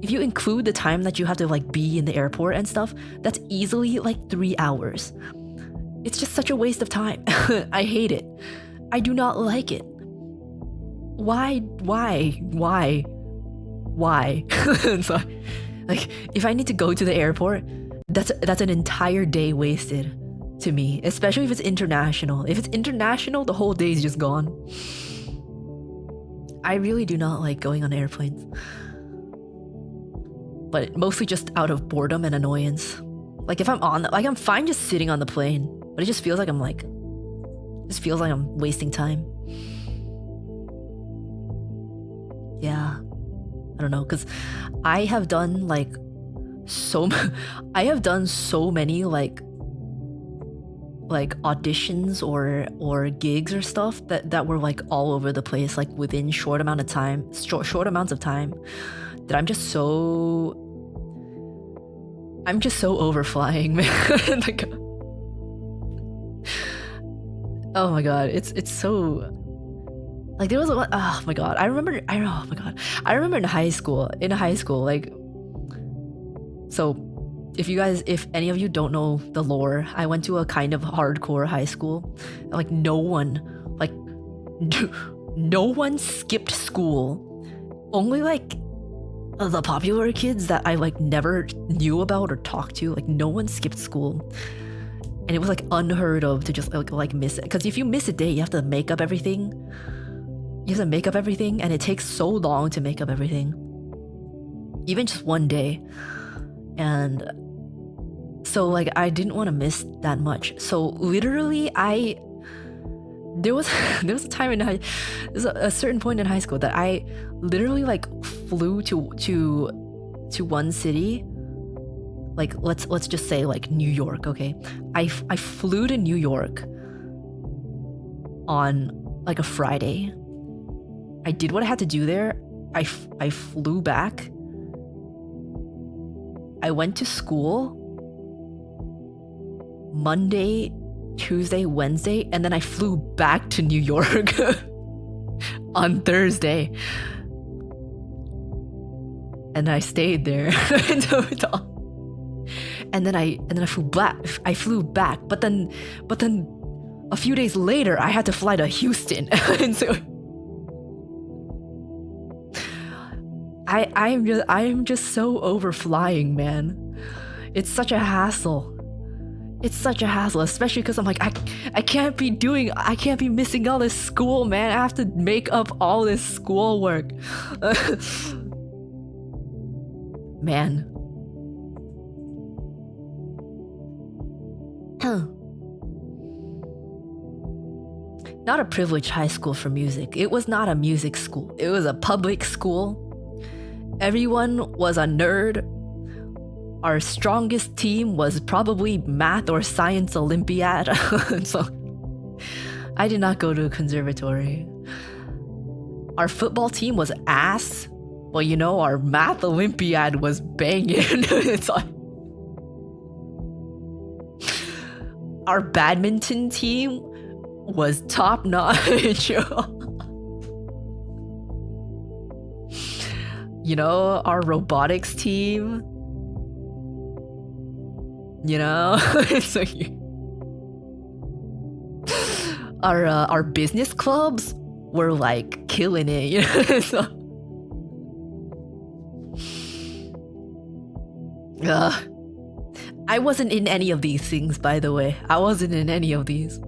if you include the time that you have to like be in the airport and stuff, that's easily like 3 hours. It's just such a waste of time. I hate it. I do not like it. Why? So, like, if I need to go to the airport, that's an entire day wasted to me, especially if it's international. If it's international, the whole day is just gone. I really do not like going on airplanes. But mostly just out of boredom and annoyance. Like if I'm fine just sitting on the plane, but it just feels like I'm wasting time. Yeah, I don't know, because I have done so many like like auditions or gigs or stuff that were like all over the place, like within short amounts of time, that I'm just so overflying, man. Like, oh my god, it's so like there was a oh my god, I remember in high school, like, so if any of you don't know the lore, I went to a kind of hardcore high school. Like no one skipped school. Only like the popular kids that I like never knew about or talked to, like no one skipped school. And it was like unheard of to just like miss it. Because if you miss a day, you have to make up everything. And it takes so long to make up everything. Even just one day. And so like I didn't want to miss that much. So literally there was a certain point in high school that I literally like flew to one city. Like let's just say like New York, okay? I flew to New York on like a Friday. I did what I had to do there. I flew back. I went to school Monday, Tuesday, Wednesday, and then I flew back to New York on Thursday. And I stayed there. And then I flew back. But then a few days later I had to fly to Houston. And so I am just so overflying, man. It's such a hassle. Especially because I'm like, I can't be missing all this school, man. I have to make up all this schoolwork. Man. Not a privileged high school for music. It was not a music school. It was a public school. Everyone was a nerd. Our strongest team was probably math or science Olympiad. So I did not go to a conservatory. Our football team was ass. Well, you know, our math Olympiad was banging. It's like our badminton team was top notch. You know, our robotics team. You know, it's like our business clubs were like killing it. You know? So, I wasn't in any of these things, by the way. I wasn't in any of these.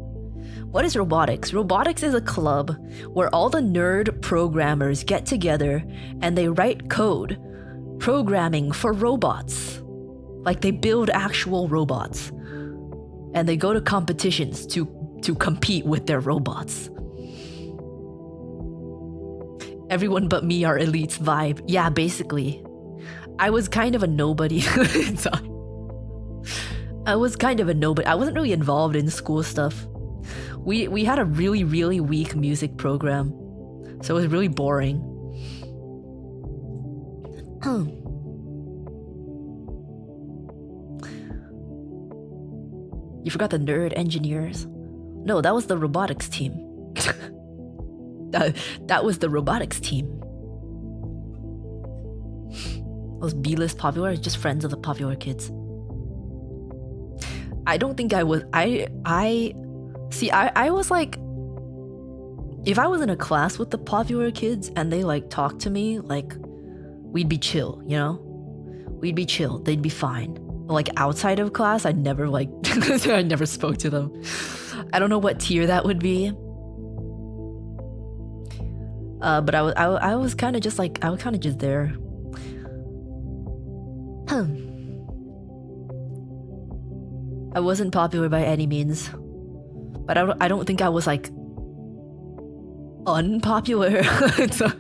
What is robotics? Robotics is a club where all the nerd programmers get together and they write code, programming for robots. Like they build actual robots. And they go to competitions to compete with their robots. Everyone but me are elites vibe. Yeah, basically. I was kind of a nobody. I wasn't really involved in school stuff. We had a really, really weak music program. So it was really boring. You forgot the nerd engineers? No, that was the robotics team. that was the robotics team. Those B-list popular, just friends of the popular kids. I don't think I was. I was like, if I was in a class with the popular kids and they like talked to me, like we'd be chill, you know? We'd be chill. They'd be fine. But like outside of class, I never spoke to them. I don't know what tier that would be. But I was kind of just like, I was kind of just there. I wasn't popular by any means, but I don't think I was like unpopular. So,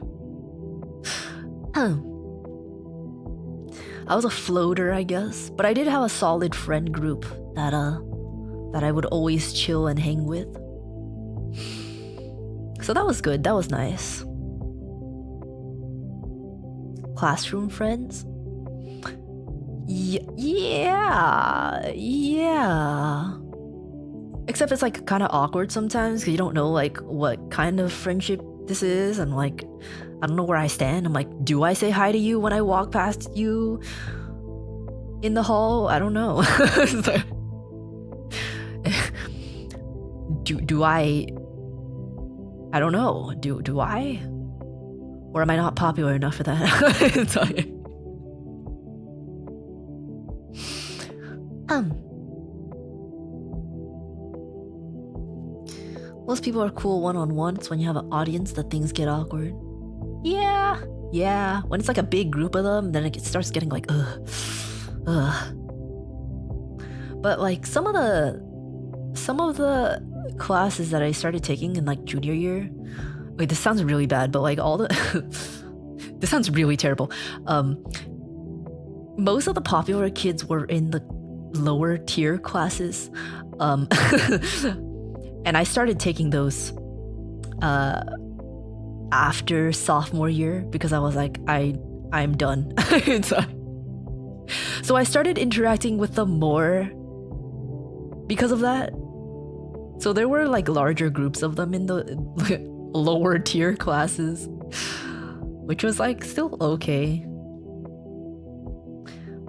I was a floater, I guess, but I did have a solid friend group that that I would always chill and hang with. So that was good. That was nice. Classroom friends? Yeah. Except it's like kind of awkward sometimes because you don't know like what kind of friendship this is, and like I don't know where I stand. I'm like, do I say hi to you when I walk past you in the hall? I don't know. So, do I don't know. Do I? Or am I not popular enough for that? Sorry. Most people are cool one-on-one. It's when you have an audience that things get awkward. Yeah. When it's like a big group of them, then it starts getting like, ugh. But like some of the classes that I started taking in like junior year. Wait, this sounds really bad, but like all the this sounds really terrible. Most of the popular kids were in the lower tier classes. And I started taking those after sophomore year because I was like, I'm done. So I started interacting with them more because of that. So there were like larger groups of them in the lower tier classes, which was like still okay.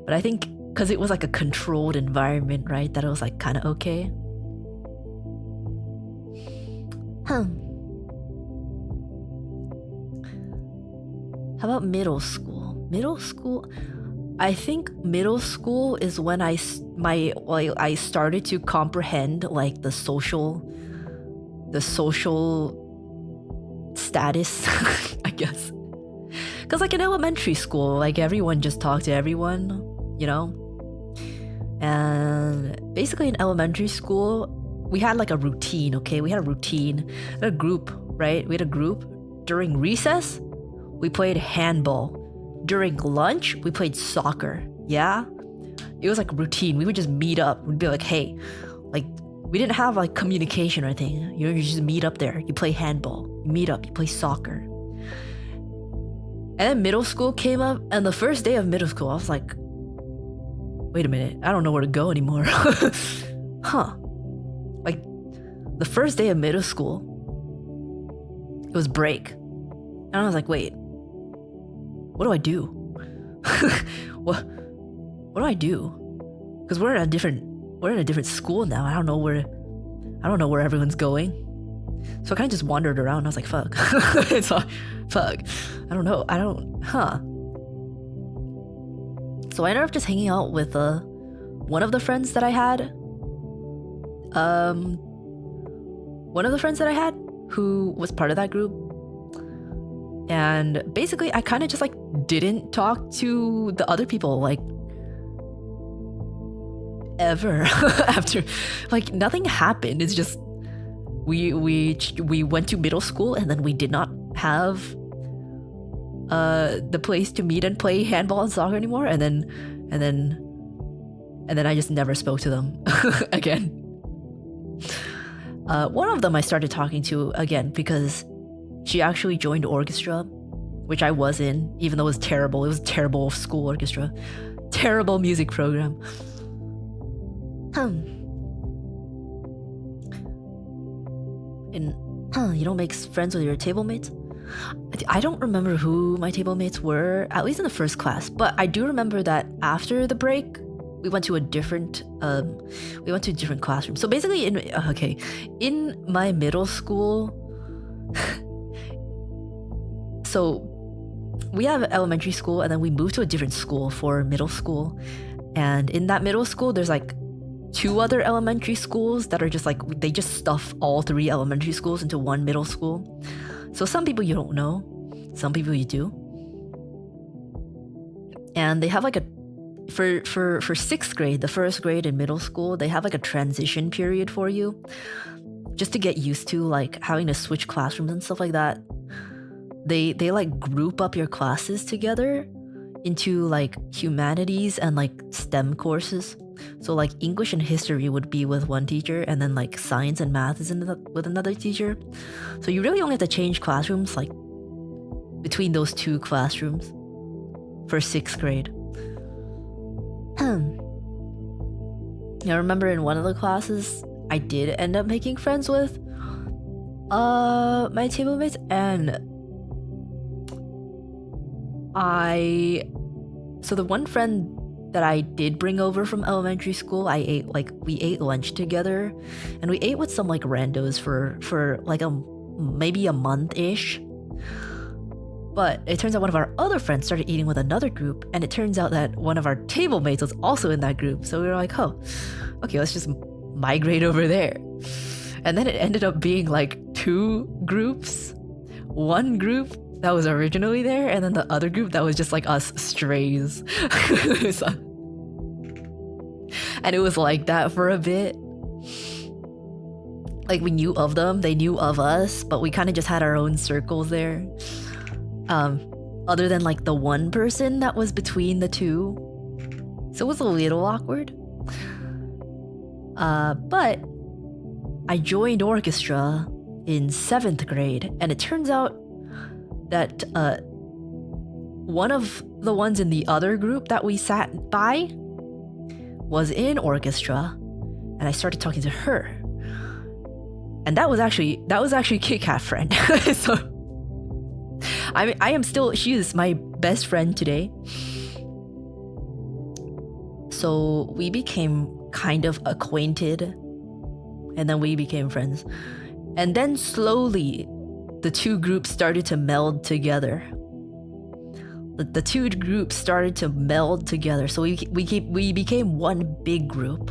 But I think because it was like a controlled environment, right, that it was like kind of okay. How about middle school? I think middle school is when I started to comprehend like the social status, I guess. Because like in elementary school, like everyone just talked to everyone, you know? And basically in elementary school, we had like a routine, okay? We had a routine, a group, right? We had a group. During recess, we played handball. During lunch, we played soccer. Yeah? It was like a routine. We would just meet up. We'd be like, hey, like, we didn't have like communication or anything. You know, you just meet up there. You play handball. You meet up. You play soccer. And then middle school came up, and the first day of middle school, I was like, wait a minute, I don't know where to go anymore. Huh. Like, the first day of middle school, it was break. And I was like, wait, what do I do? what do I do? Because we're in a different school now. I don't know where everyone's going. So I kind of just wandered around. I was like, fuck. It's like, fuck. I don't know. So I ended up just hanging out with one of the friends that I had. One of the friends that I had who was part of that group. And basically I kind of just like didn't talk to the other people like ever after, like nothing happened. It's just we went to middle school and then we did not have the place to meet and play handball and soccer anymore, and then I just never spoke to them again. One of them I started talking to again because she actually joined orchestra, which I was in, even though it was terrible. It was a terrible school orchestra. Terrible music program. And you don't make friends with your table mates? I don't remember who my table mates were, at least in the first class, but I do remember that after the break, we went to a different classroom. So basically in my middle school, so we have elementary school and then we moved to a different school for middle school. And in that middle school, there's like 2 other elementary schools that are just like, they just stuff all 3 elementary schools into one middle school. So some people you don't know, some people you do. And they have like for 6th grade, the first grade in middle school, they have like a transition period for you just to get used to like having to switch classrooms and stuff like that. They like group up your classes together into like humanities and like STEM courses. So like English and history would be with one teacher, and then like science and math is with another teacher. So you really only have to change classrooms like between those two classrooms for 6th grade. I remember in one of the classes I did end up making friends with my table mates, and so the one friend that I did bring over from elementary school, we ate lunch together, and we ate with some like randos for like maybe a month-ish. But it turns out one of our other friends started eating with another group, and it turns out that one of our table mates was also in that group. So we were like, oh, okay, let's just migrate over there. And then it ended up being like 2 groups. One group that was originally there, and then the other group that was just like us strays. And it was like that for a bit. Like we knew of them, they knew of us, but we kind of just had our own circles there. Other than like the one person that was between the two. So it was a little awkward. But I joined orchestra in 7th grade, and it turns out that one of the ones in the other group that we sat by was in orchestra, and I started talking to her. And that was actually Kit Kat friend. So she is my best friend today. So we became kind of acquainted, and then we became friends. And then slowly the 2 groups started to meld together. The 2 groups started to meld together. So we became one big group.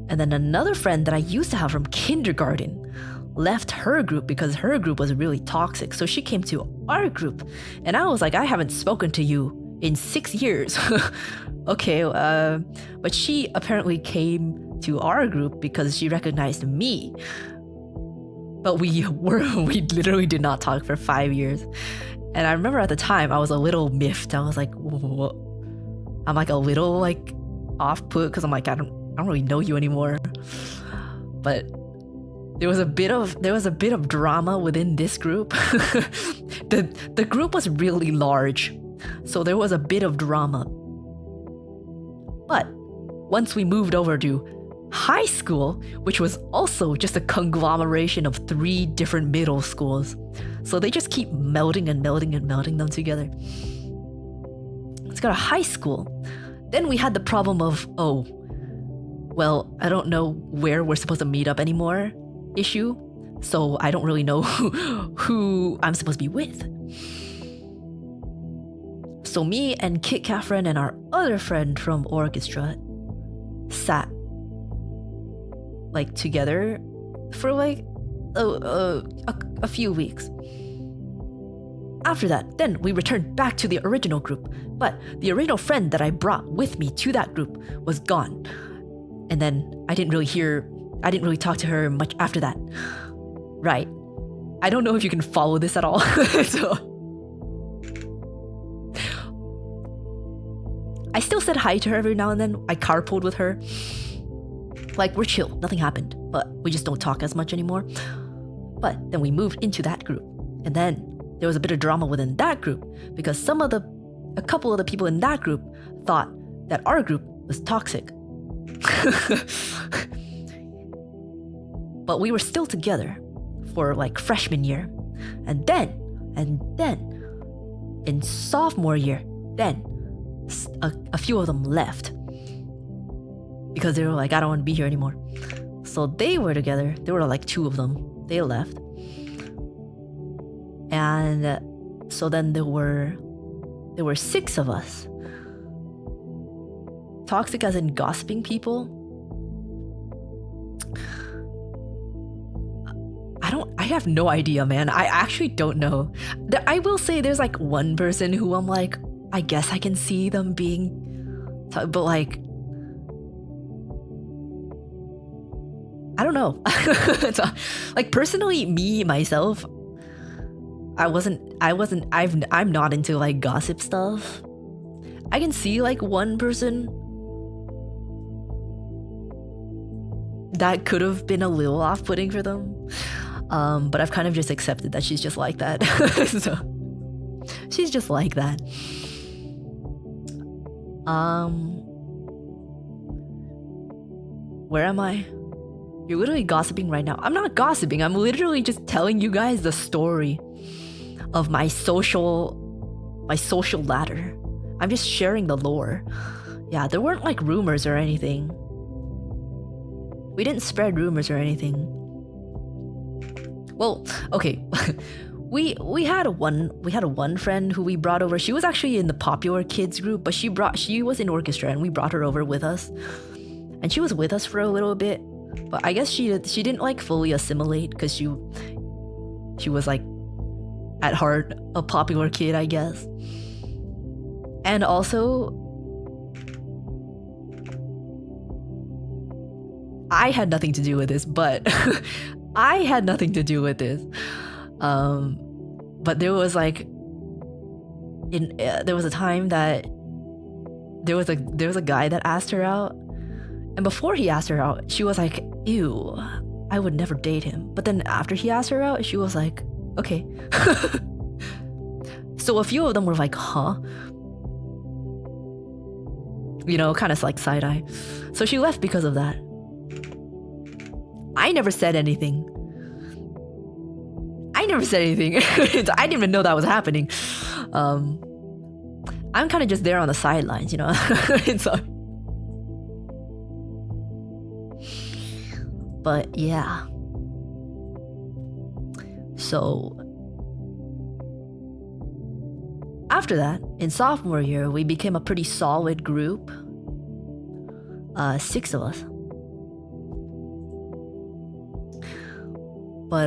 And then another friend that I used to have from kindergarten left her group because her group was really toxic. So she came to our group, and I was like, I haven't spoken to you in 6 years. Okay, but she apparently came to our group because she recognized me. But we literally did not talk for 5 years. And I remember at the time I was a little miffed. I was like, what? I'm like a little like off put because I'm like, I don't really know you anymore. But there was a bit of drama within this group. The group was really large, so there was a bit of drama. But once we moved over to high school, which was also just a conglomeration of 3 different middle schools, so they just keep melding them together. Let's go to high school. Then we had the problem of, oh, well, I don't know where we're supposed to meet up anymore issue, so I don't really know who I'm supposed to be with. So me and Kit Kat friend and our other friend from orchestra sat like together for like a few weeks. After that, then we returned back to the original group, but the original friend that I brought with me to that group was gone. And then I didn't really talk to her much after that. Right. I don't know if you can follow this at all. So I still said hi to her every now and then. I carpooled with her. Like, we're chill, nothing happened, but we just don't talk as much anymore. But then we moved into that group, and then there was a bit of drama within that group because a couple of the people in that group thought that our group was toxic. But we were still together for like freshman year, and then in sophomore year, then a few of them left because they were like, I don't want to be here anymore. So they were together. There were like 2 of them. They left, and so then there were 6 of us. Toxic as in gossiping people. I have no idea, man. I actually don't know. I will say there's like one person who I'm like, I guess I can see them being, but like, I don't know. Like personally, myself, I'm not into like gossip stuff. I can see like one person that could have been a little off-putting for them. But I've kind of just accepted that she's just like that. So she's just like that. Where am I? You're literally gossiping right now. I'm not gossiping. I'm literally just telling you guys the story of my social ladder. I'm just sharing the lore. Yeah, there weren't like rumors or anything. We didn't spread rumors or anything. Well, okay. we had a one friend who we brought over. She was actually in the popular kids group, but she was in orchestra and we brought her over with us. And she was with us for a little bit, but I guess she didn't like fully assimilate because she was like at heart a popular kid, I guess. And also I had nothing to do with this, but I had nothing to do with this. But there was like there was a time that there was a guy that asked her out. And before he asked her out, she was like, ew, I would never date him. But then after he asked her out, she was like, okay. So a few of them were like, huh? You know, kind of like side-eye. So she left because of that. I never said anything. I didn't even know that was happening. I'm kind of just there on the sidelines, you know? But yeah. So after that, in sophomore year, we became a pretty solid group. 6 of us. But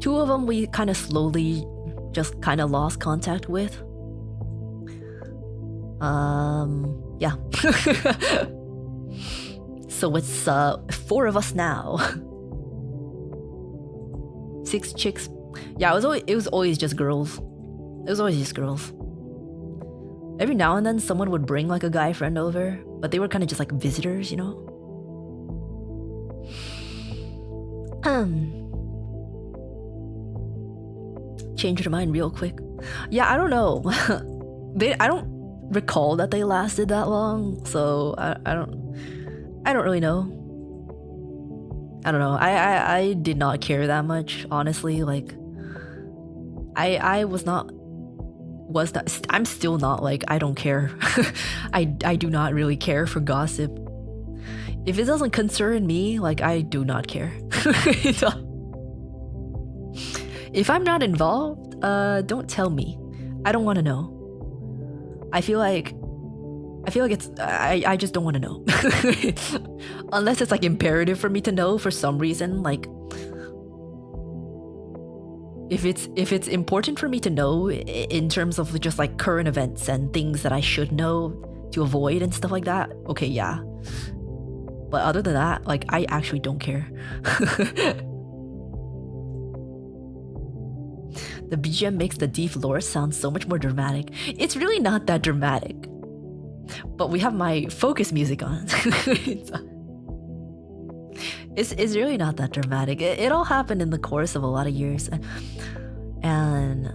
2 of them we kind of slowly just kind of lost contact with. Yeah. So it's 4 of us now. 6 chicks. Yeah, it was always just girls. It was always just girls. Every now and then someone would bring like a guy friend over, but they were kind of just like visitors, you know? Changed her mind real quick. Yeah, I don't know. I don't recall that they lasted that long, so I don't really know. I don't know. I did not care that much, honestly. Like, I'm still not like, I don't care. I do not really care for gossip. If it doesn't concern me, like, I do not care. If I'm not involved, don't tell me. I don't want to know. I feel like it's I just don't want to know. Unless it's like imperative for me to know for some reason, like if it's important for me to know in terms of just like current events and things that I should know to avoid and stuff like that, okay, yeah. But other than that, like, I actually don't care. The BGM makes the deep lore sound so much more dramatic. It's really not that dramatic. But we have my focus music on. It's really not that dramatic. It all happened in the course of a lot of years. And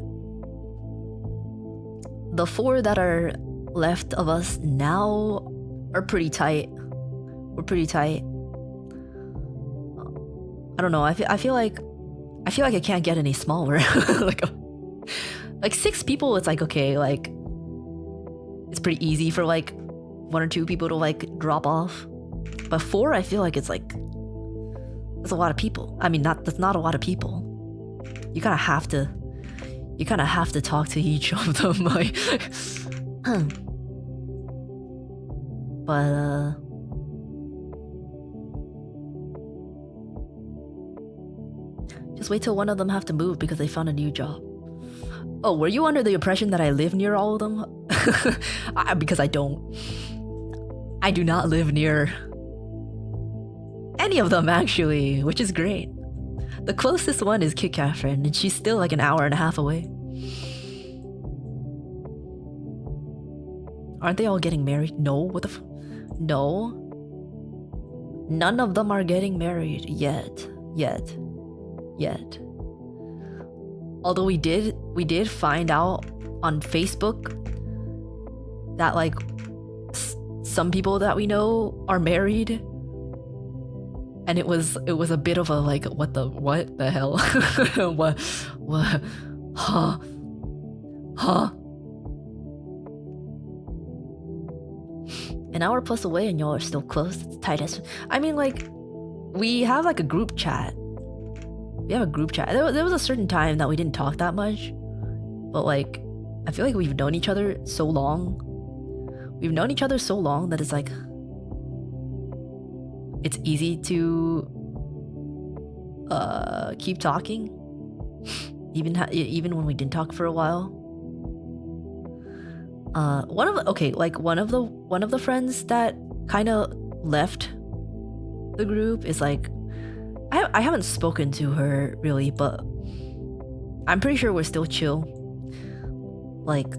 the 4 that are left of us now are pretty tight. We're pretty tight. I don't know. I feel like I can't get any smaller. like 6 people, it's like, okay, like it's pretty easy for like 1 or 2 people to like drop off. But 4, I feel like it's like, that's a lot of people. I mean, that's not a lot of people. You kind of have to talk to each of them, like. But just wait till one of them have to move because they found a new job. Oh, were you under the impression that I live near all of them? Because I don't. I do not live near any of them, actually, which is great. The closest one is Kit Kat friend, and she's still like an hour and a half away. Aren't they all getting married? No, what the no. None of them are getting married yet. Although we did find out on Facebook that like some people that we know are married, and it was a bit of a like what the hell what huh. An hour plus away and y'all are still close. It's tight as I mean, like, we have like a group chat. We have a group chat. There was a certain time that we didn't talk that much, but like I feel like we've known each other so long. We've known each other so long that it's like it's easy to keep talking, even when we didn't talk for a while. One of the friends that kind of left the group is like I haven't spoken to her really, but I'm pretty sure we're still chill. Like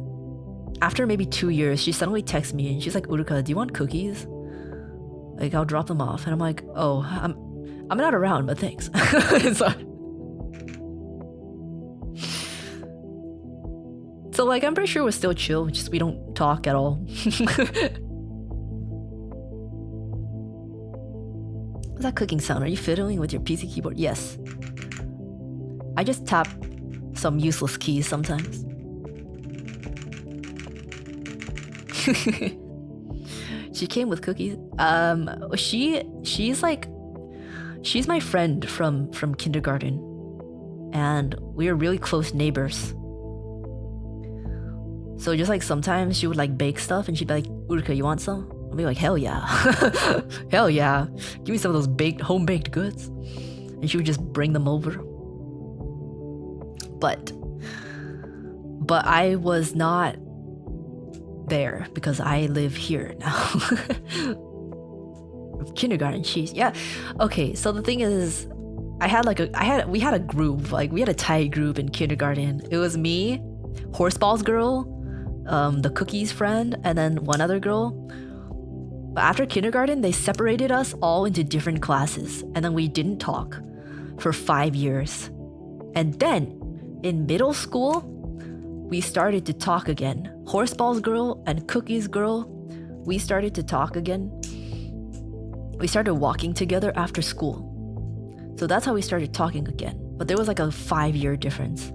after maybe 2 years, she suddenly texts me and she's like, "Uruka, do you want cookies? Like I'll drop them off." And I'm like, "Oh, I'm not around, but thanks." So like I'm pretty sure we're still chill, just we don't talk at all. What's that clicking sound? Are you fiddling with your PC keyboard? Yes. I just tap some useless keys sometimes. She came with cookies. She's my friend from kindergarten, and we are really close neighbors. So just like sometimes she would like bake stuff and she'd be like, "Uruka, you want some?" I'll be like, "Hell yeah." Hell yeah. Give me some of those home baked goods. And she would just bring them over. But I was not there because I live here now. Kindergarten, she's yeah. Okay, so the thing is, we had a group, like we had a tight group in kindergarten. It was me, Horseball's girl, the cookies friend, and then one other girl. But after kindergarten, they separated us all into different classes, and then we didn't talk for 5 years. And then in middle school, we started to talk again. Horseball's girl and cookies girl, we started to talk again. We started walking together after school. So that's how we started talking again. But there was like a 5-year difference.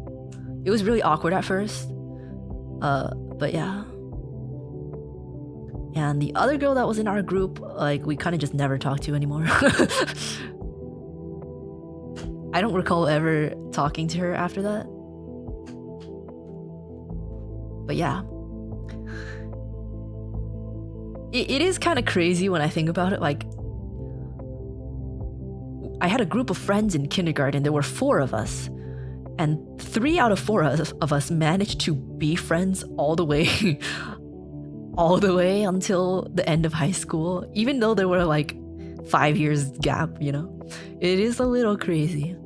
It was really awkward at first. But yeah. And the other girl that was in our group, like we kind of just never talked to anymore. I don't recall ever talking to her after that. But yeah. It is kind of crazy when I think about it. Like, I had a group of friends in kindergarten. There were 4 of us. And 3 out of 4 of us managed to be friends all the way until the end of high school, even though there were like 5 years gap, you know? It is a little crazy.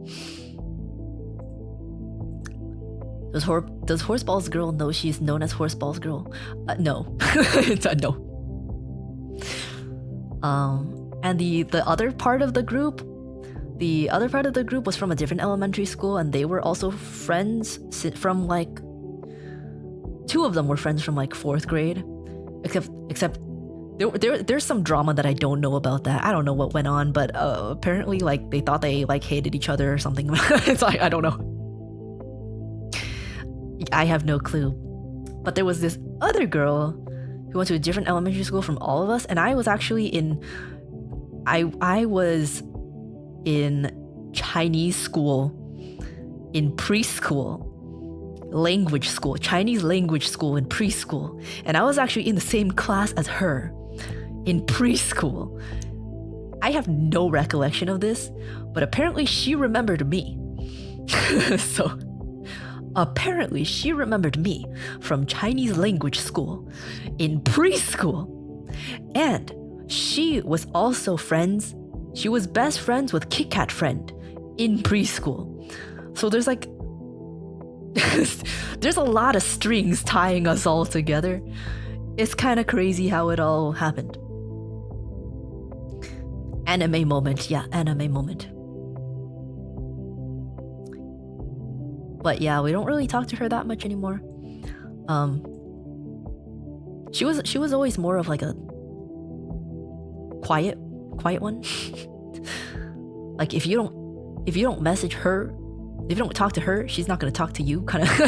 Does Horseball's girl know she's known as Horseball's girl? No. It's a no. And the other part of the group, was from a different elementary school, and they were also friends from like 2 of them were friends from like 4th grade, except there's some drama that I don't know about that. I don't know what went on, but apparently like they thought they like hated each other or something. It's like I don't know. I have no clue. But there was this other girl who went to a different elementary school from all of us, and I was actually I was in Chinese school, in preschool, language school, Chinese language school in preschool. And I was actually in the same class as her in preschool. I have no recollection of this, but apparently she remembered me. So apparently she remembered me from Chinese language school in preschool. And she was also she was best friends with Kit Kat friend in preschool. So there's like, there's a lot of strings tying us all together. It's kind of crazy how it all happened. Anime moment, yeah, anime moment. But yeah, we don't really talk to her that much anymore. She was always more of like a quiet one. Like if you don't message her, if you don't talk to her, she's not gonna talk to you, kind of.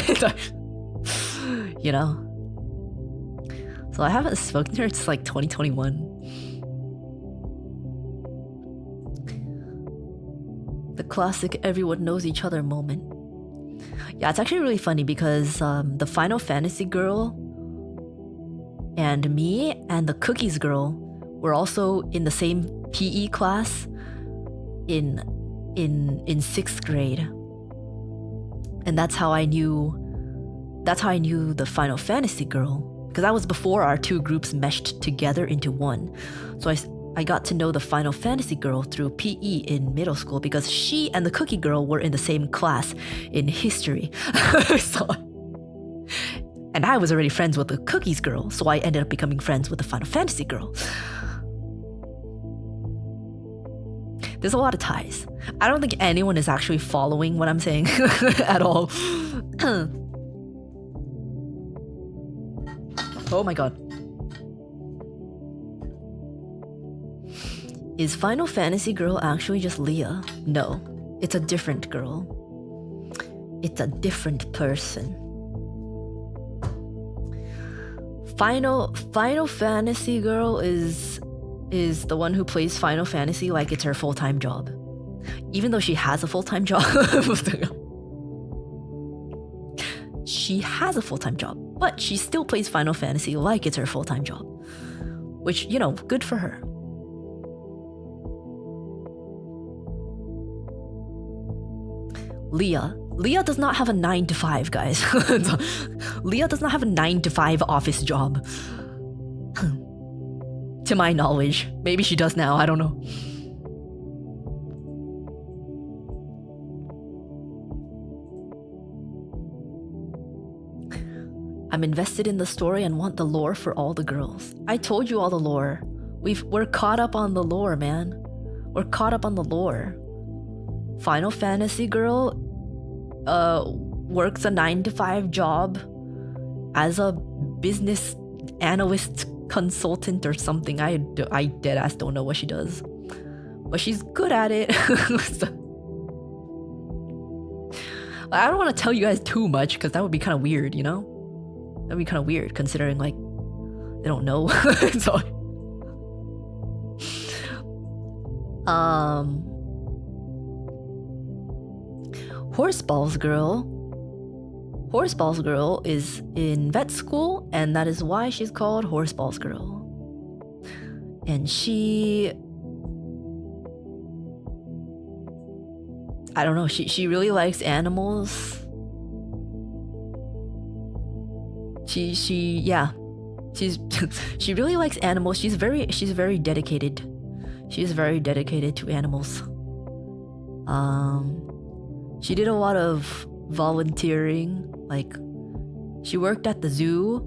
You know. So I haven't spoken to her since like 2021. The classic everyone knows each other moment. Yeah, it's actually really funny because the Final Fantasy girl and me and the Cookies girl were also in the same PE class in 6th grade. And that's how I knew the Final Fantasy girl, because that was before our two groups meshed together into one. So I got to know the Final Fantasy girl through PE in middle school because she and the Cookie girl were in the same class in history. And I was already friends with the Cookies girl, so I ended up becoming friends with the Final Fantasy girl. There's a lot of ties. I don't think anyone is actually following what I'm saying at all. Oh my god. Is Final Fantasy girl actually just Leah? No, it's a different girl. It's a different person. Final Fantasy girl is the one who plays Final Fantasy like it's her full-time job. Even though she has a full-time job. She has a full-time job, but she still plays Final Fantasy like it's her full-time job. Which, you know, good for her. Leah does not have a 9-to-5, guys. Leah does not have a 9-to-5 office job. To my knowledge. Maybe she does now, I don't know. I'm invested in the story and want the lore for all the girls. I told you all the lore. We're caught up on the lore, man. We're caught up on the lore. Final Fantasy girl works a 9-to-5 job as a business analyst consultant or something. I deadass don't know what she does, but she's good at it. I don't want to tell you guys too much because that would be kind of weird, you know? That'd be kind of weird considering like they don't know. So Horseballs girl is in vet school, and that is why she's called Horseballs girl. And she, I don't know, she really likes animals. She really likes animals. She's very dedicated. She's very dedicated to animals. She did a lot of volunteering. Like, she worked at the zoo.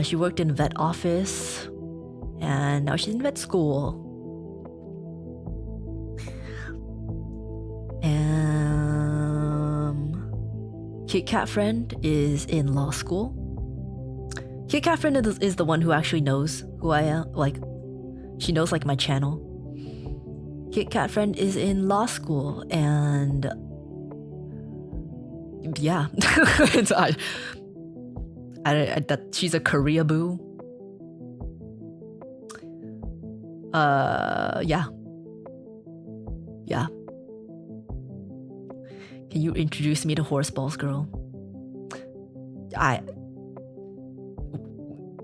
She worked in vet office, and now she's in vet school. Kit Kat friend is in law school. Kit Kat friend is the one who actually knows who I am. Like, she knows like my channel. Kit Kat friend is in law school, and yeah, that she's a Korea boo. Yeah. Can you introduce me to Horseballs girl?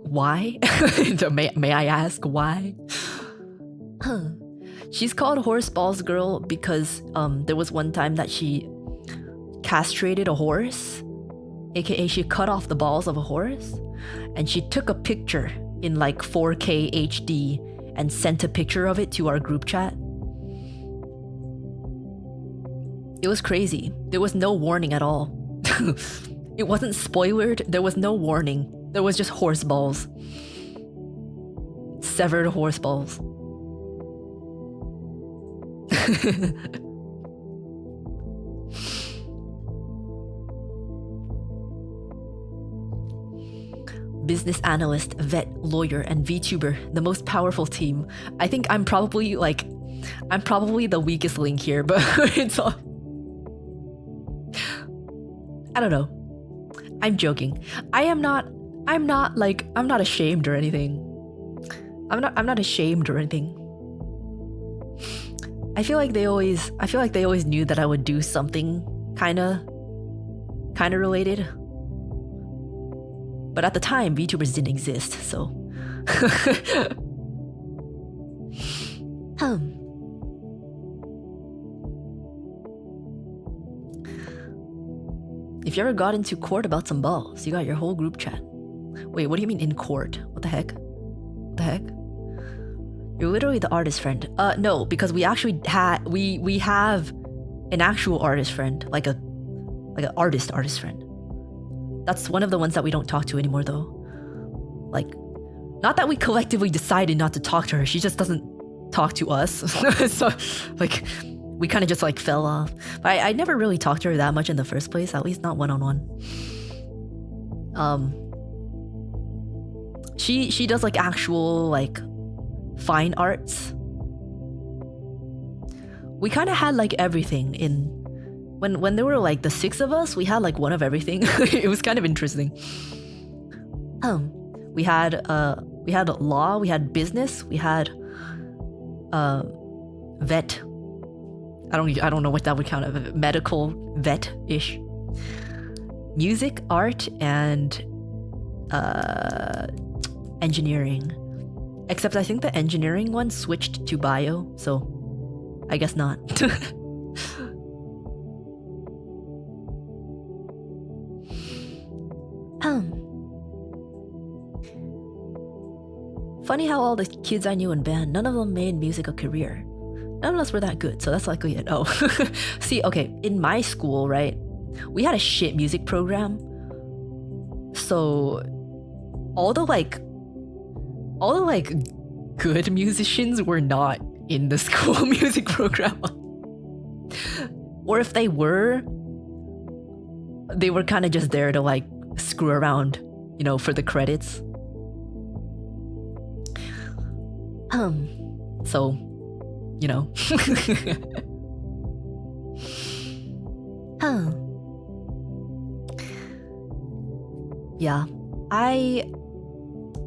Why? May I ask why? She's called Horseballs girl because there was one time that she castrated a horse, aka she cut off the balls of a horse, and she took a picture in like 4K HD and sent a picture of it to our group chat. It was crazy. There was no warning at all. It wasn't spoilered. There was no warning. There was just horse balls. Severed horse balls. Business analyst, vet, lawyer, and VTuber, the most powerful team. I think I'm probably the weakest link here, but it's all. I don't know. I'm joking. I'm not ashamed or anything. I'm not ashamed or anything. I feel like they always knew that I would do something kinda related. But at the time, VTubers didn't exist, so. If you ever got into court about some balls, you got your whole group chat. Wait, what do you mean in court? What the heck? What the heck? You're literally the artist friend. No, because we actually we have an actual artist friend, like an artist friend. That's one of the ones that we don't talk to anymore, though. Like, not that we collectively decided not to talk to her. She just doesn't talk to us. So, like, we kind of just like fell off. But I never really talked to her that much in the first place. At least not one-on-one. She does like actual like fine arts. We kind of had like everything in. When there were like the 6 of us, we had like one of everything. It was kind of interesting. We had law, we had business, we had vet. I don't know what that would count as, medical vet-ish. Music, art, and engineering. Except I think the engineering one switched to bio, so I guess not. Funny how all the kids I knew in band, none of them made music a career. None of us were that good, so that's likely it. Oh. See, okay, in my school, right, we had a shit music program. So all the good musicians were not in the school music program. Or if they were kind of just there to like screw around, you know, for the credits. So, you know. Yeah,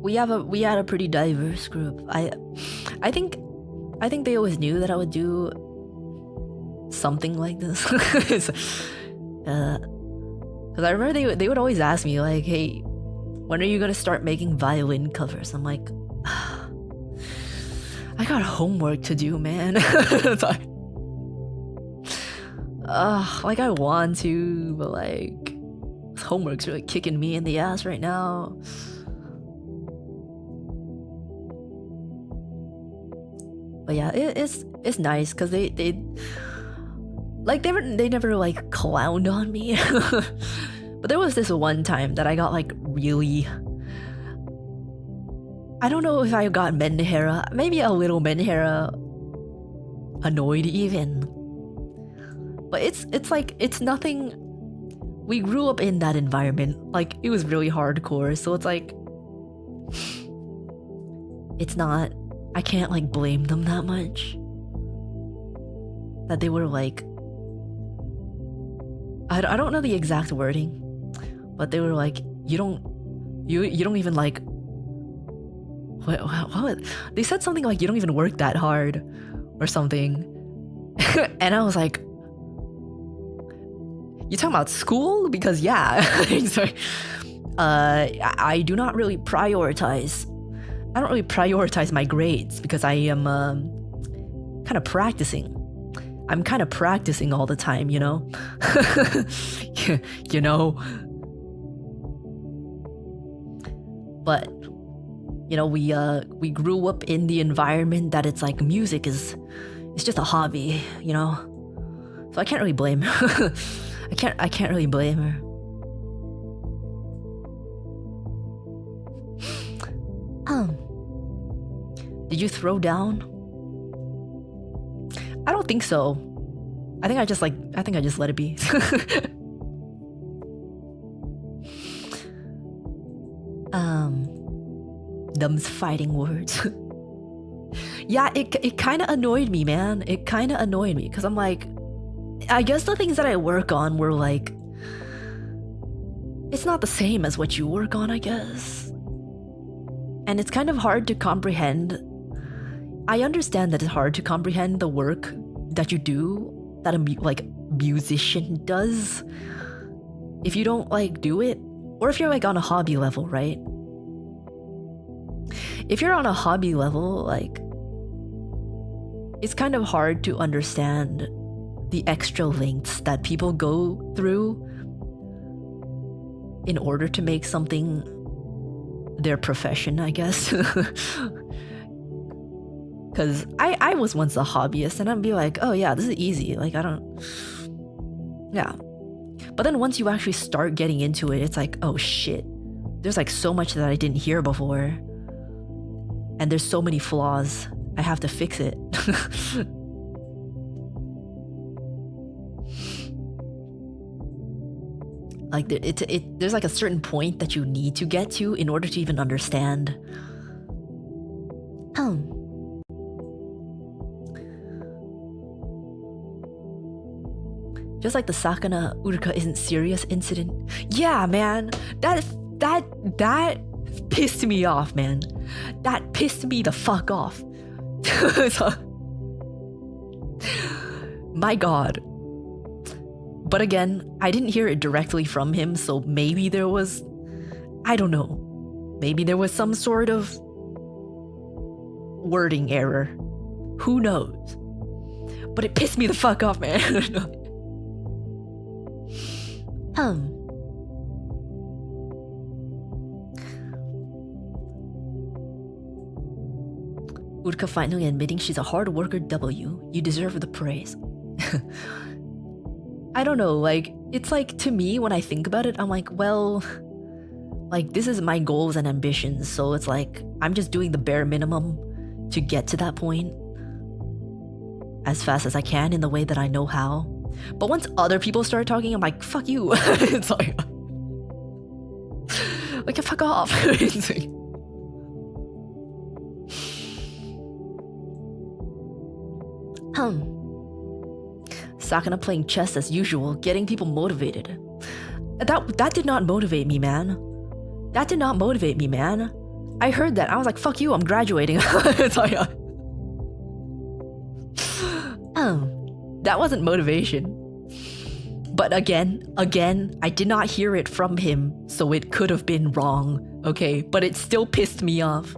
we had a pretty diverse group. I think they always knew that I would do something like this. Because I remember they would always ask me like, hey, when are you gonna start making violin covers? I'm like, I got homework to do, man. Like I want to, but like homework's really kicking me in the ass right now. But yeah, it's nice because they never like clowned on me. But there was this one time that I got like really, I don't know if I got Menhera, maybe a little Menhera annoyed even. But it's like, it's nothing, we grew up in that environment, like it was really hardcore, so it's like, it's not, I can't like blame them that much. That they were like, I don't know the exact wording, but they were like, you don't even like, what? They said something like, you don't even work that hard or something. And I was like, you talking about school? Because yeah. So, I do not really prioritize. I don't really prioritize my grades because I am kind of practicing. I'm kind of practicing all the time, you know? You know? But, you know, we grew up in the environment that it's like music it's just a hobby, you know? So I can't really blame her. I can't really blame her. Did you throw down? I don't think so. I think I just let it be. Them's fighting words. Yeah, it kind of annoyed me, man. It kind of annoyed me because I'm like, I guess the things that I work on were like, it's not the same as what you work on, I guess. And it's kind of hard to comprehend. I understand that it's hard to comprehend the work that you do, that a musician does, if you don't like do it, or if you're like on a hobby level, right? If you're on a hobby level, like, it's kind of hard to understand the extra lengths that people go through in order to make something their profession, I guess. Because I was once a hobbyist and I'd be like, oh yeah, this is easy. Like, I don't... Yeah. But then once you actually start getting into it, it's like, oh shit. There's like so much that I didn't hear before. And there's so many flaws. I have to fix it. Like, there's like a certain point that you need to get to in order to even understand. Just like the Sakana Uruka isn't serious incident. Yeah, man. That pissed me off, man. That pissed me the fuck off. My god. But again, I didn't hear it directly from him, so maybe there was... I don't know. Maybe there was some sort of wording error. Who knows? But it pissed me the fuck off, man. Uruka finally admitting she's a hard worker. W. You deserve the praise. I don't know, like, it's like, to me, when I think about it, I'm like, well, like, this is my goals and ambitions, so it's like, I'm just doing the bare minimum to get to that point as fast as I can in the way that I know how. But once other people start talking, I'm like, fuck you. It's like fuck off. It's like, Sakana playing chess as usual, getting people motivated. That did not motivate me, man. That did not motivate me, man. I heard that. I was like, fuck you, I'm graduating. It's like, that wasn't motivation. But again, I did not hear it from him, so it could have been wrong, okay? But it still pissed me off.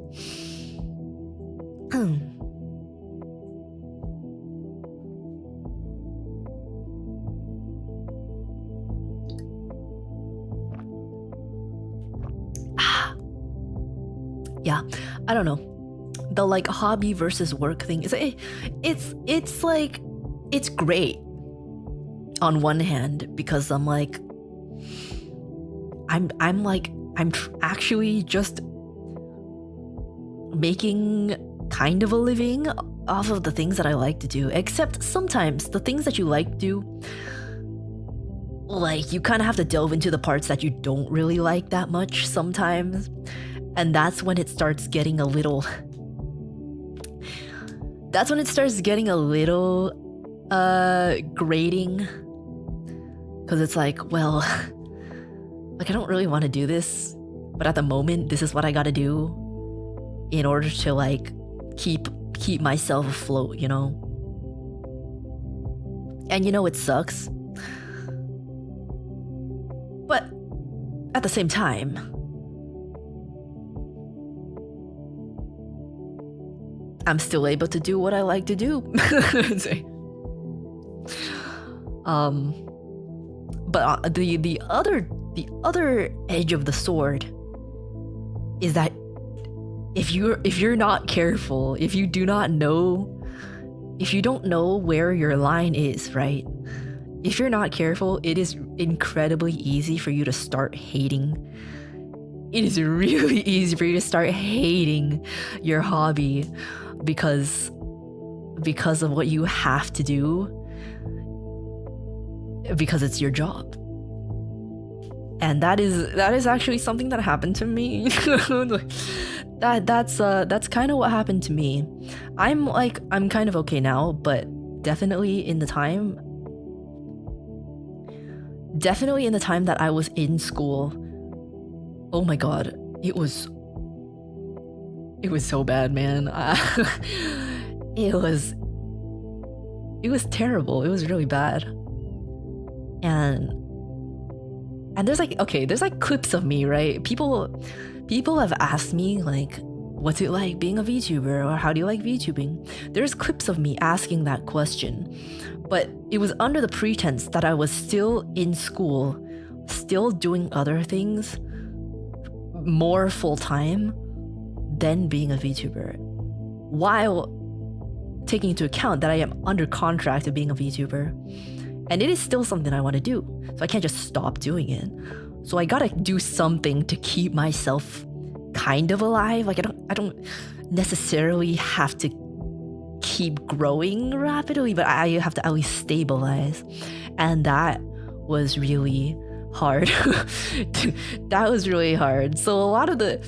Yeah, I don't know. The like hobby versus work thing is it's like, it's great on one hand because I'm actually just making kind of a living off of the things that I like to do. Except sometimes the things that you like to do, like, you kind of have to delve into the parts that you don't really like that much sometimes. And that's when it starts getting a little... That's when it starts getting a little grating. Because it's like, well, like, I don't really want to do this, but at the moment, this is what I gotta do in order to, like, keep myself afloat, you know? And you know, it sucks. But at the same time, I'm still able to do what I like to do. But the other edge of the sword is that if you're not careful, if you don't know where your line is, right? If you're not careful, it is incredibly easy for you to start hating it is really easy for you to start hating your hobby because of what you have to do, because it's your job. And that is actually something that happened to me. That's kind of what happened to me. I'm kind of okay now, but definitely in the time that I was in school, oh my god, it was so bad, man. It was terrible. It was really bad. And there's like clips of me, right? People have asked me like, what's it like being a VTuber, or how do you like VTubing? There's clips of me asking that question, but it was under the pretense that I was still in school, still doing other things more full-time than being a VTuber, while taking into account that I am under contract of being a VTuber. And it is still something I want to do, so I can't just stop doing it. So I gotta do something to keep myself kind of alive. Like I don't necessarily have to keep growing rapidly, but I have to at least stabilize. And that was really hard. That was really hard. So a lot of the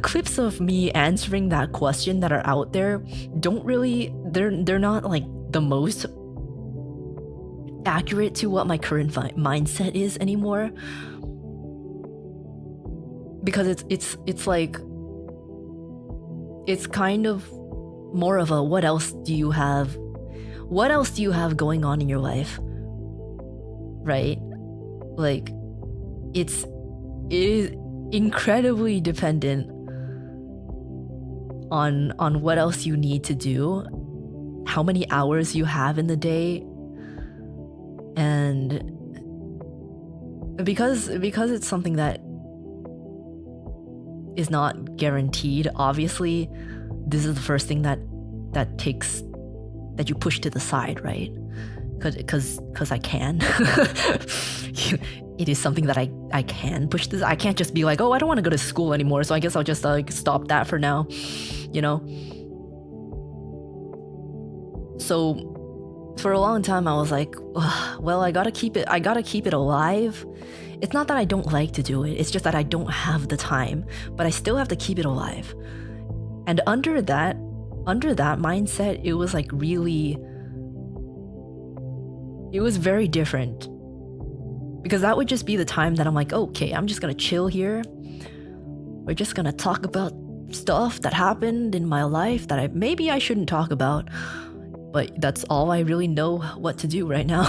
clips of me answering that question that are out there they're not like the most accurate to what my current mindset is anymore, because it's like, it's kind of more of a what else do you have going on in your life, right? Like it is incredibly dependent on what else you need to do, how many hours you have in the day. And because it's something that is not guaranteed, obviously this is the first thing that you push to the side, right? Because I can. It is something that I can push this. I can't just be like, oh, I don't want to go to school anymore, so I guess I'll just like stop that for now, you know? So for a long time I was like, well, I gotta keep it alive. It's not that I don't like to do it, it's just that I don't have the time, but I still have to keep it alive. And under that mindset, it was like really, it was very different, because that would just be the time that I'm like, okay, I'm just gonna chill here. We're just gonna talk about stuff that happened in my life that maybe I shouldn't talk about, but that's all I really know what to do right now.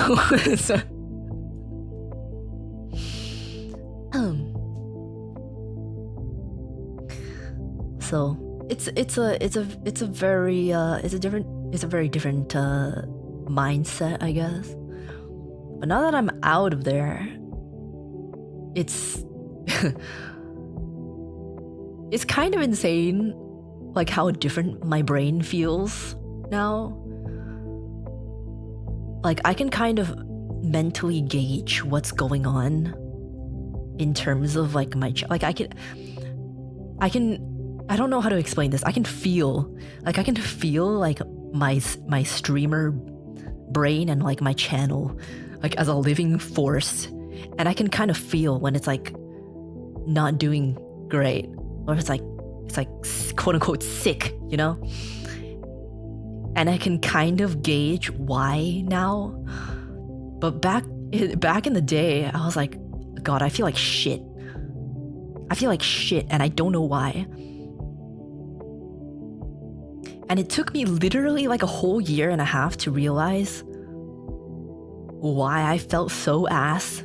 So it's a very different mindset, I guess. But now that I'm out of there, it's it's kind of insane, like how different my brain feels now. Like I can kind of mentally gauge what's going on in terms of like my like I don't know how to explain this. I can feel like my streamer brain and like my channel like as a living force, and I can kind of feel when it's like not doing great, or it's like quote unquote sick, you know? And I can kind of gauge why now. But back in the day, I was like, God, I feel like shit. And I don't know why. And it took me literally like a whole year and a half to realize why I felt so ass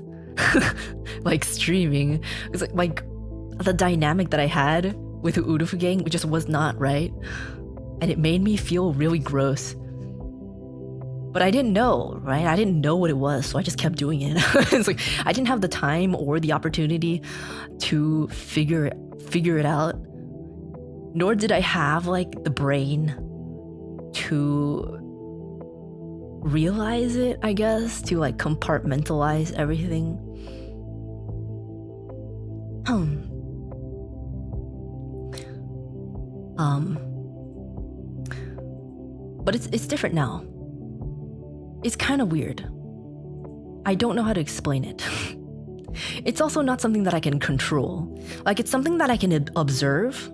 like streaming. It's like the dynamic that I had with the Urufu gang just was not right. And it made me feel really gross. But I didn't know, right? I didn't know what it was, so I just kept doing it. It's like I didn't have the time or the opportunity to figure it out. Nor did I have like the brain to realize it, I guess, to like compartmentalize everything. But it's different now. It's kind of weird. I don't know how to explain it. It's also not something that I can control. Like, it's something that I can observe.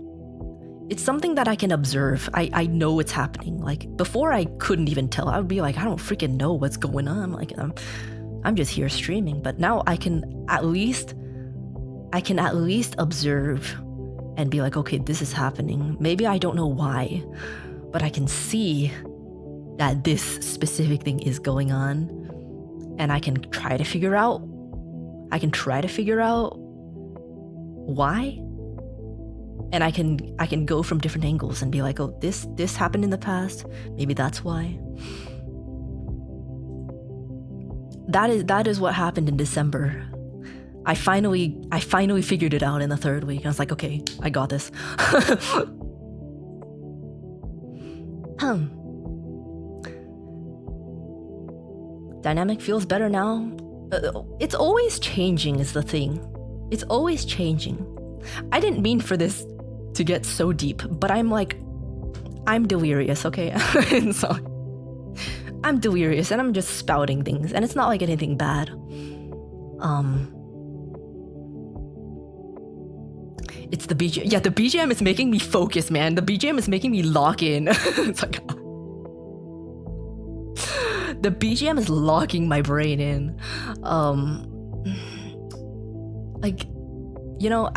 It's something that I can observe. I know it's happening. Like, before I couldn't even tell. I would be like, I don't freaking know what's going on. Like, I'm just here streaming. But now I can at least observe and be like, okay, this is happening. Maybe I don't know why, but I can see that this specific thing is going on, and I can try to figure out why. And I can go from different angles and be like, oh, this happened in the past. Maybe that's why. That is what happened in December. I finally figured it out in the third week. I was like, okay, I got this. Dynamic feels better now. It's always changing is the thing. It's always changing. I didn't mean for this to get so deep, but I'm delirious, okay? So I'm delirious and I'm just spouting things, and it's not like anything bad. It's the BGM. Yeah, the BGM is making me focus, man. The BGM is making me lock in. It's like the BGM is locking my brain in. Like, you know,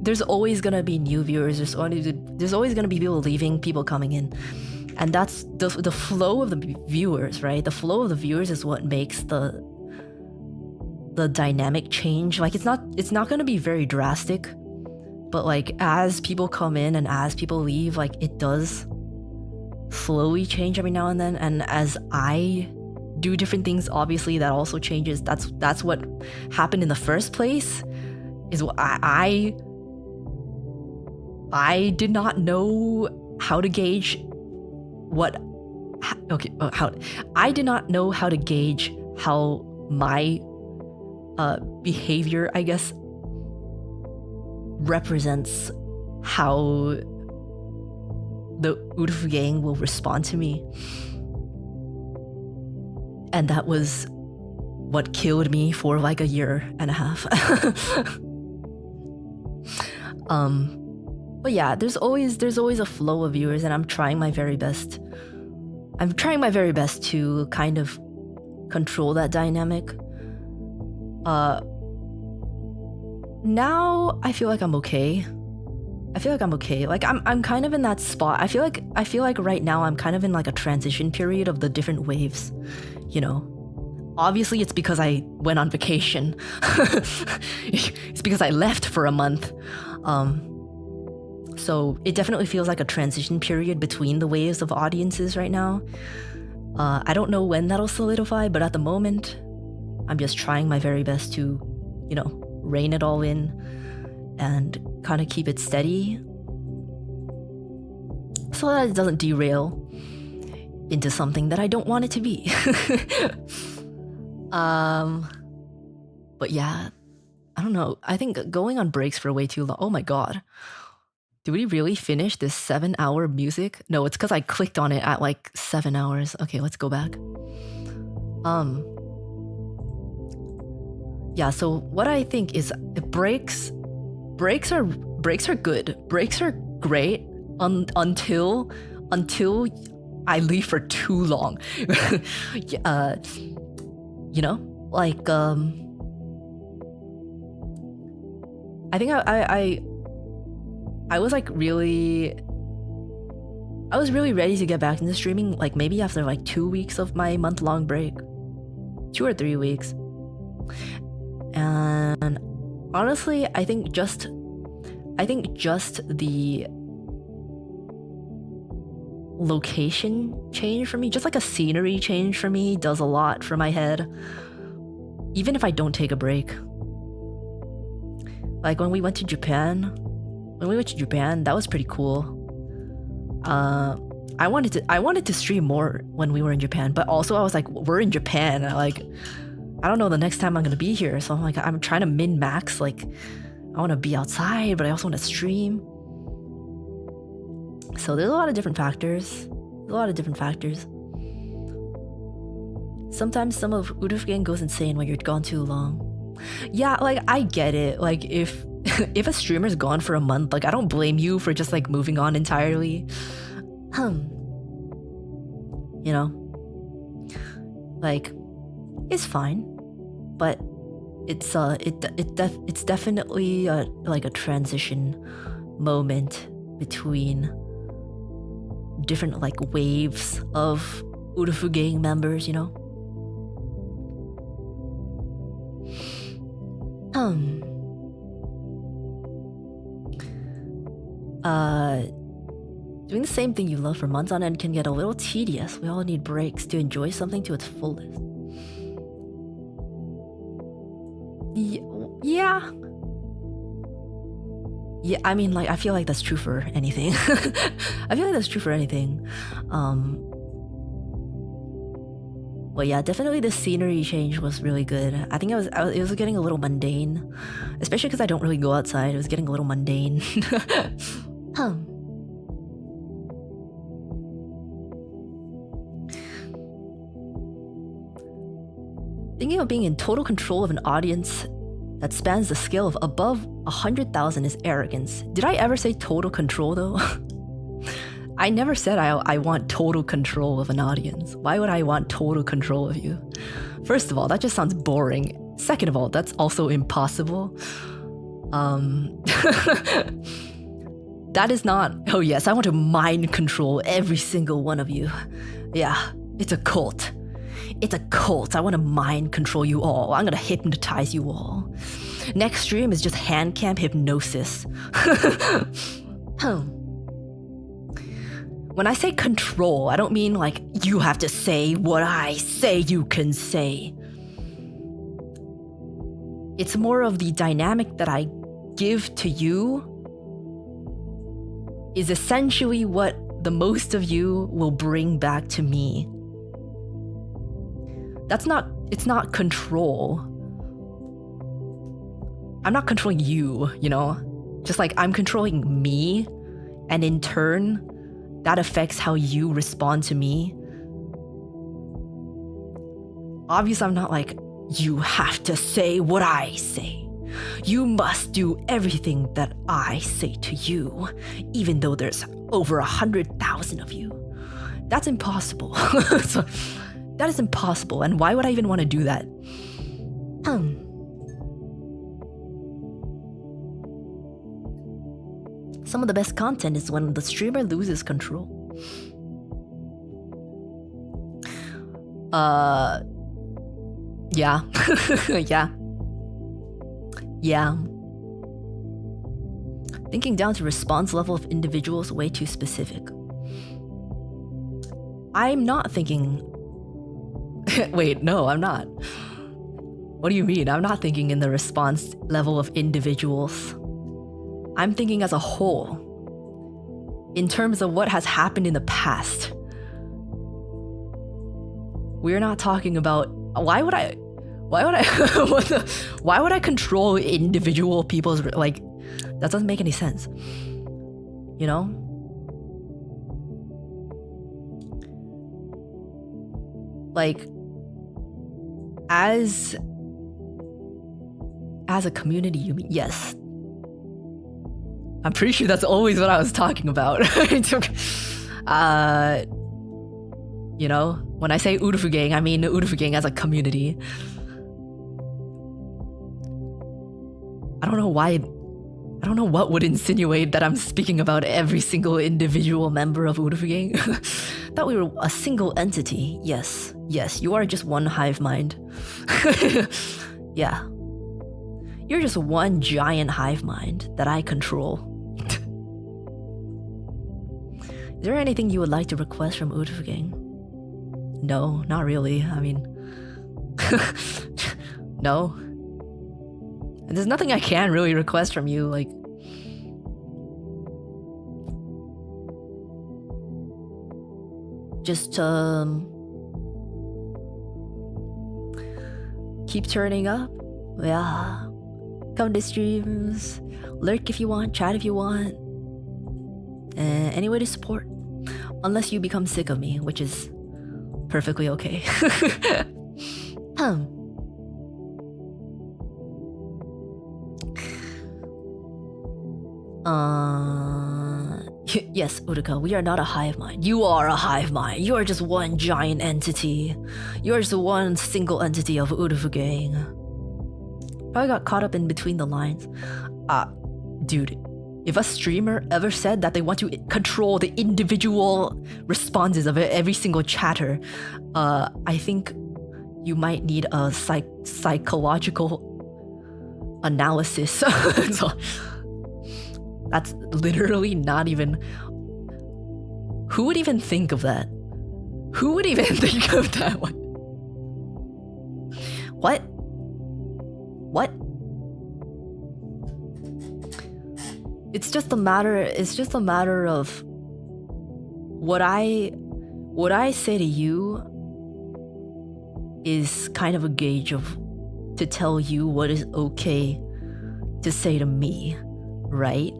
there's always gonna be new viewers. There's always gonna be people leaving, people coming in, and that's the flow of the viewers, right? The flow of the viewers is what makes the dynamic change. Like, it's not gonna be very drastic, but like as people come in and as people leave, like it does slowly change every now and then. And as I do different things, obviously that also changes. That's what happened in the first place. Is what I did not know how to gauge I did not know how to gauge how my behavior, I guess, represents how the Urufu gang will respond to me. And that was what killed me for like a year and a half. But yeah, there's always a flow of viewers, and I'm trying my very best. I'm trying my very best to kind of control that dynamic. Now I feel like I'm okay. Like I'm kind of in that spot. I feel like right now I'm kind of in like a transition period of the different waves, you know. Obviously it's because I went on vacation. It's because I left for a month. So it definitely feels like a transition period between the waves of audiences right now. I don't know when that'll solidify, but at the moment, I'm just trying my very best to, you know, rein it all in and kind of keep it steady so that it doesn't derail into something that I don't want it to be. But yeah, I don't know. I think going on breaks for way too long. Oh my god. Did we really finish this 7-hour music? No, it's because I clicked on it at like 7 hours. Okay, let's go back. Yeah, so what I think is breaks are good. Breaks are great until I leave for too long. You know, like I think I was like really ready to get back into streaming, like maybe after like 2 weeks of my month-long break, 2 or 3 weeks. And honestly, I think just the location change for me, just like a scenery change for me, does a lot for my head, even if I don't take a break. Like when we went to Japan, that was pretty cool. I wanted to stream more when we were in Japan, but also I was like, we're in Japan, I don't know the next time I'm gonna be here, so I'm trying to min-max, like I want to be outside, but I also want to stream. So there's a lot of different factors. Sometimes some of Urufugen goes insane when you're gone too long. Yeah, like I get it. Like if if a streamer's gone for a month, like I don't blame you for just like moving on entirely. You know, like it's fine, but it's definitely like a transition moment between different like waves of Urufu gang members, you know. Doing the same thing you love for months on end can get a little tedious. We all need breaks to enjoy something to its fullest. Yeah. Yeah, I mean, like, I feel like that's true for anything. But yeah, definitely the scenery change was really good. I think it was getting a little mundane, especially because I don't really go outside. It was getting a little mundane. Thinking of being in total control of an audience that spans the scale of above 100,000 is arrogance. Did I ever say total control though? I never said I want total control of an audience. Why would I want total control of you? First of all, that just sounds boring. Second of all, that's also impossible. That is not, oh yes, I want to mind control every single one of you. Yeah, it's a cult. It's a cult. I want to mind control you all. I'm gonna hypnotize you all. Next stream is just hand cam hypnosis. When I say control, I don't mean like you have to say what I say you can say. It's more of the dynamic that I give to you is essentially what the most of you will bring back to me. It's not control. I'm not controlling you, you know? Just like I'm controlling me, and in turn, that affects how you respond to me. Obviously, I'm not like, you have to say what I say. You must do everything that I say to you, even though there's over 100,000 of you. That's impossible. So, that is impossible, and why would I even want to do that? Some of the best content is when the streamer loses control. Yeah. Yeah. Thinking down to response level of individuals way too specific. I'm not thinking... Wait, no, I'm not. What do you mean? I'm not thinking in the response level of individuals. I'm thinking as a whole. In terms of what has happened in the past. We're not talking about... Why would I control individual people's... Like, that doesn't make any sense. You know? Like, as a community, you mean? Yes. I'm pretty sure that's always what I was talking about. You know, when I say Urufu gang, I mean Urufu gang as a community. I don't know what would insinuate that I'm speaking about every single individual member of Urufu gang. Thought we were a single entity. Yes, you are just one hive mind. Yeah. You're just one giant hive mind that I control. Is there anything you would like to request from Urufu gang? No, not really. I mean... No. And there's nothing I can really request from you, like... Just, keep turning up. Yeah. Come to streams. Lurk if you want, chat if you want. any way to support. Unless you become sick of me, which is perfectly okay. Yes, Uruka, we are not a hive mind. You are a hive mind. You are just one giant entity. You are just one single entity of Urufu gang. Probably got caught up in between the lines. Dude, if a streamer ever said that they want to control the individual responses of every single chatter, I think you might need a psychological analysis. So, that's literally not even... Who would even think of that? Who would even think of that one? What? It's just a matter of what I say to you is kind of a gauge of to tell you what is okay to say to me, right?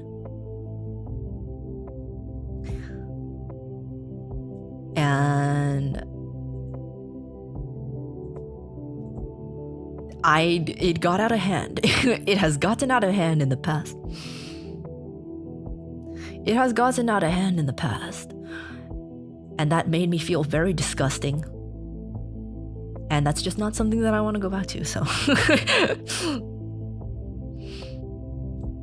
And it got out of hand. It has gotten out of hand in the past. It has gotten out of hand in the past. And that made me feel very disgusting. And that's just not something that I want to go back to, so.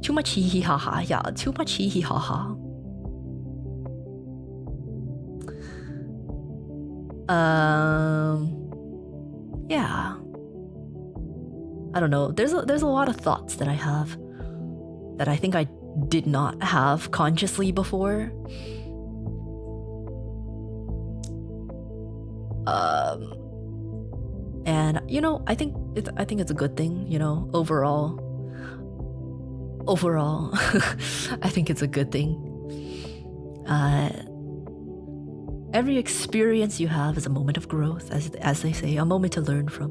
Too much hee hee ha ha, yeah, too much hee hee ha ha. Yeah. I don't know. There's a lot of thoughts that I have that I think I did not have consciously before. And you know, I think it's a good thing, you know, overall, I think it's a good thing. Every experience you have is a moment of growth, as they say, a moment to learn from.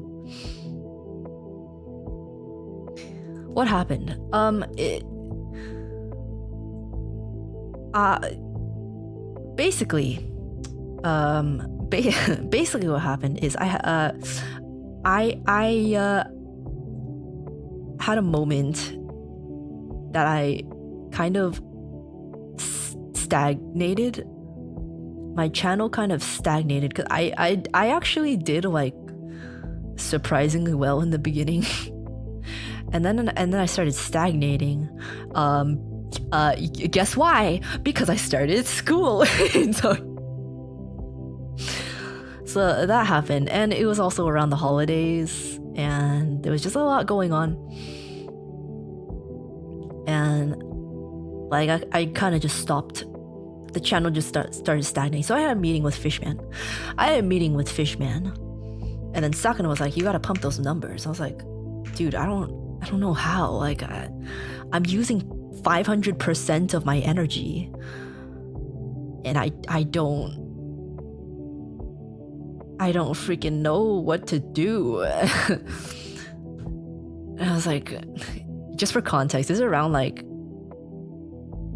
What happened? Basically what happened is I had a moment that I kind of stagnated. My channel kind of stagnated because I actually did like surprisingly well in the beginning. and then I started stagnating. Guess why? Because I started school. So that happened, and it was also around the holidays, and there was just a lot going on. And like I kind of just stopped. The channel just started stagnating. So I had a meeting with Fishman. And then Sakana was like, "You gotta pump those numbers." I was like, "Dude, I don't know how. Like, I'm using 500% of my energy, and I don't freaking know what to do." And I was like, just for context, this is around like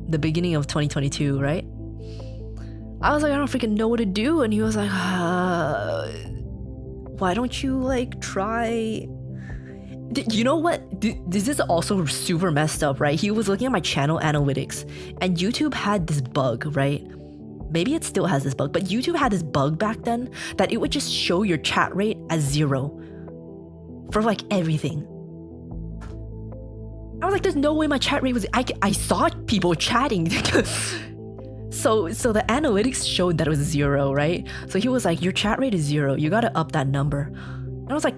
the beginning of 2022, right? I was like, I don't freaking know what to do. And he was like, why don't you like try... You know what? This is also super messed up, right? He was looking at my channel analytics, and YouTube had this bug, right? Maybe it still has this bug, but YouTube had this bug back then that it would just show your chat rate as 0 for like everything. I was like, there's no way my chat rate was... I saw people chatting. So the analytics showed that it was 0, right? So he was like, your chat rate is 0. You gotta up that number. And I was like,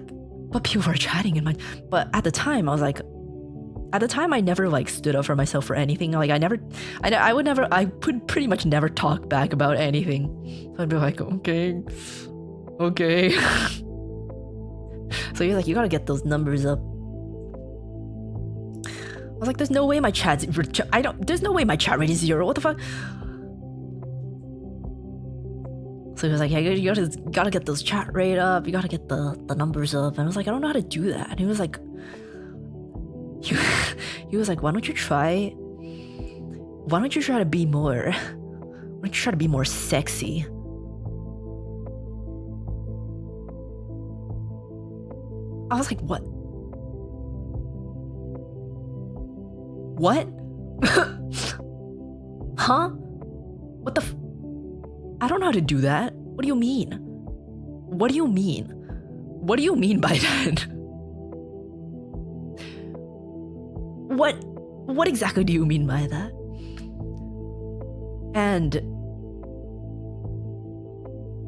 but people are chatting in my... But at the time, I was like... At the time, I never like stood up for myself for anything. Like I would pretty much never talk back about anything. So I'd be like, okay. So you're like, you gotta get those numbers up. I was like, there's no way my there's no way my chat rate is 0. What the fuck? So he was like, yeah, you gotta get those chat rate up. You gotta get the numbers up. And I was like, I don't know how to do that. And he was like, why don't you try why don't you try to be more? Why don't you try to be more sexy? I was like, what? What? Huh? What the I don't know how to do that. What do you mean? What do you mean? What do you mean by that? What exactly do you mean by that? And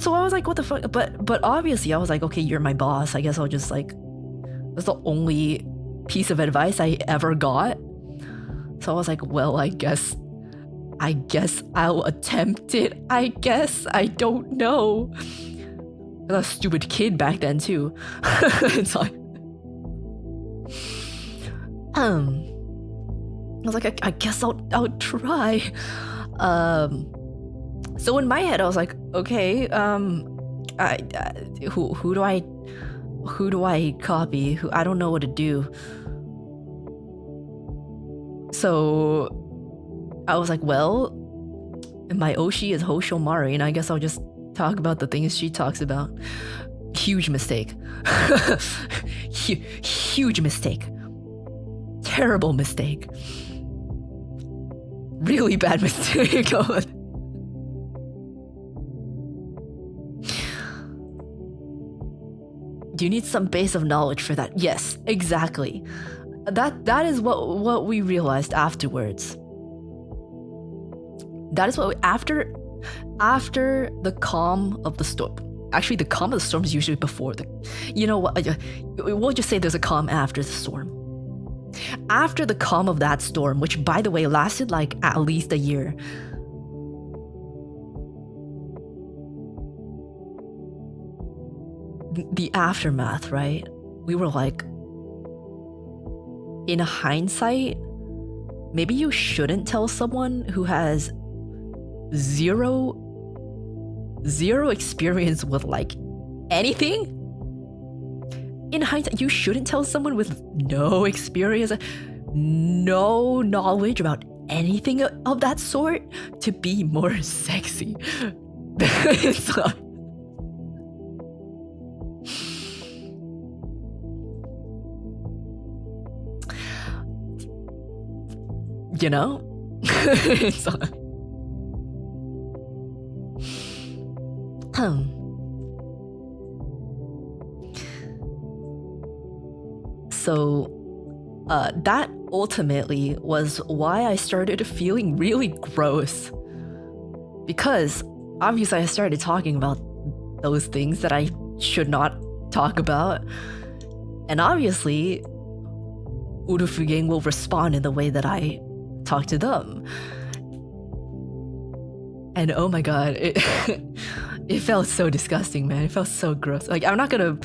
so I was like, what the fuck? But obviously I was like, okay, you're my boss. I guess I'll just like, that's the only piece of advice I ever got. So I was like, well, I guess I'll attempt it. I guess. I don't know. I was a stupid kid back then too. It's like, I was like, I guess I'll try. So in my head, I was like, okay, who do I copy? I don't know what to do. So I was like, well, my Oshi is Hoshomari, and I guess I'll just talk about the things she talks about. Huge mistake. Huge mistake. Terrible mistake. Really bad mistake. Do you need some base of knowledge for that? Yes, exactly. That is what we realized afterwards. That is what after the calm of the storm. Actually, the calm of the storm is usually before the. You know what? We'll just say there's a calm after the storm. After the calm of that storm, which by the way lasted like at least a year. The aftermath, right? We were like, in hindsight, maybe you shouldn't tell someone who has zero experience with like anything. In hindsight, you shouldn't tell someone with no experience, no knowledge about anything of that sort to be more sexy. It's like, you know? It's like, So that ultimately was why I started feeling really gross. Because obviously I started talking about those things that I should not talk about. And obviously, Urufugen will respond in the way that I talk to them. And oh my god, it felt so disgusting, man. It felt so gross. Like I'm not gonna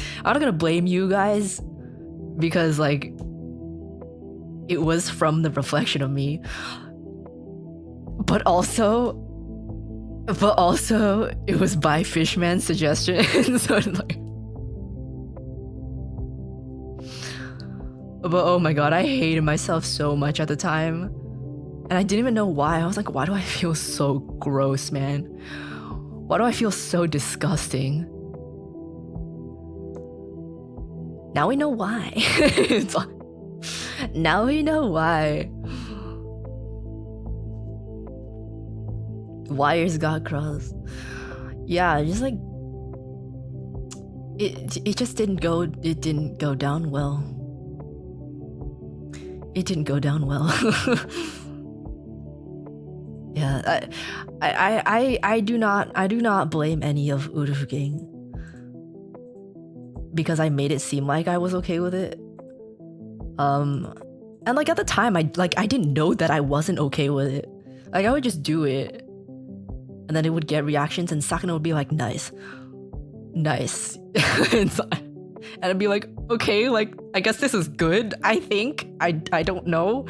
blame you guys because like it was from the reflection of me. But also it was by Fishman's suggestion. So it's like, but oh my god, I hated myself so much at the time. And I didn't even know why. I was like, why do I feel so gross, man? Why do I feel so disgusting? Now we know why. It's like, now we know why. Wires got crossed. Yeah, just like it just didn't go down well. It didn't go down well. Yeah, I do not blame any of Urufugen because I made it seem like I was okay with it. And like at the time I didn't know that I wasn't okay with it. Like I would just do it and then it would get reactions and Sakano would be like, nice. And I'd be like, okay, like I guess this is good. I think I don't know.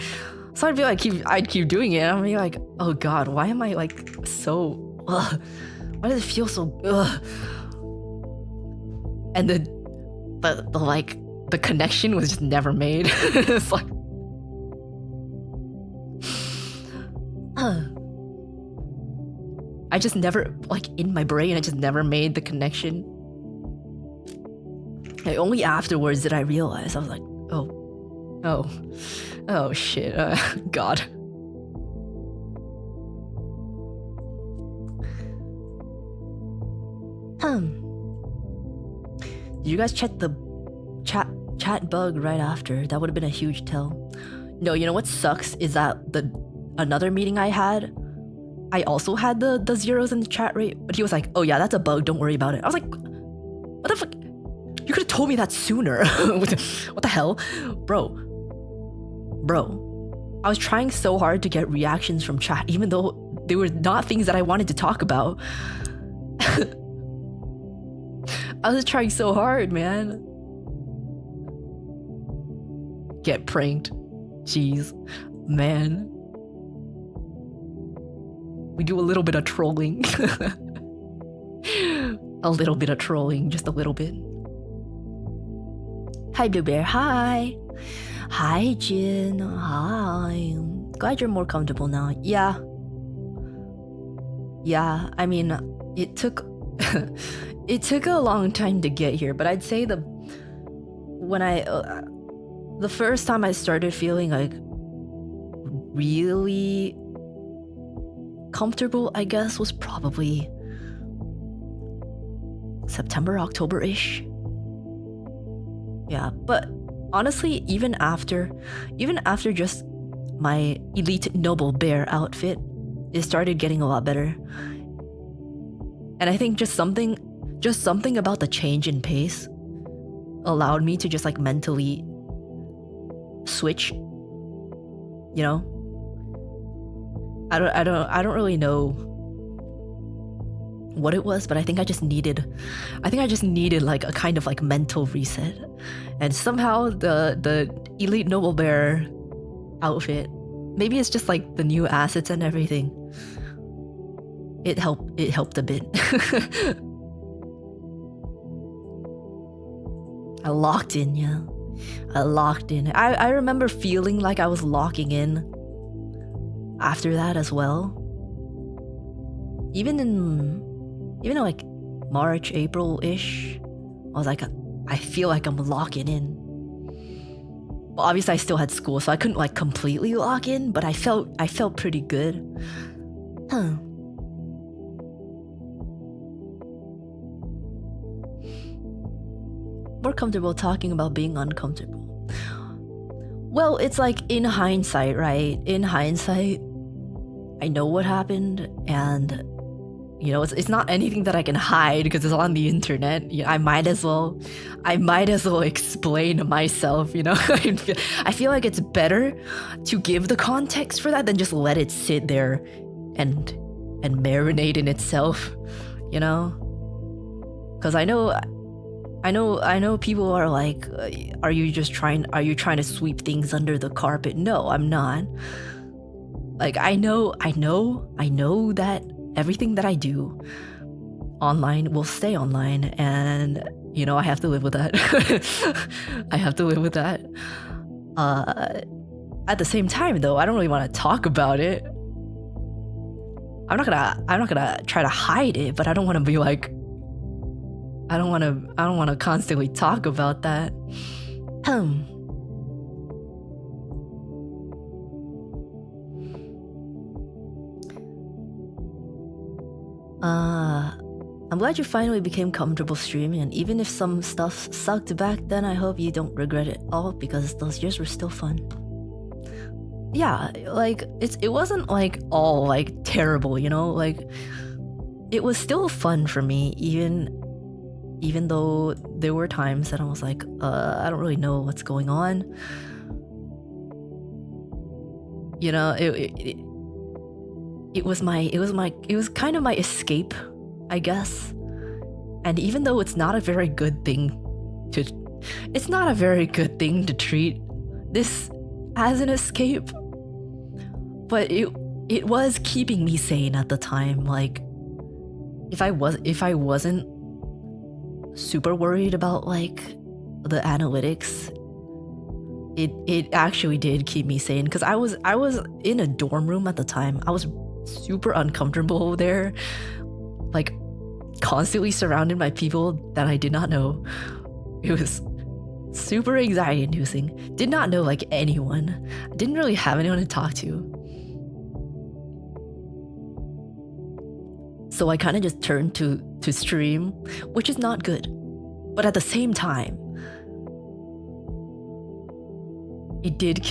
So I'd be like, I'd keep doing it. And I'd be like, oh god, why am I like so? Ugh? Why does it feel so? Ugh? And the connection was just never made. It's like, I just never, like, in my brain, I just never made the connection. Like, only afterwards did I realize. I was like, oh shit, God. Did you guys check the chat bug right after? That would have been a huge tell. No, you know what sucks is that another meeting I had, I also had the zeros in the chat rate, but he was like, oh yeah, that's a bug, don't worry about it. I was like, what the fuck? You could have told me that sooner. What the hell? Bro. I was trying so hard to get reactions from chat, even though they were not things that I wanted to talk about. I was trying so hard, man. Get pranked. Jeez. Man. We do a little bit of trolling. A little bit of trolling, just a little bit. Hi, Blue Bear. Hi. Hi, Jin. Hi. Glad you're more comfortable now. Yeah. Yeah, I mean, it took it took a long time to get here, but I'd say the first time I started feeling like really comfortable, I guess, was probably September, October-ish. Yeah, but honestly, even after just my elite noble bear outfit, it started getting a lot better. And I think just something about the change in pace allowed me to just like mentally switch, you know? I don't really know what it was, but I think I just needed like a kind of like mental reset. And somehow the elite noble bear outfit, maybe it's just like the new assets and everything, it helped a bit. I locked in, yeah. I locked in. I remember feeling like I was locking in after that as well. Even in like March, April-ish, I was like, I feel like I'm locking in. Well, obviously I still had school, so I couldn't like completely lock in, but I felt pretty good. Huh. More comfortable talking about being uncomfortable. Well, it's like in hindsight, right? In hindsight, I know what happened, and you know, it's not anything that I can hide because it's on the internet. I might as well explain myself, you know? I feel like it's better to give the context for that than just let it sit there and marinate in itself, you know? Because I know people are like, are you trying to sweep things under the carpet? No, I'm not. Like, I know that everything that I do online will stay online, and you know, I have to live with that. I have to live with that. At the same time though, I don't really want to talk about it. I'm not gonna try to hide it, but I don't want to be like, I don't want to constantly talk about that. I'm glad you finally became comfortable streaming, and even if some stuff sucked back then, I hope you don't regret it all, because those years were still fun. Yeah, like it wasn't like all like terrible, you know, like it was still fun for me, even though there were times that I was like, I don't really know what's going on. You know, it was kind of my escape, I guess. And even though it's not a very good thing to treat this as an escape, but it was keeping me sane at the time. Like, if I wasn't super worried about like the analytics, it actually did keep me sane, because I was in a dorm room at the time. I was super uncomfortable there, like constantly surrounded by people that I did not know. It was super anxiety inducing. Did not know like anyone. I didn't really have anyone to talk to. So I kind of just turned to stream, which is not good. But at the same time, it did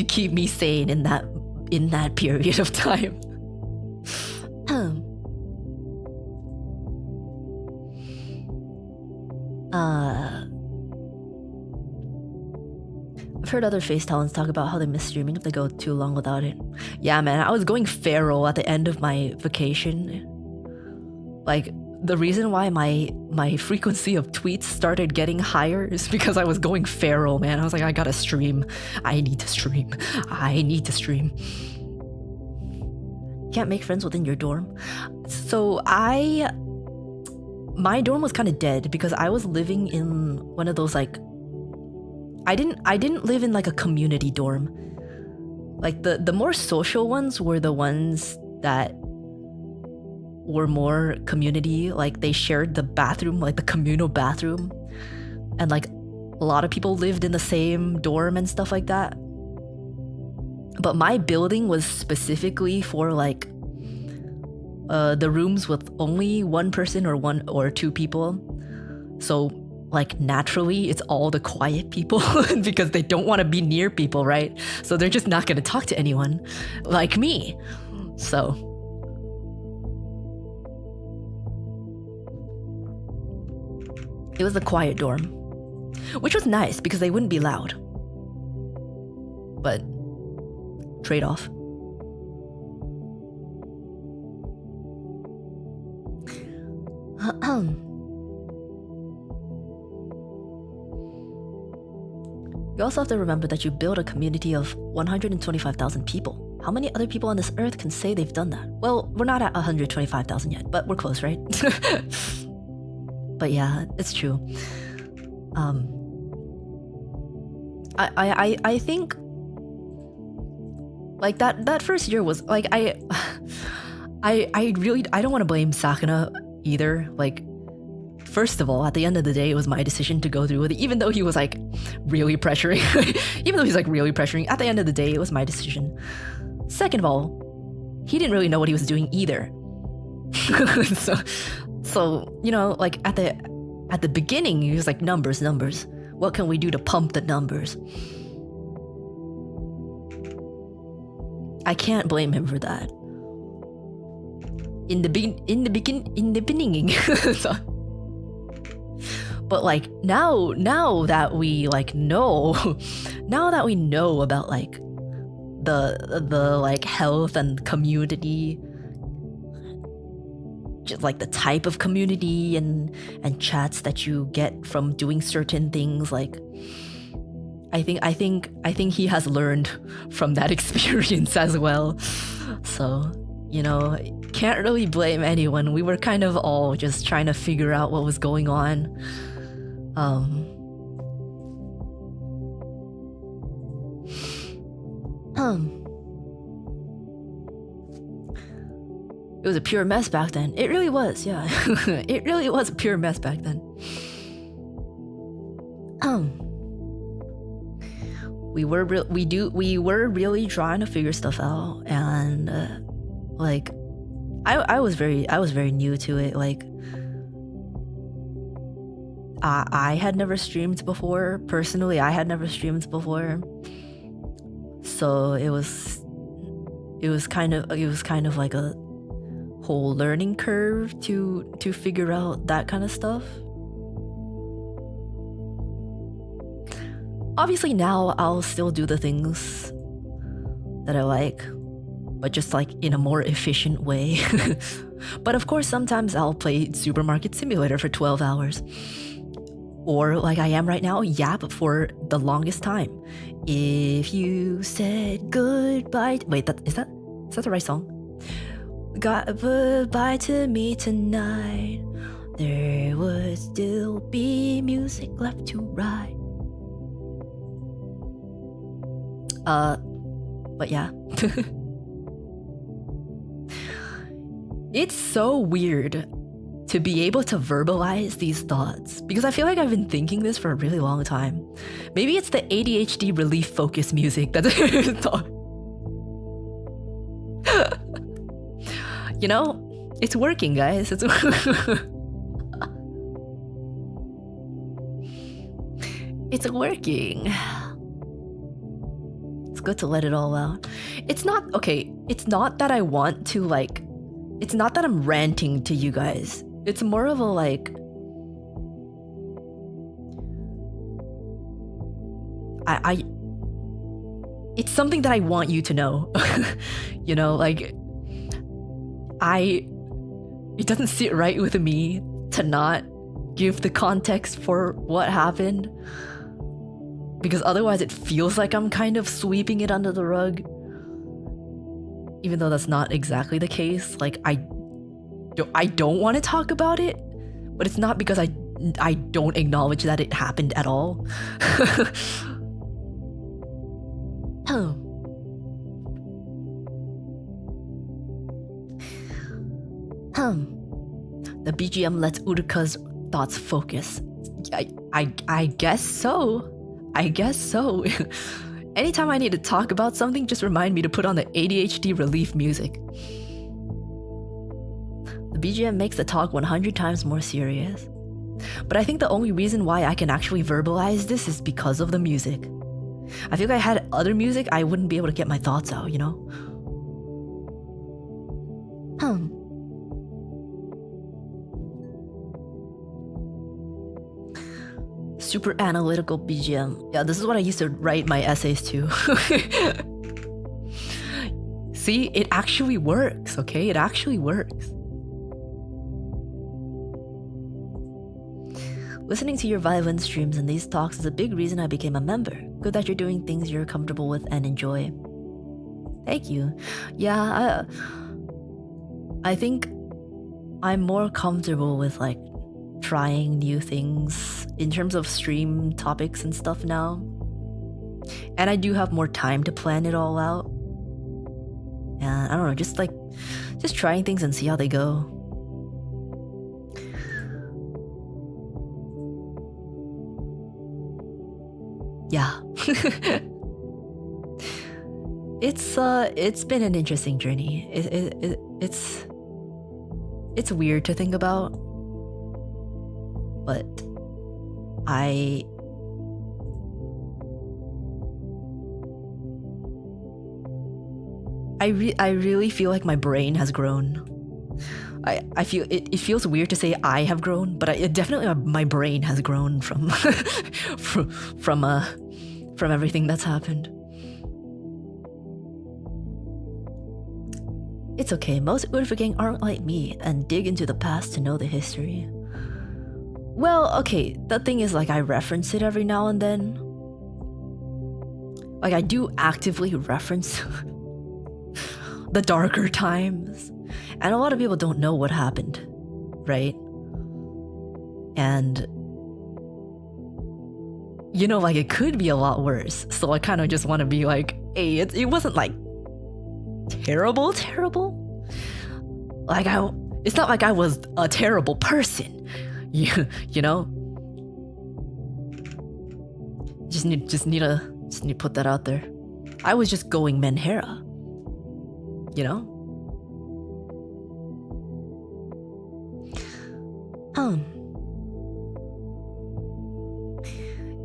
keep me sane in that period of time. I've heard other face talents talk about how they miss streaming if they go too long without it. Yeah, man, I was going feral at the end of my vacation. Like, the reason why my frequency of tweets started getting higher is because I was going feral, man. I was like, I gotta stream. I need to stream. I need to stream. Can't make friends within your dorm. So my dorm was kind of dead because I was living in one of those like, I didn't live in like a community dorm. Like the more social ones were the ones that were more community, like they shared the bathroom, like the communal bathroom, and like a lot of people lived in the same dorm and stuff like that. But my building was specifically for like the rooms with only one person or one or two people. So like naturally it's all the quiet people because they don't want to be near people, right? So they're just not going to talk to anyone like me. So it was the quiet dorm, which was nice because they wouldn't be loud. But trade-off. You also have to remember that you build a community of 125,000 people. How many other people on this earth can say they've done that? Well, we're not at 125,000 yet, but we're close, right? But yeah, it's true. I think like that first year was like I really don't want to blame Sakuna either. Like, first of all, at the end of the day, it was my decision to go through with it, even though he was like really pressuring. Even though he's like really pressuring, at the end of the day, it was my decision. Second of all, he didn't really know what he was doing either. So you know, like at the beginning, he was like numbers. What can we do to pump the numbers? I can't blame him for that. In the beginning. So, but like now that we like know, now that we know about like the like health and community, just like the type of community and chats that you get from doing certain things, like I think he has learned from that experience as well. So, you know, can't really blame anyone. We were kind of all just trying to figure out what was going on. It was a pure mess back then. It really was, yeah. It really was a pure mess back then. We were really trying to figure stuff out, and like I was very new to it. Like I had never streamed before. Personally, I had never streamed before. So it was kind of like a whole learning curve to figure out that kind of stuff. Obviously now I'll still do the things that I like, but just like in a more efficient way. But of course sometimes I'll play Supermarket Simulator for 12 hours. Or like I am right now, yap for the longest time. If you said goodbye... Wait, is that the right song? Goodbye to me tonight. There would still be music left to write. But yeah. It's so weird to be able to verbalize these thoughts because I feel like I've been thinking this for a really long time. Maybe it's the ADHD relief focus music that's you know, it's working, guys. It's it's working. It's good to let it all out. It's not okay. It's not that I want to like. It's not that I'm ranting to you guys. It's more of a like. It's something that I want you to know. You know, like. It doesn't sit right with me to not give the context for what happened. Because otherwise it feels like I'm kind of sweeping it under the rug. Even though that's not exactly the case. Like, I don't want to talk about it. But it's not because I don't acknowledge that it happened at all. The BGM lets Uruka's thoughts focus. I guess so. I guess so. Anytime I need to talk about something, just remind me to put on the ADHD relief music. The BGM makes the talk 100 times more serious. But I think the only reason why I can actually verbalize this is because of the music. I feel like if I had other music, I wouldn't be able to get my thoughts out, you know? Super analytical BGM. Yeah, this is what I used to write my essays to. See, it actually works, okay? It actually works. Listening to your violin streams and these talks is a big reason I became a member. Good that you're doing things you're comfortable with and enjoy. Thank you. Yeah, I think I'm more comfortable with like trying new things in terms of stream topics and stuff now. And I do have more time to plan it all out. And I don't know, just trying things and see how they go. Yeah. It's been an interesting journey. It's weird to think about. But I really feel like my brain has grown. I feel it feels weird to say I have grown, but definitely my brain has grown from from everything that's happened. It's okay, most Urfa gang aren't like me and dig into the past to know the history. Well, okay, the thing is, like, I reference it every now and then. Like, I do actively reference the darker times. And a lot of people don't know what happened, right? And, you know, like, it could be a lot worse. So I kind of just want to be like, hey, it wasn't, like, terrible. Like, it's not like I was a terrible person. You know, just need to put that out there. I was just going Menhera, you know.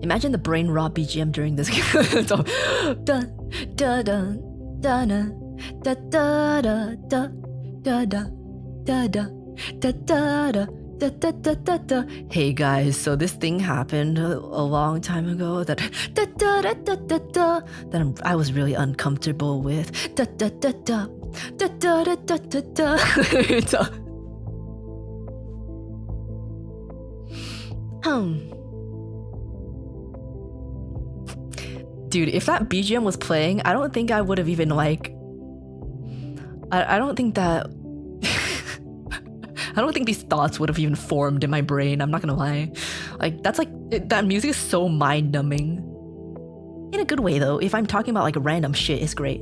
Imagine the brain rot BGM during this. So, da da da da da da da da da da da da da da. Da, da, da, da, da. Hey guys, so this thing happened a long time ago that da, da, da, da, da, da, that I was really uncomfortable with. Da, da, da, da, da, da, da, da, da, da. Dude, if that BGM was playing, I don't think I would have even like. I don't think that. I don't think these thoughts would have even formed in my brain, I'm not gonna lie. Like, that's like, that music is so mind-numbing. In a good way, though. If I'm talking about, like, random shit, it's great.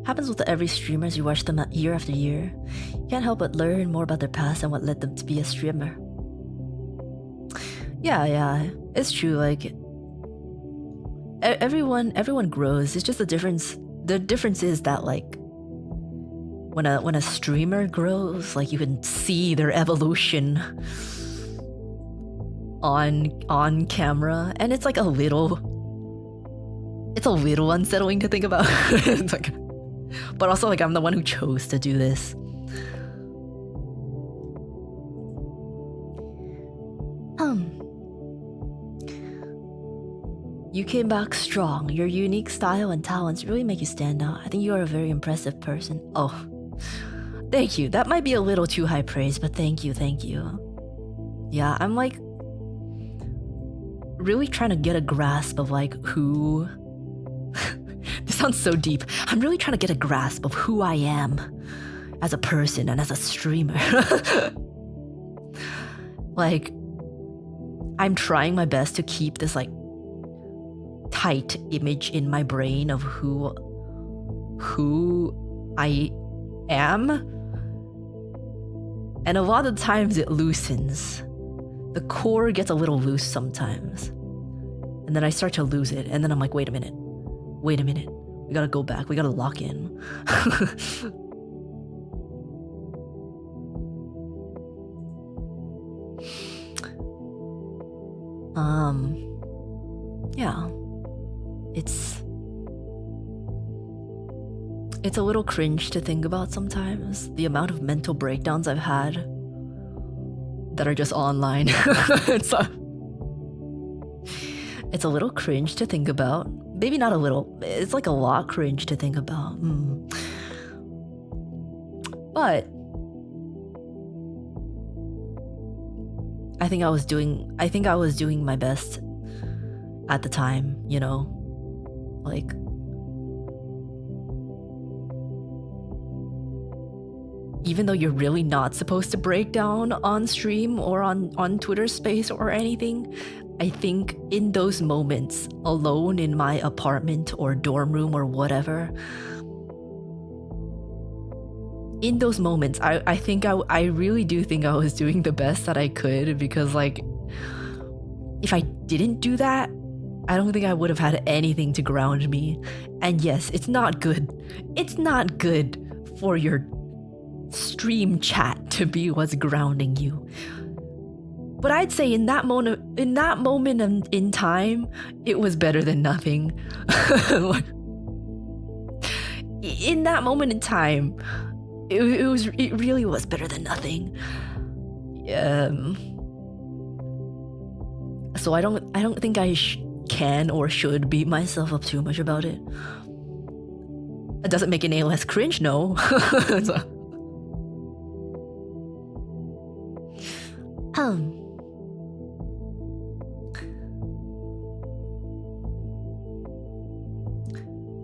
Happens with every streamer as you watch them year after year. You can't help but learn more about their past and what led them to be a streamer. Yeah, it's true. Like everyone grows. It's just the difference. The difference is that like when a streamer grows, like you can see their evolution on camera, and it's like a little unsettling to think about. It's like, but also like I'm the one who chose to do this. You came back strong. Your unique style and talents really make you stand out. I think you are a very impressive person. Oh, thank you. That might be a little too high praise, but thank you. Yeah, I'm like really trying to get a grasp of like who... This sounds so deep. I'm really trying to get a grasp of who I am as a person and as a streamer. Like, I'm trying my best to keep this like tight image in my brain of who I am. And a lot of times it loosens. The core gets a little loose sometimes. And then I start to lose it. And then I'm like, wait a minute. We gotta go back. We gotta lock in. Yeah. It's a little cringe to think about sometimes. The amount of mental breakdowns I've had that are just online. It's a little cringe to think about. Maybe not a little. It's like a lot cringe to think about. But I think I was doing my best at the time, you know? Like, even though you're really not supposed to break down on stream or on Twitter Space or anything, I think in those moments, alone in my apartment or dorm room or whatever, in those moments, I really do think I was doing the best that I could, because like, if I didn't do that, I don't think I would have had anything to ground me. And yes, it's not good. It's not good for your stream chat to be what's grounding you. But I'd say in that moment in time, it was better than nothing. In that moment in time, it really was better than nothing. So I don't think I can or should beat myself up too much about it. It doesn't make it any less cringe, no.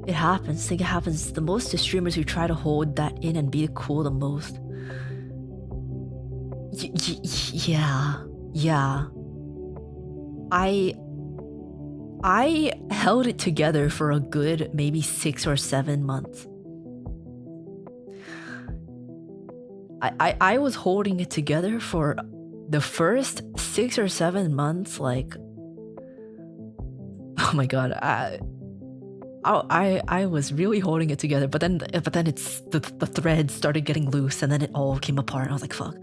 It happens. I think it happens the most to streamers who try to hold that in and be cool the most. Yeah. I held it together for a good maybe 6 or 7 months. I was holding it together for the first 6 or 7 months, like, oh my god, I was really holding it together, but then it's the threads started getting loose, and then it all came apart. I was like, fuck.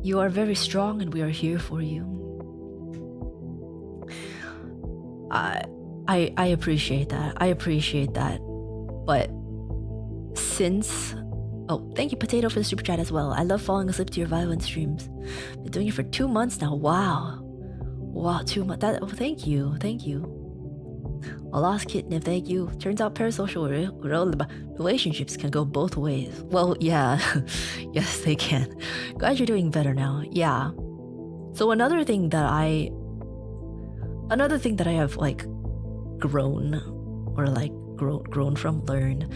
You are very strong, and we are here for you. I appreciate that. But since... Oh, thank you, Potato, for the super chat as well. I love falling asleep to your violin streams. Been doing it for 2 months now. Wow, 2 months. Thank you. A lost kitten, thank you. Turns out parasocial relationships can go both ways. Well, yeah. Yes, they can. Glad you're doing better now. Yeah. So another thing that I have like grown from, learned.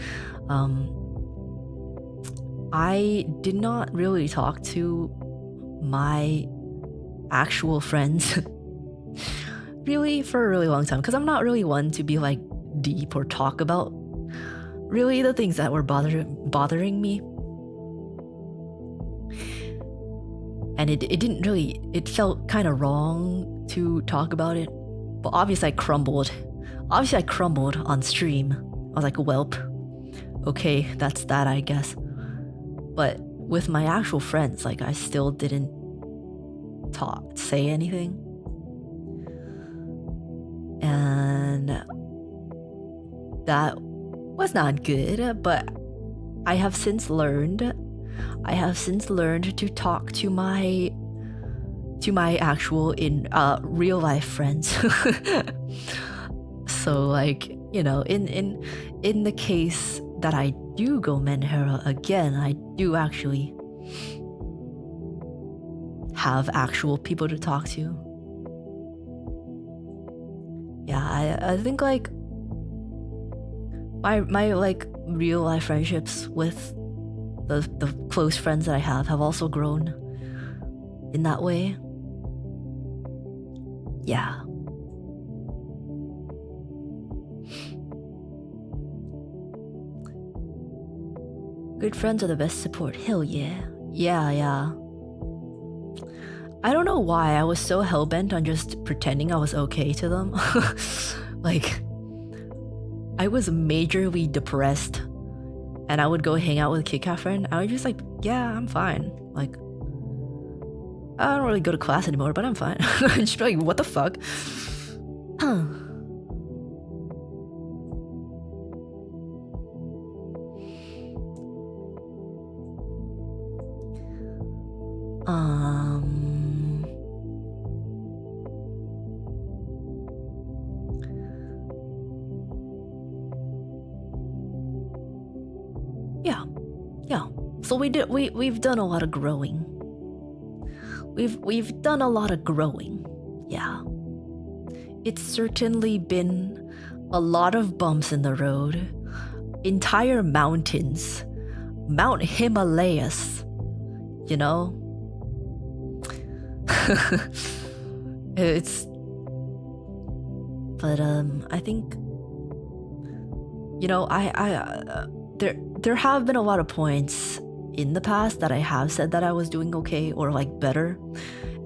I did not really talk to my actual friends really for a really long time, because I'm not really one to be like deep or talk about really the things that were bothering me. And it didn't really, it felt kind of wrong to talk about it. But obviously I crumbled. Obviously I crumbled on stream. I was like, welp. Okay, that's that, I guess. But with my actual friends, like, I still didn't say anything. And that was not good, but I have since learned to talk to my actual real life friends. So, like, you know, in the case that I do go Menhera again, I do actually have actual people to talk to. Yeah, I think like my like real life friendships with the close friends that I have also grown in that way. Yeah. Good friends are the best support. Hell yeah. Yeah. I don't know why I was so hellbent on just pretending I was okay to them. Like, I was majorly depressed and I would go hang out with a Kit Kat friend. I was just like, yeah, I'm fine. Like, I don't really go to class anymore, but I'm fine. Just be like, what the fuck? Yeah. So we've done a lot of growing. We've done a lot of growing. Yeah. It's certainly been a lot of bumps in the road. Entire mountains. Mount Himalayas. You know? But I think, you know, there have been a lot of points in the past that I have said that I was doing okay or like better.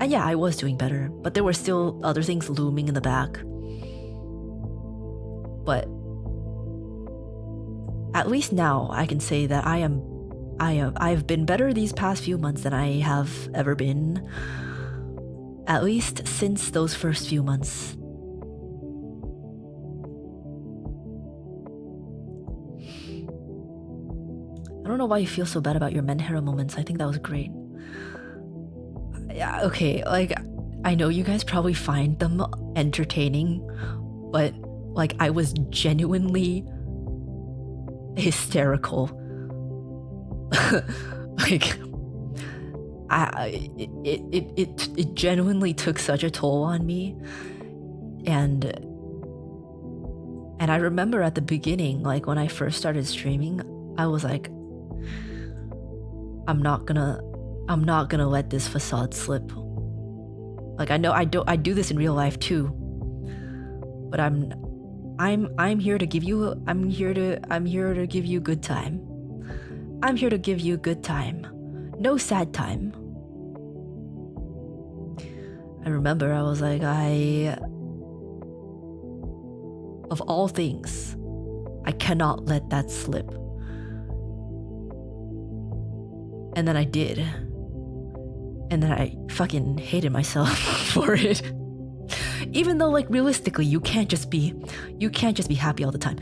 And yeah, I was doing better, but there were still other things looming in the back. But at least now I can say that I've been better these past few months than I have ever been. At least since those first few months. I don't know why you feel so bad about your Menhera moments. I think that was great. Yeah, okay, like, I know you guys probably find them entertaining, but like, I was genuinely hysterical. Like, it genuinely took such a toll on me. And I remember at the beginning, like when I first started streaming, I was like, I'm not gonna let this facade slip. Like, I know I do this in real life too. But I'm here to give you good time. I'm here to give you good time. No sad time. I remember I was like, of all things, I cannot let that slip. And then I did. And then I fucking hated myself for it. Even though, like, realistically, you can't just be happy all the time.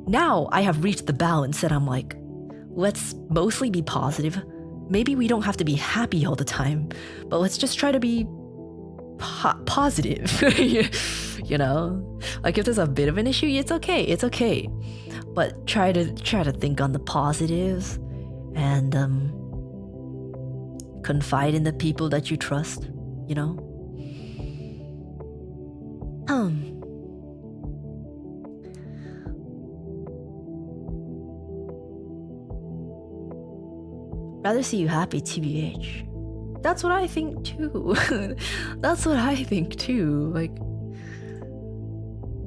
Now I have reached the balance that I'm like, let's mostly be positive. Maybe we don't have to be happy all the time, but let's just try to be positive. You know, like, if there's a bit of an issue, it's okay. But try to think on the positives and confide in the people that you trust, you know? Rather see you happy, TBH. That's what I think too. That's what I think too. Like,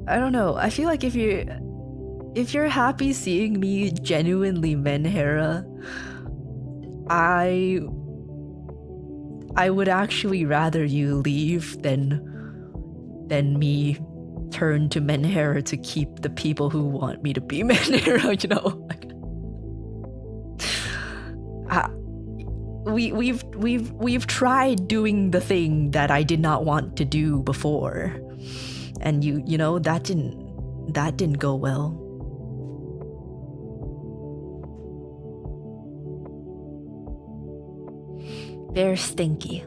I don't know. I feel like if you're happy seeing me genuinely Menhera, I would actually rather you leave than me turn to Menhera to keep the people who want me to be Menhera, you know? We've tried doing the thing that I did not want to do before. And you know, that didn't go well. They're stinky.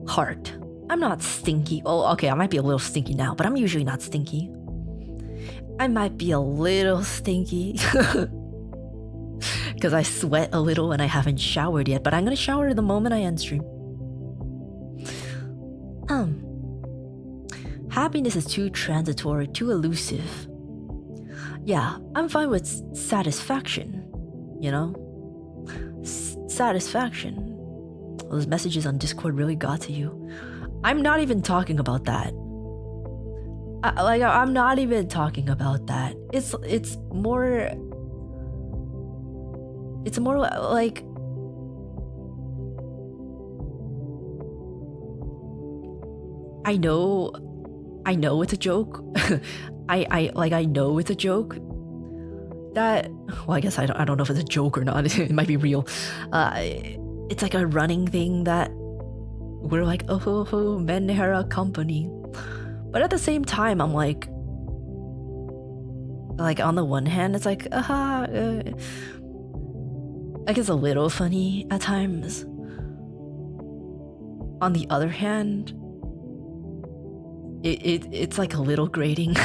Heart. I'm not stinky. Oh, okay, I might be a little stinky now, but I'm usually not stinky. I might be a little stinky. Because I sweat a little and I haven't showered yet, but I'm gonna shower the moment I end stream. Happiness is too transitory, too elusive. Yeah, I'm fine with satisfaction, you know? Satisfaction. Those messages on Discord really got to you. I'm not even talking about that. I'm not even talking about that. It's more like I know it's a joke. I know it's a joke. That, well, I guess I don't know if it's a joke or not. It might be real. It's like a running thing that we're like, oh ho ho, Menhera company. But at the same time, I'm like on the one hand, it's like, like it's a little funny at times. On the other hand, it's like a little grating.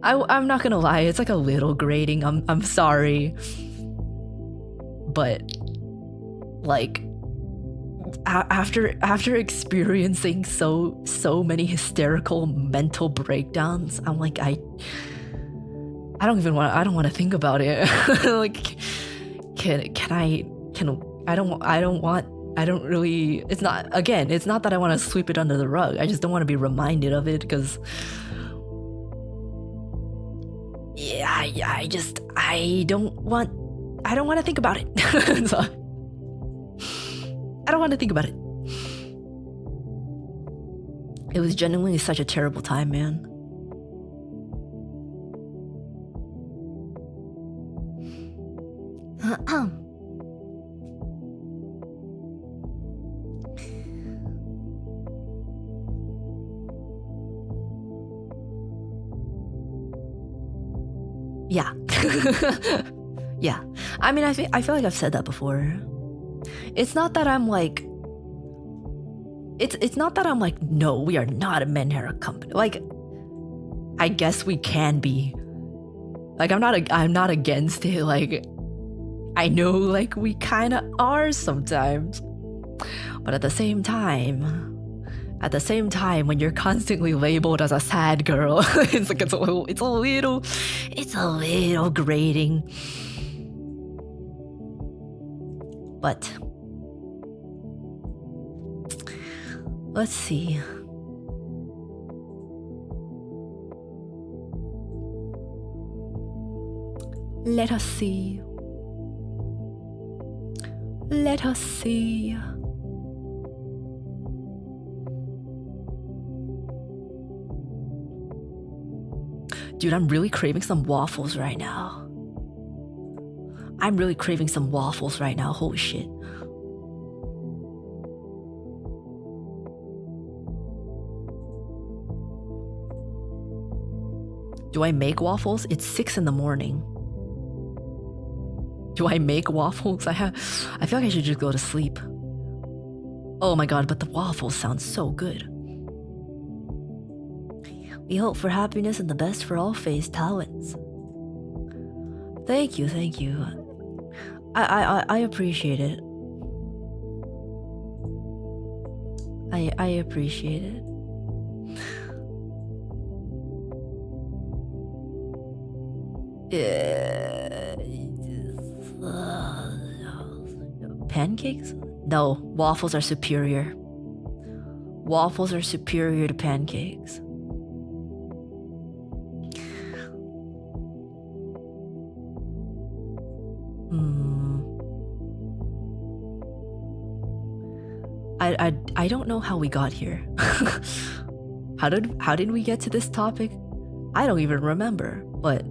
I'm not gonna lie, it's like a little grating. I'm sorry, but like after experiencing so many hysterical mental breakdowns, I'm like I don't want to think about it. Like it's not that I want to sweep it under the rug. I just don't want to be reminded of it because I don't want to think about it. So, I don't want to think about it. It was genuinely such a terrible time, man. Yeah. Yeah. I mean, I feel like I've said that before. It's not that I'm like... It's not that I'm like, no, we are not a Menhera company. Like, I guess we can be. Like, I'm not against it. Like, I know, like, we kind of are sometimes. But at the same time, when you're constantly labeled as a sad girl, it's like it's a little grating. But let's see. Let us see. Let us see. Dude, I'm really craving some waffles right now. Holy shit. Do I make waffles? It's 6 in the morning. Do I make waffles? I feel like I should just go to sleep. Oh my god, but the waffles sound so good. We hope for happiness and the best for all phase talents. Thank you. I appreciate it. I appreciate it. Pancakes? No, waffles are superior. Waffles are superior to pancakes. I don't know how we got here. How did we get to this topic? I don't even remember. But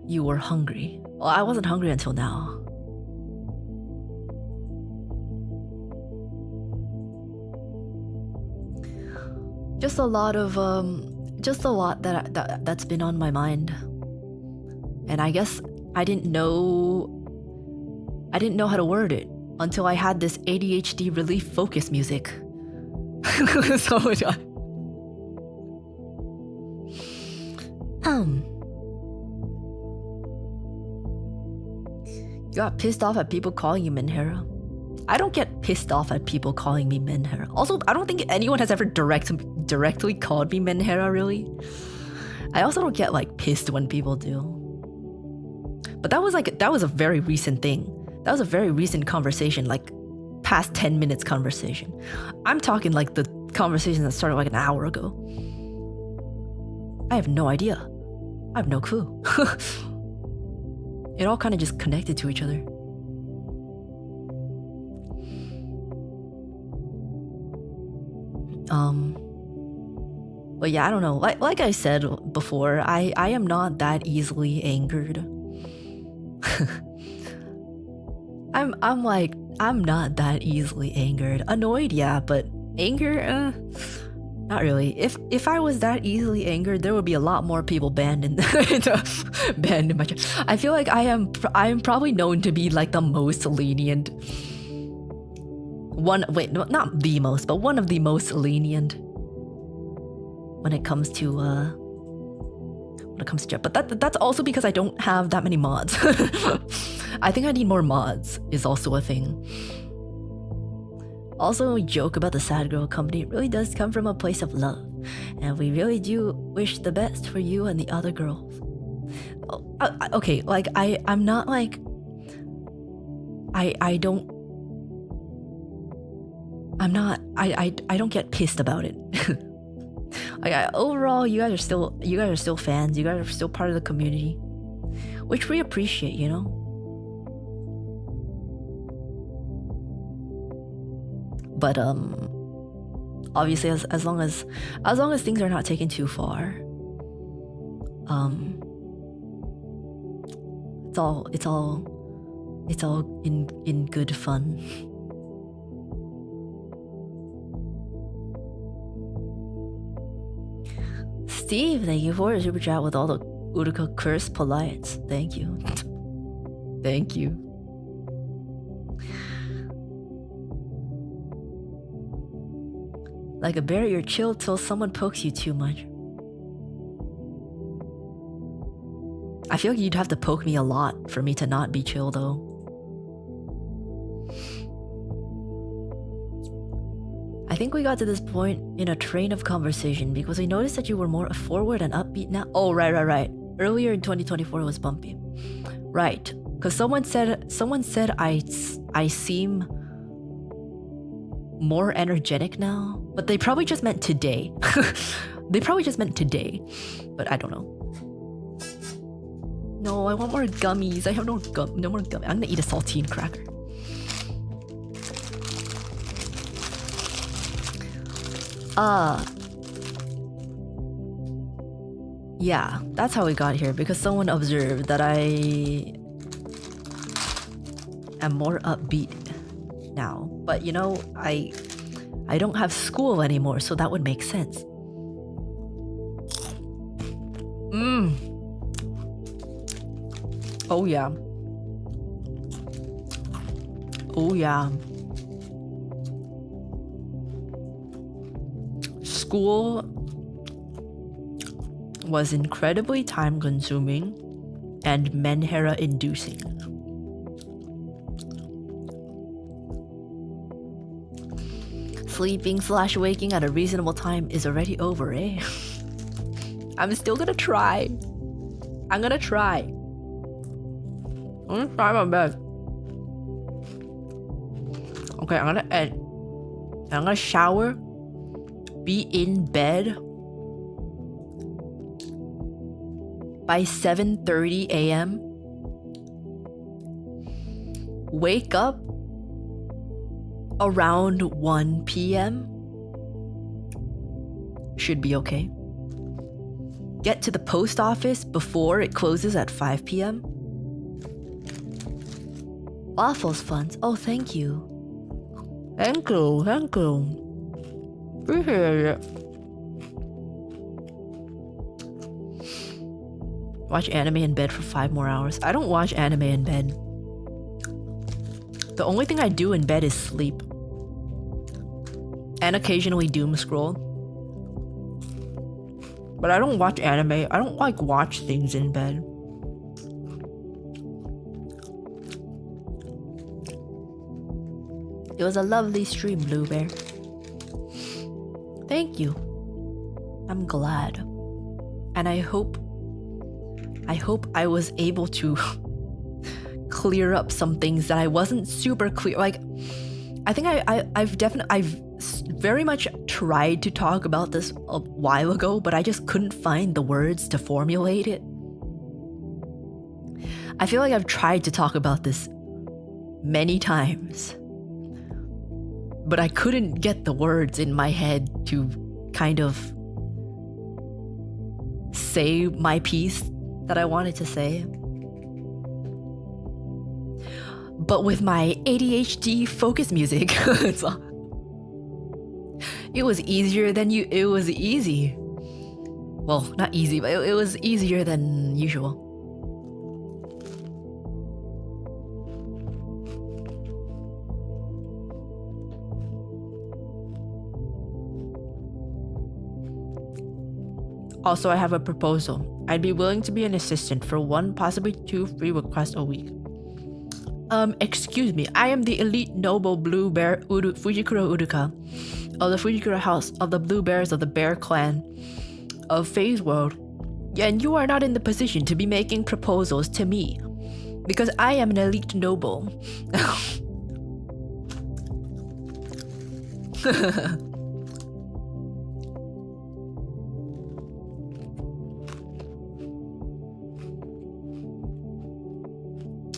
you were hungry. Well, I wasn't hungry until now. Just a lot that's been on my mind. And I guess I didn't know how to word it until I had this ADHD relief focus music. So you got pissed off at people calling you Minhera? I don't get pissed off at people calling me Minhera. Also, I don't think anyone has ever directly called me Minhera, really. I also don't get like pissed when people do. But that was a very recent thing. That was a very recent conversation, like past 10 minutes conversation. I'm talking like the conversation that started like an hour ago. I have no idea. I have no clue. It all kind of just connected to each other. But yeah, I don't know. Like I said before, I am not that easily angered. I'm not that easily angered. Annoyed, yeah, but anger, not really. If I was that easily angered, there would be a lot more people banned in banned in my channel. I feel like I am probably known to be like the most lenient. Not the most, but one of the most lenient when it comes to but that's also because I don't have that many mods. I think I need more mods is also a thing. Also, we joke about the sad girl company. It really does come from a place of love, and we really do wish the best for you and the other girls. Okay, like I'm not like I don't get pissed about it. Like overall, you guys are still fans. You guys are still part of the community, which we appreciate, you know. But obviously, as long as things are not taken too far, it's all in good fun. Steve, thank you for your super chat with all the Uruka curse polites. Thank you. Thank you. Like a bear, you're chill till someone pokes you too much. I feel like you'd have to poke me a lot for me to not be chill, though. I think we got to this point in a train of conversation because we noticed that you were more forward and upbeat now. Oh, right. Earlier in 2024 it was bumpy. Right. Because someone said I seem more energetic now. But they probably just meant today. But I don't know. No, I want more gummies. I have no more gummies. I'm gonna eat a saltine cracker. Yeah, that's how we got here, because someone observed that I am more upbeat now. But you know, I don't have school anymore, so that would make sense. Oh yeah. School was incredibly time-consuming and Menhera-inducing. Sleeping/waking at a reasonable time is already over, eh? I'm still gonna try. I'm gonna try my best. Okay, I'm gonna shower, be in bed by 7:30 a.m. Wake up around 1 p.m. Should be okay. Get to the post office before it closes at 5 p.m. Waffles funds. Oh, thank you. Thank you. Thank you. Appreciate it. Watch anime in bed for 5 more hours. I don't watch anime in bed. The only thing I do in bed is sleep. And occasionally doom scroll. But I don't watch anime. I don't like watch things in bed. It was a lovely stream, Blue Bear. Thank you. I'm glad. And I hope I was able to clear up some things that I wasn't super clear. Like, I think I've very much tried to talk about this a while ago, but I just couldn't find the words to formulate it. I feel like I've tried to talk about this many times, but I couldn't get the words in my head to kind of say my piece that I wanted to say. But with my ADHD focus music, it was easier than it was easy. Well, not easy, but it was easier than usual. Also, I have a proposal. I'd be willing to be an assistant for 1, possibly 2 free requests a week. Excuse me, I am the elite noble blue bear Fujikura Uruka of the Fujikura house of the blue bears of the bear clan of Phase World. And you are not in the position to be making proposals to me, because I am an elite noble.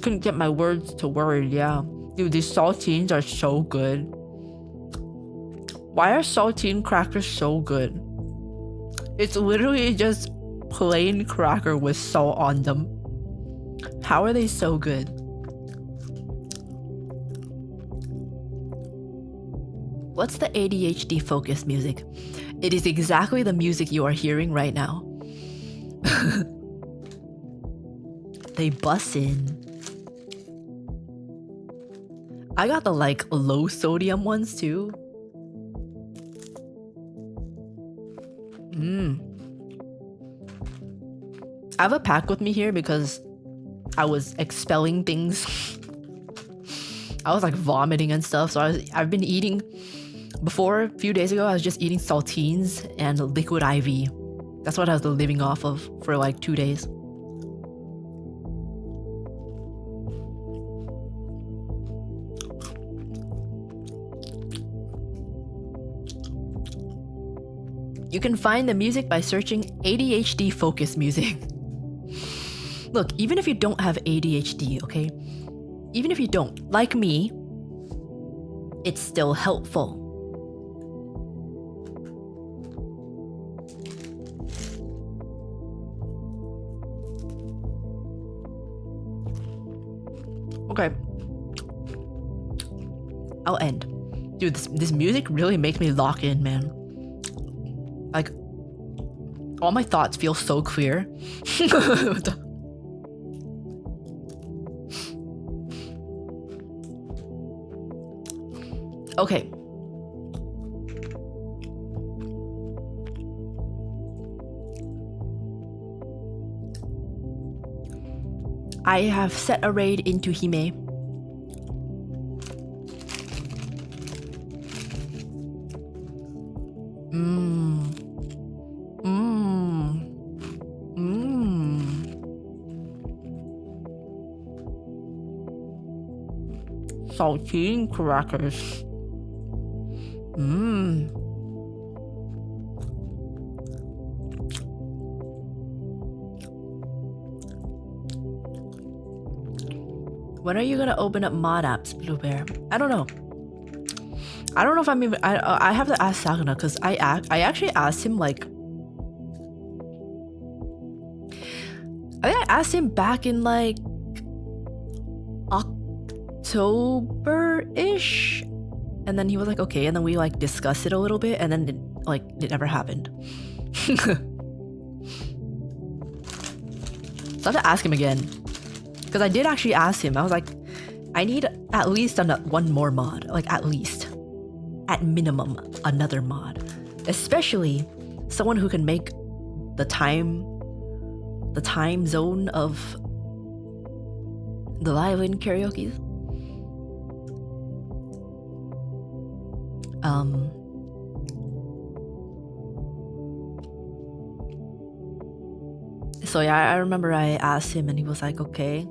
Couldn't get my words to word, yeah. Dude, these saltines are so good. Why are saltine crackers so good? It's literally just plain cracker with salt on them. How are they so good? What's the ADHD focus music? It is exactly the music you are hearing right now. They bust in. I got the like low sodium ones too. I have a pack with me here because I was expelling things. I was like vomiting and stuff, so I've been eating. Before, a few days ago, I was just eating saltines and liquid IV. That's what I was living off of for like 2 days. You can find the music by searching ADHD focus music. Look, even if you don't have ADHD, okay? Even if you don't, like me, it's still helpful. Okay. I'll end. Dude, this music really makes me lock in, man. Like, all my thoughts feel so clear. Okay. I have set a raid into Hime. Saltine crackers. When are you gonna open up mod apps, Blue Bear? I don't know. I don't know if I'm even. I have to ask Sagana because I actually asked him like. I think I asked him back in like October-ish, and then he was like, okay, and then we like discussed it a little bit, and then it never happened. So I have to ask him again, because I did actually ask him. I was like, I need at least one more mod, like at least, at minimum, another mod, especially someone who can make the time zone of the violin karaoke. So yeah, I remember I asked him and he was like, okay.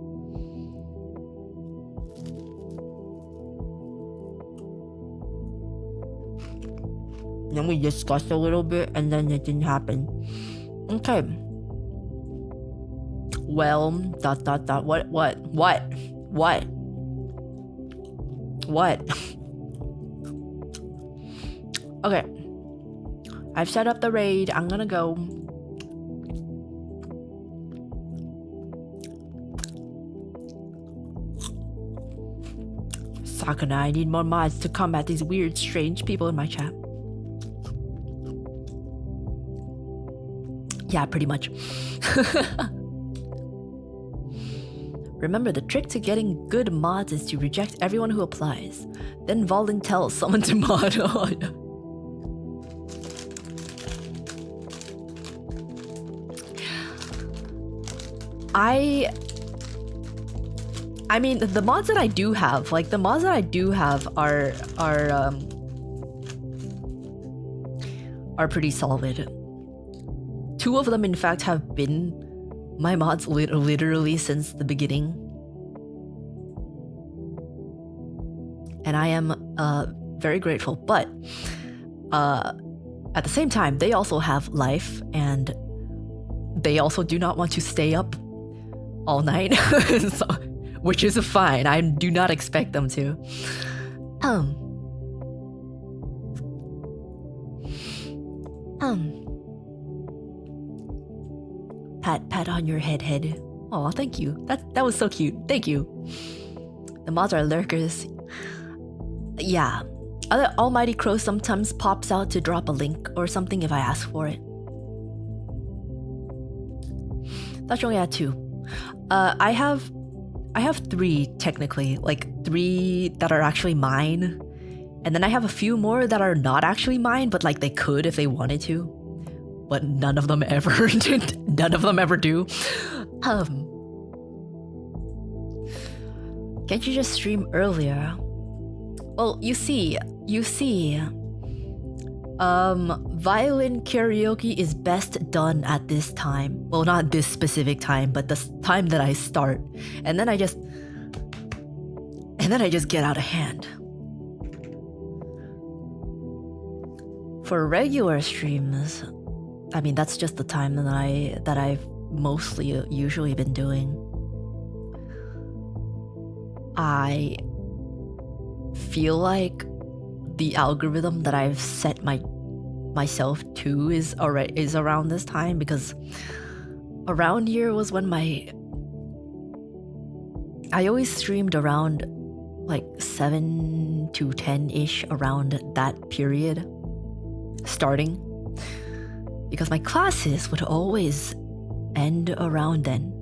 Then we discussed a little bit and then it didn't happen. Okay. Well, ... What? Okay. I've set up the raid. I'm gonna go. Sakuna, I need more mods to combat these weird, strange people in my chat. Yeah, pretty much. Remember, the trick to getting good mods is to reject everyone who applies. Then volunteer someone to mod. Oh, yeah. I mean, the mods that I do have, like the mods that I do have are pretty solid. Two of them, in fact, have been my mods literally since the beginning. And I am very grateful, but at the same time, they also have life and they also do not want to stay up all night, so, which is fine. I do not expect them to. Pat on your head. Oh, thank you. That was so cute. Thank you. The mods are lurkers. Yeah. Other Almighty Crow sometimes pops out to drop a link or something if I ask for it. That's only had two. I have three technically, like 3 that are actually mine, and then I have a few more that are not actually mine, but like they could if they wanted to, but none of them ever did. None of them ever do. Can't you just stream earlier? Well, you see, violin karaoke is best done at this time. Well, not this specific time, but the time that I start. And then I just get out of hand. For regular streams, I mean, that's just the time that I've mostly usually been doing. I feel like the algorithm that I've set myself to is around this time, because around here was when I always streamed around like 7 to 10-ish, around that period starting, because my classes would always end around then.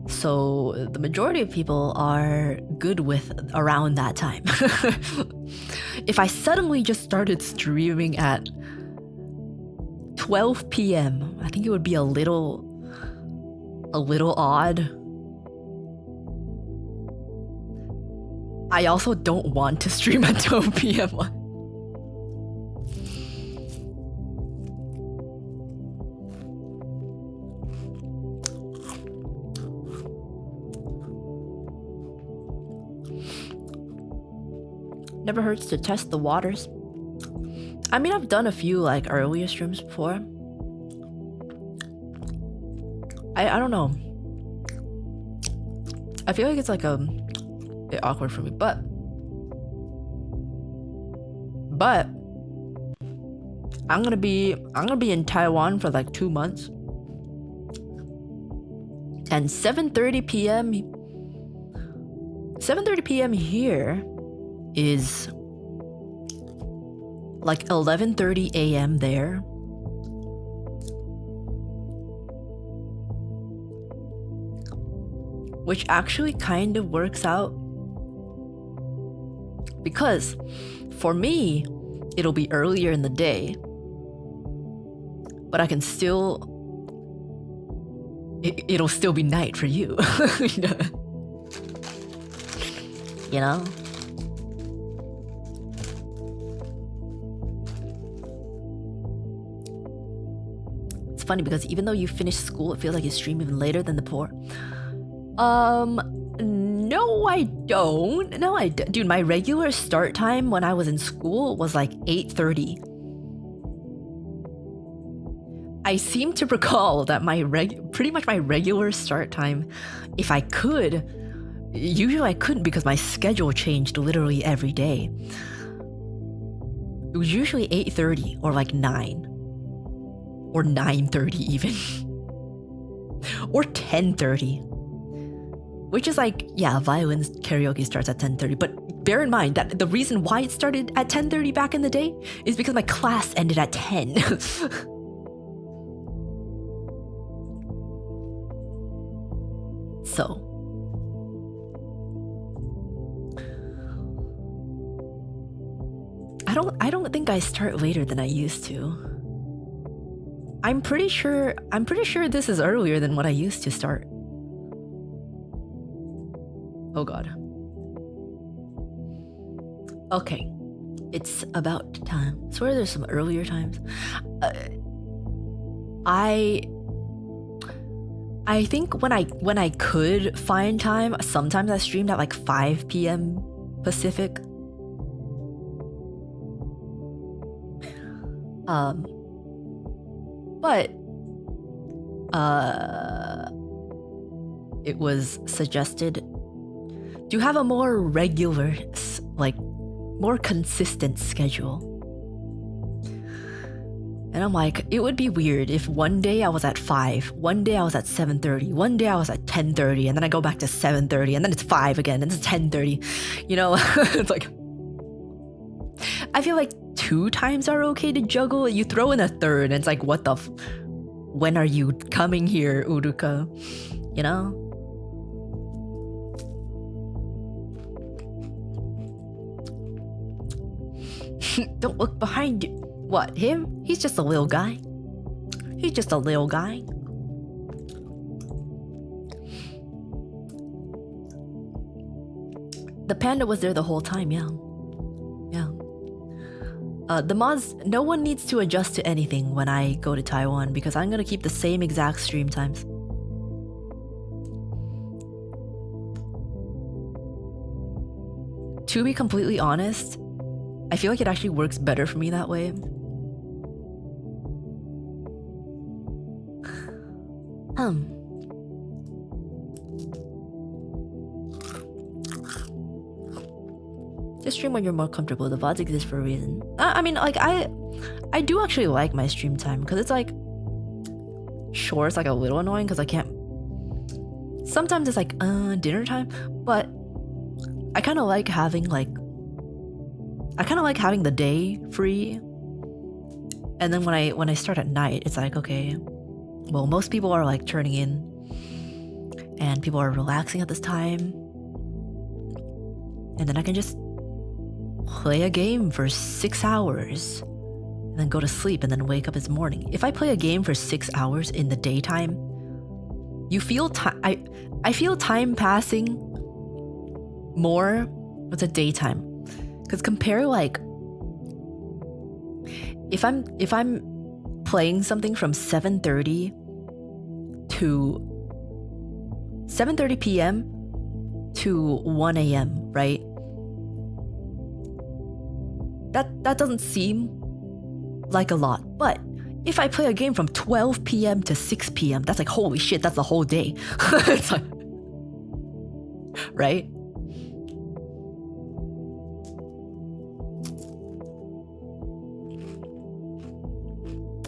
So the majority of people are good with around that time. If I suddenly just started streaming at 12 p.m., I think it would be a little odd. I also don't want to stream at 12 p.m. Never hurts to test the waters. I mean, I've done a few like earlier streams before. I don't know. I feel like it's like a bit awkward for me, but I'm gonna be in Taiwan for like 2 months, and 7:30 p.m. here is like 11:30 a.m. there. Which actually kind of works out, because for me, it'll be earlier in the day, but I can still, it'll still be night for you. You know? It's funny because even though you finish school, it feels like you stream even later than the poor. No, I don't. Dude, my regular start time when I was in school was like 8:30. I seem to recall that pretty much my regular start time, if I could, usually I couldn't because my schedule changed literally every day. It was usually 8:30 or like 9. Or 9:30 even. Or 10:30. Which is like, yeah, violin karaoke starts at 10:30. But bear in mind that the reason why it started at 10:30 back in the day is because my class ended at 10. So. I don't think I start later than I used to. I'm pretty sure this is earlier than what I used to start. Oh god. Okay. It's about time. I swear there's some earlier times. I think when I could find time, sometimes I streamed at like 5 p.m. Pacific. But it was suggested to have a more regular, like more consistent schedule. And I'm like, it would be weird if one day I was at 5, one day I was at 7:30, one day I was at 10:30, and then I go back to 7:30, and then it's 5 again, and it's 10:30. You know, it's like, I feel like 2 times are okay to juggle. You throw in a third, and it's like, what the when are you coming here, Uruka? You know? Don't look behind you. What, him? He's just a little guy. He's just a little guy. The panda was there the whole time, yeah. Yeah. The mods, no one needs to adjust to anything when I go to Taiwan because I'm gonna keep the same exact stream times. To be completely honest, I feel like it actually works better for me that way. Just stream when you're more comfortable. The VODs exist for a reason. I mean, like, I do actually like my stream time because it's like, sure, it's like a little annoying because I can't. Sometimes it's like dinner time, but I kind of like having the day free. And then when I start at night, it's like, okay, well, most people are like turning in, and people are relaxing at this time, and then I can just play a game for 6 hours and then go to sleep and then wake up in the morning. If I play a game for 6 hours in the daytime, you feel I feel time passing more with the daytime. Because compare, like, if I'm playing something from 7:30 p.m. to 1 a.m., right? That doesn't seem like a lot, but if I play a game from 12 p.m. to 6 p.m., that's like, holy shit, that's the whole day. It's like, right?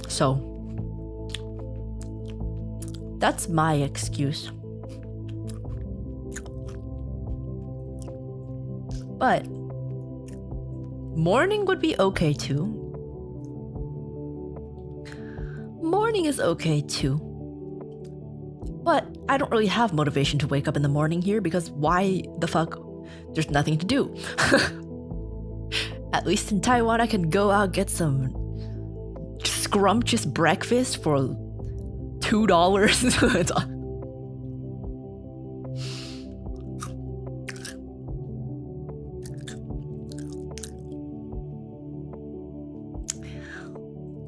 So that's my excuse. But morning would be okay too. Morning is okay too. But I don't really have motivation to wake up in the morning here because why the fuck? There's nothing to do. At least in Taiwan, I can go out get some scrumptious breakfast for $2.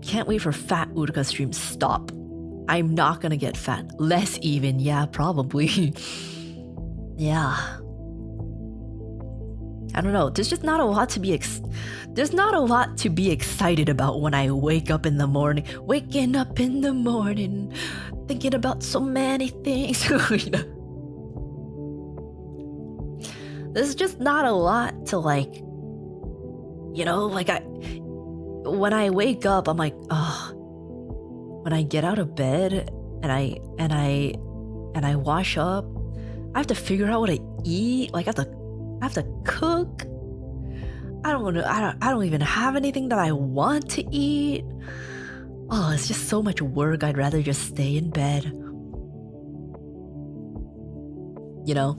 Can't wait for fat Uruka stream. Stop. I'm not gonna get fat. Less even. Yeah, probably. Yeah. I don't know. There's just not a lot to be there's not a lot to be excited about when I wake up in the morning. Waking up in the morning, thinking about so many things. You know? There's just not a lot to like. You know, like when I wake up, I'm like, oh. When I get out of bed and I wash up, I have to figure out what to eat. Like I have to cook. I don't even have anything that I want to eat. Oh, it's just so much work. I'd rather just stay in bed. You know?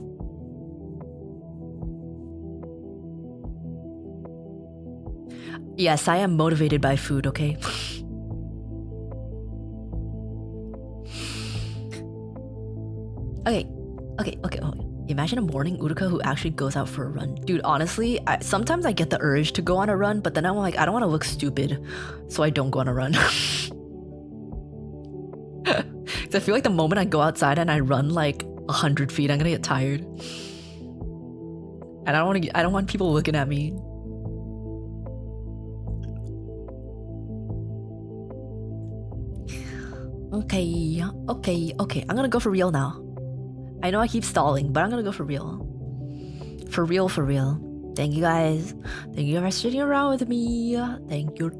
Yes, I am motivated by food, okay? Okay. Imagine a morning Uruka who actually goes out for a run. Dude, honestly, sometimes I get the urge to go on a run, but then I'm like, I don't want to look stupid, so I don't go on a run. Because I feel like the moment I go outside and I run like 100 feet, I'm gonna get tired. And I don't want people looking at me. Okay. I'm gonna go for real now. I know I keep stalling, but I'm gonna go for real. For real. Thank you guys. Thank you for sitting around with me. Thank you.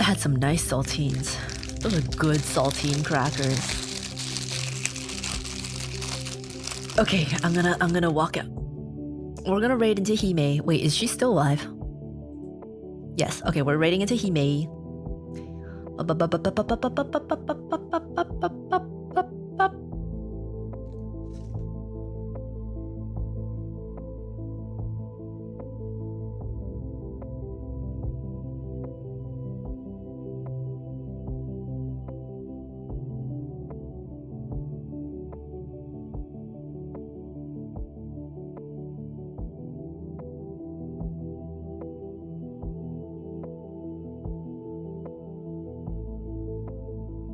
I had some nice saltines. Those are good saltine crackers. Okay, I'm gonna walk out. We're gonna raid into Hime. Wait, is she still alive? Yes. Okay, we're raiding into Hime.